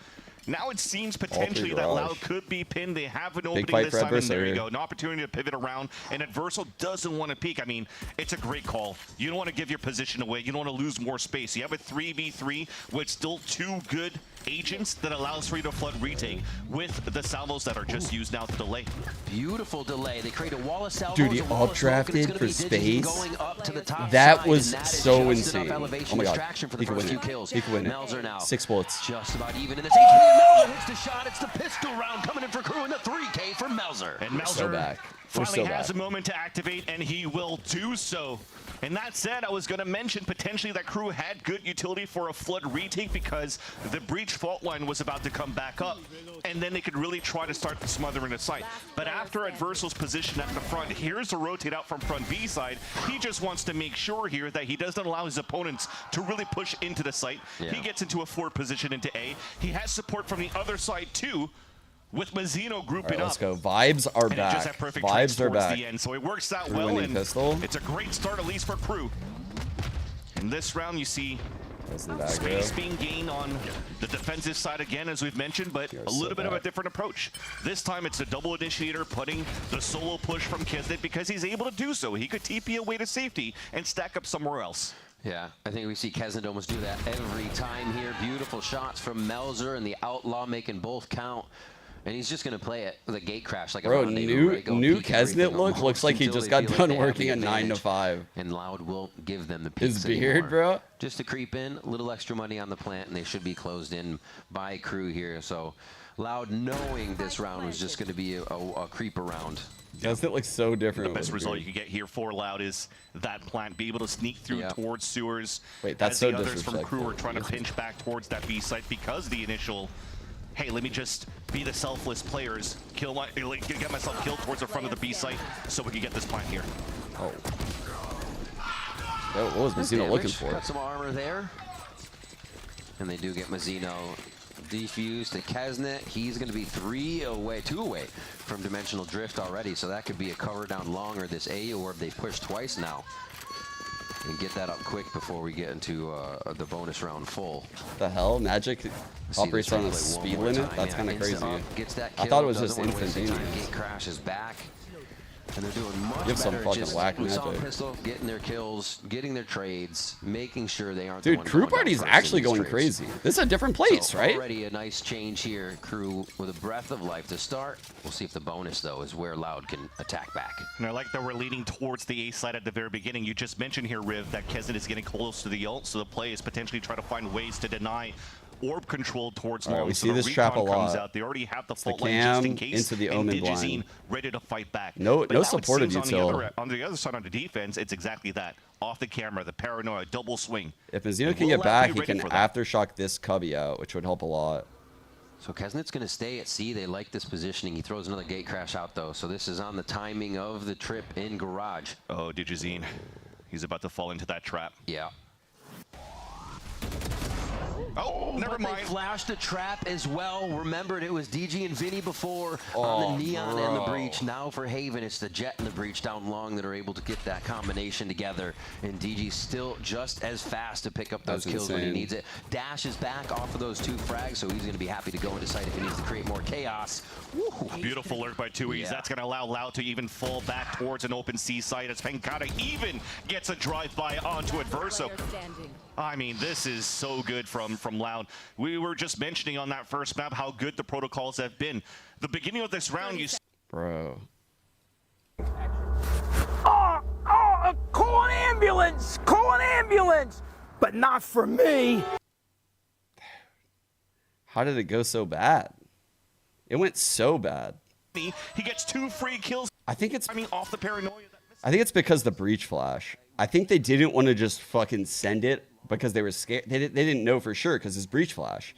Now it seems potentially that garage. Loud could be pinned. They have an Big opening fight this for time, and there adversary. you go. An opportunity to pivot around, and Adversal doesn't want to peek. I mean, it's a great call. You don't want to give your position away. You don't want to lose more space. You have a 3v3 with still 2 good agents that allows for you to flood retake with the salvos that are just used now to delay. Beautiful delay. They create a wall of salvos. Dude, he a wall of smoke, and it's updrafted gonna for be Digis space. going up to the top That side, was and that is so just enough insane. elevation Oh my god, distraction for the he could first win few it. kills. He could win it. Melzer now 6 bullets. just about even in this HP, and Melzer hits the shot. It's the pistol round coming in for KRU, and the 3K for Melzer. And so Melzer back. We're finally so has back. a moment to activate, and he will do so. And that said, I was going to mention potentially that KRU had good utility for a flood retake because the breach fault line was about to come back up, and then they could really try to start smothering the site. But after Adversal's position at the front, here's a rotate out from front B side. He just wants to make sure here that he doesn't allow his opponents to really push into the site. He gets into a forward position into A. He has support from the other side too, with Mazzino grouping Let's up. go. Vibes are And back. just that perfect Vibes are towards back. the end. So it works out KRU well, winning and pistol. it's a great start at least for KRU. In this round, you see the space being gained on the defensive side again, as we've mentioned, but a little bit of a different approach. This time, it's a double initiator putting the solo push from Kisnet because he's able to do so. He could TP away to safety and stack up somewhere else. Yeah, I think we see Kesnet almost do that every time here. Beautiful shots from Melzer and the Outlaw making both count. And he's just going to play it with a gate crash like a Bro, rendezvous, right? Go new peek everything Kesnet look looks almost like he until just they got feel done like they have working the a 9 to advantage. 5. And Loud won't give them the His peaks beard, anymore. bro. Just to creep in, a little extra money on the plant, and they should be closed in by KRU here. So Loud knowing this round was just going to be a creeper round. Kesnet looks so different. The best result you can get here for Loud is that plant, be able to sneak through towards sewers. Wait, that's as so the others from disrespectful. KRU are trying to pinch back towards that B site because the initial, hey, let me just be the selfless players, kill my, get myself killed towards the front of the B site so we can get this plant here. Oh. What was Mazzino looking for? Got some armor there. And they do get Mazzino defused to Kesnet. He's going to be 2 away from Dimensional Drift already, so that could be a cover down long, or this A orb they push twice now. And get that up quick before we get into the bonus round full. The hell? Magic operates on a speed limit? That's kind of crazy. Gets that I kill, thought it was doesn't just wanna waste any time. instantaneous. Gate crashes back. And they're doing much Give some better. fucking Just, whack we saw magic. Pistol getting their kills, getting their trades, making sure they aren't Dude, the one KRU going down Party's first actually in these going trades. crazy. This is a different place, So right? Already a nice change here. KRU with a breath of life to start. We'll see if the bonus, though, is where Loud can attack back. And I like that we're leading towards the A side at the very beginning. You just mentioned here, Riv, that Kesnet is getting close to the ult, so the play is potentially trying to find ways to deny orb control towards All right, long. we So see the this trap a recon comes lot. out. They already have the It's the fault line just in cam case. into the and Omen Digizine blind. ready to fight back. No But now it supportive seems util. on the other side on the defense, it's exactly that. Off the camera, the paranoia, double swing. If Mazzino And can will get Loud back, be he ready can for that? aftershock this cubby out, which would help a lot. So Kesnet's going to stay at C. They like this positioning. He throws another gate crash out, though. So this is on the timing of the trip in Garage. Oh, Digizine. He's about to fall into that trap. Yeah. Oh, never but mind. They flashed a trap as well. Remembered it was DG and Vinny before Oh, on the Neon and the bro. Breach. Now for Haven, it's the Jet and the Breach down long that are able to get that combination together. And DG's still just as fast to pick up those That's kills when he insane. needs it. Dash is back off of those 2 frags, so he's going to be happy to go into sight if he needs to create more chaos. Woo. Beautiful lurk by 2Es. That's going to allow Loud to even fall back towards an open C site as Penkata even gets a drive-by onto Adverso. I mean, this is so good from Loud. We were just mentioning on that first map how good the protocols have been. The beginning of this round, you Bro. Call an ambulance! Call an ambulance! But not for me! How did it go so bad? It went so bad. he gets 2 free kills. I think it's off the paranoia. I think it's because the breach flash. I think they didn't want to just fucking send it because they were scared. They didn't know for sure because it's breach flash.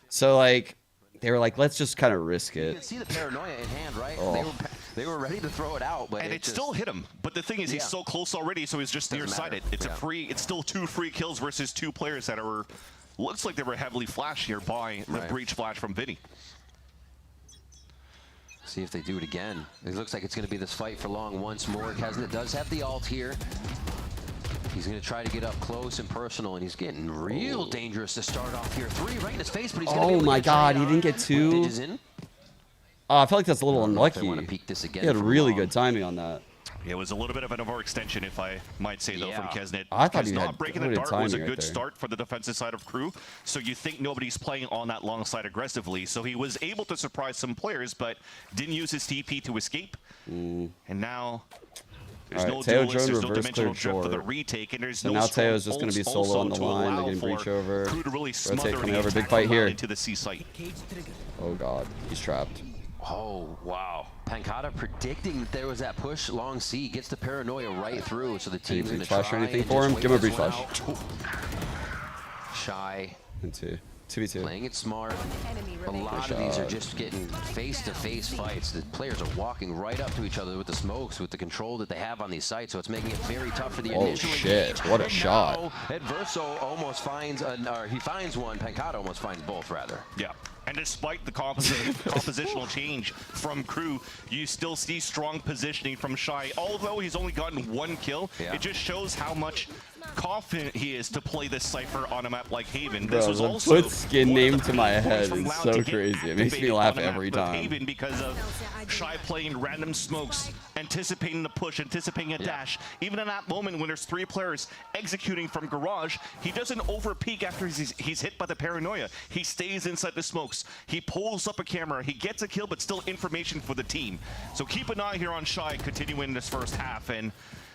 So like they were like, let's just kind of risk You it. can see the paranoia in hand, right? Oh. They were ready to throw it out, but And it still hit him. But the thing is, he's so close already, so he's just Doesn't nearsighted. matter. It's Yeah. a free. It's still 2 free kills versus 2 players that are. Looks like they were heavily flashed here by the Right. breach flash from Vinny. See if they do it again. It looks like it's going to be this fight for long once more. Kesnet does have the ult here. He's going to try to get up close and personal, and he's getting real dangerous to start off here. 3 right in his face, but he's going to be Oh able to my get god, Trey he didn't on. get 2. Digits in. I feel like that's a little I don't know if they unlucky. wanna peek this again He had from really long. good timing on that. It was a little bit of an overextension, if I might say, though, from Yeah. Kesnet. I thought Because he not had breaking the good dart was a timing good right there. start for the defensive side of KRU. So you think nobody's playing on that long side aggressively. So he was able to surprise some players, but didn't use his TP to escape. And now there's All no right, Teo duelist, drone there's no reverse dimensional cleared drift for the short. retake, and there's So no now strong Teo's just going to be ults solo on the also to line. They're allow getting breach for over. KRU to really smother Rotate coming any over. Big attack fight from Loud here. into the C site. Oh god, he's trapped. Oh, wow. Pancata predicting that there was that push long C, gets the paranoia right through, so the team's going to try or anything and for him? just Give him a wait breach this flash. one out. Shy. And 2v2. Playing it smart. A lot of these are just getting face-to-face fights. The players are walking right up to each other with the smokes, with the control that they have on these sites, so it's making it very tough for the Oh initial shit, engage. what a And shot. now, Adverso almost finds, or he finds one, Pancata almost finds both, rather. Yeah. And despite the compositional change from KRU, you still see strong positioning from Shy. Although he's only gotten 1 kill, it just shows how much confident he is to play this Cypher on a map like Haven. Bro, This was the also put skin name to my head is so crazy. It makes me laugh every time. Haven because of Shy playing random smokes, anticipating the push, anticipating a dash. Even in that moment when there's 3 players executing from Garage, he doesn't overpeak after he's hit by the paranoia. He stays inside the smokes. He pulls up a camera. He gets a kill, but still information for the team. So keep an eye here on Shy continuing this first half. And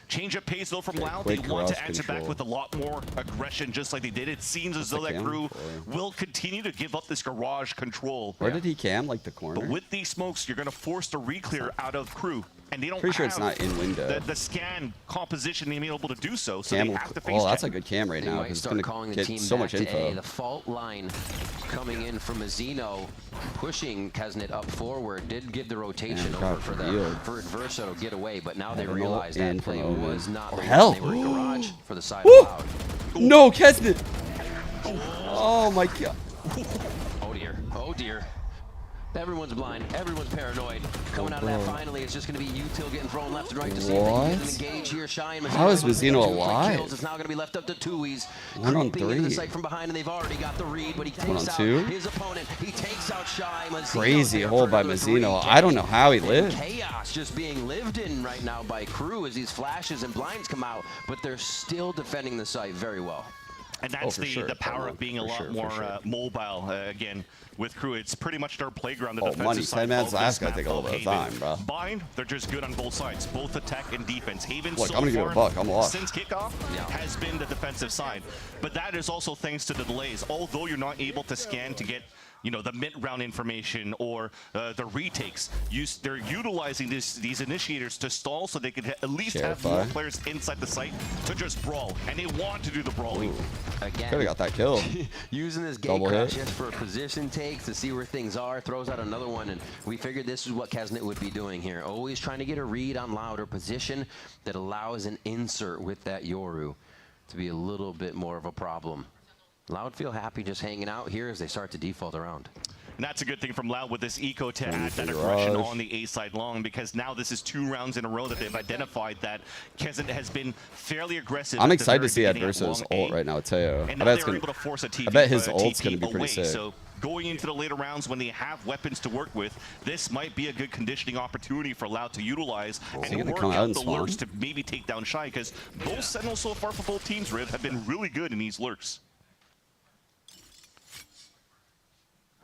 change of pace though from Loud. They want to answer back with a lot more aggression, just like they did. It seems as though that KRU will continue to give up this Garage control. Where did he cam? Like the corner? But with these smokes, you're going to force the re-clear out of KRU. And they don't Pretty sure have it's not in window. the scan composition to be able to do so. So Cam they will, have to face that's check. a good cam right They now might because it's start going calling to the get team so back much to info. A. The fault line coming in from Mazino, pushing Kesnet up forward, did give the rotation over for Adverso to get away, but now they realize that play was not the one. They were in Garage for the side of Loud. No, Kesnet! Oh my god. Oh dear, oh dear. Everyone's blind, everyone's paranoid. Coming out of that finally, it's just going to be Util getting thrown left and right to see if they can get an engage here. Shy and Mazino. How is Mazino alive? It's now going to be left up to Tui's. 1 on Creeping into the 3. site from behind, and they've already got the read, but he 1 takes on out 2. his opponent. He takes out Shy. Mazino's Crazy there hold for by another Mazino. 3. I don't know how he lived. Chaos just being lived in right now by KRU as these flashes and blinds come out, but they're still defending the site very well. And that's the power of being a lot more mobile. Again, with KRU, it's pretty much their playground. The defensive money. side 10 minutes of last this guy take a map little bit of Haven. time, bro. Bind, they're just good on both sides, both attack and defense. Haven Look, so I'm gonna give it far, a buck. I'm lost. since kickoff, has been the defensive side. But that is also thanks to the delays. Although you're not able to scan to get the mid-round information or the retakes. They're utilizing these initiators to stall so they could at least have more players inside the site to just brawl. And they want to do the brawling. Again, Could have got that kill. Using this gate Double crash hit. just for a position take to see where things are, throws out another one, and we figured this is what Kesnet would be doing here. Always trying to get a read on Loud or position that allows an insert with that Yoru to be a little bit more of a problem. Loud feel happy just hanging out here as they start to default around. And that's a good thing from Loud with this eco to add that aggression on the A side long, because now this is 2 rounds in a row that they've identified that Kesnet has been fairly aggressive. I'm at the excited to see very beginning at Adverso's long ult A. right now, Teo. And now they're able to force a TP, I bet his TP ult's going to be pretty away. sick. So going into the later rounds when they have weapons to work with, this might be a good conditioning opportunity for Loud to utilize and work out the lurks to maybe take down Shy, because both Sentinels so far for both teams, Riv, have been really good in these lurks.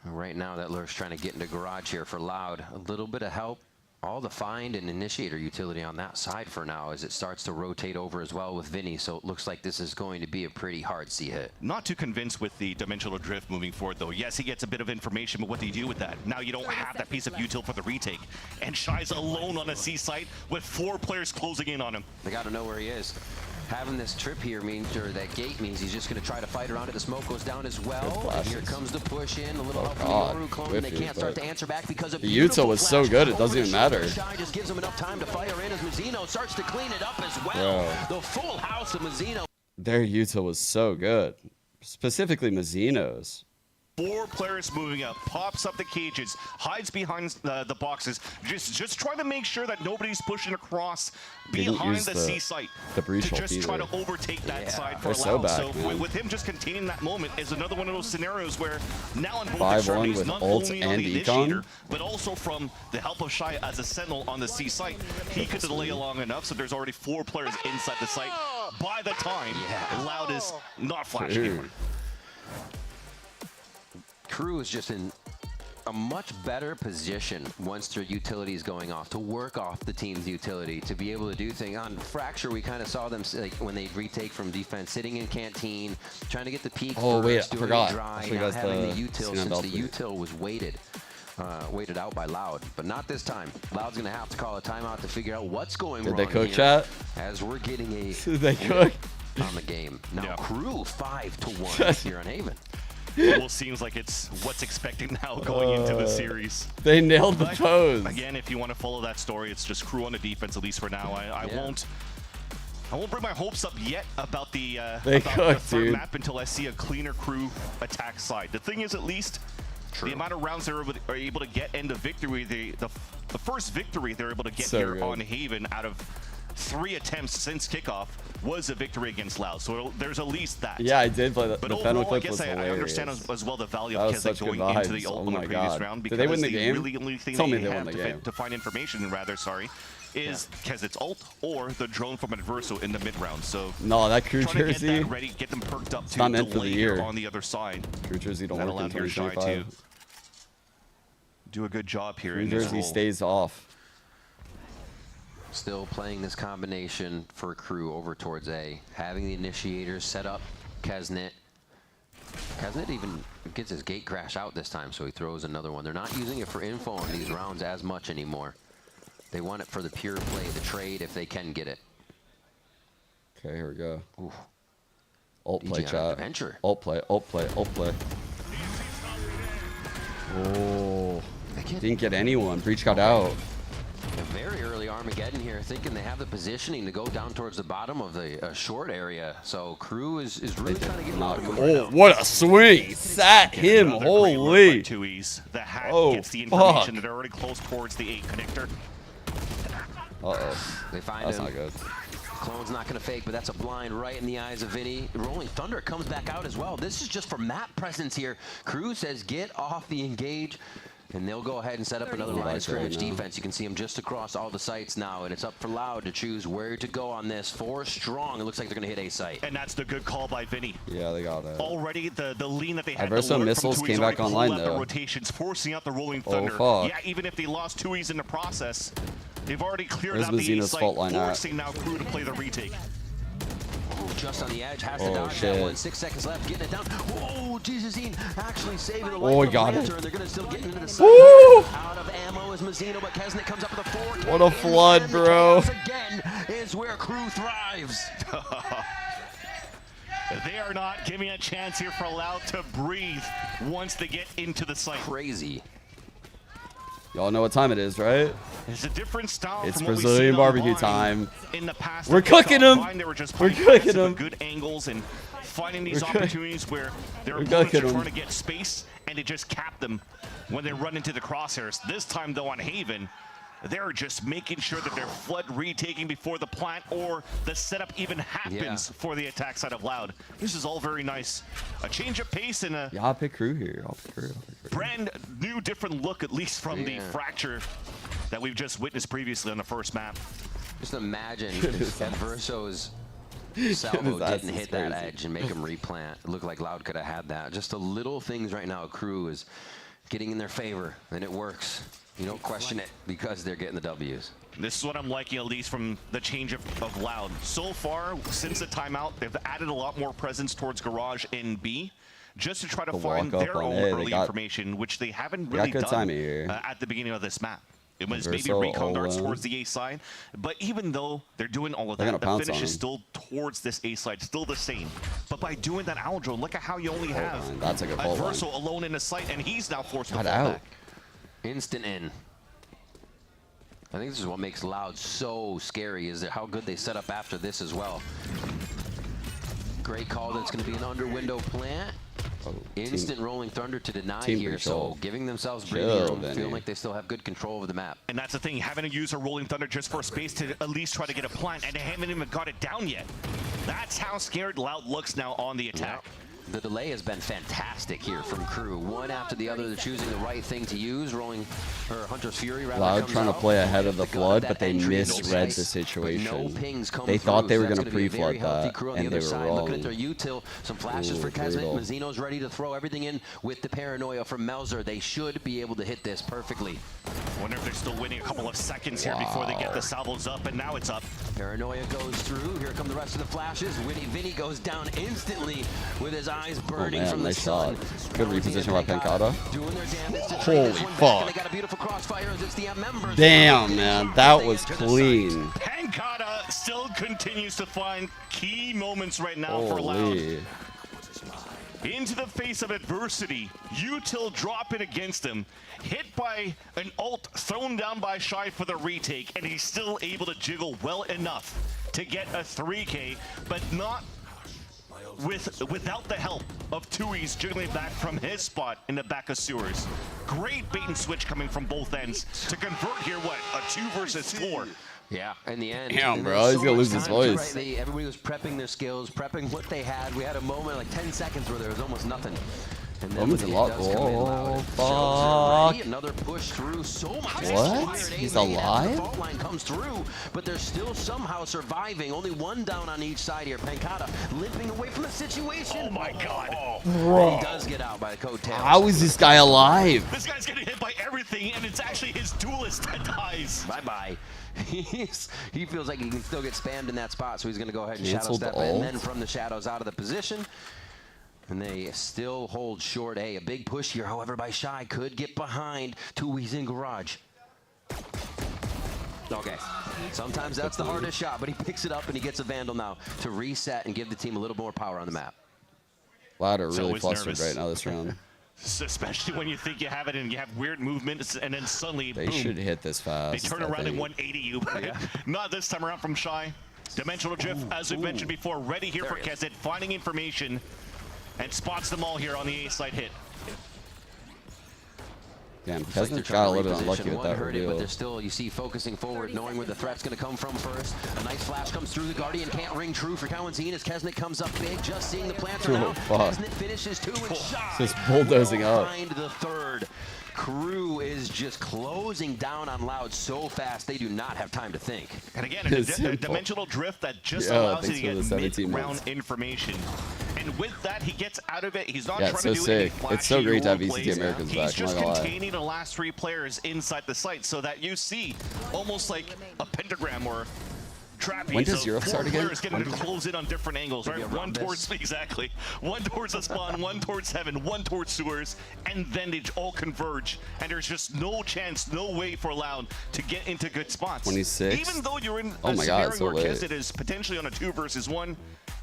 Right now, that lurk's trying to get into Garage here for Loud. A little bit of help. All the find and initiator utility on that side for now as it starts to rotate over as well with Vinny, so it looks like this is going to be a pretty hard C hit. Not too convinced with the dimensional drift moving forward, though. Yes, he gets a bit of information, but what do you do with that? Now you don't have that piece of util for the retake. And Shy's alone on a C site with 4 players closing in on him. They got to know where he is. Having this trip here means, or that gate means, he's just going to try to fight around it. The smoke goes down as well. And here comes the push in. A little help from the Yoru clone, and they can't start to answer back because of the util was so good, it doesn't even matter. Shy just gives him enough time to fire in as Mazino starts to clean it up as well. Bro. The full house of Mazino. Their util was so good. Specifically Mazino's. 4 players moving up, pops up the cages, hides behind the boxes, just trying to make sure that nobody's pushing across behind the C site to just try to overtake that side for Loud. So with him just containing that moment is another one of those scenarios where now on both extremities, not only on the initiator, but also from the help of Shy as a sentinel on the C site, he could delay long enough, so there's already 4 players inside the site by the time Loud is not flashing anymore. KRU is just in a much better position once their utility is going off to work off the team's utility to be able to do things. On Fracture, we kind of saw them like when they retake from defense, sitting in canteen, trying to get the peak. Oh wait, I doing it forgot. dry, I not forgot having the util since the util was weighted. waited out by Loud, but not this time. Loud's going to have to call a timeout to figure out what's going Did wrong they cook, here, chat? as we're getting a Did they cook? on the game. Now, Crew 5-1 here on Haven. Almost seems like it's what's expected now going into the series. They nailed the But pose. Again, if you want to follow that story, it's just Crew on the defense, at least for now. I won't bring my hopes up yet about the They about cooked, the third dude. map until I see a cleaner Crew attack side. The thing is, at least the amount of rounds they're able to get and the victory, the first victory they're able to get So here good. on Haven out of 3 attempts since kickoff was a victory against Loud. So there's at least that. Yeah, I did play the But Fennel overall, clip I guess was I hilarious. understand as well the value That of was Keswick such good going into vibes. the Oh on the my previous God. round Did because they win the game? really only thing Tell me they they won have the game. to find information is Keswick's ult or the drone from Adverso in the mid round. So No, that crew trying to get jersey. that ready, get them perked up It's to not meant for delay the here year. on the other side. Crew jersey don't That'll work in allow your shy to 2025. do a good job here Crew in this jersey role. stays off. Still playing this combination for Crew over towards A. Having the initiators set up Kesnet. Kesnet even gets his gate crash out this time, so he throws another one. They're not using it for info on these rounds as much anymore. They want it for the pure play, the trade, if they can get it. Okay, here we go. Ooh. Ult play, DG on chat. adventure. Ult play, ult play, ult play. Oh, didn't get anyone. Breach got out. A very early Armageddon here, thinking they have the positioning to go down towards the bottom of the short area. So Crew is really trying to get Not out good. of it. Oh, what a swing! Sat him, holy! The hack Oh, gets the information fuck. that they're already close towards the 8 connector. Uh-oh. They find That's him. not good. Clone's not going to fake, but that's a blind right in the eyes of Vinny. Rolling Thunder comes back out as well. This is just for map presence here. Crew says, get off the engage. And they'll go ahead and set up another line of scrimmage defense. You can see them just across all the sites now, and it's up for Loud to choose where to go on this. 4 strong. It looks like they're going to hit A site. And that's the good call by Vinny. Yeah, they got it. Already the lean that they had. Adverso to learn missiles from came Tui's back already online, pulled out though. The rotations, forcing out the Rolling Oh, Thunder. fuck. Yeah, even if they lost Tui's in the process, they've already cleared Where's out the A Mazzino's site, fault line at? forcing now Crew to play the retake. Just on the edge, has to Oh, dodge shit. that one. 6 seconds left, getting it down. Whoa, Jesus, actually saving the Oh, life he of got it. Lantern. They're going to still get into the Woo! side. Out of ammo is Mazzino, but Kesnet comes up with a 4. What a flood, bro. Again is where Crew thrives. They are not giving a chance here for Loud to breathe once they get into the site. Crazy. Y'all know what time it is, right? It's a different style. It's from what we've Brazilian seen barbecue online time. In the past, We're that we cooking saw them. fine. They were just We're playing cooking passive them. at good angles and finding these We're cooking- opportunities where their We're opponents cooking are them. trying to get space and to just cap them when they run into the crosshairs. This time, though, on Haven, they're just making sure that they're flood retaking before the plant or the setup even happens for the attack side of Loud. This is all very nice. A change of pace and a Yeah, I'll pick Crew here. I'll pick Crew. brand new, different look, at least from the fracture that we've just witnessed previously on the first map. Just imagine if Adverso's salvo ass didn't is hit that crazy. edge and make him replant. It looked like Loud could have had that. Just the little things right now, Crew is getting in their favor, and it works. You don't question it because they're getting the W's. This is what I'm liking, at least from the change of Loud. So far, since the timeout, they've added a lot more presence towards Garage in B, just to try to The find walk up their on own A, they early got- information, which they haven't they really got good done timing here. At the beginning of this map. It was maybe Adverso recon darts all towards the A side, but even though they're doing all of They're that, gonna the pounce finish on is him. still towards this A side, still the same. But by doing that owl drone, look at how you only have line. That's a good fault line. Adverso alone in the site, and he's now forced to Got fall out. back. Instant in. I think this is what makes Loud so scary, is how good they set up after this as well. Great call. That's going to be an under window plant. Instant Rolling Thunder to deny Team here, control. so giving themselves Chill, breathing room, Vinny. feeling like they still have good control over the map. And that's the thing, having to use a Rolling Thunder just for space to at least try to get a plant, and they haven't even got it down yet. That's how scared Loud looks now on the attack. The delay has been fantastic here from Crew. One after the other, they're choosing the right thing to use. Hunter's Fury rather Loud comes trying to out. play ahead of the They got flood, that but they entry into misread the space, but situation. no pings come They thought through, they so were that's going to gonna be a very pre-flood healthy that, Crew on and the they other were side, wrong. looking at their util. Some flashes Ooh, for Kesmet. brutal. Mazzino's ready to throw everything in with the paranoia from Melzer. They should be able to hit this perfectly. Wonder if they're still waiting a couple of seconds here before they get the salvos up, and now it's up. Paranoia goes through. Here come the rest of the flashes. Vinny goes down instantly with his eyes burning from the sun. Good reposition by Pancata. Doing their damnedest to Holy fuck. They got a beautiful crossfire as it's the members. Damn, man. That was clean. Pancata still continues to find key moments right now for Loud. Into the face of adversity, Util dropping against him, hit by an ult thrown down by Shy for the retake, and he's still able to jiggle well enough to get a 3K, but not without the help of Tui's jiggling back from his spot in the back of sewers. Great bait and switch coming from both ends to convert here, what, a 2 versus 4. Yeah, in the end. Damn, bro, he's gonna lose his voice. Everybody was prepping their skills, prepping what they had. We had a moment, like 10 seconds, where there was almost nothing. And then a lot. Oh, fuck. Another push through. So much. What? He's alive? The fault line comes through, but they're still somehow surviving. Only one down on each side here. Pancata limping away from the situation. Oh my god. Bro. He does get out by the coattails. How is this guy alive? This guy's getting hit by everything, and it's actually his duelist that dies. Bye-bye. He feels like he can still get spammed in that spot, so he's going to go ahead and shadow Canceled step the in, ult. and then from the shadows out of the position. And they still hold short A. A big push here, however, by Shy. Could get behind. Tui's in garage. Okay. Sometimes that's the hardest shot, but he picks it up and he gets a Vandal now to reset and give the team a little more power on the map. Louder really flustered right now this round. Especially when you think you have it and you have weird movements, and then suddenly, They boom, should hit this fast. they turn I around and think. 180 you. Not this time around from Shy. Dimensional Drift, as we mentioned before, ready here for Kezit, finding information, and spots them all here on the A side hit. Damn, Looks like they're Kesnick trying got a to little reposition. unlucky with One that hurt it, but reveal. they're still, you see, focusing forward, knowing where the threat's going to come from first. A nice flash comes through. The Guardian can't ring true for Cowanzine as Kesnick comes up big. Just seeing the planter now. Fuck. Kesnick finishes 2 and Shy. Just bulldozing up. Find the third. KRU is just closing down on Loud so fast they do not have time to think. And again, a dimensional drift that just Yeah, allows you to thanks for the get 17 mid-round months. information. And with that, he gets out of it. He's not Yeah, trying it's to so do any sick. flashy It's so great to have role VCT plays. Americans He's back, I'm just not gonna lie. containing the last 3 players inside the site so that you see almost like a pentagram or trapeze. When does of Europe 4 start again? players getting to close in on different angles, right? One towards, exactly. One towards the spawn, one towards heaven, one towards sewers, and then they all converge. And there's just no chance, no way for Loud to get into good spots. 26? Even though you're in Oh a my God, scenario so where late. Kezit is potentially on a 2 versus 1,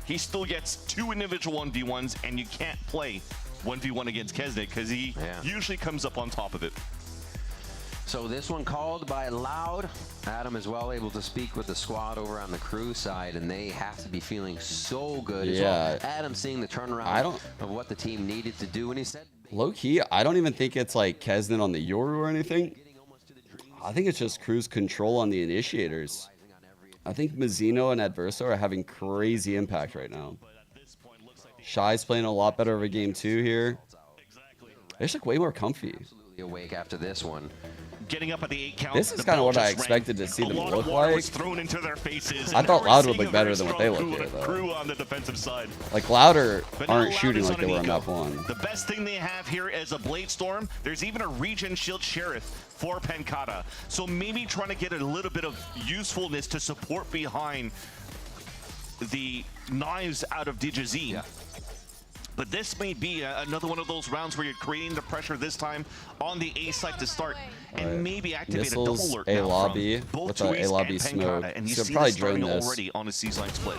he still gets 2 individual 1v1s, and you can't play 1v1 against Kesnick because he usually comes up on top of it. So this one called by Loud. Adam is well able to speak with the squad over on the KRU side, and they have to be feeling so good as well. Adam seeing the turnaround of what the team needed to do, and he said, Low key, I don't even think it's like Kesnin on the Yoru or anything. I think it's just KRU's control on the initiators. I think Mazzino and Adverso are having crazy impact right now. Shy's playing a lot better of a game too here. They just look way more comfy. awake after this one. Getting up at the 8 count. This is kind of what I expected to see them look like. Thrown into their faces. I thought Loud would look better than what they look here, though. Crew on the defensive side. Like, Louder But now aren't Loud shooting is like on they an were in eco. map 1. The best thing they have here is a Blade Storm. There's even a Regen Shield Sheriff for Pancata. So maybe trying to get a little bit of usefulness to support behind the knives out of DJZ. But this may be another one of those rounds where you're creating the pressure this time on the A site to start and maybe activate a double Missiles, alert A now lobby from both with a Tui's lobby and smoke. Pancata. And you So see probably this starting drone this. already on a C-line split.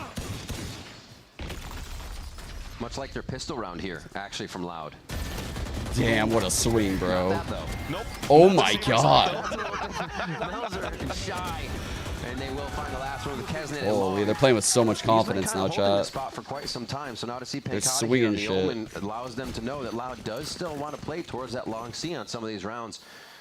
Much like their pistol round here, actually from Loud. Damn, what a swing, bro. Not that, though. Nope. Oh my god. Mauser and Shy, and they will find the last one with Kesnet. and Holy, Long. they're playing with so much He's been confidence kinda now, holding the chat. spot for quite some time, so now to see They're Pancata swinging here on the shit. Omen allows them to know that Loud does still want to play towards that long C on some of these rounds.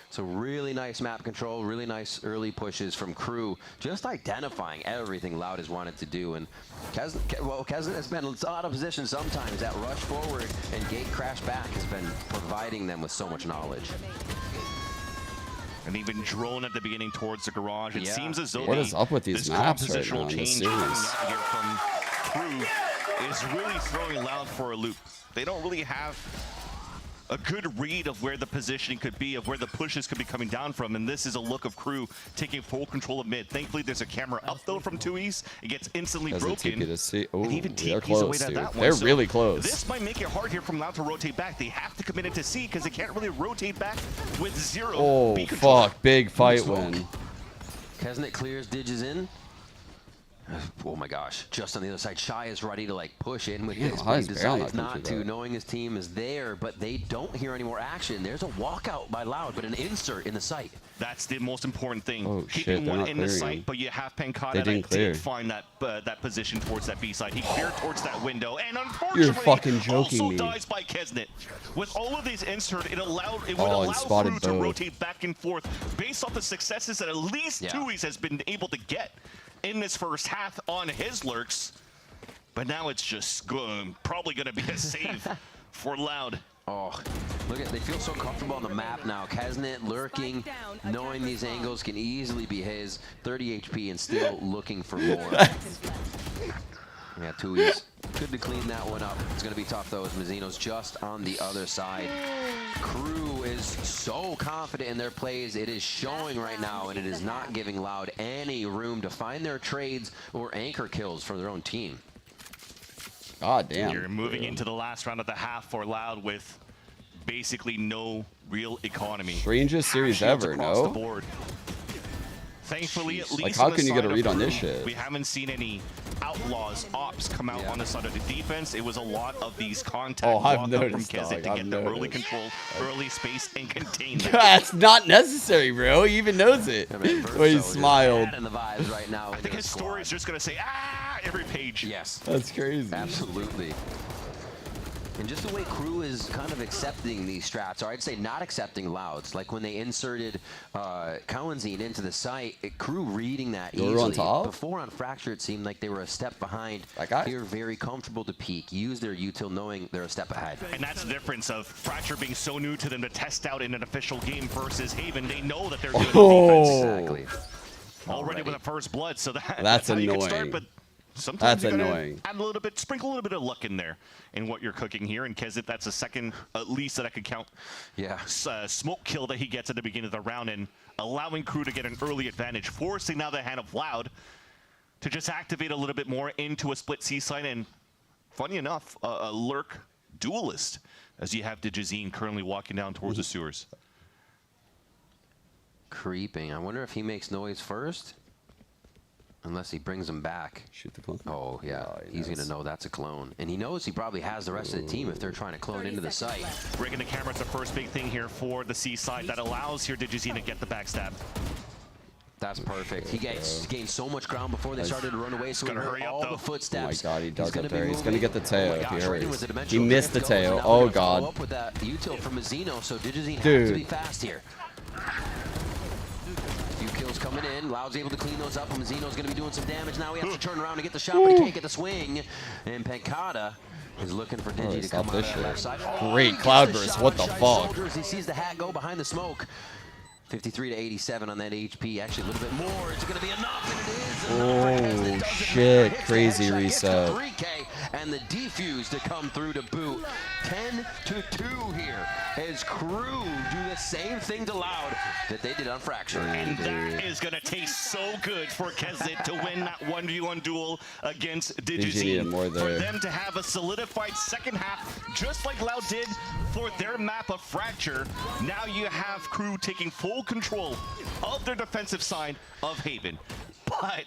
So really nice map control, really nice early pushes from KRU, just identifying everything Loud has wanted to do. And Kesnet has been out of position sometimes. That rush forward and gate crash back has been providing them with so much knowledge. And even drone at the beginning towards the garage. It Yeah. seems as though What is up with these this maps right compositional now in this change coming series? out here from KRU is really throwing Loud for a loop. They don't really have a good read of where the positioning could be, of where the pushes could be coming down from, and this is a look of Crew taking full control of mid. Thankfully, there's a camera up, though, from 2Es. It gets instantly broken. Oh, even they're TP's away close, to dude. that one. They're So really close. This might make it hard here from Loud to rotate back. They have to commit it to C because they can't really rotate back with 0 Oh, B control. fuck. Big fight win. Kesnet clears, Digis in. Oh my gosh, just on the other side, Shy is ready to like push in with his, but he decides not to, knowing his team is there, but they don't hear any more action. There's a walkout by Loud, but an insert in the site. That's the most important thing. Oh, Keeping shit, one in the site, but you have Pancada that did find that position towards that B side. He cleared towards that window, and unfortunately, You're fucking joking also me. dies by Kesnet. With all of these insert, it would allow spotted Crew to both. rotate back and forth based off the successes that at least 2Es has been able to get in this first half on his lurks. But now it's just probably going to be a save for Loud. Oh, look at, they feel so comfortable on the map now. Kesnet lurking, knowing these angles can easily be his. 30 HP and still looking for more. Yeah, 2Es. Good to clean that one up. It's going to be tough, though, as Mazzino's just on the other side. Crew is so confident in their plays. It is showing right now, and it is not giving Loud any room to find their trades or anchor kills for their own team. God damn. You're moving into the last round of the half for Loud with basically no real economy. Strangest series Shields ever, across no? the board. Thankfully, at least Like, how on the can you get side a of read on this Crew, shit? We haven't seen any outlaws ops come out on the side of the defense. It was a lot of these contact Oh, I've walk up noticed, from Kesnet dog. to I've get the early noticed. control, early space, and contain them. That's not necessary, bro. He even knows it. The way he smiled. And the vibes right now. I think his story is just going to say, ah, every page. Yes. That's crazy. Absolutely. And just the way Crew is kind of accepting these strats, or I'd say not accepting Louds. Like when they inserted Cowanzine into the site, Crew reading that You're easily. on top? Before on Fracture, it seemed like they were a step behind. That guy? Here, very comfortable to peek, use their util knowing they're a step ahead. And that's the difference of Fracture being so new to them to test out in an official game versus Haven. They know that they're doing defense. Exactly. Already with a first blood, so That's how you can start, annoying. but sometimes That's you gotta annoying. add a little bit, sprinkle a little bit of luck in there in what you're cooking here. And Kesnet, that's a second, at least, that I could count. Yeah. Smoke kill that he gets at the beginning of the round and allowing Crew to get an early advantage, forcing now the hand of Loud to just activate a little bit more into a split C side. And funny enough, a lurk duelist as you have Digizine currently walking down towards the sewers. Creeping. I wonder if he makes noise first. Unless he brings him back. Shoot the clone. Oh, yeah. He's going to know that's a clone. And he knows he probably has the rest of the team if they're trying to clone into the site. Breaking the camera is the first big thing here for the C side that allows here Digizine to get the backstab. That's perfect. He gained so much ground before they started to run away, so he heard all the Oh my footsteps. god, he does He's up gonna be there. He's going to get the Teo if he gosh, right in with the hurries. He dimensional missed the drift goes, and Teo. now Oh they're gonna follow god. up with that util from Mazzino, so Digizine has Dude. to be fast here. Few kills coming in. Loud's able to clean those up, and Mazzino's going to be doing some damage. Now he has to turn around and get the shot, but he can't get the swing. And Pancada is looking for Digi to come out of that left side. Great cloud burst. What the fuck? Soldiers. He sees the hat go behind the smoke. 53 to 87 on that HP. Actually, a little bit more. Is it going to be enough? And it is. Oh shit. Crazy reset. 3K and the defuse to come through to boot. 10 to 2 here as Crew do the same thing to Loud that they did on Fracture. And that is going to taste so good for Kesnet to win that 1v1 duel against Digizine. more For there. them to have a solidified second half, just like Loud did for their map of Fracture. Now you have Crew taking full control of their defensive side of Haven. But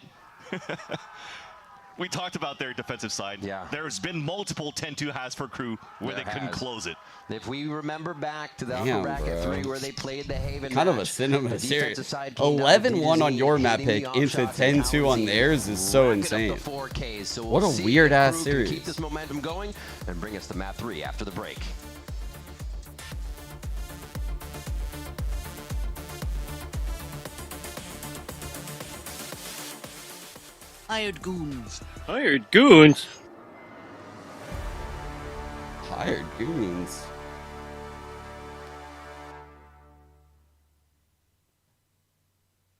we talked about their defensive side. Yeah. There's been multiple 10-2 has for Crew where they couldn't close it. If we remember back to the Damn, upper bracket bro. 3 where they played the Haven Kind of a match, cinema the series. defensive side came down to 11-1 on Digizine, your map hitting pick the into off shots and 10-2 on Cowanzine theirs is so racking up insane. the 4Ks. So What we'll a see weird if ass Crew can series. keep this momentum going and bring us to map 3 after the break. Hired goons. Hired goons? Hired goons.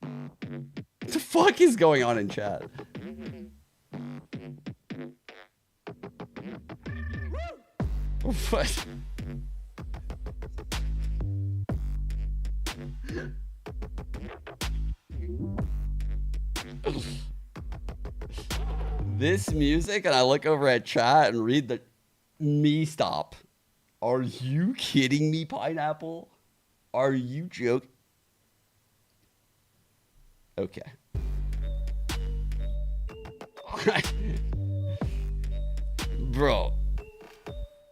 What the fuck is going on in chat? What? This music, and I look over at chat and read the me stop. Are you kidding me, Pineapple? Are you joking? Okay. Bro.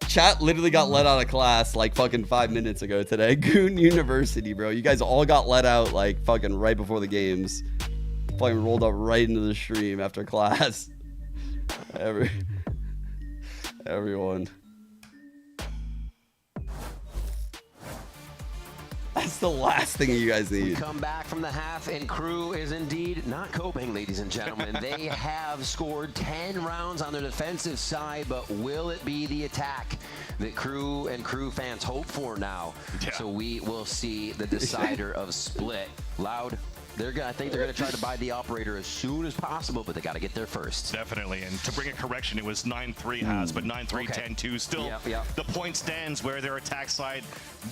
Chat literally got let out of class like fucking 5 minutes ago today. Goon University, bro. You guys all got let out like fucking right before the games. Fucking rolled up right into the stream after class. Everyone. That's the last thing you guys need. We come back from the half, and KRU is indeed not coping, ladies and gentlemen. They have scored 10 rounds on their defensive side, but will it be the attack that KRU and KRU fans hope for now? Yeah. So we will see the decider of Split. Loud. I think they're going to try to buy the operator as soon as possible, but they got to get there first. Definitely, and to bring a correction, it was 9-3 has, but 9-3, 10-2. Still, the point stands where their attack side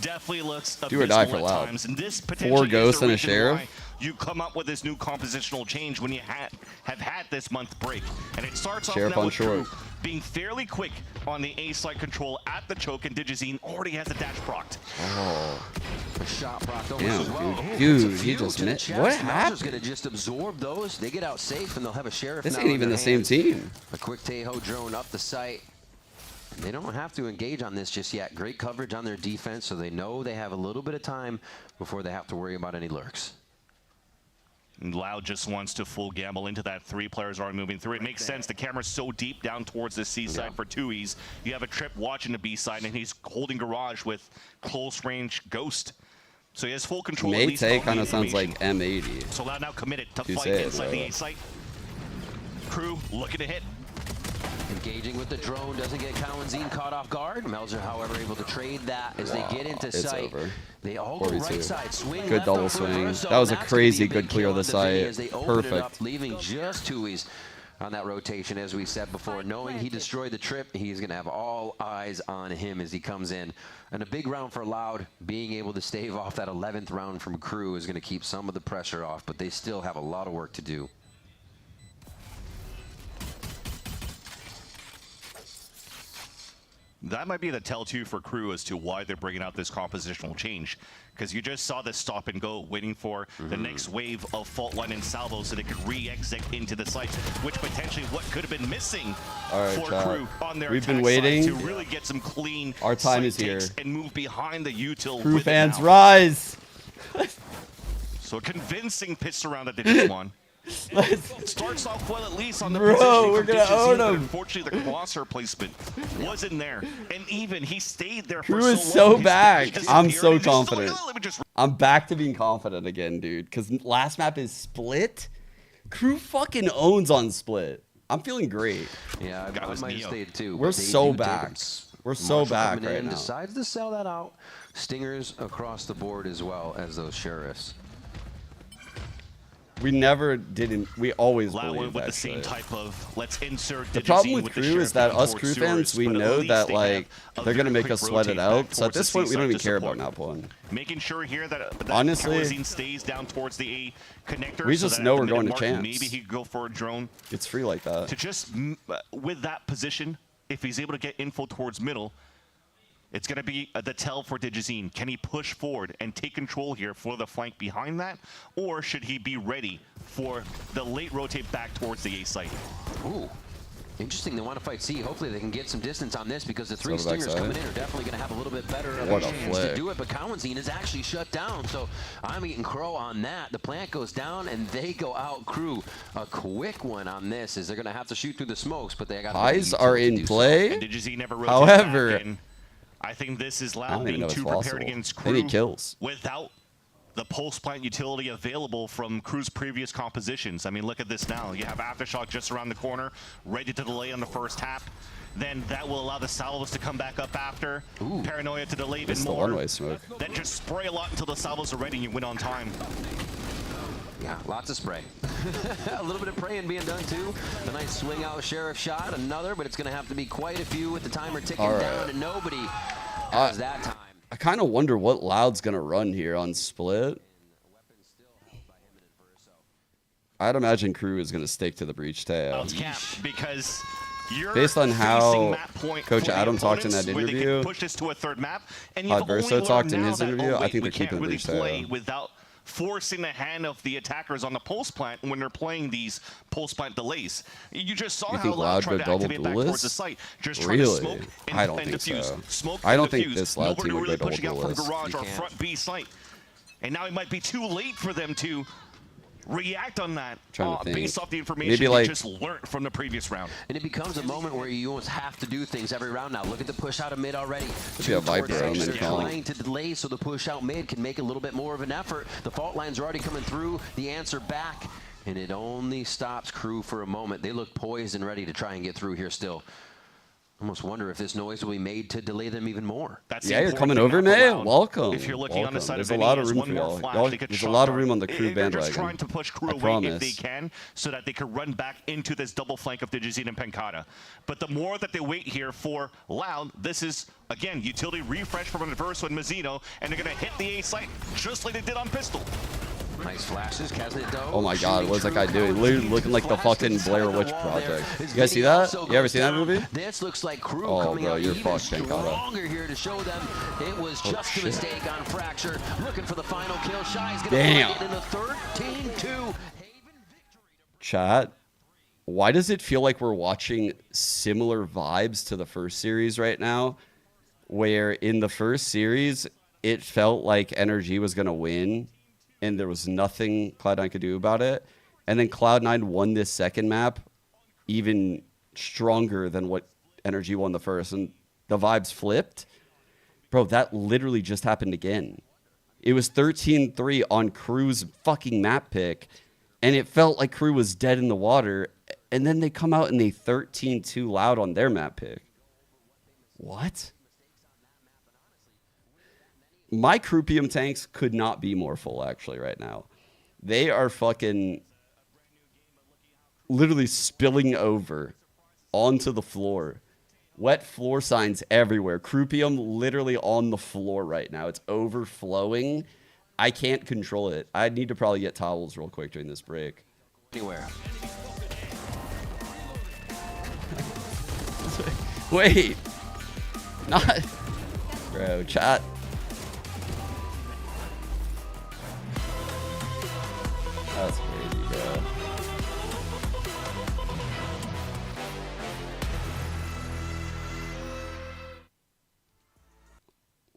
definitely looks abysmal at times. And this potentially 4 ghosts and a sheriff. You come up with this new compositional change when you have had this month break. And it starts off now with KRU being fairly quick on the A side control at the choke, and Digizine already has a dash procced. Oh. A shot procced over Damn, as well. dude, he just missed. What happened? Going to just absorb those. They get out safe, and they'll have a sheriff. This now ain't in even their the same hands. team. A quick Tejo drone up the site. They don't have to engage on this just yet. Great coverage on their defense, so they know they have a little bit of time before they have to worry about any lurks. And Loud just wants to full gamble into that. 3 players are moving through. It makes sense. The camera's so deep down towards the C side for 2Es. You have a Trip watching the B side, and he's holding garage with close range Ghost. So he has full control. Mate kind of sounds like M80. So Loud now committed to fight inside the A site. KRU looking to hit. Engaging with the drone, doesn't get Cowanzine caught off guard. Melzer, however, able to trade that as they get into sight. Over. They all go right side, swing good double swing. That was a crazy good clear of the site. Perfect. Leaving just 2Es on that rotation, as we said before. Knowing he destroyed the Trip, he's going to have all eyes on him as he comes in. And a big round for Loud. Being able to stave off that 11th round from KRU is going to keep some of the pressure off, but they still have a lot of work to do. That might be the tell too for KRU as to why they're bringing out this compositional change. Because you just saw this stop and go, waiting for the next wave of fault line and salvos so they could re-exit into the site, which potentially what could have been missing for KRU on their We've attack been waiting side to really get some clean Our time is here. and move behind the util. KRU fans rise. So a convincing pitch around that Digimon. Starts off well, at least on the Bro, positioning we're from gonna own Digizine, him. but unfortunately the crosshair placement wasn't there, and even he stayed there for KRU is so long. so back. I'm so Just like, confident. let me just I'm back to being confident again, dude. Because last map is Split. KRU fucking owns on Split. I'm feeling great. Yeah, I might have stayed too. We're so back. We're so back right now. Decides to sell that out. Stingers across the board as well as those sheriffs. We never didn't. We always believed with that the same shit. type of let's insert. The problem with the KRU is that us KRU fans, we know that like they're gonna make us sweat it out. So at this point, we don't even care about now pulling. Making sure here that honestly Cowanzine stays down towards the A connector. We just know we're going to mark, chance. Maybe he could go for a drone. It's free like that. To just with that position, if he's able to get info towards middle. It's going to be the tell for Digizine. Can he push forward and take control here for the flank behind that? Or should he be ready for the late rotate back towards the A site? Ooh. Interesting. They want to fight C. Hopefully they can get some distance on this because the 3 Stingers coming in are definitely going to have a little bit better of a chance to do it. But Cowanzine is actually shut down. So I'm eating crow on that. The plant goes down and they go out. KRU, a quick one on this is they're going to have to shoot through the smokes, but they got highs are in play. And Digizine never rotates However, back in. I think this is Loud being too prepared against KRU. Any kills without the pulse plant utility available from KRU's previous compositions. I mean, look at this now. You have Aftershock just around the corner, ready to delay on the first tap. Then that will allow the salvos to come back up after. Paranoia to delay even more. One-way smoke. Then just spray a lot until the salvos are ready and you win on time. Yeah, lots of spray. A little bit of praying being done too. A nice swing out sheriff shot, another, but it's going to have to be quite a few with the timer ticking down, and nobody has that time. I kind of wonder what Loud's gonna run here on Split. I'd imagine KRU is going to stick to the breach tail. Because you're based on how map point Coach Adam talked in that where they interview, can push this to a third map, and you've Verso only talked in learned his now that, interview. oh, I wait, think we they're can't keeping the really breach play tail. without forcing the hand of the attackers on the pulse plant when they're playing these pulse plant delays. You just saw You how think Loud Loud tried go to double activate back towards the duelist? site, just trying Really? to smoke and, I don't and think defuse. so. Smoke I and don't think defuse. this Loud Nobody team would really go double pushing out from duelist. garage You or can't. front B site. And now it might be too late for them to react on that based off the information Maybe they like just learned from the previous round. And it becomes a moment where you almost have to do things every round now. Look at the push out of mid already. Should be a Viper on They're that call. trying to delay so the push out mid can make a little bit more of an effort. The fault lines are already coming through. The answer back. And it only stops KRU for a moment. They look poised and ready to try and get through here still. Almost wonder if this noise will be made to delay them even more. Yeah, you're coming over, man. Welcome. If you're looking on the Welcome. side There's of a lot of NE, room one for more y'all. flash, they could There's a shot lot of dart. room on the KRU They're just bandwagon. trying to push KRU I away promise. if they can, so that they can run back into this double flank of Digizine and Pencata. But the more that they wait here for Loud, this is, again, utility refresh from Verso and Mazzino, and they're going to hit the A site just like they did on Pistol. Nice flashes, Kaznit Oh my God, what is that guy doing? Literally looking like the fucking Blair Witch Project. You guys see that? You ever seen that movie? This looks like KRU Oh, coming bro, out you're even fucked, Pencata. stronger here to show them it was Oh, just a shit. mistake on Fracture. Looking for the final kill. Shy's going to Damn. find it in a 13-2. Chat, why does it feel like we're watching similar vibes to the first series right now? Where in the first series, it felt like NRG was going to win, and there was nothing Cloud9 could do about it. And then Cloud9 won this second map even stronger than what NRG won the first. And the vibes flipped. Bro, that literally just happened again. It was 13-3 on KRU's fucking map pick, and it felt like KRU was dead in the water. And then they come out and they 13-2 Loud on their map pick. What? My Croupium tanks could not be more full, actually, right now. They are fucking literally spilling over onto the floor. Wet floor signs everywhere. Croupium literally on the floor right now. It's overflowing. I can't control it. I need to probably get towels real quick during this break. Anywhere. Wait. Not. Bro, chat. That's crazy, bro.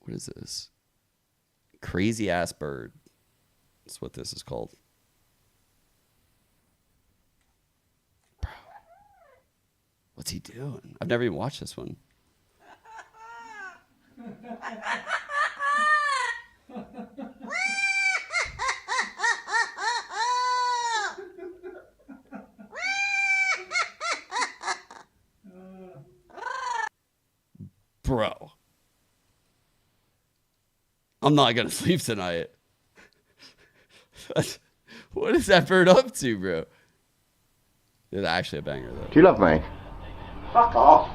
What is this? Crazy ass bird. That's what this is called. Bro. What's he doing? I've never even watched this one. Bro. I'm not going to sleep tonight. What is that bird up to, bro? It's actually a banger, though. Do you love me? Fuck off.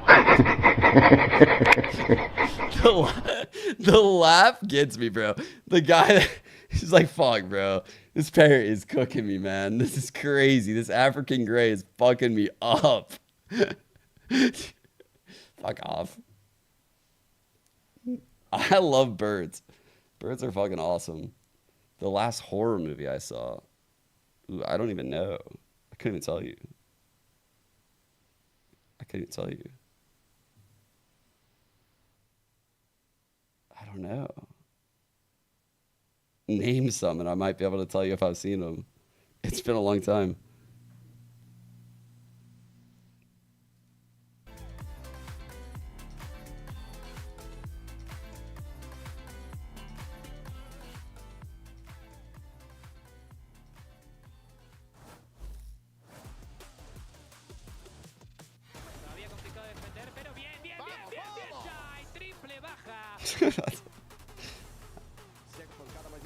The laugh gets me, bro. The guy, he's like, fuck, bro. This parrot is cooking me, man. This is crazy. This African gray is fucking me up. Fuck off. I love birds. Birds are fucking awesome. The last horror movie I saw, ooh, I don't even know. I couldn't even tell you. I couldn't even tell you. I don't know. Name some and I might be able to tell you if I've seen them. It's been a long time.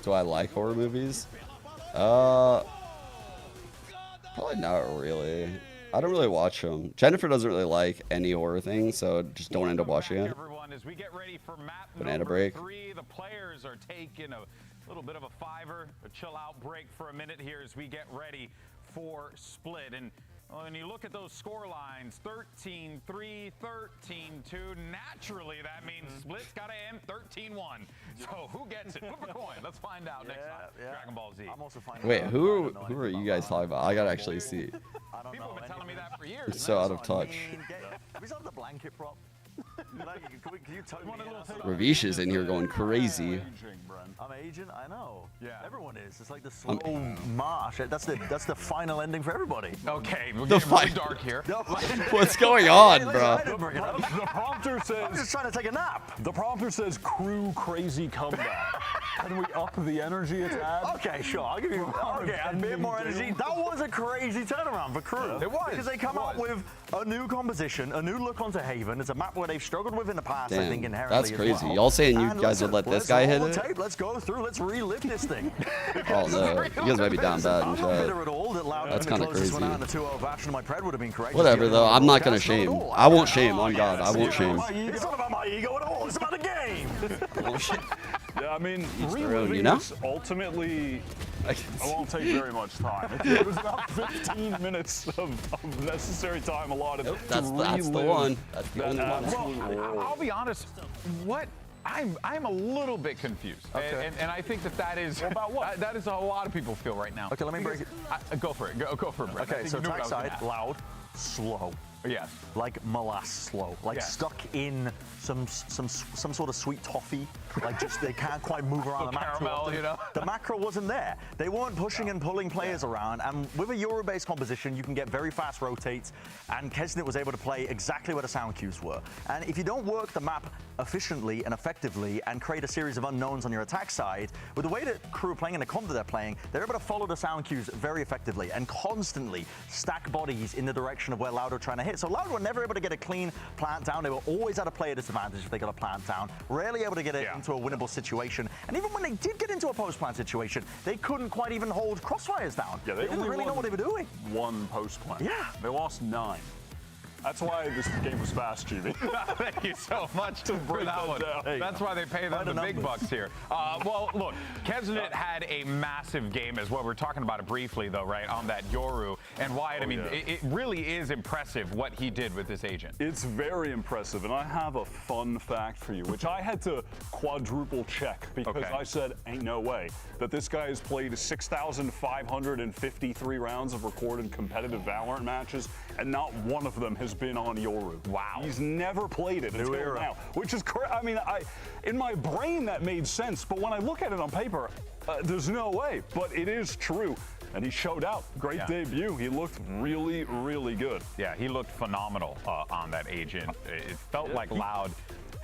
Do I like horror movies? Probably not really. I don't really watch them. Jennifer doesn't really like any horror thing, so just don't end up watching it. As we get ready for map Banana number break. 3, the players are taking a little bit of a fiver, a chill out break for a minute here as we get ready for Split. And when you look at those score lines, 13-3, 13-2, naturally that means Split's got to end 13-1. So who gets it? Flip a coin. Let's find out next time. Dragon Ball Z. I'm also finding Wait, out. who are you guys talking about? I gotta actually see. People have been telling me that for years. It's so out of touch. Can we start the blanket prop? Can you tell me? Ravish in here going crazy. I'm aging. I know. Yeah. Everyone is. It's like the slow march. That's the final ending for everybody. Okay, we're The getting really fight. dark here. What's going on, bro? The prompter says. I'm just trying to take a nap. The prompter says crew crazy comeback. Can we up the energy a tad? Okay, sure. I'll give you a bit more energy. That was a crazy turnaround for Crew. It was. Because they come out with a new composition, a new look onto Haven. It's a map where they've struggled with in the past, I think, Damn, inherently. that's as crazy. well. Y'all saying you And guys would let this guy hit it? Tape. Let's go through. Let's relive this thing. Oh no, you guys might be down bad in I'm not chat. bitter at all that Loud That's kind kinda of crazy. One crazy. out and the 2-0 Vash and my Pred would have been correct. Whatever though, I'm not gonna shame. I won't shame, on God, I won't shame. It's not about my ego at all. It's about the game. Yeah, I mean, their own, reliving you know? this ultimately, I won't take very much time. It was about 15 minutes of necessary time allotted to That's the relive one. That's the only one. Well, I'll be honest. I'm a little bit confused, and I think that is about what? That is how a lot of people feel right now. Okay, let me break it. Go for it. Go for it, Brett. Okay, so attack side, Loud, slow. Yes. Like molasses slow. Like Yes. stuck in some sort of sweet toffee. Like just they can't quite move around the macro. Caramel, you know? The macro wasn't there. They weren't pushing and pulling players around. And with a Euro-based composition, you can get very fast rotates. And Kesnet was able to play exactly where the sound cues were. And if you don't work the map efficiently and effectively and create a series of unknowns on your attack side, with the way that Crew are playing and the combo they're playing, they're able to follow the sound cues very effectively and constantly stack bodies in the direction of where Loud are trying to hit. So Loud were never able to get a clean plant down. They were always at a player disadvantage if they got a plant down. Rarely able to get it into a winnable situation. And even when they did get into a post-plant situation, they couldn't quite even hold crossfires down. Yeah, they didn't really know what they were doing. One post plan. Yeah. They lost 9. That's why this game was fast, Jimmy. Thank you so much for that one. That's why they pay them the big bucks here. Well, look, Kesnet had a massive game as well. We're talking about it briefly, though, right, on that Yoru. And Wyatt, I mean, it really is impressive what he did with this agent. It's very impressive, and I have a fun fact for you, which I had to quadruple check because I said, ain't no way, that this guy has played 6,553 rounds of recorded competitive Valorant matches, and not one of them has been on Yoru. Wow. He's never played it until now, which is crazy. I mean, in my brain that made sense, but when I look at it on paper, there's no way, but it is true. And he showed out. Great debut. He looked really, really good. Yeah, he looked phenomenal on that agent. It felt like Loud.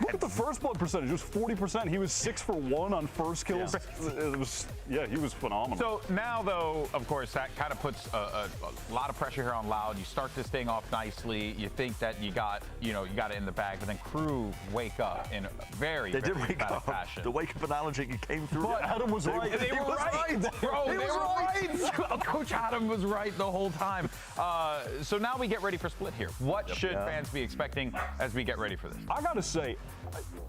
Look at the first blood percentage. It was 40%. He was 6 for 1 on first kills. It was, he was phenomenal. So now, though, of course, that kind of puts a lot of pressure here on Loud. You start this thing off nicely. You think that you got it in the bag, but then Crew wake up in a very, very dramatic fashion. The wake up analogy came through. But Adam was right. They were right. Bro, they were right. Coach Adam was right the whole time. So now we get ready for Split here. What should fans be expecting as we get ready for this? I gotta say,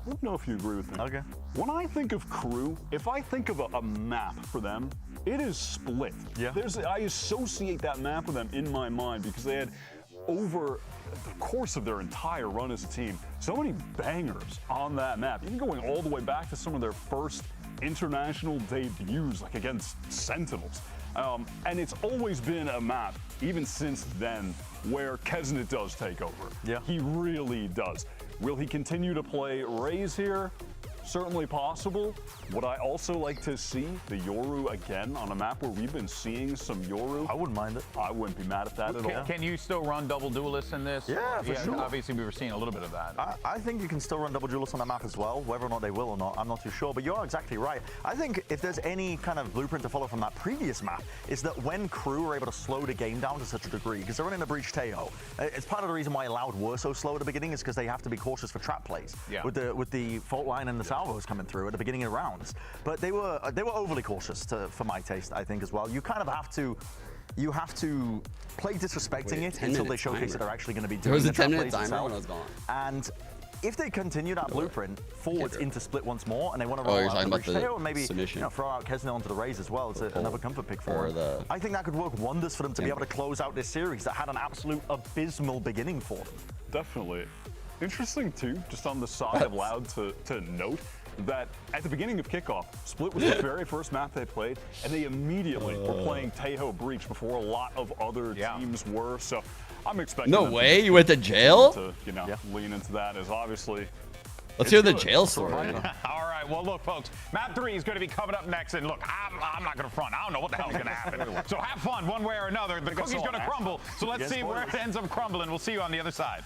let me know if you agree with me. Okay. When I think of Crew, if I think of a map for them, it is Split. Yeah. I associate that map with them in my mind because they had, over the course of their entire run as a team, so many bangers on that map. Even going all the way back to some of their first international debuts, like against Sentinels. And it's always been a map, even since then, where Kesnet does take over. Yeah. He really does. Will he continue to play Raze here? Certainly possible. Would I also like to see the Yoru again on a map where we've been seeing some Yoru? I wouldn't mind it. I wouldn't be mad at that at all. Can you still run double duelists in this? Yeah, for sure. Obviously, we were seeing a little bit of that. I think you can still run double duelists on that map as well. Whether or not they will or not, I'm not too sure. But you're exactly right. I think if there's any kind of blueprint to follow from that previous map, is that when Crew are able to slow the game down to such a degree, because they're running a breach Teo, it's part of the reason why Loud were so slow at the beginning is because they have to be cautious for trap plays. Yeah. With the fault line and the salvos coming through at the beginning of rounds. But they were overly cautious for my taste, I think, as well. You kind of have to play disrespecting it until they showcase that they're actually going to be doing There was a the trap 10-minute plays timer itself. when I was gone. And if they continue that blueprint forwards into split once more, and they want to roll you're out talking the about the Teo and maybe submission. throw out Kesnet onto the Raze as well, it's another comfort pick for him. I think that could work wonders for them to be able to close out this series that had an absolute abysmal beginning for them. Definitely. Interesting too, just on the side of Loud to note that at the beginning of kickoff, Split was the very first map they played, and they immediately were playing Tejo Breach before a lot of other teams were. So I'm expecting No them way, you went to jail? To lean into that as obviously. Let's hear the jail story. All right, well, look, folks, map 3 is going to be coming up next, and look, I'm not going to front. I don't know what the hell's going to happen. So have fun one way or another. The cookie's going to crumble, so let's see where it ends up crumbling. We'll see you on the other side.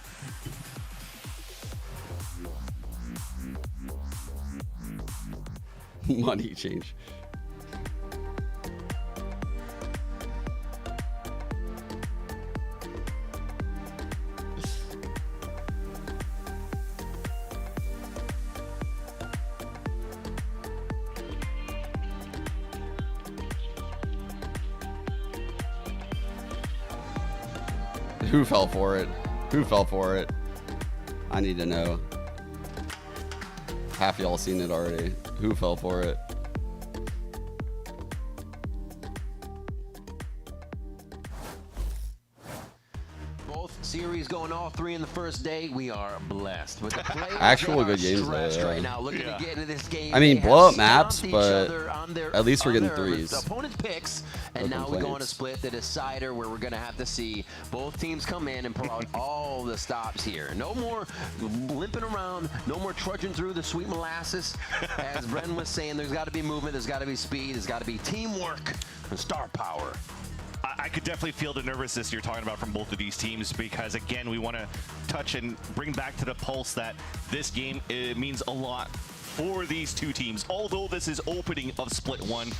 Money change. Who fell for it? Who fell for it? I need to know. Half y'all seen it already. Who fell for it? Both series going all 3 in the first day. We are blessed with the players. Actual that good are games stressed though. right now, looking to get into this game. I mean, They blow have up maps, stomped each but other on at least we're getting their threes. Opponent picks, and No now we go on a complaints. split, the decider, where we're going to have to see both teams come in and pull out all the stops here. No more limping around, no more trudging through the sweet molasses. As Bren was saying, there's got to be movement, there's got to be speed, there's got to be teamwork and star power. I could definitely feel the nervousness you're talking about from both of these teams because, again, we want to touch and bring back to the pulse that this game means a lot for these two teams. Although this is opening of Split 1,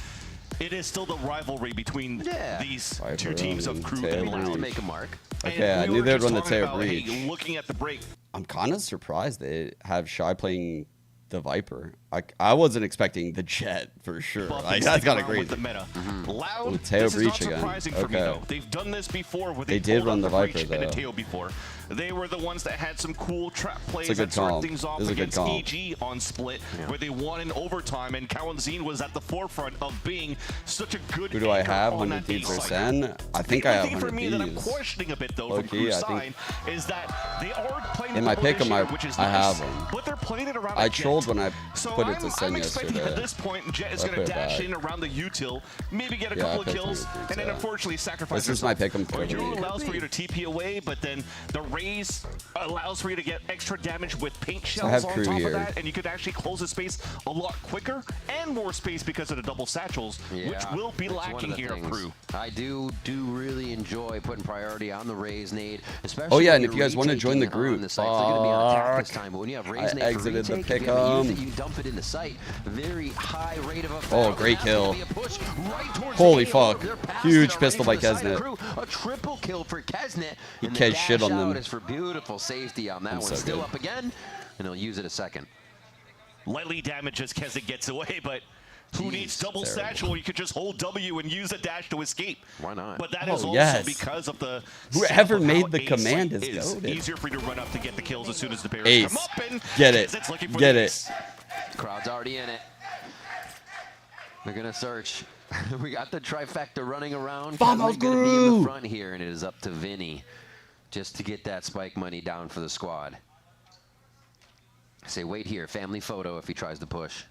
it is still the rivalry between these two teams of Crew and Loud. To make a mark. Okay, I we knew were they'd just run the talking Tejo about, Breach. hey, looking at the break. I'm kind of surprised they have Shy playing the Viper. I wasn't expecting the Jet for sure. Like, that's kind of crazy. With the meta. Loud, Ooh, Tejo this is not Breach again. surprising for me, Okay. though. They've done this before where They they did pulled run out the Breach Viper, and a though. Tejo before. They were the ones that had some cool trap plays It's a good that started comp. things off This is a good against comp. EG on Split, where they won in overtime, and Kawanzine was at the forefront of being such a good Who do I anchor have? on 100 that thieves ace for side. Sen? I think The I have thing for 100 me that I'm thieves. questioning a bit, though, Low from key, Crew's I think- side, is that they are playing In the my pick 'em, position, which is I nice, have them. but they're playing it around I a Jet. trolled when I So put it to I'm Sen expecting yesterday. at this point, Jet is I going put to it dash back. in around the util, maybe get a Yeah, I couple of picked kills, 100 and then yeah. unfortunately sacrifice This is my yourself. pick 'em for KRU me. allows for you to TP away, but then the Raze allows for you to get extra damage with paint shells have on Crew top here. of that, and you could actually close the space a lot quicker and more space because of the double satchels, which will be that's one of lacking the here at things. Crew. I do really enjoy putting priority on the Raze nade, especially. Oh yeah, when and if you're you guys want to join the retaking it on group, the site. So they're going to be on attack this fuck. time, but when you have I Raze nade for exited the retake, if you haven't used it, pick'em. you dump it into sight. Very high rate of effect. Oh, great And that's gonna kill. be a push right towards Holy the fuck. They're past Huge it pistol already by to the side of Kesnet. Crew. A triple kill for Kesnet. He And the Kes shit dash on out them. is for beautiful safety on that That's one. so Still good. up again, and he'll use it a second. Lightly damaged as Kesnet gets away, but who needs double terrible. satchel? You could just hold W and use a dash to escape. Why not? But that Oh, is also yes. because of the Whoever setup of made how the Ace command is is goated. easier for you to run up to get the kills as soon as the bears Ace. come up, and Get it. Keznet's looking for Get the it. ace. Crowd's already in it. They're gonna search. We got the trifecta running around. Vamos, Kesnet gonna be in Crew! the front here, and it is up to Vinny just to get that spike money down for the squad. Say, wait here, family photo if he tries to push.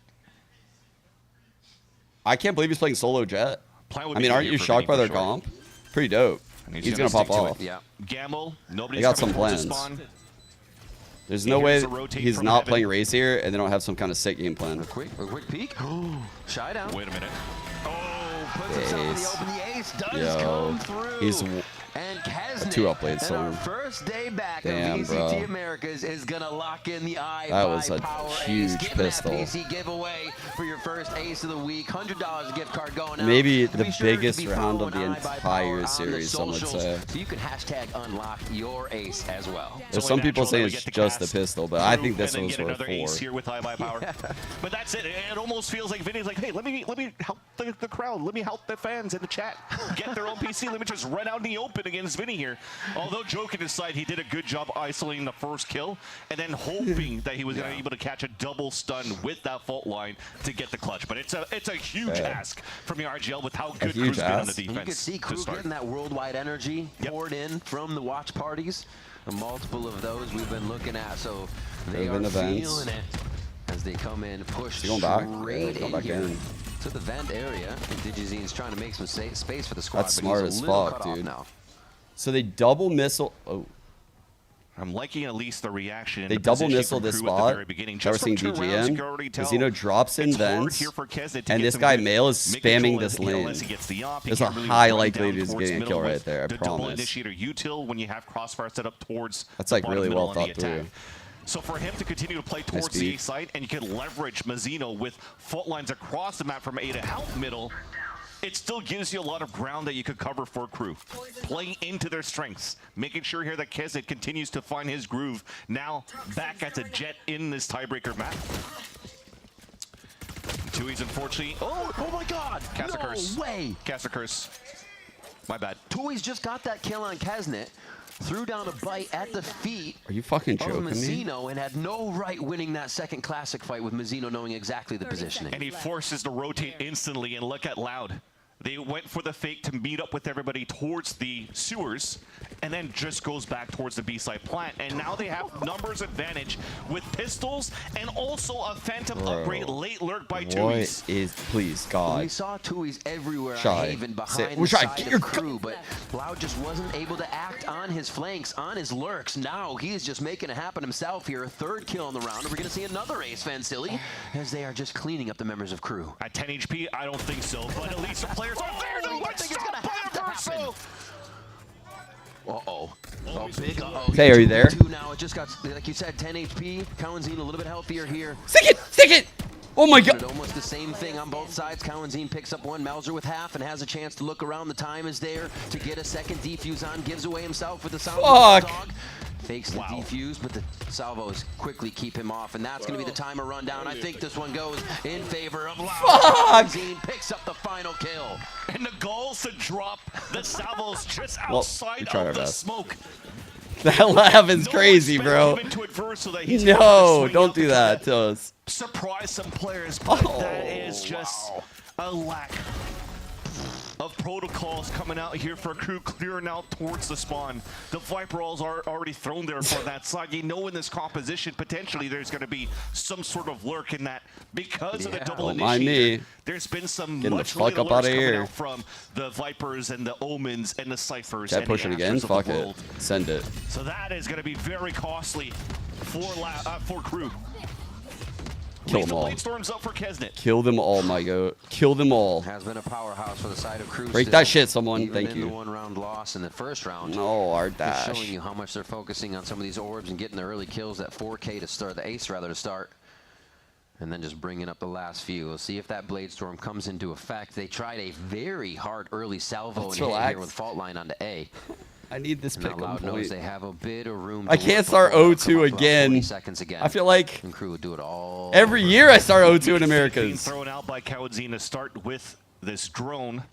I can't believe he's playing solo Jet. Plan would I be mean, good aren't here you for shocked by Vinny, their for sure. comp? Pretty dope. And He's gonna pop stick to off. it. Yeah. Gamble. They Nobody's got coming some towards the plans. spawn. There's no Here's way the rotate he's from not heaven. playing race here and they don't have some kind of sick game plan. A quick peek. Shy down. Wait a minute. Oh, puts himself in the Ace. open. The ace does Yo, come through. he's and Kesnet, two upblade and storm. our first day back Damn, of VCT bro. Americas is gonna lock in the eye. That by was a power huge ace. Getting pistol. That PC giveaway for your first ace of the week. $100 gift card going out. Maybe And the be sure to biggest be round of following the Eye by entire Power on the series, some would socials, say. So you can hashtag unlock your ace as well. There's some people saying it's just the pistol, but I think this and then was get worth another ace 4. here with high by power. But that's it. It almost feels like Vinny's like, hey, let me help the crowd. Let me help the fans in the chat get their own PC. Let me just run out in the open against Vinny here. here. Although joking aside, he did a good job isolating the first kill and then hoping that he was going to be able to catch a double stun with that fault line to get the clutch. But it's a huge ask from the RGL with how good Crew's been on the defense. You can see Crew getting that worldwide energy poured in from the watch parties. A multiple of those we've been looking at, so they are feeling it as they come in, push going back? straight Going back in. to the vent area. Digizine's trying to make some space for the squad. That's but smart he's as a little fuck, cut off dude. now. So they double missile. Oh. I'm liking at least the reaction. They the double position missile from this Crew at the spot. very beginning. Now we're Just from seeing 2 rounds, you can DGN. already tell Casino drops in it's hard vents. here for Kesnet to And get this some guy good Male is make spamming control this of the hill lane. as he gets the op. He There's a can't really high run likelihood down he's towards getting a middle kill right with there, I the double promise. initiator util when you have crossfire set up towards That's the like bottom really middle well on the thought through. attack. So for him to continue to play towards the A side, and you can leverage Mazzino with fault lines across the map from A to help middle, it still gives you a lot of ground that you could cover for Crew. Playing into their strengths, making sure here that Kesnet continues to find his groove. Now back as a Jet in this tiebreaker map. Tui's unfortunately. Oh my God! Cast a curse. No way! Cast a curse. My bad. Tui's just got that kill on Kesnet. Threw down a bite at the feet Are you fucking of joking me? Mazzino and had no right winning that second classic fight with Mazzino knowing exactly the positioning. And he forces to rotate instantly, and look at Loud. They went for the fake to meet up with everybody towards the sewers, and then just goes back towards the B-side plant. And now they have numbers advantage with pistols and also a Phantom upgrade late lurk by Tui's. What is, please, God. We saw Tui's everywhere Shy. on Haven behind We're the trying. side Get of your Crew, but Loud just wasn't able to act on his flanks, on his lurks. Now he is just making it happen himself here. A third kill on the round, and we're going to see another ace, Vansili, as they are just cleaning up the members of Crew. At 10 HP, I don't think so, but at least the players are there. Let's stop by the Verso. Uh-oh. Oh, big uh-oh. Okay, are you there? Now it just got, like you said, 10 HP. Cowanzine a little bit healthier here. Stick it! Stick it! Oh my God! Almost the same thing on both sides. Cowanzine picks up one, Melzer with half, and has a chance to look around. The time is there to get a second defuse on. Gives away himself with the sound of the dog. Fakes the defuse, but the salvos quickly keep him off, and that's going to be the timer rundown. I think this one goes in favor of Loud. Cowanzine picks up the final kill. And the goals to drop the salvos just outside tried our of the best. smoke. That laugh is crazy, bro. No, don't do that to us. Surprise some players, but that is just a lack of protocols coming out here for Crew, clearing out towards the spawn. The Viper rolls are already thrown there for that side. You know in this composition, potentially there's going to be some sort of lurk in that because of the double Don't mind initiator. me. There's been some Getting the much fuck later up outta lurks coming here. out from the Vipers and the Omens and the Cyphers. Can I and push the it again? Astros of the Fuck it. world. Send it. So that is going to be very costly for Crew. Kill them all. Blade storms up for Kesnet. Kill them all, my goat. Kill them all. Has been a powerhouse for the side of Crew. Break still, that shit, someone. even Thank in you. the one-round loss in the first round. No, our Just dash. showing you how much they're focusing on some of these orbs and getting the early kills. That 4K to start, the ace rather to start, and then just bringing up the last few. We'll see if that Blade Storm comes into effect. They tried a very hard early salvo Let's and hit relax. here with fault line onto A. I need this pick Now Loud knows point. they have a bit of room. I to can't work start before they'll come 0-2 up to about 40 again. seconds again. I feel like and Crew would do it all every over. year I start 0-2 in Being Americas. thrown out by Cowanzine to start with this drone.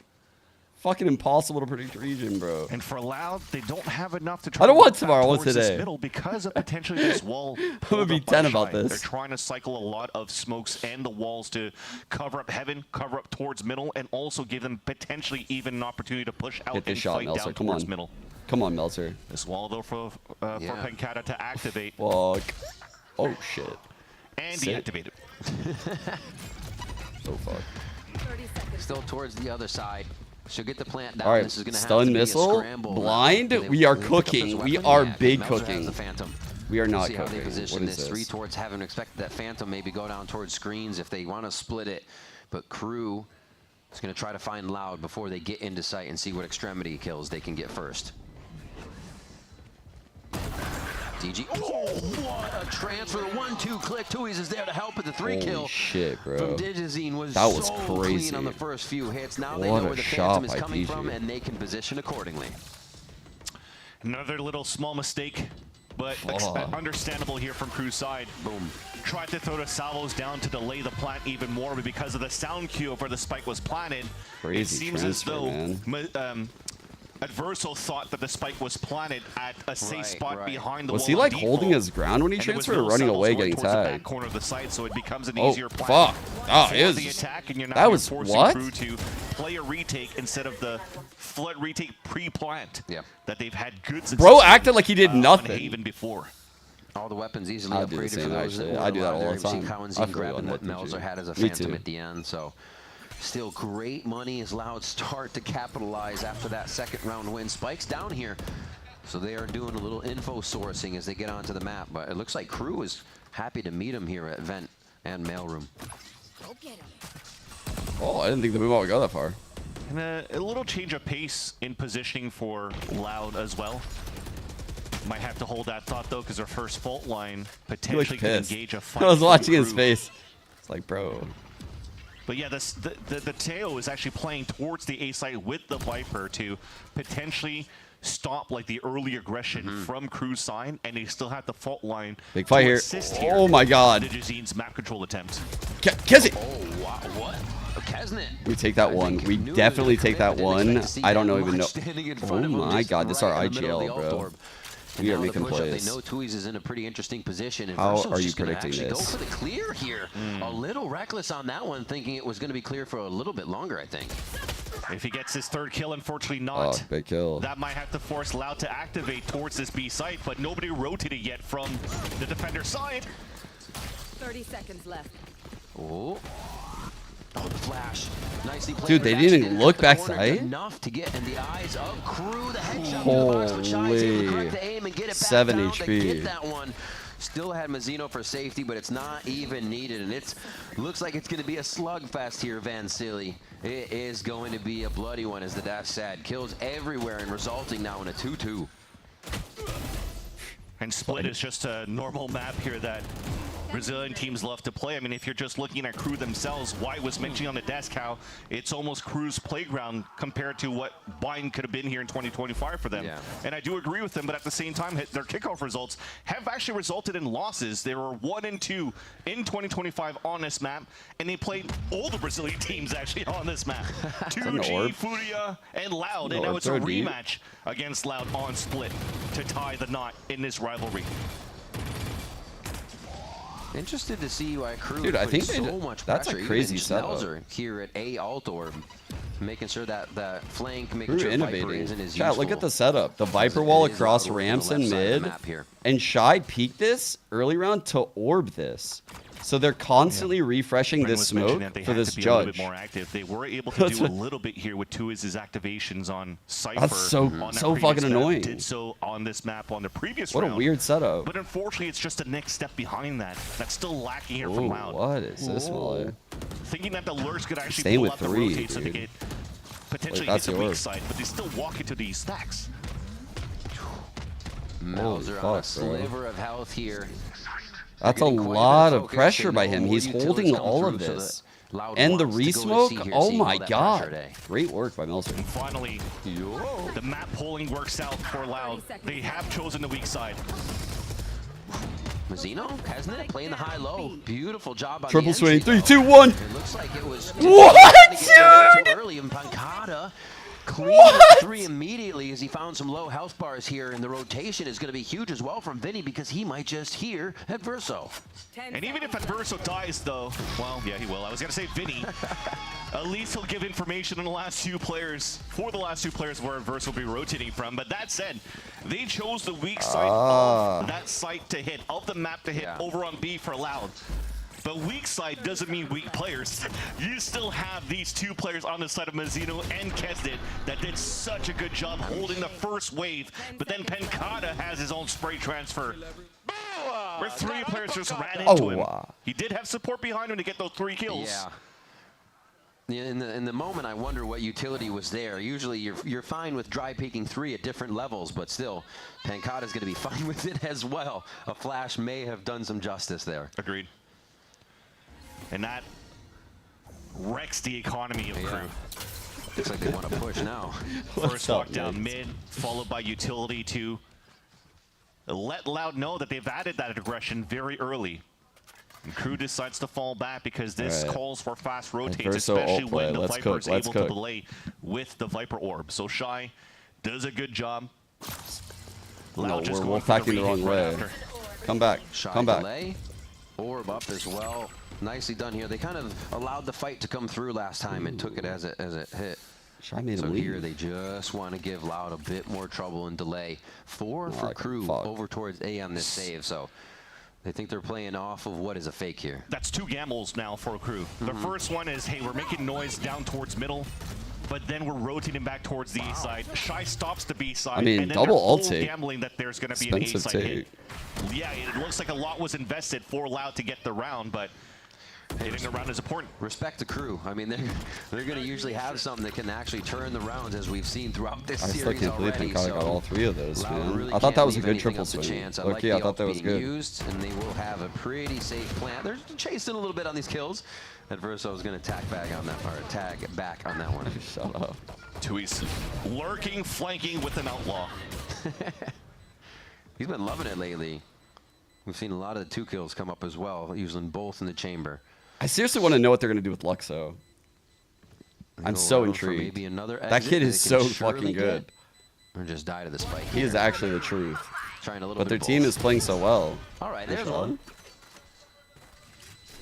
Fucking impossible to predict region, bro. And for Loud, they don't have enough to try I don't to want work tomorrow, I want towards this today. middle because of potentially this wall. I'm gonna be pulled up by 10 about Shy. this. They're trying to cycle a lot of smokes and the walls to cover up heaven, cover up towards middle, and also give them potentially even an opportunity to push out Hit this and shot, fight Meltzer. down Come towards on. middle. Come on, Meltzer. This wall though for Pancata to activate Fuck. Oh shit. and Sick. deactivate it. Oh fuck. Still towards the other side. She'll get the plant down. All right, This is going to have stun to be a missile, scramble. blind. They- We are they pick up this cooking. We weapon. are Yeah, big Melzer has cooking. the Phantom. We are not See how cooking. they What position is this. 3 this? towards heaven. Expect that Phantom maybe go down towards screens if they want to split it. But Crew is going to try to find Loud before they get into sight and see what extremity kills they can get first. DG. Oh, what a transfer. 1-2 click. Tui's is there to help with the 3 kill. Holy shit, bro. From Digizine was That was so crazy. clean on the first few hits. Now they What know a where the shot Phantom is by coming DG. from, and they can position accordingly. Another little small mistake, but understandable here from Crew's side. Boom. Tried to throw the salvos down to delay the plant even more, but because of the sound cue of where the spike was planted, Crazy it seems as transfer, though man. Adverso thought that the spike was planted at a safe spot behind the wall. Was he like holding his ground when he transferred or running away getting tagged? Corner of the site, so it becomes an Oh, easier plan fuck. Oh, it was the attack, and you're that was forcing what? Crew to play a retake instead of the flood retake pre-plant that they've had good success. Bro acted like he did nothing. Haven before. All the weapons easily I do the upgraded same, for those actually. that I do that were all allowed the there. time. You've seen I Cowan's forget grabbing what what that Melzer had as a Me phantom too. at the end. So still great money as Loud start to capitalize after that second round win. Spike's down here. So they are doing a little info sourcing as they get onto the map. But it looks like Crew is happy to meet him here at Vent and Mailroom. Oh, I didn't think the move would go that far. And a little change of pace in positioning for Loud as well. Might have to hold that thought though, because our first fault line He looked potentially could pissed. engage a fight. I was from watching his Crew. face. It's like, bro. But yeah, the Teo is actually playing towards the A site with the Viper to potentially stop like the early aggression from Crew's side, and they still have the fault line. Big fight to here. assist Oh my god. Digizine's map control attempt. Kesnet. Oh, wow, what? Kesnet. We take that one. We definitely take that one. I don't know even know. Oh my god, this is our IGL, bro. We are making plays. They know Tui's is in a pretty interesting position. And How Verso's are you just gonna predicting actually this? Go for the clear here. A little reckless on that one, thinking it was going to be clear for a little bit longer, I think. If he gets his third kill, unfortunately not. Oh, big kill. That might have to force Loud to activate towards this B site, but nobody rotated yet from the defender side. 30 seconds left. Oh. Oh, the flash. Nicely played. Dude, they didn't even look backside. Enough to get in the eyes of Crew. The headshot to the box, but Shy is able to correct the aim and get it back 7 down HP. to get that one. Still had Mazzino for safety, but it's not even needed, and it looks like it's going to be a slugfest here, Van Silly. It is going to be a bloody one, as the dash said. Kills everywhere and resulting now in a 2-2. And Split is just a normal map here that Brazilian teams love to play. I mean, if you're just looking at Crew themselves, White was mentioning on the desk how it's almost Crew's playground compared to what Bind could have been here in 2025 for them. Yeah. And I do agree with them, but at the same time, their kickoff results have actually resulted in losses. They were 1 and 2 in 2025 on this map, and they played all the Brazilian teams actually on this map. 2G, Furia, and Loud, and now it's a rematch against Loud on Split to tie the knot in this rivalry. Interested to see why Crew Dude, I think they so did- much that's a pressure. crazy Even setup. Schmelzer here at A alt orb, making sure that the flank, making Crew sure Viper innovating. isn't as Chat, useful. look at the setup. The Viper wall It is across on the ramps left and side of the mid. map here. And Shy peeked this early round to orb this. So they're constantly refreshing Bren this was mentioning smoke that they for had this to be a little bit judge. more active. They were able to do a little bit here with two of his activations on Cypher. That's so- on that so previous fucking map, annoying. Did so on this map on the previous What a round. weird setup. But unfortunately, it's just the next step behind that. That's still lacking here Ooh, from Loud. what is this, Molly? Thinking that the lurks could actually Staying pull with out the 3, rotate so they dude. could potentially Wait, hit that's the weak yours. side, but they still walk into these stacks. Melzer on a sliver of health here. That's a Getting quite lot bit of focus pressure and by no him. more He's utilities holding come all through, of so this. the Loud And the wants to go to re-smoke, C here, oh seeing all my that god. pressure today. Great work by Melzer. And finally, the map pulling works out for Loud. They have chosen the weak side. Mazzino, Kesnet playing the high-low. Beautiful job on Triple the swing, entry, 3, though. 2, 1. It looks like it was What, too dude? early, and Pancada cleaned up 3 immediately as he found some low health bars here, and the rotation is going to be huge as well from Vinny because he might just hear Adverso. And even if Adverso dies, though, well, yeah, he will. I was going to say Vinny. At least he'll give information on the last few players, for the last 2 players where Adverso will be rotating from. But that said, they chose the weak side of that site to hit, of the map to hit over on B for Loud. But weak side doesn't mean weak players. You still have these 2 players on the side of Mazzino and Kesnet that did such a good job holding the first wave. But then Pancada has his own spray transfer. Where 3 players just ran into him. He did have support behind him to get those 3 kills. Yeah. In the moment, I wonder what utility was there. Usually, you're fine with dry peeking 3 at different levels, but still, Pancada's going to be fine with it as well. A flash may have done some justice there. Agreed. And that wrecks the economy of Crew. Looks like they want to push now. First walk down mid, followed by utility to let Loud know that they've added that aggression very early. And Crew decides to fall back because this calls for fast rotates, Adverso especially ult play. when the Let's Viper cook, is let's able to cook. delay with the Viper Orb. So Shy does a good job. No, just we're going for wolf-packing the retake wrong right way. after. Come back. Shy Come back. delay. Orb up as well. Nicely done here. They kind of allowed the fight to come through last time and took it as it hit. Shy made So him here leave. they just want to give Loud a bit more trouble and delay. 4 for like Crew fuck. over towards A on this save. So they think they're playing off of what is a fake here. That's 2 gambles now for Crew. The first one is, hey, we're making noise down towards middle, but then we're rotating back towards the A side. Shy stops the B side. I mean, and then double they're ult full take. gambling that there's going to be an A Expensive side take. hit. Yeah, it looks like a lot was invested for Loud to get the round, but getting the round is important. Respect the Crew. I mean, they're going to usually have something that can actually turn the rounds, as we've seen throughout this I still series can't believe already. Pancada got all 3 of those, Loud man. really I thought that can't was a leave good anything triple up to swing. chance. I Okay, like the I thought ult that was being good. used, and they will have a pretty safe plan. They're chasing a little bit on these kills. Adverso is going to tag back on that one. Shut up. Tui's lurking, flanking with an outlaw. He's been loving it lately. We've seen a lot of the 2 kills come up as well, using both in the chamber. I seriously want to know what they're going to do with Luxo. I'm Go so around for intrigued. maybe another That exit kid they is can so surely fucking good. get, or just die to the spike. He is here. actually the truth. Trying a little But their bit team both. is playing so well. All right, there's one.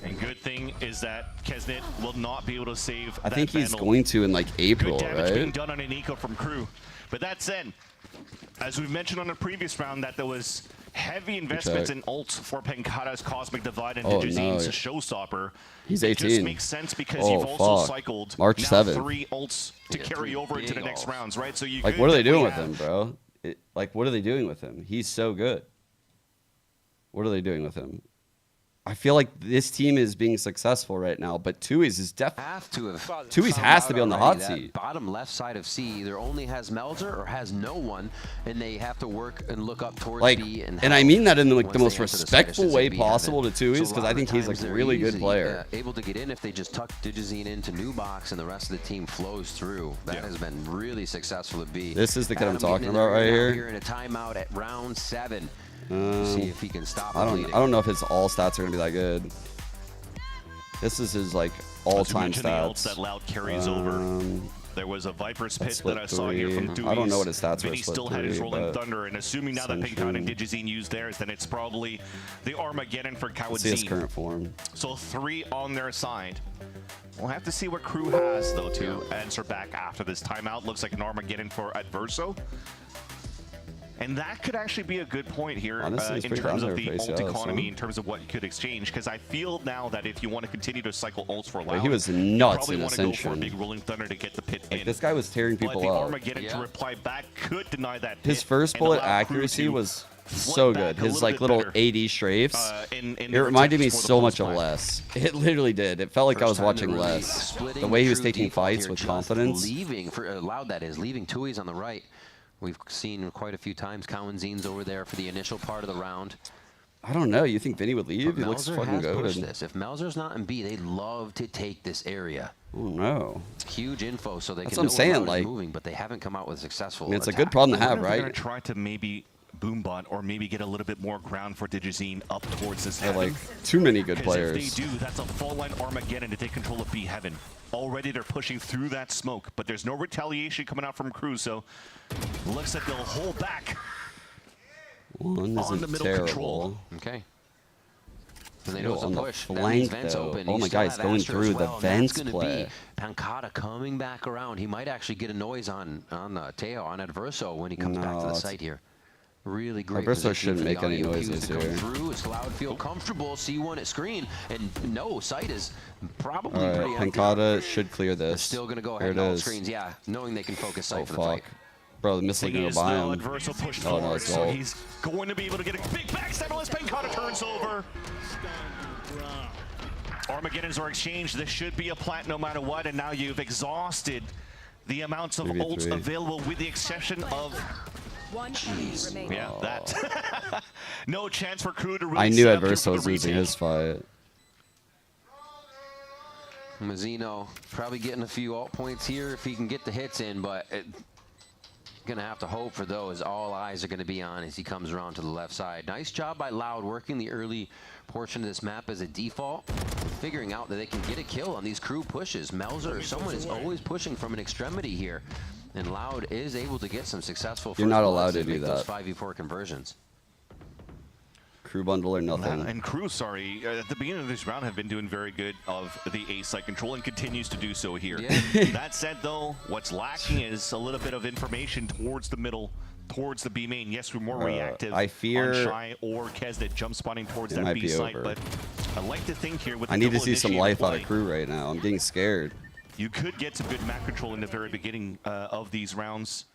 And good thing is that Kesnet will not be able to save I that think he's Vandal. going to in like April, Good damage being right? done on an eco from Crew. But that said, as we've mentioned on the previous round, that there was heavy investments in ults for Pancada's Cosmic Divide and Oh, Digizine's no. Showstopper. He's It just 18. makes sense because Oh, you've also fuck. cycled March now 7th. 3 ults to carry over into the big next ults. rounds, right? So you Like, could what are they doing with definitely him, bro? Like, what are they doing with him? He's so good. What are they doing with him? I feel like this team is being successful right now, but Tui's is definitely. Tui's has to be on the hot seat. Bottom left side of C either only has Melzer or has no one, and they have to work and look up towards Like, B. and I mean that in like the most once they enter the site, I respectful should say way B possible to heaven. Tui's, So because a I lot think of he's like times a they're really good easy, player. able to get in if they just tuck Digizine into new box and the rest of the team flows through. That has been really successful at B. This is the kid I'm Adam talking getting in about there right now here. in a timeout at round 7. See if he can stop I the don't. bleeding. I don't know if his all stats are gonna be that good. This is his like all-time mentioned the ults stats. that Loud carries over. There was a Viper's Pit that I saw here from Dewey's. I don't know what his stats were. Vinny still had his Rolling Thunder, and assuming now that Pancada and Digizine used theirs, then it's probably the Armageddon for Let's see his Kawadzine. current form. So 3 on their side. We'll have to see what Crew has, though, to answer back after this timeout. Looks like an Armageddon for Adverso. And that could actually be a good point here Honestly, it's in pretty terms down of there the for ult ACL, economy, so. in terms of what you could exchange. Because I feel now that if you want to continue to cycle ults for Loud, He was you nuts probably in want to go for a Ascension. big Rolling Thunder to get the pit Like in. this guy was tearing But people the up. Armageddon to reply back could deny that His pit first and bullet allow Crew accuracy to was flip so back good. a His like bit little better, 80 strafes. in It the reminded me protections for the so much pulse of plan. Les. It literally did. It felt like I was watching Les. The way he was taking fights with confidence. Leaving for Loud, that is leaving Tui's on the right. We've seen quite a few times Kawanzine's over there for the initial part of the round. I don't know. You think Vinny would leave? But He looks Melzer fucking has pushed good. this. If Melzer's not in B, they love to take this area. Oh no. Huge info, so they That's can what I'm saying, know Loud is like- moving, but they haven't come out with successful. I mean, it's a attack. good problem to I have, wonder if they're right? gonna try to maybe boombot or maybe get a little bit more ground for Digizine up towards this They're heaven. like too many good 'Cause players. if they do, that's a full line Armageddon to take control of B heaven. Already they're pushing through that smoke, but there's no retaliation coming out from Crew, so looks like they'll hold back. One on the isn't middle terrible. control. Okay. And they Yo, know it's a on the push. That means flank, vents though. open. Oh You my still God, he's have going Astra through as the well, and vents that's gonna play. be Pancada coming back around. He might actually get a noise on Teo, on Adverso when he comes back to the No, site here. Really great. Adverso positioning shouldn't for the make any audio cues noises to come here. through. It's Loud feel comfortable. C1 at screen, and no, site is probably All pretty right, empty. Pancada should clear They're this. still going to go Here ahead it and all is. screens, yeah, knowing they can focus site Oh for the fight. fuck, bro, the missile Thing gonna is, buy though, him. Adverso pushed Oh no, forward, it's so goal. he's going to be able to get a big backstab unless Pancada turns over. Armageddons are exchanged. This should be a plant no matter what, and now you've exhausted the amounts of 3v3. ults available with the exception of... Jeez. Yeah, that. No chance for Crew to really I knew set up here Adverso for was the losing retake. his fight. Mazzino probably getting a few alt points here if he can get the hits in, but gonna have to hope for those. All eyes are gonna be on as he comes around to the left side. Nice job by Loud working the early portion of this map as a default, figuring out that they can get a kill on these Crew pushes. Melzer or someone is always pushing from an extremity here. And Loud is able to get some successful. You're not allowed to do make those that. 5v4 conversions. Crew bundle or nothing. And Crew, sorry, at the beginning of this round have been doing very good of the A site control and continues to do so here. Yeah. That said, though, what's lacking is a little bit of information towards the middle, towards the B main. Yes, we're more reactive I fear on Shy or Kez that jump spotting towards it that might B be site, over. but I like to think here with I the need to double see some initiator life play, out of Crew right now. I'm getting scared. you could get some good map control in the very beginning of these rounds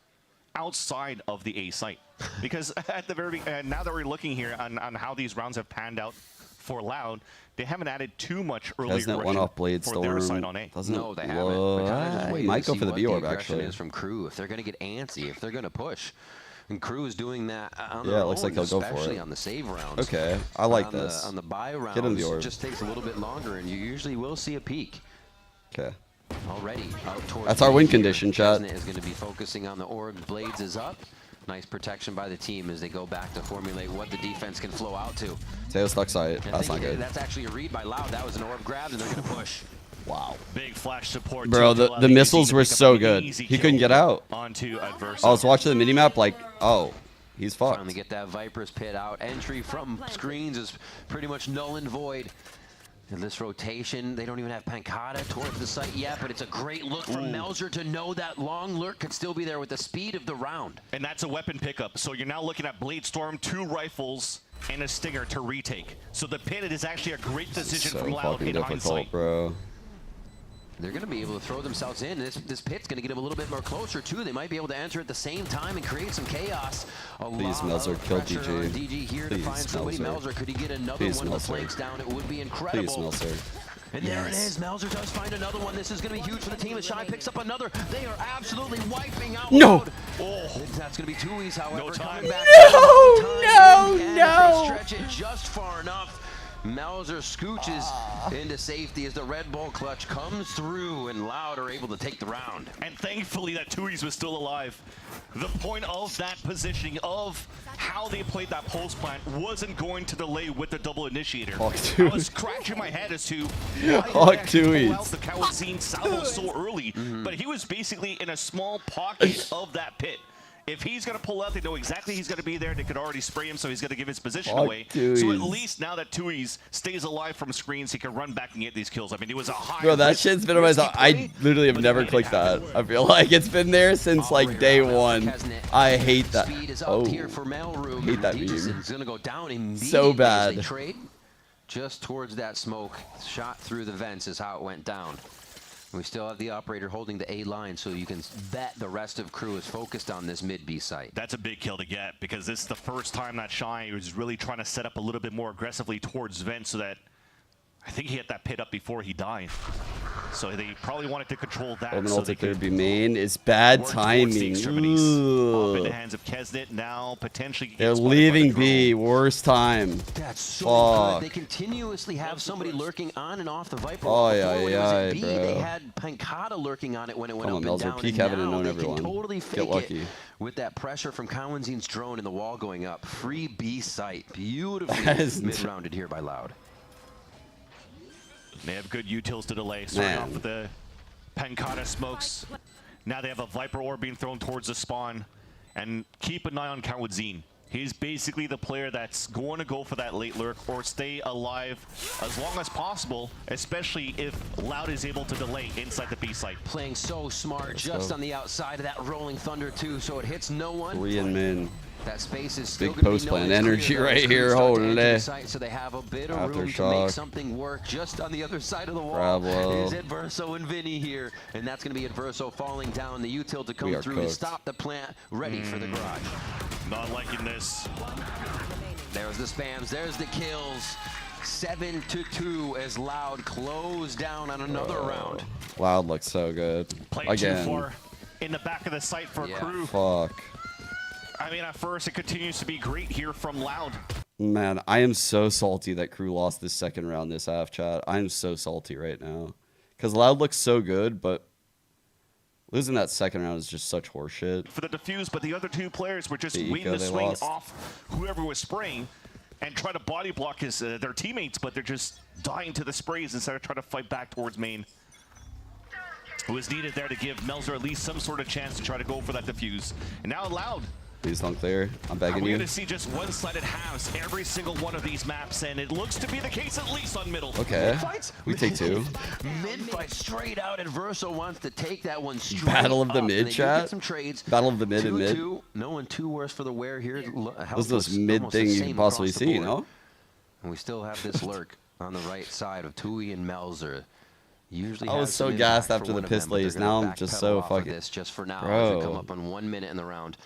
outside of the A site. Because at the very now that we're looking here on how these rounds have panned out for Loud, they haven't added too much early Hasn't it went off Blade for their side Storm? on A. Doesn't No, it they haven't. look- But kinda just waiting might to go see for the what B orb aggression actually. is from Crew, if they're going to get antsy, if they're going to push. And Crew is doing that on Yeah, their it looks like own, they'll go for especially it. on the save rounds. Okay, I like on this. On the buy rounds, Get him the orb. it just takes a little bit longer, and you usually will see a peak. Okay. Already out towards That's our win here. condition, chat. Chesney is going to be focusing on the orb. Blades is up. Nice protection by the team as they go back to formulate what the defense can flow out to. Teo stuck side. And That's not think good. That's actually a read by Loud. That was an orb grab, and they're going to push. Wow. Big flash support. Bro, to the missiles were so good. He couldn't get out. Onto Adverso. I was watching the minimap like, oh, he's fucked. Finally get that Viper's pit out. Entry from screens is pretty much null and void. And this rotation, they don't even have Pancata towards the site yet, but it's a great look from Melzer to know that long lurk could still be there with the speed of the round. And that's a weapon pickup. So you're now looking at Blade Storm, 2 rifles, and a Stinger to retake. So the pit is actually a great decision So from Loud fucking in difficult, hindsight. bro. They're going to be able to throw themselves in. This pit's going to get them a little bit more closer, too. They might be able to enter at the same time and create some chaos. Please, lot Melzer, of kill pressure DG. on DG here Please, to find somebody. Melzer. Melzer, could he get another Please, one of the Melzer. flanks down? It would be incredible. Please, Melzer. And there it is. Melzer does find another one. This is going to be huge for the team. As Shy picks up another. They are absolutely wiping out. No. Loud. Oh, that's going to be Tui's, however. time. Coming back. No, And no. They stretch it just far enough. Melzer scooches into safety as the Red Bull clutch comes through, and Loud are able to take the round. And thankfully that Tui's was still alive. The point of that positioning of how they played that pulse plant wasn't going to delay with the double initiator. Fuck I Tui. was scratching my head as to why did Fuck they actually pull Tui's. out the Kawazine salvo so early. But he was basically in a small pocket of that pit. If he's going to pull out, they know exactly he's going to be there. They could already spray him, so he's going to give his position Fuck away. Tui's. So at least now that Tui's stays alive from screens, he can run back and get these kills. I mean, it was a high Bro, that risk, shit's been on my risky side. I play, literally have but never he made it clicked that. happen. I feel like it's been there since like day one. I hate that. Speed is up Oh, here for Mailroom. hate that Deacon's beam. going to go down immediately So as bad. they trade just towards that smoke. Shot through the vents is how it went down. We still have the operator holding the A line, so you can bet the rest of Crew is focused on this mid-B site. That's a big kill to get because this is the first time that Shy was really trying to set up a little bit more aggressively towards Vent so that I think he hit that pit up before he died. So they probably wanted to control that. Open so ulti they could could be main. It's bad work towards the timing. extremities. Off in the Ugh. hands of Kesnet now potentially. They're gets spotted by leaving the Crow. B. Worst time. That's so Fuck. good. They continuously have somebody lurking on and off the Viper. Oh, Before yeah, when it was yeah, at B, they bro. had Pancata lurking on it when it went Come up on, and Melzer. down. Peek and heaven and now known they everyone. can totally Get fake lucky. it with that pressure from Kawanzin's drone and the wall going up. Free B site. Beautifully That is mid-rounded here by Loud. They have good utils to delay. Starting Man. off with the Pancata smokes. Now they have a Viper orb being thrown towards the spawn. And keep an eye on Kawadzine. He's basically the player that's going to go for that late lurk or stay alive as long as possible, especially if Loud is able to delay inside the B site. Playing so smart, Let's just go. on the outside of that rolling thunder too, so it hits no one. 3 and min. That space is still Big gonna post be plan. nowhere NRG clear, though, right as crews here. start to enter the Holy. site, so they have a bit of room to Aftershock. make something work. Just on the other side of the wall Bravo. is Adverso and Vinny here, and that's going to be Adverso falling down. The util to come We are through to cooked. stop the plant, ready for the garage. Not liking this. There's the spams. There's the kills. 7-2 as Loud close down on another round. Loud looks so good. Played Again. too far in the back of the site for Yeah. Crew. Fuck. I mean, at first it continues to be great here from Loud. Man, I am so salty that Crew lost this second round this half, chat. I'm so salty right now. Because Loud looks so good, but losing that second round is just such horseshit. For the defuse, but the other two players were just The waiting eco to they swing lost. off whoever was spraying and try to body block their teammates, but they're just dying to the sprays instead of trying to fight back towards main. It was needed there to give Melzer at least some sort of chance to try to go for that defuse. And now Loud. Please don't clear. I'm begging We're you. going to see just one-sided halves every single one of these maps, and it looks to be the case at least on middle. Okay. We take 2. Mid-fight straight out, and Verso wants to take that one straight Battle of the up. mid, And they do chat. get some trades. Battle of the mid and mid. 2-2. No one too worse for the wear here. This is the most mid thing you can possibly see, you know? And we still have this lurk on the right side of Tui and Melzer. Usually I was has so some gassed impact after for the one of them, piss but they're lays. gonna Now I'm just backpedal so off of fucking. this just for now as we come Bro. up on 1 minute in the round.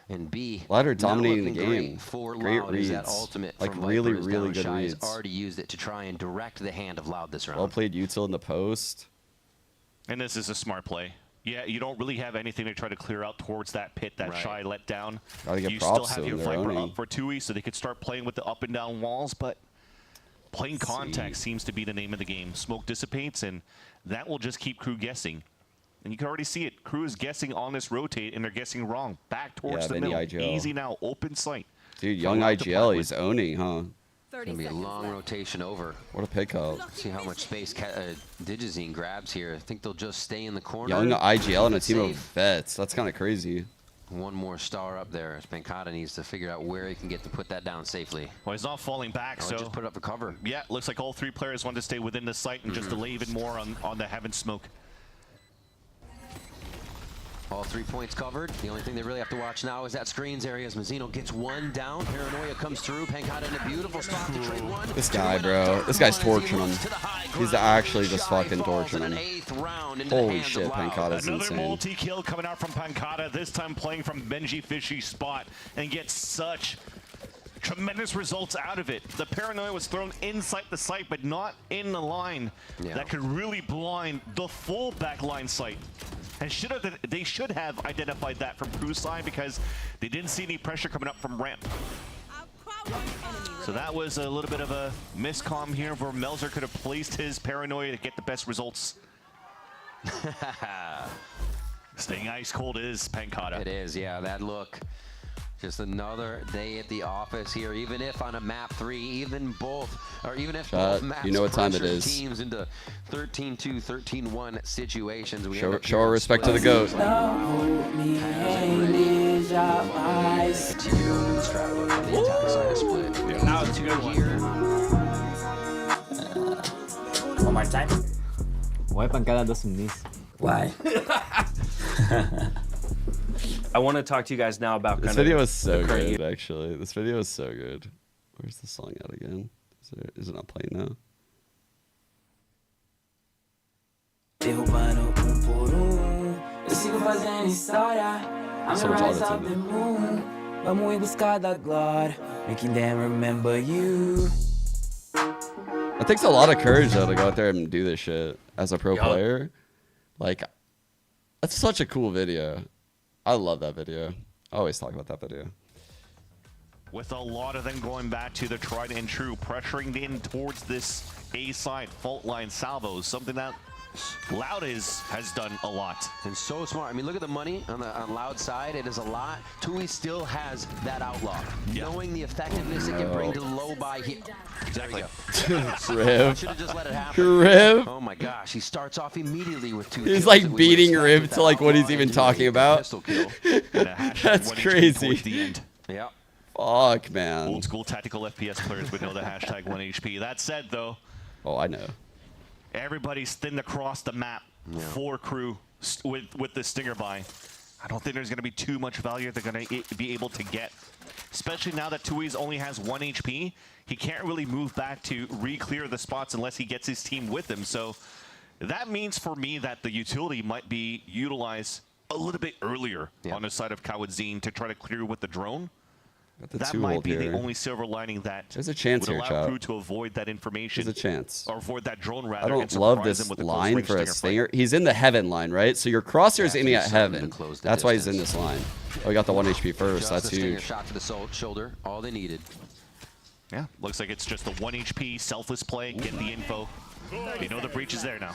And B, Ladder not dominating the looking game. great for Great Loud as that reads. ultimate Like from really, Viper is really down. good Shy has reads. already used it to try and direct the hand of Loud this round. Well played util in the post. And this is a smart play. Yeah, you don't really have anything to try to clear out towards that pit that Right. Shy let down. Gotta get You still props have to your him, they're Viper owning. up for Tui, so they could start playing with the up and down walls, but playing contact seems to be the name of the game. Smoke dissipates, and that will just keep Crew guessing. And you can already see it. Crew is guessing on this rotate, and they're guessing wrong. Back towards the Vinny middle. IGL. Easy now, open sight. Dude, young Loud to IGL, play he's with. owning, huh? It's going to be a long rotation over. What a pickup. See how much space Digizine grabs here. I think they'll just stay in the corner. Young IGL and a team of Safe. vets. That's kind of crazy. One more star up there. Pancata needs to figure out where he can get to put that down safely. Well, he's not falling back, Oh, so just put it up for cover. yeah, looks like all 3 players want to stay within the site and just delay even more on the Heaven Smoke. All 3 points covered. The only thing they really have to watch now is that screens area as Mazzino gets one down. Paranoia comes through. Pancata in a beautiful spot to trade one. This guy, bro. This guy's torching him. He's actually just fucking torching him. Holy shit, Pancata's Another insane. multi-kill coming out from Pancata, this time playing from Benji Fishy's spot, and gets such tremendous results out of it. The Paranoia was thrown inside the site, but not in the line. That could really blind the full backline site. And they should have identified that from Crew's side because they didn't see any pressure coming up from ramp. So that was a little bit of a miscomm here where Melzer could have placed his Paranoia to get the best results. Staying ice cold is Pancata. It is, yeah, that look. Just another day at the office here, even if on a map 3, even if both maps you know what time it pressure is. teams into 13-2, 13-1 situations. We Show, end up show here our on respect to the split. GOAT. Now it's 2 here. One more time. Why Pancata doesn't miss? Why? I want to talk to you guys now about This kind of video is so the current good, actually. This video is so good. Where's the song at again? Is it not playing now? Derrubando por eu sigo fazendo história. I'm So the much rise of auto-tune. the moon. Vamos em busca da glória, making them remember you. It takes a lot of courage, though, to go out there and do this shit as a pro Yup. player. Like, that's such a cool video. I love that video. I always talk about that video. With a lot of them going back to the tried and true, pressuring in towards this A side fault line salvos, something that Loud has done a lot. And so smart. I mean, look at the money on the Loud side. It is a lot. Tui still has that outlaw. Knowing the effectiveness it can bring to low by here. Exactly. Rib. Should have just let it happen. Rib. Oh my gosh, he starts off immediately with 2 He's kills like that we beating would Rib expect to like with what that he's even outlaw, talking and about. pistol kill. That's crazy. The end. Yeah. Fuck, man. Old school tactical FPS players would know the hashtag 1HP. That said, though, Oh, I know. everybody's thinned across the map for Crew with the Stinger buy. I don't think there's going to be too much value they're going to be able to get. Especially now that Tui's only has 1 HP. He can't really move back to re-clear the spots unless he gets his team with him. So that means for me that the utility might be utilized a little bit earlier on the side of Kawadzine to try to clear with the drone. That might be the only silver lining that There's a chance would here, allow chat. Crew to avoid that information. There's a chance. Or avoid that drone rather. I and don't surprise love him this with a close line range for a stinger fight. stinger. He's in the heaven line, right? So your crosshair's aiming at something to heaven. close the That's why he's in distance. this line. Oh, he got the 1 HP first. Just That's the stinger huge. shot to the shoulder. All they needed. Yeah, looks like it's just a 1 HP selfless play. Get the info. You know the breach is there now.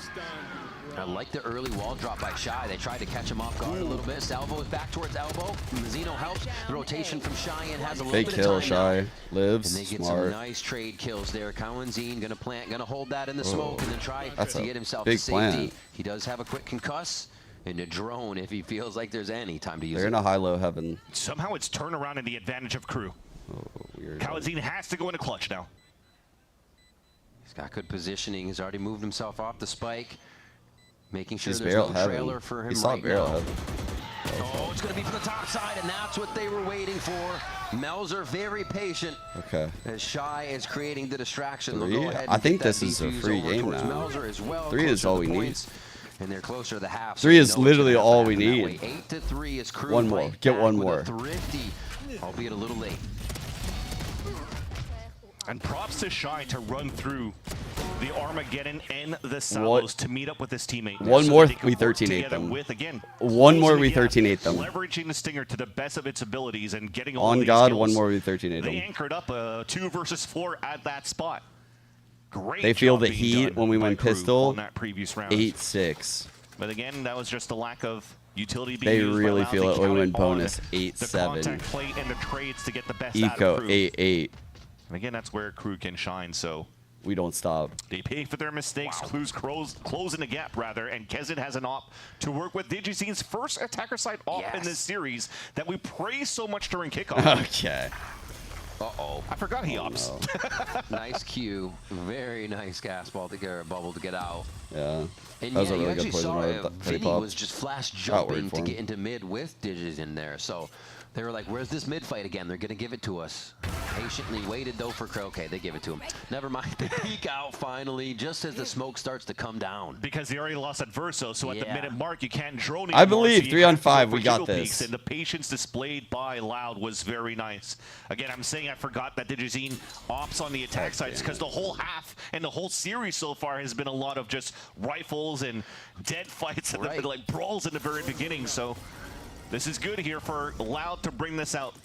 I like the early wall drop by Shy. They tried to catch him off guard a little bit. Salvo is back towards elbow. Mazzino helps. The rotation from Shy and has a little bit of time Shy. now. Lives. And they get Smart. some nice trade kills there. Cowanzine gonna plant, gonna hold that in the smoke and then try to get himself to safety. Plan. He does have a quick concuss and a drone if he feels like there's any time to use They're it. in a high-low heaven. Somehow it's turned around in the advantage of KRU. Weird. Cowanzine has to go into clutch now. He's got good positioning. He's already moved himself off the spike. Making sure He's there's barrel no trailer heaven. for him He saw right barrel now. heaven. Oh, it's going to be from the top side, and that's what they were waiting for. Melzer very patient. Okay. As Shy is creating the distraction. Three? They'll go ahead and I think get that this is a defuse free over game towards now. Melzer as well, 3 is closer all to we the need. points, and they're closer to the half. 3 so is we know literally it's gonna all happen we that need. way. 8-3 is KRU. One more. right Get back one with a more. Thrifty, albeit a little late. And props to Shy to run through the Armageddon and the Salvos to meet up with his teammate. One so more, that they can we work 13-8 together them. With, again, One more, closing we the gap, 13-8 them. Leveraging the Stinger to the best of its abilities and getting all On these God, kills. one more, we 13-8 They them. anchored up a 2 versus 4 at that spot. Great They feel job the being heat done when we by went KRU pistol. on that previous round. 8-6. But again, that was just a lack of utility being They used by really Loud. feel They it when we went counted on bonus the 8-7. contact play and the trades to get the best Eco out of KRU. 8-8. And again, that's where KRU can shine. So we don't stop. they pay for their mistakes. KRU's closing the gap, rather, and Kezin has an op to work with. DigiZ's first attacker side op in this series that we praise so much during kickoff. Okay. Uh-oh. I forgot he ops. No. Nice cue. Very nice gas ball to get a bubble to get out. Yeah. And That was yeah, a you really actually good poison saw road. Vinny was just flash jumping for to him. get into mid with Digis in there. So they were like, where's this mid fight again? They're going to give it to us. Patiently waited, though, for Crow. Okay, they give it to him. Never mind. They peek out finally just as the smoke starts to come down. Because they already lost at Verso, so at the minute mark, you can't drone I anymore, believe so you 3 have on to go 5, for we got jiggle this. peeks, and the patience displayed by Loud was very nice. Again, I'm saying I forgot that DigiZine ops on the attack sides because the whole half and the whole series so far has been a lot of just rifles and dead fights and the, like brawls in the very beginning. So this is good here for Loud to bring this out.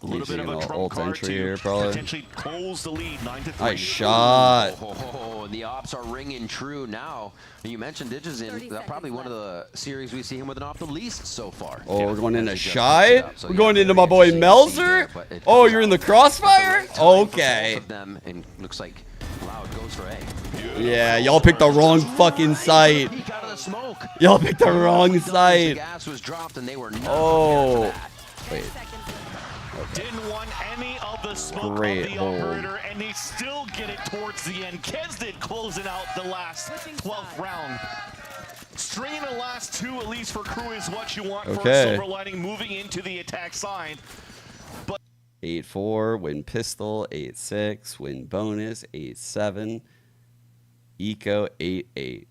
A little bit of a trump card to potentially close the lead, 9-3. Nice shot. Oh, the ops are ringing true now. You mentioned Digizin, probably one of the series we see him with an op the least so far. Oh, we're going into As he just Shy? picks it up. So, We're yeah, going into very my boy interesting to see there, Melzer? but it Oh, comes you're in out the crossfire? time for both Okay. of them, and looks like Loud goes for A. Yeah, y'all picked the wrong fucking site. Peek out of the smoke. Y'all picked the wrong The site. gas was dropped, and they were not Oh. prepared for that. Wait. Didn't want any of the smoke Great of the hold. operator, and they still get it towards the end. Kesdid closing out the last 12th round. Stringing the last 2, at least for KRU, is what you want for a Okay. silver lining moving into the attack side. But 8-4, win pistol. 8-6, win bonus. 8-7, eco. 8-8.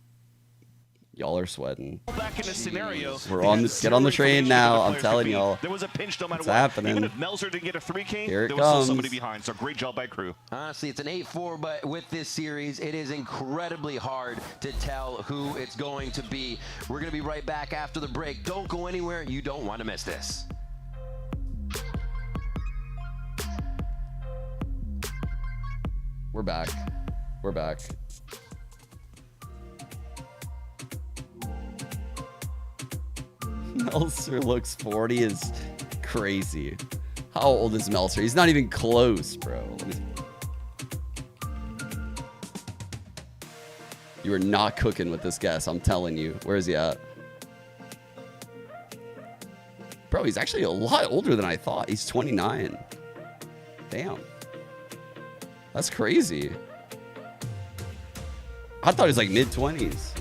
Y'all are sweating. back in this scenario, We're on the get on the train now. I'm telling y'all. there was a pinch no matter It's what. happening. Even if Melzer didn't get a 3K, Here it there was still comes. somebody behind. So great job by KRU. Honestly, it's an 8-4, but with this series, it is incredibly hard to tell who it's going to be. We're going to be right back after the break. Don't go anywhere. You don't want to miss this. We're back. We're back. Melzer looks 40 is crazy. How old is Melzer? He's not even close, bro. You are not cooking with this guess, I'm telling you. Where is he at? Bro, he's actually a lot older than I thought. He's 29. Damn. That's crazy. I thought he was like mid-20s.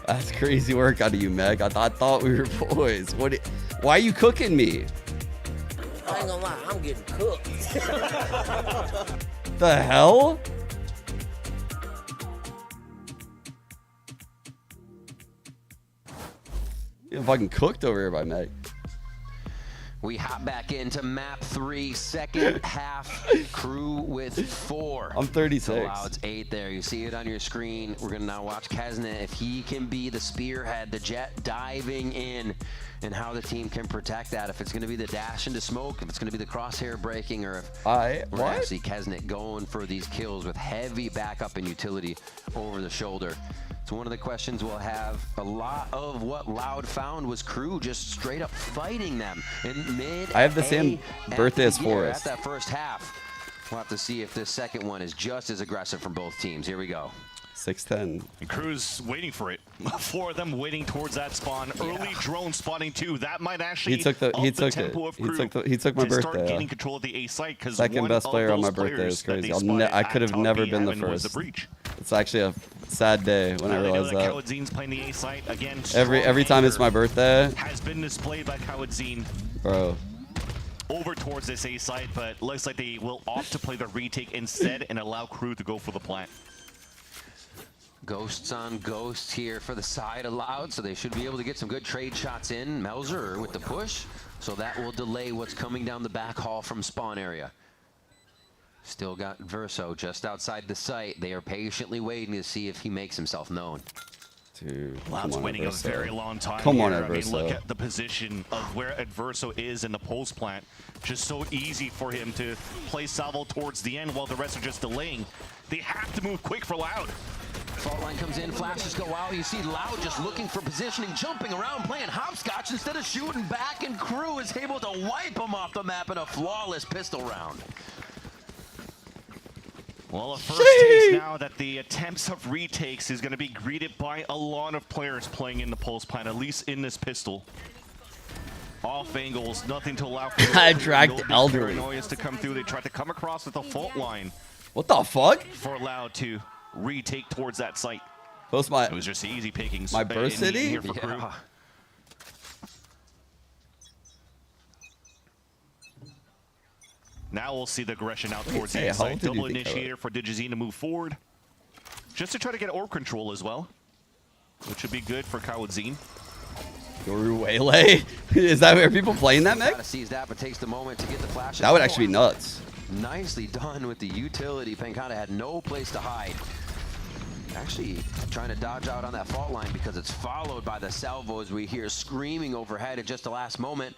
That's crazy work out of you, Meg. I thought we were boys. Why are you cooking me? I ain't gonna lie, I'm getting cooked. The hell? Getting fucking cooked over here by Meg. We hop back into map 3, second half. Crew with 4. I'm 36. So Loud's 8 there. You see it on your screen. We're gonna now watch Kesnet if he can be the spearhead, the jet diving in, and how the team can protect that. If it's gonna be the dash into smoke, if it's gonna be the crosshair breaking, or if we're gonna see Kesnet going for these kills with heavy backup and utility over the shoulder. So one of the questions we'll have, a lot of what Loud found was Crew just straight up fighting them in mid. I have the same birthday as Forrest. At that first half. We'll have to see if this second one is just as aggressive from both teams. Here we go. 610. And Crew's waiting for it. 4 of them waiting towards that spawn. Early drone spotting too. That might actually He took the he took it. He took my birthday. Start getting control of the A site, because second best player on my birthday is crazy. I could have never been the first. It's actually a sad day when I realized that. Kawadzin's playing the A site again. Every time it's my birthday. Has been displayed by Kawadzin. Bro. Over towards this A site, but looks like they will opt to play the retake instead and allow Crew to go for the plant. Ghosts on ghosts here for the side of Loud, so they should be able to get some good trade shots in. Melzer with the push, so that will delay what's coming down the back hall from spawn area. Still got Verso just outside the site. They are patiently waiting to see if he makes himself known. Dude, Loud's waiting a very long time. Come on, here. Adverso. I mean, look at the position of where Adverso is in the pulse plant. Just so easy for him to play salvo towards the end while the rest are just delaying. They have to move quick for Loud. Fault line comes in, flashes go out. You see Loud just looking for positioning, jumping around, playing hopscotch instead of shooting back, and Crew is able to wipe him off the map in a flawless pistol round. Well, a first taste now that the attempts of retakes is going to be greeted by a lot of players playing in the pulse plant, at least in this pistol. Off angles, nothing to allow for I dragged Elderly. Paranoias to come through. They tried to come across with a fault line. What the fuck? For Loud to retake towards that site. Post my. It was just easy pickings. My birth city? Here for Crew. Now we'll see the aggression out towards the inside. Double initiator for Digizine to move forward. Just to try to get orb control as well, which would be good for Kawadzin. KRU Waylay? Is that where people playing that, Mick? That, but takes the moment to get the flash. That would actually be nuts. Nicely done with the utility. Pancata had no place to hide. Actually trying to dodge out on that fault line because it's followed by the salvo as we hear screaming overhead at just the last moment.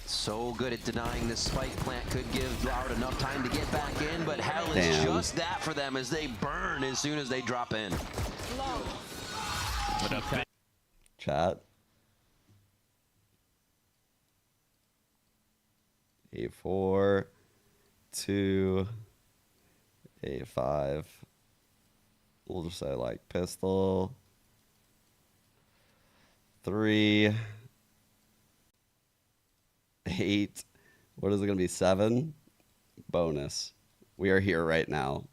So good at denying this spike plant, could give Loud enough time to get back in, but hell is just that for them as they burn as soon as they drop in. Chat. A4, 2, A5. We'll just say like pistol. 3, 8. What is it going to be? 7. Bonus. We are here right now.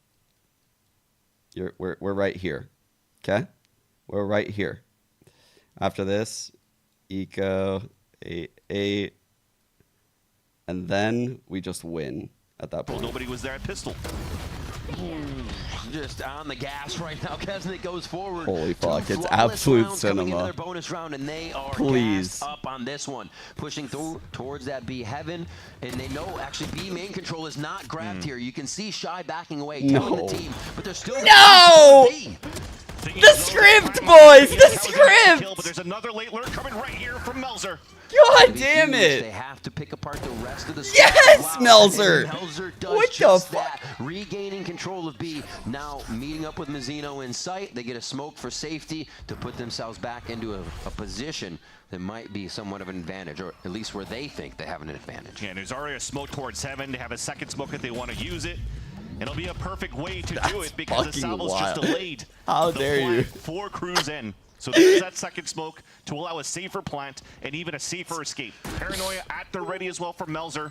We're right here. Okay? We're right here. After this, eco 8. And then we just win at that point. Well, nobody was there at pistol. Just on the gas right now. Kesnet goes forward. Holy fuck, it's absolute cinema. Their bonus round, and they are please up on this one. Pushing through towards that B heaven, and they know actually B main control is not grabbed here. You can see Shy backing away, killing the team, but they're still The script, boys! The script! But there's another late lurk coming right here from Melzer. God damn it! They have to pick apart the rest of the yes, Melzer! Melzer does what just the fuck? That. Regaining control of B. Now meeting up with Mazzino in sight. They get a smoke for safety to put themselves back into a position that might be somewhat of an advantage, or at least where they think they have an advantage. Yeah, there's already a smoke towards heaven. They have a second smoke if they want to use it. It'll be a perfect way to do it because the salvo's just delayed. How dare you? For Crew's in. So there's that second smoke to allow a safer plant and even a safer escape. Paranoia at the ready as well for Melzer.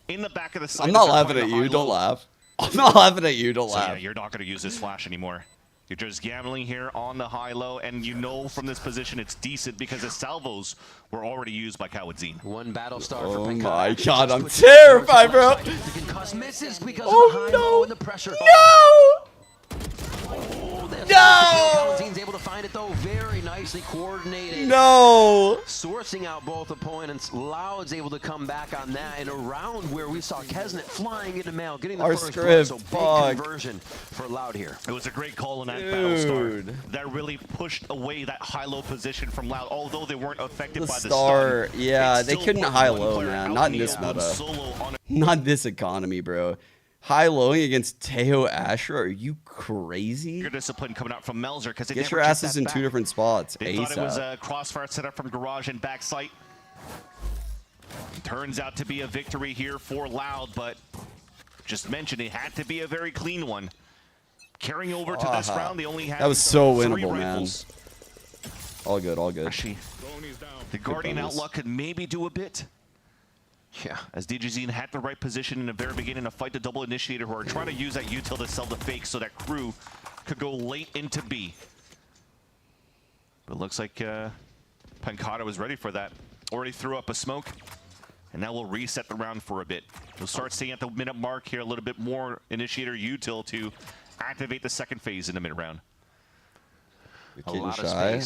In the back of the site. I'm not laughing at you. Don't laugh. I'm not laughing at you. Don't laugh. Yeah, you're not going to use this flash anymore. You're just gambling here on the high-low, and you know from this position it's decent because the salvos were already used by Kawadzin. One battle star for Pancata. My God, I'm terrified, bro. The concuss misses because of the high low and the pressure. No! Oh, no! Kawadzin able to find it. it though, very nicely coordinated. No! Sourcing out both opponents. Loud's able to come back on that in a round where we saw Kesnet flying into mail, getting the first blood, so big conversion for Loud here. It was a great call in that battle start. That really pushed away that high-low position from Loud, although they weren't affected by the start. stun. Yeah, they couldn't high-low, man. Not in this meta. Not this economy, bro. High-lowing against Teo Asher? Are you crazy? Good discipline coming out from Melzer because they Get never your checked asses that in back. 2 different spots. They thought it was ASAP. a crossfire setup from Garage and backside. Turns out to be a victory here for Loud, but just mentioned it had to be a very clean one. Carrying over to this round, they only had That was so 3 winnable, man. rifles. All good, all good. Actually, the Guardian Outlaw could maybe do a bit. Yeah, as DGZ had the right position in the very beginning to fight the double initiator who are trying to use that util to sell the fake so that crew could go late into B. But it looks like Pancata was ready for that. Already threw up a smoke, and now we'll reset the round for a bit. We'll start seeing at the minute mark here a little bit more initiator util to activate the second phase in the mid-round. Getting shy.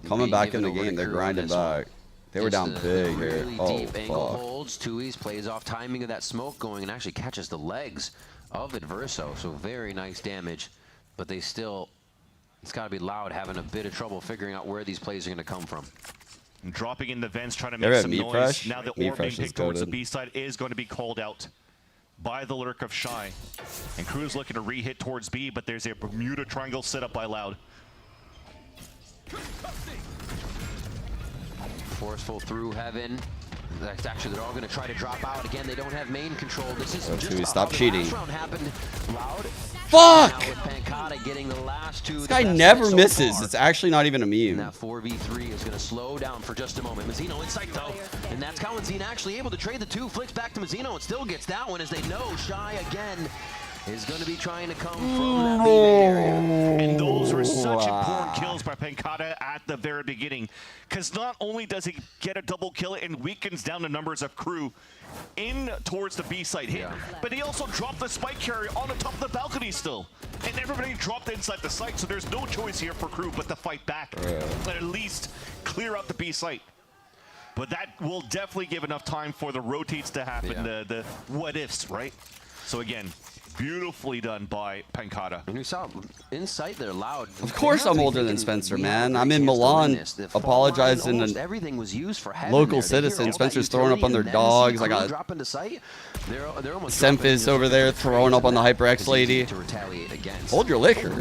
Coming back in the game, they're grinding back. They were down big here. Really Oh, deep angle fuck. holds. Tui's plays off timing of that smoke going and actually catches the legs of Adverso. So very nice damage, but they still, it's got to be Loud having a bit of trouble figuring out where these plays are going to come from. And dropping in the vents, trying to They're make at some Meat noise. Fresh. Now the Meat orb being Fresh is picked towards the goated. B side is going to be called out by the lurk of Shy. And Crew's looking to re-hit towards B, but there's a Bermuda Triangle set up by Loud. Forceful through heaven. That's actually, they're all going to try to drop out again. They don't have main control. This is just about stop how the cheating. last round happened. Loud. Fuck! Now with Pancata getting the last 2. This guy never misses. It's actually not even a meme. That 4v3 is going to slow down for just a moment. Mazzino in sight though, and that's Cowanzine actually able to trade the 2. Flicks back to Mazzino and still gets that one as they know Shy again is going to be trying to come from that mid area. And those were such important kills by Pancata at the very beginning. Because not only does he get a double kill and weakens down the numbers of Crew in towards the B site hit, but he also dropped the spike carrier on the top of the balcony still. And everybody dropped inside the site, so there's no choice here for Crew but to fight back. But at least clear out the B site. But that will definitely give enough time for the rotates to happen, the what ifs, right? So again, beautifully done by Pancata. And you saw insight there, Loud. Of course I'm older than Spencer, man. I'm in Milan apologizing to everything was used for local citizens. Spencer's throwing up on their dogs. I got Semphis over there throwing up on the HyperX lady. Hold your liquor.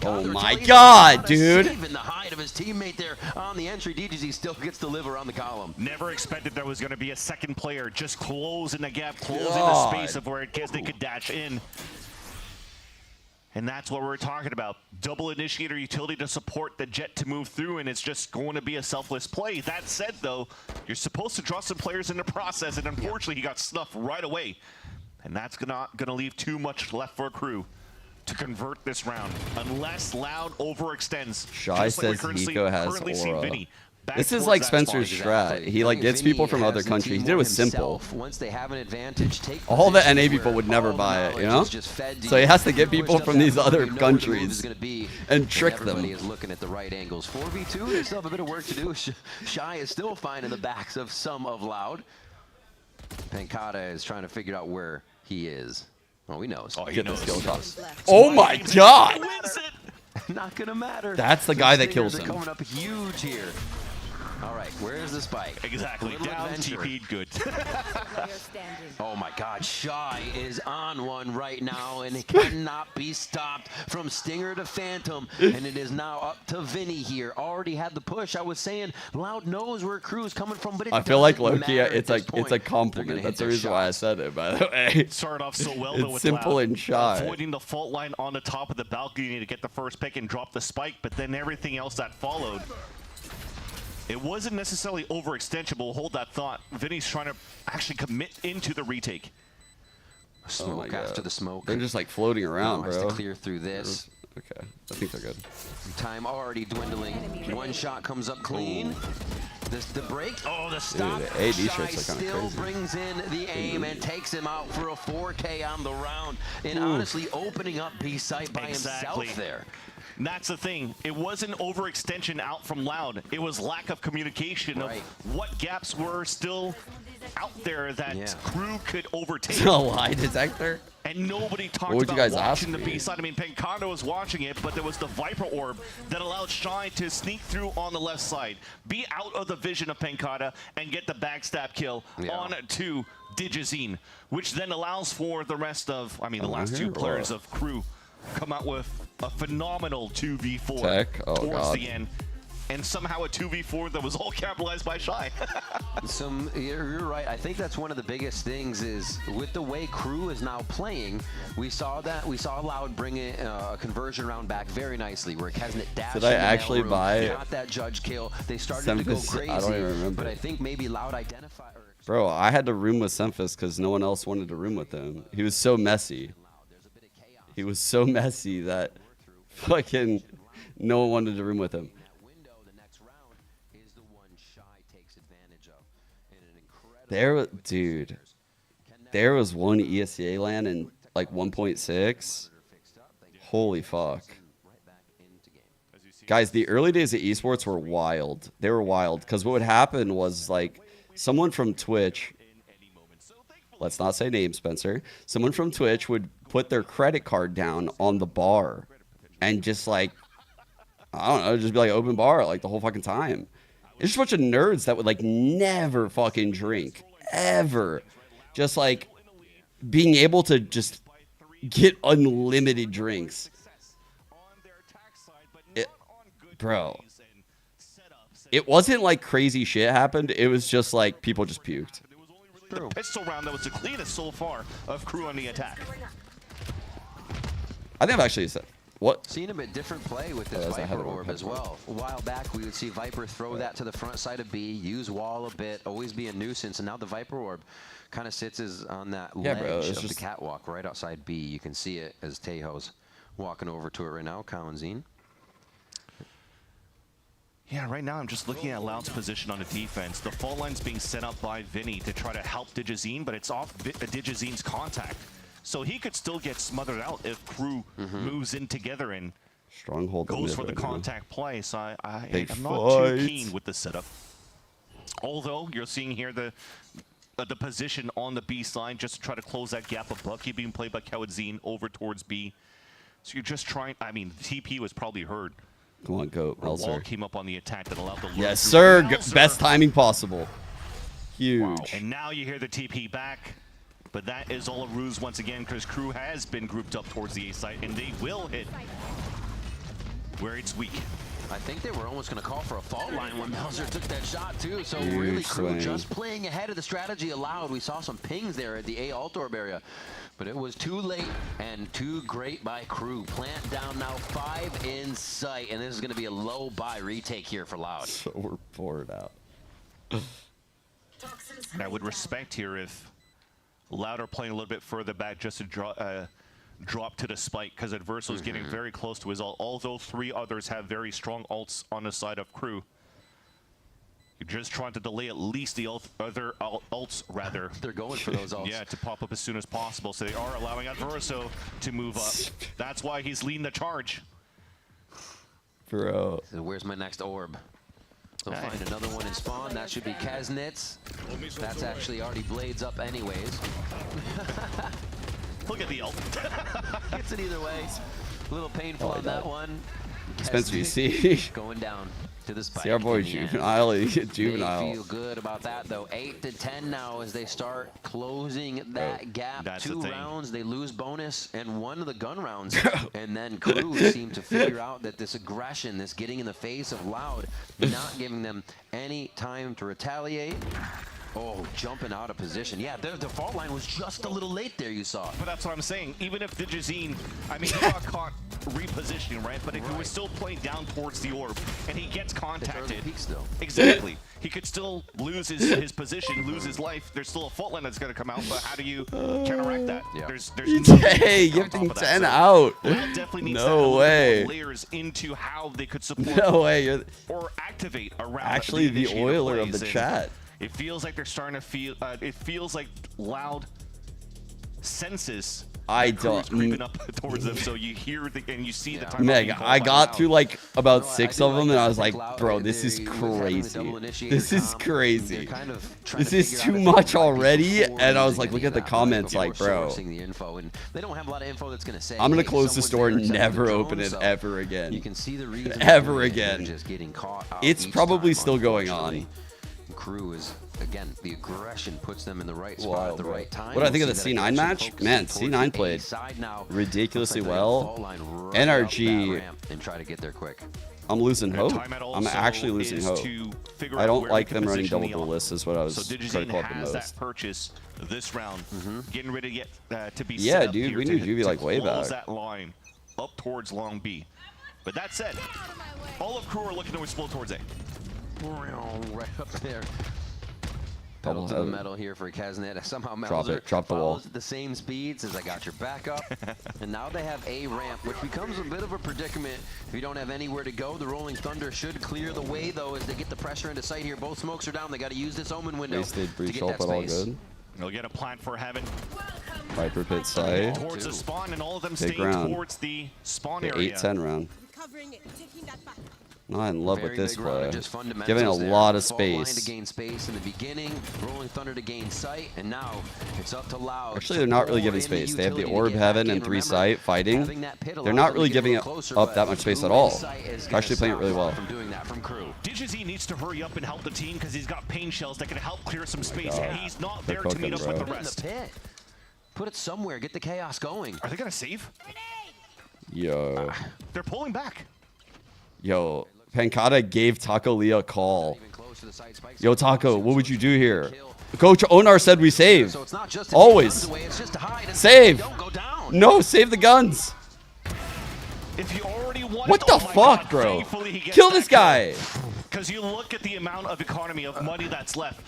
Oh my god, dude. Even the height of his teammate there on the entry, DGZ still gets to live around the column. Never expected there was going to be a second player just closing the gap, closing the space of where it they could dash in. And that's what we're talking about. Double initiator utility to support the jet to move through, and it's just going to be a selfless play. That said, though, you're supposed to draw some players in the process, and unfortunately, he got snuffed right away. And that's not going to leave too much left for Crew to convert this round, unless Loud overextends. Shy just like says we Hiko has currently see aura. Vinny back This is towards like that Spencer's spot. strat. He like gets people from other countries. He did it with Simple. Once they have an advantage, take All the NA people would never buy it, you know? So he has to get people from these other countries and trick them. Everybody is looking at the right angles. 4v2, they still have a bit of work to do. Shy is still finding the backs of some of Loud. Pancata is trying to figure out where he is. Oh, he knows. Oh, he Get knows. the skill toss. Oh my god! Not gonna matter. That's the guy that kills Stingers are him. coming up huge here. All right, where's the spike? Exactly. Little Down, adventure. TP'd good. Oh my god, Shy is on one right now and it cannot be stopped from Stinger to Phantom. And it is now up to Vinny here. Already had the push. I was saying Loud knows where Crew's coming from, but it I feel like doesn't Loki, matter it's at like this it's a point. compliment. That's the reason why I said it, by the way. Started off so well, It's though, with simple Loud and Shy. avoiding the fault line on the top of the balcony to get the first pick and drop the spike, but then everything else that followed. It wasn't necessarily overextension, but we'll hold that thought. Vinny's trying to actually commit into the retake. Smoke after the smoke. They're just like floating around, Has bro. to clear through this. Okay, I think they're good. Time already dwindling. One shot comes up clean. The break. Oh, the stop. Dude, the AD Shy shirts are kinda still crazy. brings in the aim and takes him out for a 4K on the round. And Ooh. honestly, opening up B site by Exactly. himself there. And that's the thing. It wasn't overextension out from Loud. It was lack of communication of what gaps were still out there that Crew could overtake. A lie detector? And nobody talked What would about you guys watching ask the me? B side. I mean, Pencado was watching it, but there was the Viper Orb that allowed Shy to sneak through on the left side, be out of the vision of Pencada, and get the backstab kill on to Digizine, which then allows for the rest of, I mean, the last two players of Crew come out with a phenomenal 2v4 Tech? Oh, towards God. the end. And somehow a 2v4 that was all capitalized by Shy. You're right. I think that's one of the biggest things is with the way Crew is now playing, we saw Loud bring a conversion round back very nicely where Kesnet dashed. Did I actually buy got that judge kill? They started to go crazy. I don't even remember. But I think maybe Loud identified. Bro, I had to room with Semphis because no one else wanted to room with him. He was so messy. He was so messy that fucking no one wanted to room with him. Dude, there was one ESCA LAN in like 1.6. Holy fuck. Guys, the early days of esports were wild. They were wild because what would happen was like someone from Twitch, let's not say names, Spencer, someone from Twitch would put their credit card down on the bar and just like, I don't know, just be like open bar like the whole fucking time. It's just a bunch of nerds that would like never fucking drink, ever. Just like being able to just get unlimited drinks. Bro, it wasn't like crazy shit happened. It was just like people just puked. The pistol round that was the cleanest so far of Crew on the attack. I think I've actually said. What? Seen a bit different play with this Viper Orb as well. A while back, we would see Viper throw that to the front side of B, use wall a bit, always be a nuisance, and now the Viper Orb kind of sits on that ledge of the catwalk right outside B. You can see it as Tejo's walking over to it right now, Kawanzine. Yeah, right now I'm just looking at Loud's position on the defense. The fault line's being set up by Vinny to try to help Digizine, but it's off Digizine's contact. So he could still get smothered out if Crew moves in together and Stronghold goes for the contact play. So I'm not fight. too keen with the setup. Although you're seeing here the position on the B side just to try to close that gap of Bucky being played by Kawanzine over towards B. So you're just trying, I mean, TP was probably heard. Come on, go, Wall Melzer. came up on the attack that allowed the Yes, sir. Best timing possible. Huge. Wow. And now you hear the TP back. But that is all a ruse once again because Crew has been grouped up towards the A site and they will hit where it's weak. I think they were almost going to call for a fault line when Melzer took that shot too. So Huge really Crew swing. just playing ahead of the strategy allowed. We saw some pings there at the A alt orb area. But it was too late and too great by Crew. Plant down now, 5 in sight. And this is going to be a low buy retake here for Loud. So we're bored out. I would respect here if Loud are playing a little bit further back just to drop to the spike because Adverso's getting very close to his ult. Although 3 others have very strong ults on the side of Crew. You're just trying to delay at least the other ults, rather. They're going for those ults. Yeah, to pop up as soon as possible. So they are allowing Adverso to move up. That's why he's leading the charge. Bro. So where's my next orb? They'll find another one in spawn. That should be Kaznitz. That's actually already blades up anyways. Look at the ult. Gets it either way. A little painful on that one. Spencer, you see? Going down to the spike. See our boy Juvenile. Juvenile. They feel good about that though. 8 to 10 now as they start closing that gap. That's 2 the thing. rounds, they lose bonus and 1 of the gun rounds. And then Crew seem to figure out that this aggression, this getting in the face of Loud, not giving them any time to retaliate. Oh, jumping out of position. Yeah, the default line was just a little late there, you saw. But that's what I'm saying. Even if Digizine, I mean, he got caught repositioning, right? But if he was still playing down towards the orb and he gets contacted, exactly, he could still lose his position, lose his life. There's still a fault line that's going to come out, but how do you counteract that? Yeah. There's no Hey, gifting 10 out. definitely needs to No have way. layers into how they could support No way. or activate around Actually the initiator oiler of plays. the And chat. it feels like they're starting to feel, it feels like Loud senses I Crew's don't. creeping up towards them, so you hear and you see the time. Meg, I got through like about 6 of them, and I was like, bro, this is crazy. This is crazy. This is too much already. And I was like, look at the comments, like, bro. I'm gonna close the store and never open it ever again. You can see the reason ever again. just getting caught out It's each probably time, still going on. Crew is, again, the aggression puts them in the right spot at the right time. What do I think of the C9 match? Man, C9 played ridiculously well. NRG, and try to get there quick. I'm losing hope. I'm actually losing hope. I don't like them running double duelists is what I was critical of the most. That purchase this round, getting ready to get to be Yeah, set up dude, here we knew Juvie like way close back. that line up towards long B. But that said, all of Crew are looking to explode towards A. Right up there. Double Pedal to the metal here for Kesnet. Somehow Drop it. Drop the wall. follows at the same speed, says I got your backup. And now they have A ramp, which becomes a bit of a predicament if you don't have anywhere to go. The Rolling Thunder should clear the way, though, as they get the pressure into sight here. Both smokes are down. They got to use this Omen window. Wasted to breach get ult, that but all space. good. They'll get a plan for heaven. Viper pit side. Towards the spawn, and all of them Big staying round. towards the spawn The area. 8-10 round. Not in love with this Very big round play. of just fundamentals Giving a there. lot of Fault line space. to gain space in the beginning, Rolling Thunder to gain sight, and now it's up to Loud. Actually, they're not really giving space. They have the Orb Heaven and 3 sight fighting. They're not really giving up that much space at all. They're actually playing it really well. From doing that from Crew. DigiZ needs to hurry up and help the team because he's got pain shells that can help clear some space, God. and he's not They're there to meet cooking, up with bro. the Put it in rest. the pit. Put it somewhere. Get the chaos going. Are they gonna save? Yo. They're pulling back. Yo. Pancata gave Taco Lee a call. Yo, Taco, what would you do here? Coach Onar said we save. So it's not just to Always. take guns away, it's just to hide and Save. don't go down. No, save the guns. If you already won What it, the oh my fuck, God, bro? thankfully he gets Kill that this guy. Because you look at the amount of economy of money that's left.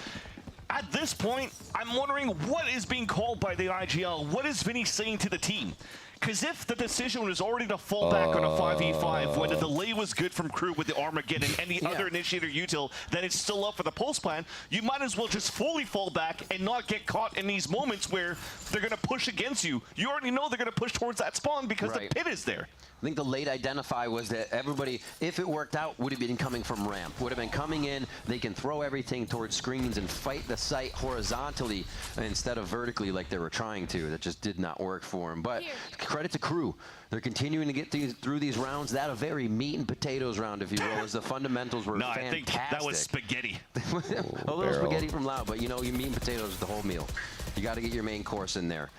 At this point, I'm wondering what is being called by the IGL. What is Vinny saying to the team? Because if the decision was already to fall back on a 5v5, when the delay was good from Crew with the Armageddon and the other initiator util that is still up for the pulse plan, you might as well just fully fall back and not get caught in these moments where they're going to push against you. You already know they're going to push towards that spawn because the pit is there. I think the late identify was that everybody, if it worked out, would have been coming from ramp. Would have been coming in, they can throw everything towards screens and fight the site horizontally instead of vertically like they were trying to. That just did not work for them. But credit to Crew. They're continuing to get through these rounds. That a very meat and potatoes round, if you will, as the fundamentals were fantastic. I think that was spaghetti. A little spaghetti from Loud, but you know, you meat and potatoes is the whole meal. You got to get your main course in there.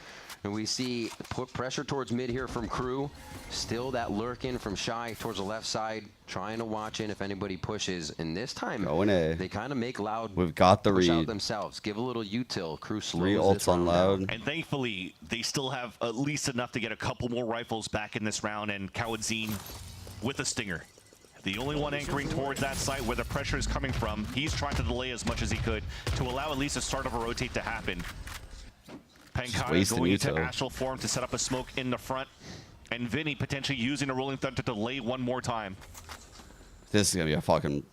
And we see put pressure towards mid here from Crew. Still that lurking from Shy towards the left side, trying to watch in if anybody pushes. And this time, they kind of make Loud We've got the push read. out themselves. Give a little util. Crew slows 3 this ults on round down. Loud. And thankfully, they still have at least enough to get a couple more rifles back in this round, and Kawadzine with a stinger. The only one anchoring towards that site where the pressure is coming from. He's trying to delay as much as he could to allow at least a start of a rotate to happen. Pankata going into astral form to set up a smoke in the front. And Vinny potentially using a Rolling Thunder to delay one more time. This is going to be a fucking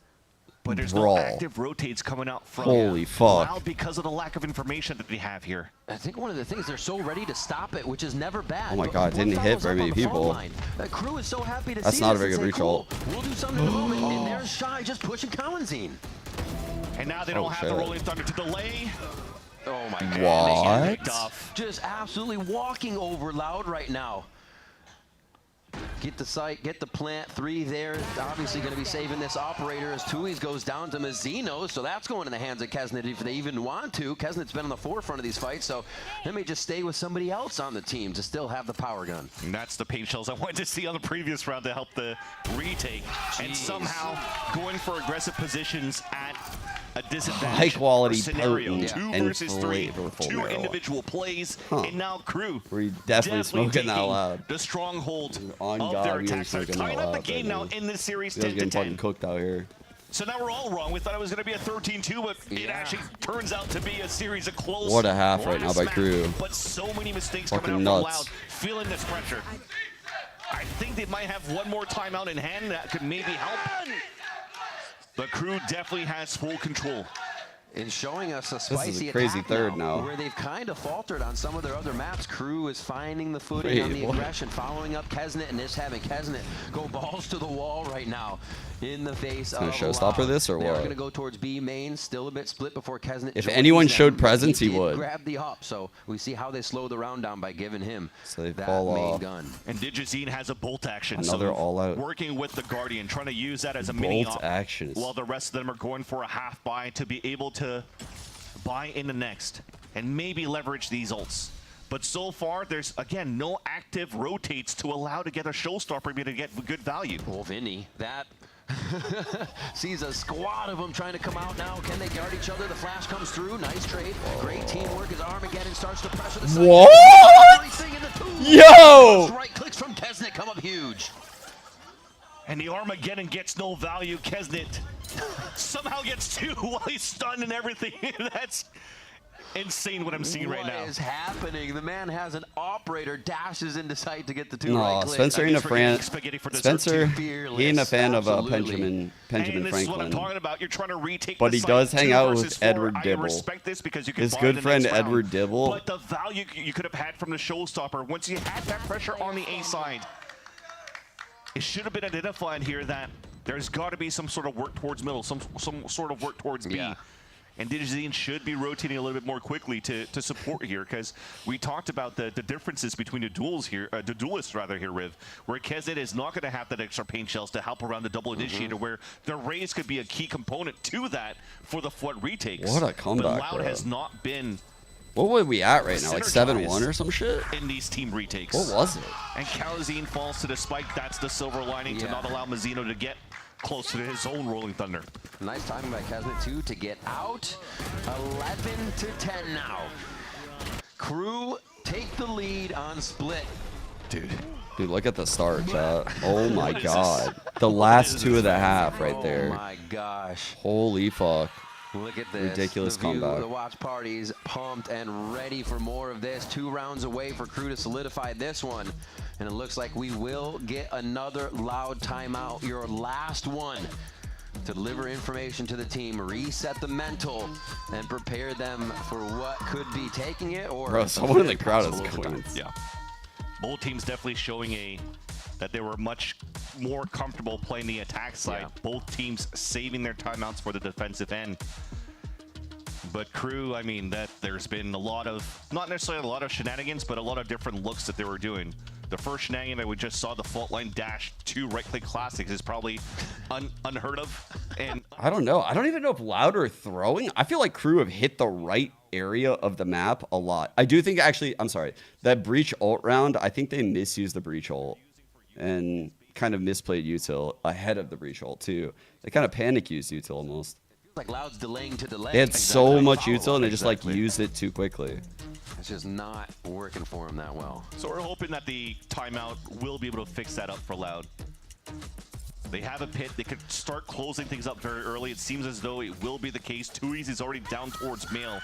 But there's brawl. no active rotates coming out from Holy fuck. Loud because of the lack of information that they have here. I think one of the things, they're so ready to stop it, which is never bad. Oh my But God, one didn't hit follows very up on many the front people. line. That Crew is so happy to That's see not a this very and good say, breach cool, ult. we'll do something in a moment. And there's Shy just pushing Kawadzine. And now they don't have the Rolling Thunder to delay. Oh my God. What? Just absolutely walking over Loud right now. Get the site, get the plant. 3 there. Obviously going to be saving this operator as Tui's goes down to Mazzino. So that's going in the hands of Kesnet if they even want to. Kesnet's been on the forefront of these fights, so they may just stay with somebody else on the team to still have the power gun. And that's the paint shells I wanted to see on the previous round to help the retake. And somehow going for aggressive positions at a disadvantage. High quality, scenario. potent, 2 and versus 3. flavorful 2 barrel. individual plays. And now Crew. We're definitely smoking that taking loud. the stronghold On of God, their we are attacks. They're smoking that tying up the loud game right now now. in this series You guys 10 to getting 10. fucking cooked out here. So now we're all wrong. We thought it was going to be a 13-2, but it actually turns out to be a series of close. What a half right now last by match. Crew. But so many mistakes Fucking coming out nuts. from Loud, feeling this pressure. I think they might have one more timeout in hand that could maybe help. But Crew definitely has full control. And showing us a This spicy is a crazy attack third now. where they've kind of faltered on some of their other maps. KRU is finding the footing on the aggression, following up Kesnet, and just having Kesnet go balls to the wall right now in the face of showstopper Loud. this or They are what? going to go towards B main, still a bit split before Kesnet. If joins anyone them, showed but presence, he did would. grab the up, so we see how they slow the round down by giving him that fall main off. gun. And Digizine has a bolt action. Another so all-out. working with the Guardian, trying to use that as a mini Bolt op, action. while the rest of them are going for a half buy to be able to buy in the next and maybe leverage these ults. But so far, there's, again, no active rotates to allow to get a showstopper to get good value. Well, Vinny, that sees a squad of them trying to come out now. Can they guard each other? The flash comes through. Nice trade. Great teamwork as Armageddon starts to pressure the side. What? Yo! Right clicks from Kesnet come up huge. And the Armageddon gets no value. Kesnet somehow gets 2 while he's stunned and everything. That's insane what I'm seeing right now. What is happening? The man has an operator, dashes into sight to get the 2 No, right clicks. Spencer ain't a fan. Spencer, he ain't a fan of Absolutely. Benjamin This is what I'm Franklin. talking about. You're trying to retake But the he site, does hang 2 out versus with 4. Edward I Dibble. respect this because you can His buy good the friend next round. Edward Dibble. But the value you could have had from the showstopper, once you had that pressure on the A side, it should have been identified here that there's got to be some sort of work towards middle, some sort of work towards B. Yeah. And Digizine should be rotating a little bit more quickly to support here, because we talked about the differences between the duelists rather here, Riv, where Kesnet is not going to have that extra paint shells to help around the double initiator, where the Raze could be a key component to that for the Flood retakes. What a comeback, But Loud bro. has not been. What were we at right now? Like synergized 7-1 or some shit? in these team retakes. What was it? And Calazine falls to the spike. That's the silver lining to not allow Mazzino to get close to his own Rolling Thunder. Nice timing by Kesnet too to get out. 11 to 10 now. KRU take the lead on split. Dude, look at the start, chat. Oh my god. The last 2 of the half right there. Oh my gosh. Holy fuck. Look at this. Ridiculous the view, comeback. The watch party's pumped and ready for more of this. 2 rounds away for KRU to solidify this one. And it looks like we will get another Loud timeout. Your last one. To deliver information to the team, reset the mental, and prepare them for what could be taking it or... Bro, someone in the crowd is possible going. overtime. Yeah. Both teams definitely showing that they were much more comfortable playing the attack side. Yeah. Both teams saving their timeouts for the defensive end. But KRU, I mean, that there's been a lot of, not necessarily a lot of shenanigans, but a lot of different looks that they were doing. The first shenanigan that we just saw, the fault line dash to right-click classics, is probably unheard of. And I don't know. I don't even know if Loud are throwing. I feel like KRU have hit the right area of the map a lot. I do think, actually, I'm sorry, that Breach ult round, I think they misused the Breach ult and kind of misplayed util ahead of the Breach ult too. They kind of panic used util almost. Like Loud's delaying to delay. They had so much util and they just like used it too quickly. It's just not working for him that well. so we're hoping that the timeout will be able to fix that up for Loud. They have a pit. They could start closing things up very early. It seems as though it will be the case. 2E's is already down towards Mail.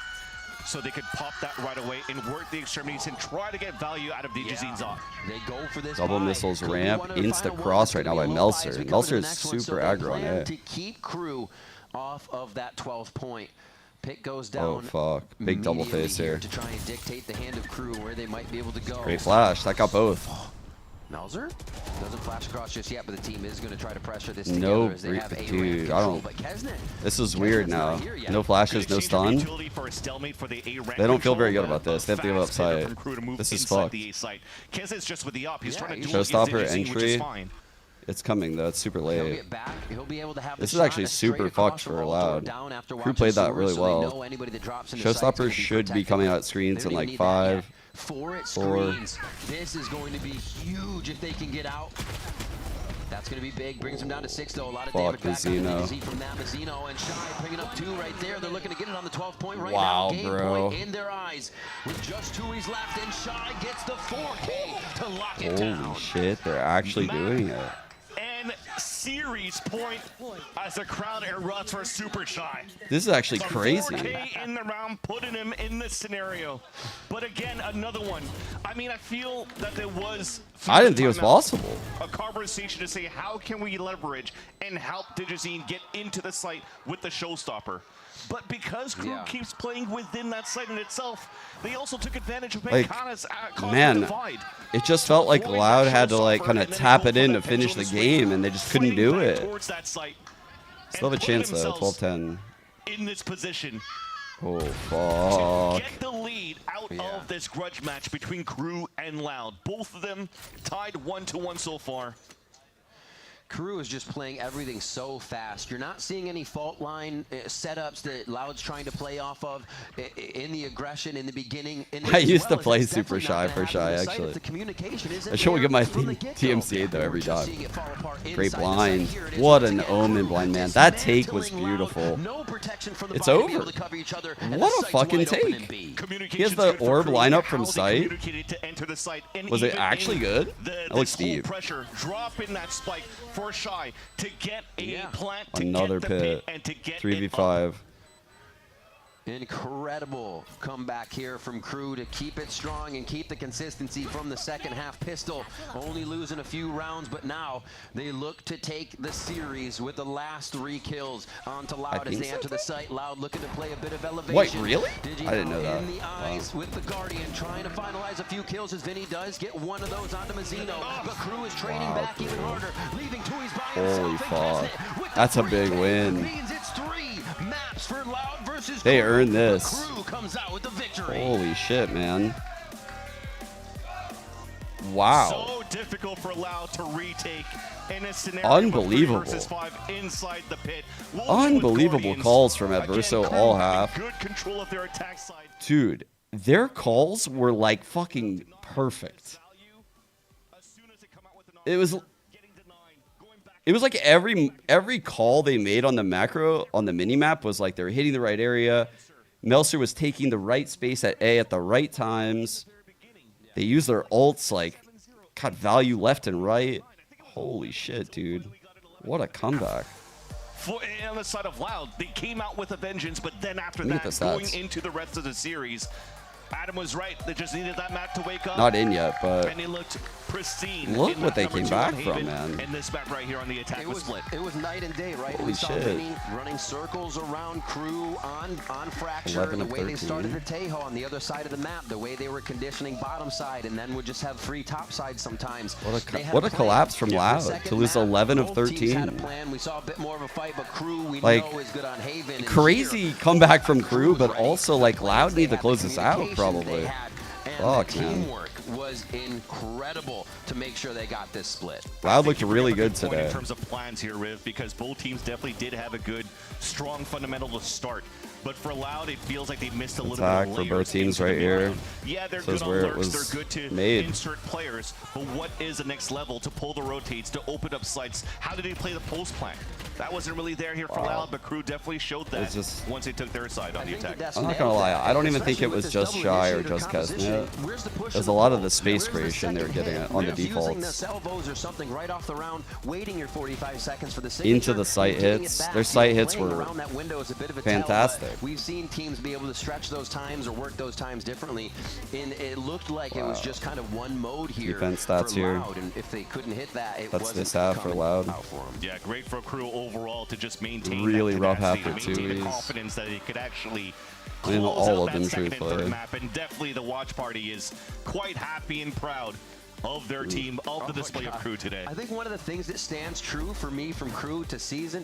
So they could pop that right away and work the extremities and try to get value out of Digizine's off. They go for this Double missiles ramp, insta cross right now by Melser. Melser is super aggro on it. To keep KRU off of that 12th point. Pick goes down. Oh fuck. Big double immediately face here. To try and dictate the hand of KRU where they might be able to go. Great flash. That got both. Melzer doesn't flash across just yet, but the team is going to try to pressure this No, together as they have a dude, ramp I control. don't. But Kesnet, This is weird now. No flashes, no stun. They don't feel very good about this. They have to give up sight. This is fucked. Kesnet's just with the up. He's trying to Showstopper entry. It's coming though. It's super late. This is actually super fucked for Loud. KRU played that really well. Showstopper should be coming out screens in like 5, 4. This is going to be huge if they can get out. That's going to be big. Brings them down to 6 though. A lot of damage back on the DZ from that. Mazzino and Shy bringing up 2 right there. They're looking to get it on the 12th point right now. Game point in their eyes with just 2E's left, and Shy gets the 4K to lock it down. Holy shit, they're actually doing it. And series point as the crowd erupts for Super Shy. This is actually So crazy. 4K in the round, putting him in this scenario. But again, another one. I mean, I feel that there was... I didn't think it was possible. A conversation to say, how can we leverage and help Digizine get into the site with the showstopper? But because Crew keeps playing within that site in itself, they also took advantage of Like, Meccana's man, it just felt like Loud had to like kind of tap it in to finish the game, and they just couldn't do it. Still have a chance though. 12-10. In this position. Oh fuck. Get the lead out of this grudge match between Crew and Loud. Both of them tied 1-1 so far. KRU is just playing everything so fast. You're not seeing any fault line setups that Loud's trying to play off of in the aggression in the beginning. I used to play Super Shy for Shy, actually. I should get my TMCA though every time. Great blind. What an omen blind, man. That take was beautiful. It's over. What a fucking take. He has the orb lineup from sight. Was it actually good? That looks deep. Pressure, drop in that spike for Shy to get a plant, to Another get the pit, pit. and to get 3v5. Incredible comeback here from KRU to keep it strong and keep the consistency from the second half. Pistol only losing a few rounds, but now they look to take the series with the last 3 kills onto Loud as they enter the site. Loud looking to play a bit of elevation. Wait, really? I didn't know that. In the eyes with the Guardian, trying to finalize a few kills as Vinny does get one of those onto Mazzino, but KRU is trading back even harder, leaving Tui's by Holy himself. fuck. That's a big win. Means it's 3 maps for Loud versus They KRU. earned this. KRU comes out with the victory. Holy shit, man. Wow. So difficult for Loud to retake in a scenario Unbelievable. of 3 versus 5 inside the pit. Unbelievable calls from Adverso all half. Good control of their attack side. Dude, their calls were like fucking perfect. It was like every call they made on the macro, on the mini map, was like they were hitting the right area. Melser was taking the right space at A at the right times. They used their ults, like, got value left and right. Holy shit, dude. What a comeback. On the side of Loud, they came out with a vengeance, but then after Look at that, the going stats. into the rest of the series, Adam was right. They just needed that map to wake up. Not in yet, but and they looked pristine. look in what they map came number 2 back on from, Haven, man. And this map right here on the attack was split. It was night and day, right? Holy We saw shit. Vinny running circles around KRU on Fracture, 11 the of way they 13. started the Tejo on the other side of the map, the way they were conditioning bottom side, and then would just have free top side sometimes. What a collapse from Loud to lose 11 of Both teams had a 13. plan. We saw a bit more of a fight, but KRU we Like, know is good on Haven. And crazy comeback from Crew, but also like Loud need to close this out probably. Fuck, the man. teamwork was incredible to make sure they got this split. Loud looked really good Point today. in terms of plans here, Riv, because both teams definitely did have a good, strong fundamental to start. But for Loud, it feels like they missed a little Attack bit of for layers both teams into the right here. round. Yeah, they're This is good on where it lurks, was they're good to made. insert players, but what is the next level to pull the rotates, to open up sites? How did they play the post plan? That wasn't really there here for Loud, but Crew definitely showed that It's just- once they took their side on the attack. I'm not gonna lie, I don't even think it was just Shy or just Kesnet. There's a lot of the space creation they were getting on the Using the defaults. salvos or something right off the round, waiting your 45 seconds for the Into the site getting it hits. back, Their site hits playing were around that window is a bit of a tell, but fantastic. we've seen teams be able to stretch those times or work those times differently. And it looked like it was just kind of one mode here Defense stats for here. Loud, and if they couldn't hit that, it That's wasn't this half for coming Loud. out for 'em. Yeah, great for Crew overall to just maintain Really that rough tenacity, half to for maintain the Tui's. confidence that they could actually In close all out of them, that second and third truthfully. map. And definitely the watch party is quite happy and proud of their team, of the display of Crew today. I think one of the things that stands true for me from Crew to season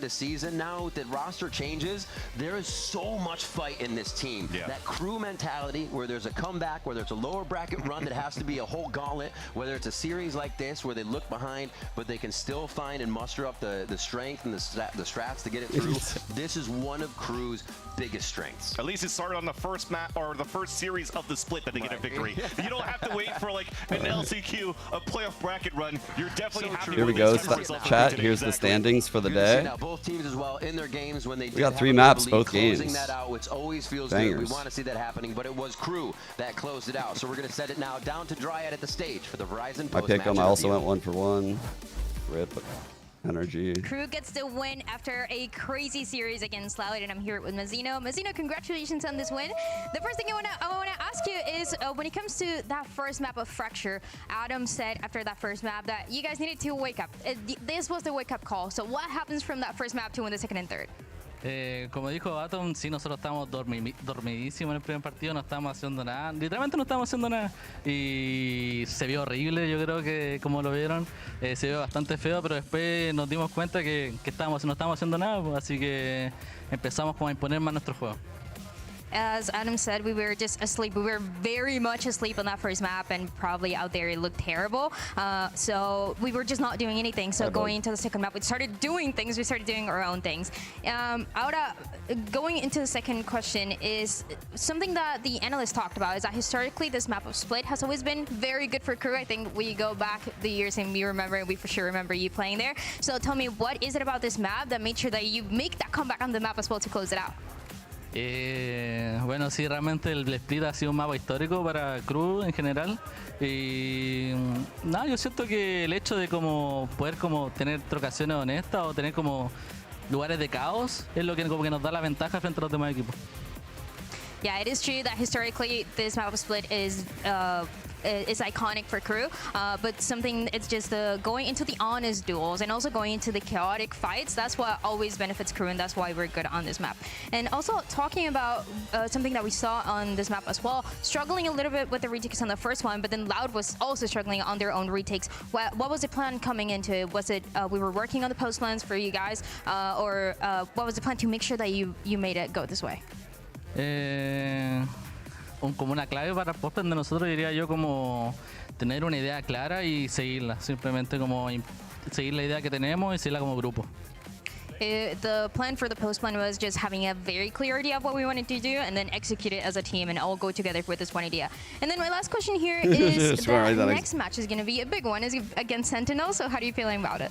now with the roster changes, there is so much fight in this team. Yeah. That Crew mentality where there's a comeback, where there's a lower bracket run that has to be a whole gauntlet, whether it's a series like this where they look behind, but they can still find and muster up the strength and the strats to get it through. This is one of Crew's biggest strengths. At least it started on the first map or the first series of the split that they get a victory. You don't have to wait for like an LCQ, a playoff bracket run. You're definitely happy Here we with go. this type of result Chat, today. here's the Exactly. standings for the You're gonna see day. now both teams as well in their games when they We got did 3 have a maps, lead, both closing games. that out, which always feels good. Bangers. We want to see that happening, but it was Crew that closed it out. So we're going to set it now down to Dryad at the stage for the Verizon I post pick them. matchup I also review. went 1 for 1. Rip. NRG. KRU gets the win after a crazy series against Loud, and I'm here with Mazzino. Mazzino, congratulations on this win. The first thing I wanna ask you is when it comes to that first map of Fracture, Adam said after that first map that you guys needed to wake up. This was the wake-up call. So what happens from that first map to win the second and third? Como dijo Atom, sí, nosotros estamos dormidísimos en el primer partido, no estábamos haciendo nada, literalmente no estábamos haciendo nada y se vio horrible, yo creo que como lo vieron, se vio bastante feo, pero después nos dimos cuenta que no estábamos haciendo nada, pues, así que empezamos como a imponer más nuestro juego. As Adam said, we were just asleep. We were very much asleep on that first map, and probably out there it looked terrible. So we were just not doing anything. So going into the second map, we started doing things. We started doing our own things. Ahora, going into the second question is something that the analysts talked about, is that historically this map of Split has always been very good for KRU. I think we go back the years and we for sure remember you playing there. So tell me, what is it about this map that made sure that you make that comeback on the map as well to close it out? Bueno, sí, realmente el Split ha sido un mapa histórico para KRU en general y nada, yo siento que el hecho de como poder como tener trocaciones honestas o tener como lugares de caos es lo que como que nos da la ventaja frente a los demás equipos. Yeah, it is true that historically this map of Split is iconic for KRU, but something, it's just going into the honest duels and also going into the chaotic fights. That's what always benefits KRU, and that's why we're good on this map. And also talking about something that we saw on this map as well, struggling a little bit with the retakes on the first one, but then Loud was also struggling on their own retakes. What was the plan coming into it? Was it we were working on the post plans for you guys, or what was the plan to make sure that you made it go this way? Como una clave para el postplan de nosotros, diría yo, como tener una idea clara y seguirla, simplemente como seguir la idea que tenemos y seguirla como grupo. The plan for the post plan was just having a very clear idea of what we wanted to do and then execute it as a team and all go together with this one idea. And then my last question here is the next match is going to be a big one, is against Sentinel. So how are you feeling about it?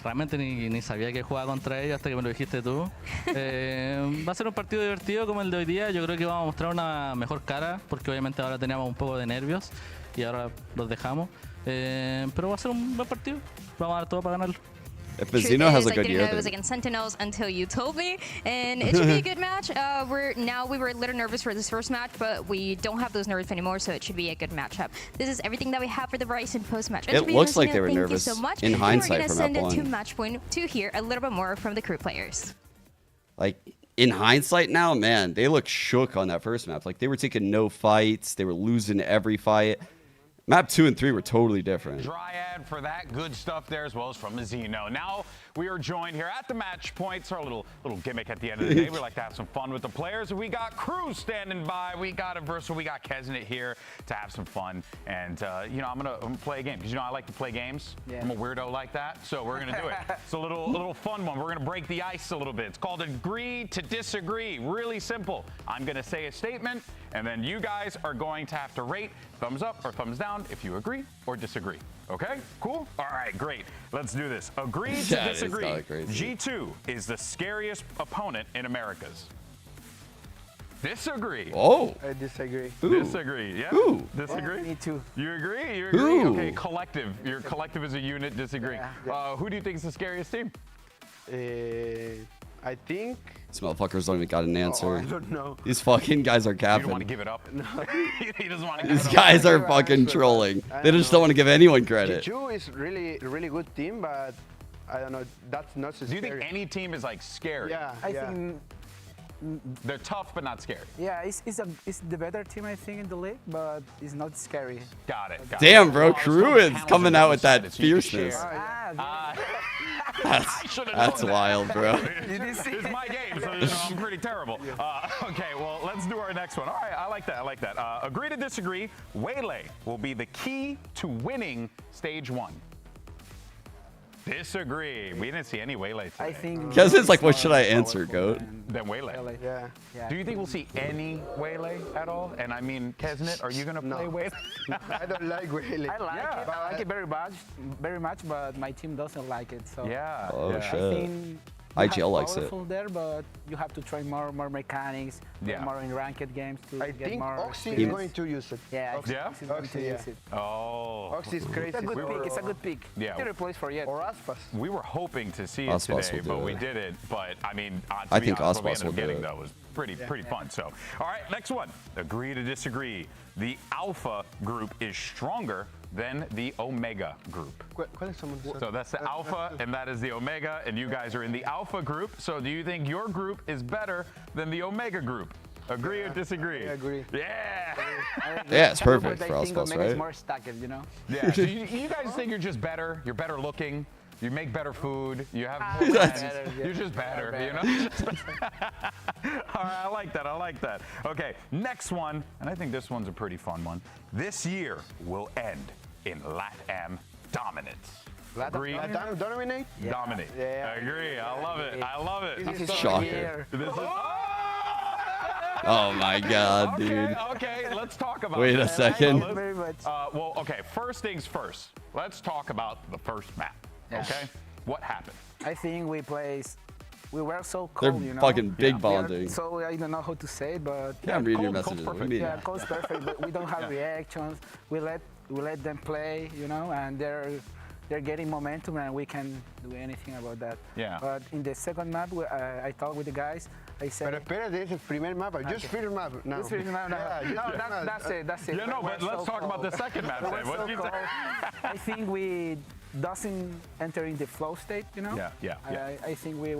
Realmente ni sabía que jugaba contra ellos hasta que me lo dijiste tú. Va a ser un partido divertido como el de hoy día. Yo creo que vamos a mostrar una mejor cara, porque obviamente ahora teníamos un poco de nervios y ahora los dejamos. Pero va a ser un buen partido. Vamos a dar todo para ganarlo. If Mazzino has a good year, it was against Sentinels until you told me, and it should be a good match. We were a little nervous for this first match, but we don't have those nerves anymore, so it should be a good matchup. This is everything that we have for the Verizon post match. It looks like they were nervous so much. in hindsight we're from gonna that send it one. to match point to hear a little bit more from the KRU players. Like in hindsight now, man, they look shook on that first map. Like they were taking no fights, they were losing every fight. Map 2 and 3 were totally different. Dryad for that good stuff there, as well as from Mazzino. Now we are joined here at the match points. Our little gimmick at the end of the day. We like to have some fun with the players. We got KRU standing by. We got Versal. We got Kesnet here to have some fun. And you know, I'm gonna play a game because you know I like to play games. Yeah. I'm a weirdo like that, so we're gonna do it. It's a little fun one. We're gonna break the ice a little bit. It's called Agree to Disagree. Really simple. I'm gonna say a statement, and then you guys are going to have to rate thumbs up or thumbs down if you agree or disagree. Okay, cool? All right, great. Let's do this. Agree to disagree. G2 is the scariest opponent in Americas. Disagree. Oh. I disagree. Ooh. Disagree. Yeah. Ooh. Disagree. Me too. You agree? You agree? Ooh. Okay, collective. Your collective as a unit disagree. Yeah. Who do you think is the scariest team? I think. These motherfuckers don't even got an answer. I don't know. These fucking guys are You capping. don't want to give it up. No. He doesn't want to give it These up. guys are fucking trolling. They just don't want to give anyone credit. G2 is really good team, but I don't know. That's not so Do you scary. think any team is like scary? Yeah. I think. They're tough but not scary. Yeah, it's the better team I think in the league, but it's not scary. Got it. Damn, bro, KRU is coming out with that fierceness. That's wild, bro. It's my game, so you know, I'm pretty terrible. Okay, well, let's do our next one. All right, I like that. I like that. Agree to disagree. Waylay will be the key to winning stage 1. Disagree. We didn't see any Waylay today. I think. Kesnet's like, what should I answer, GOAT? Then Waylay. Yeah. Do you think we'll see any Waylay at all? And I mean, Kesnet, are you going to play Waylay? I don't like Waylay. I like it. I like it very much, but my team doesn't like it. So Oh, I shit. think IGL likes it. Powerful there, but you have to try more mechanics, more in ranked games to I get think more Oxy is experience. going to use it. Yeah, Oxy. Oxy is going to use it. Oh. Oxy is crazy. It's a good pick. It's a good pick. Yeah. Still replace for yet. Or Aspas. We were hoping to see it Aspas today, will do but we it. did it. But I mean, I to be think honest, what we Aspas ended up will do getting it. though was pretty fun. So, all right, next one. Agree to disagree. The Alpha group is stronger than the Omega group. So that's the Alpha and that is the Omega, and you guys are in the Alpha group. So do you think your group is better than the Omega group? Agree or disagree? I agree. Yeah. Yeah, it's perfect But for I us, think boss, Omega's right? more stacked, you know. Yeah. So you guys think you're just better? You're better looking. You make better food. You have more friends. You're just better, you know? All right, I like that. I like that. Okay, next one, and I think this one's a pretty fun one. This year will end in LATAM dominance. Agree? LATAM dominate? Dominate. Yeah. I agree. I love it. I love it. This is Shocker. This is, Oh my god, dude. Okay, let's talk about Wait a that. second. Thank you very much. Well, okay, first things first. Let's talk about the first map, okay? What happened? I think we were so They're cold, you know. fucking big We are- bonding. So I don't know how to say it, but Yeah, I'm reading your Cold's messages. What do you perfect. mean? yeah, cold's perfect, but we don't have reactions. We let them play, you know, and they're getting momentum, and we can do anything about that. Yeah. But in the second map, I talked with the guys. I said, Pero espérate, ese es el primer mapa. Just first map now. This is- no, that's it. That's it. Yeah, no, but We're let's so talk about cold. the second map We're then. so What do you cold. say? I think we doesn't enter in the flow state, you know. Yeah. I think we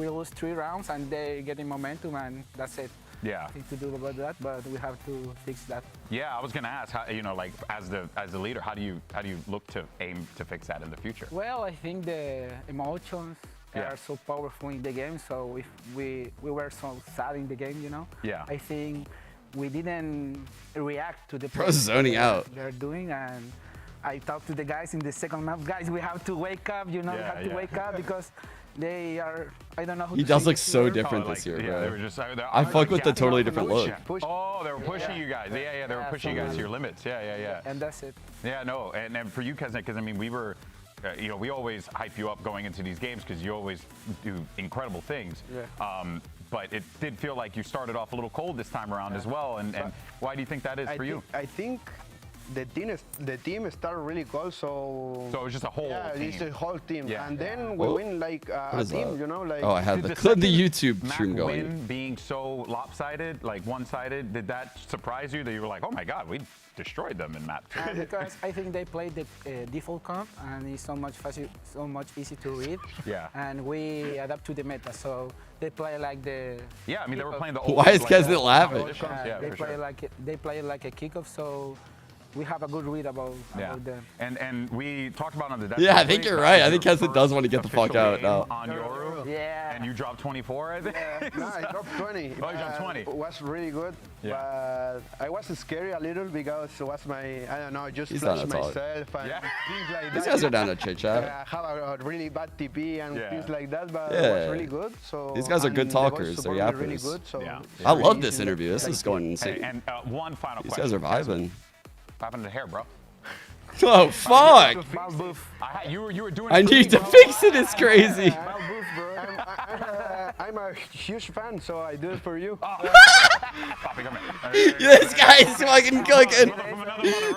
lose 3 rounds and they getting momentum, and that's it. Yeah. Nothing to do about that, but we have to fix that. Yeah, I was gonna ask how, you know, like as the leader, how do you look to aim to fix that in the future? Well, I think the emotions Yeah. are so powerful in the game. So if we were so sad in the game, you know. Yeah. I think we didn't react to the Bro's zoning out. they're doing, and I talked to the guys in the second map. Guys, we have to wake up. You know, we Yeah, have to yeah. wake up because they are. I don't know who. He to does say look this so word. different Oh, this year, yeah, bro. they were just, I fuck with the totally different look. Oh, they were pushing you guys. Yeah, they were pushing you guys to your limits. Yeah. And that's it. Yeah, no, and for you, Kesnick, because I mean, we were, you know, we always hype you up going into these games because you always do incredible things. Yeah. But it did feel like you started off a little cold this time around as well. And why do you think that is for you? I think the team started really cold, so it was just a whole team. it's a whole team, Yeah. and then we Whoa. win like What a is team, that? you know, like. Oh, I had Did the second YouTube map stream going. win being so lopsided, like one-sided, did that surprise you that you were like, oh my God, we destroyed them in map 2? Because I think they played the default comp, and it's so much easy to read. Yeah. And we adapt to the meta, so they play like the. Yeah, I mean, they were playing the Why is Kesnick laughing? Yeah, they for play sure. they play like a kickoff, so we have a good read about them. And we talked about on the Yeah, I think week, you're that right. was I think your Kesnick does first want to get the fuck official out game now. on Yoru. Yeah. And you dropped 24, I think. No, I dropped 20. Oh, you dropped 20. It was really good, but I was scared a little because it was my, I don't know, just He's down flash to talk. myself and things like These that. guys are down to chit chat. I have a really bad TP and things like that, but Yeah. it was really good. So These guys are good and the voice talkers. They're support really yappers. good, so it's I really love this easy. interview. This is going insane. Hey, and one final These question. guys are vibing. What happened to the hair, bro? Oh, fuck! You were doing. I need to fix it. It's crazy. I'm a huge fan, so I do it for you. Poppy, come here. This guy's fucking cooking.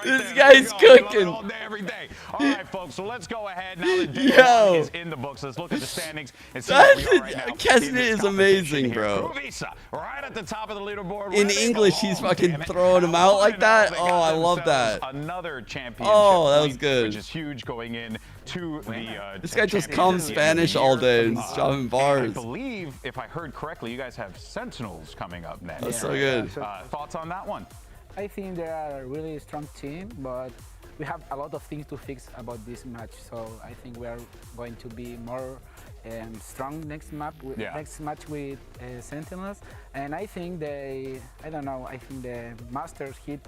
This guy's cooking. All day, every day. All right, folks. So let's go ahead now that day Yo. one is in the books. Let's look at the standings and see where we are right now. Kesnick in this is amazing, competition here. bro. Crew Visa, right at the top of the leaderboard. In Ready? English, he's Oh, fucking damn it. throwing him out like that. They Oh, got I love themselves that. Another championship. Oh, that was point, good. Which is huge going in to the. This guy just championship comes at the end of the Spanish all year. day and he's dropping And bars. I believe, if I heard correctly, you guys have Sentinels coming up next. That's so good. Thoughts on that one? I think they are a really strong team, but we have a lot of things to fix about this match. So I think we are going to be more strong next match with Sentinels. And I think I think the Masters hit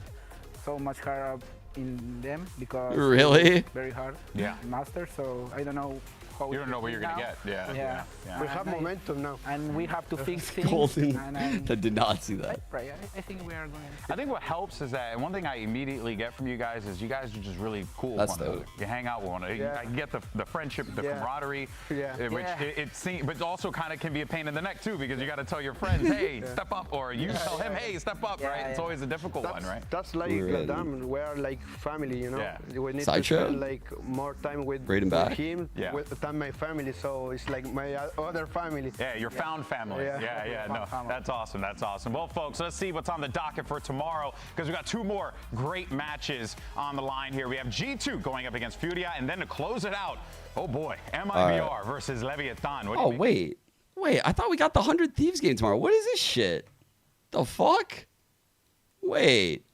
so much hard in them because Really? very hard. Yeah. Masters. So I don't know how You don't know what you're gonna now. get. Yeah. Yeah. We have momentum now. And we have to fix things. Golden. And That did not see that. I think we are going to. I think what helps is that, and one thing I immediately get from you guys is you guys are just really cool That's with one another. dope. You hang out with one another. Yeah. I get the friendship, the camaraderie, which it seems, but also kind of can be a pain in the neck too, because you got to tell your friends, hey, step up, or you tell him, hey, step up, right? It's always a difficult one, right? That's like Adam. We are like family, you know. Yeah. We need Sideshow? to spend like more time with Raiden back? him, with time my family. So it's like my other family. Yeah, your found family. Yeah. No, that's awesome. That's awesome. Well, folks, let's see what's on the docket for tomorrow, because we've got 2 more great matches on the line here. We have G2 going up against Furia, and then to close it out, oh boy, MIBR versus Leviathan. What do you mean? Wait, I thought we got the 100 Thieves game tomorrow. What is this shit? The fuck? Wait.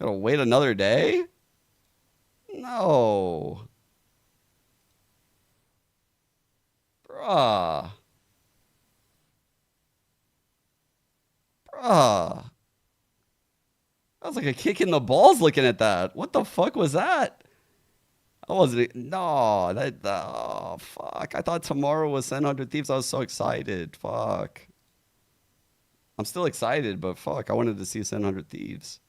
Gotta wait another day? No. Bruh. That was like a kick in the balls looking at that. What the fuck was that? I wasn't. No, oh, fuck. I thought tomorrow was 100 Thieves. I was so excited. Fuck. I'm still excited, but fuck. I wanted to see 100 Thieves.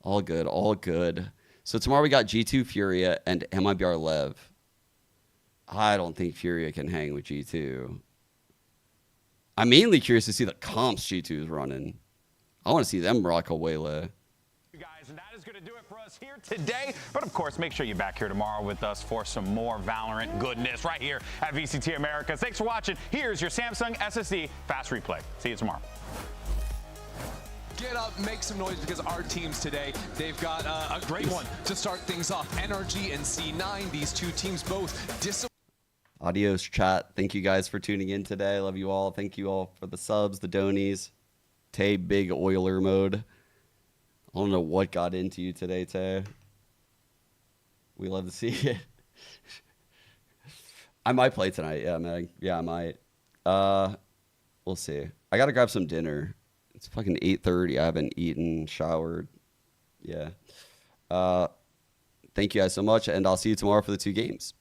All good. All good. So tomorrow we got G2 Furia and MIBR Lev. I don't think Furia can hang with G2. I'm mainly curious to see the comps G2 is running. I want to see them rock a Waylay. You guys, and that is going to do it for us here today. But of course, make sure you're back here tomorrow with us for some more Valorant goodness right here at VCT America. Thanks for watching. Here's your Samsung SSD Fast Replay. See you tomorrow. Get up, make some noise, because our teams today, they've got a great one to start things off. NRG and C9, these 2 teams both Adios, chat. Thank you guys for tuning in today. Love you all. Thank you all for the subs, the donies. Tay, big oiler mode. I don't know what got into you today, Tay. We love to see it. I might play tonight. Yeah, Meg. Yeah, I might. We'll see. I got to grab some dinner. It's fucking 8:30. I haven't eaten, showered. Yeah. Thank you guys so much, and I'll see you tomorrow for the 2 games.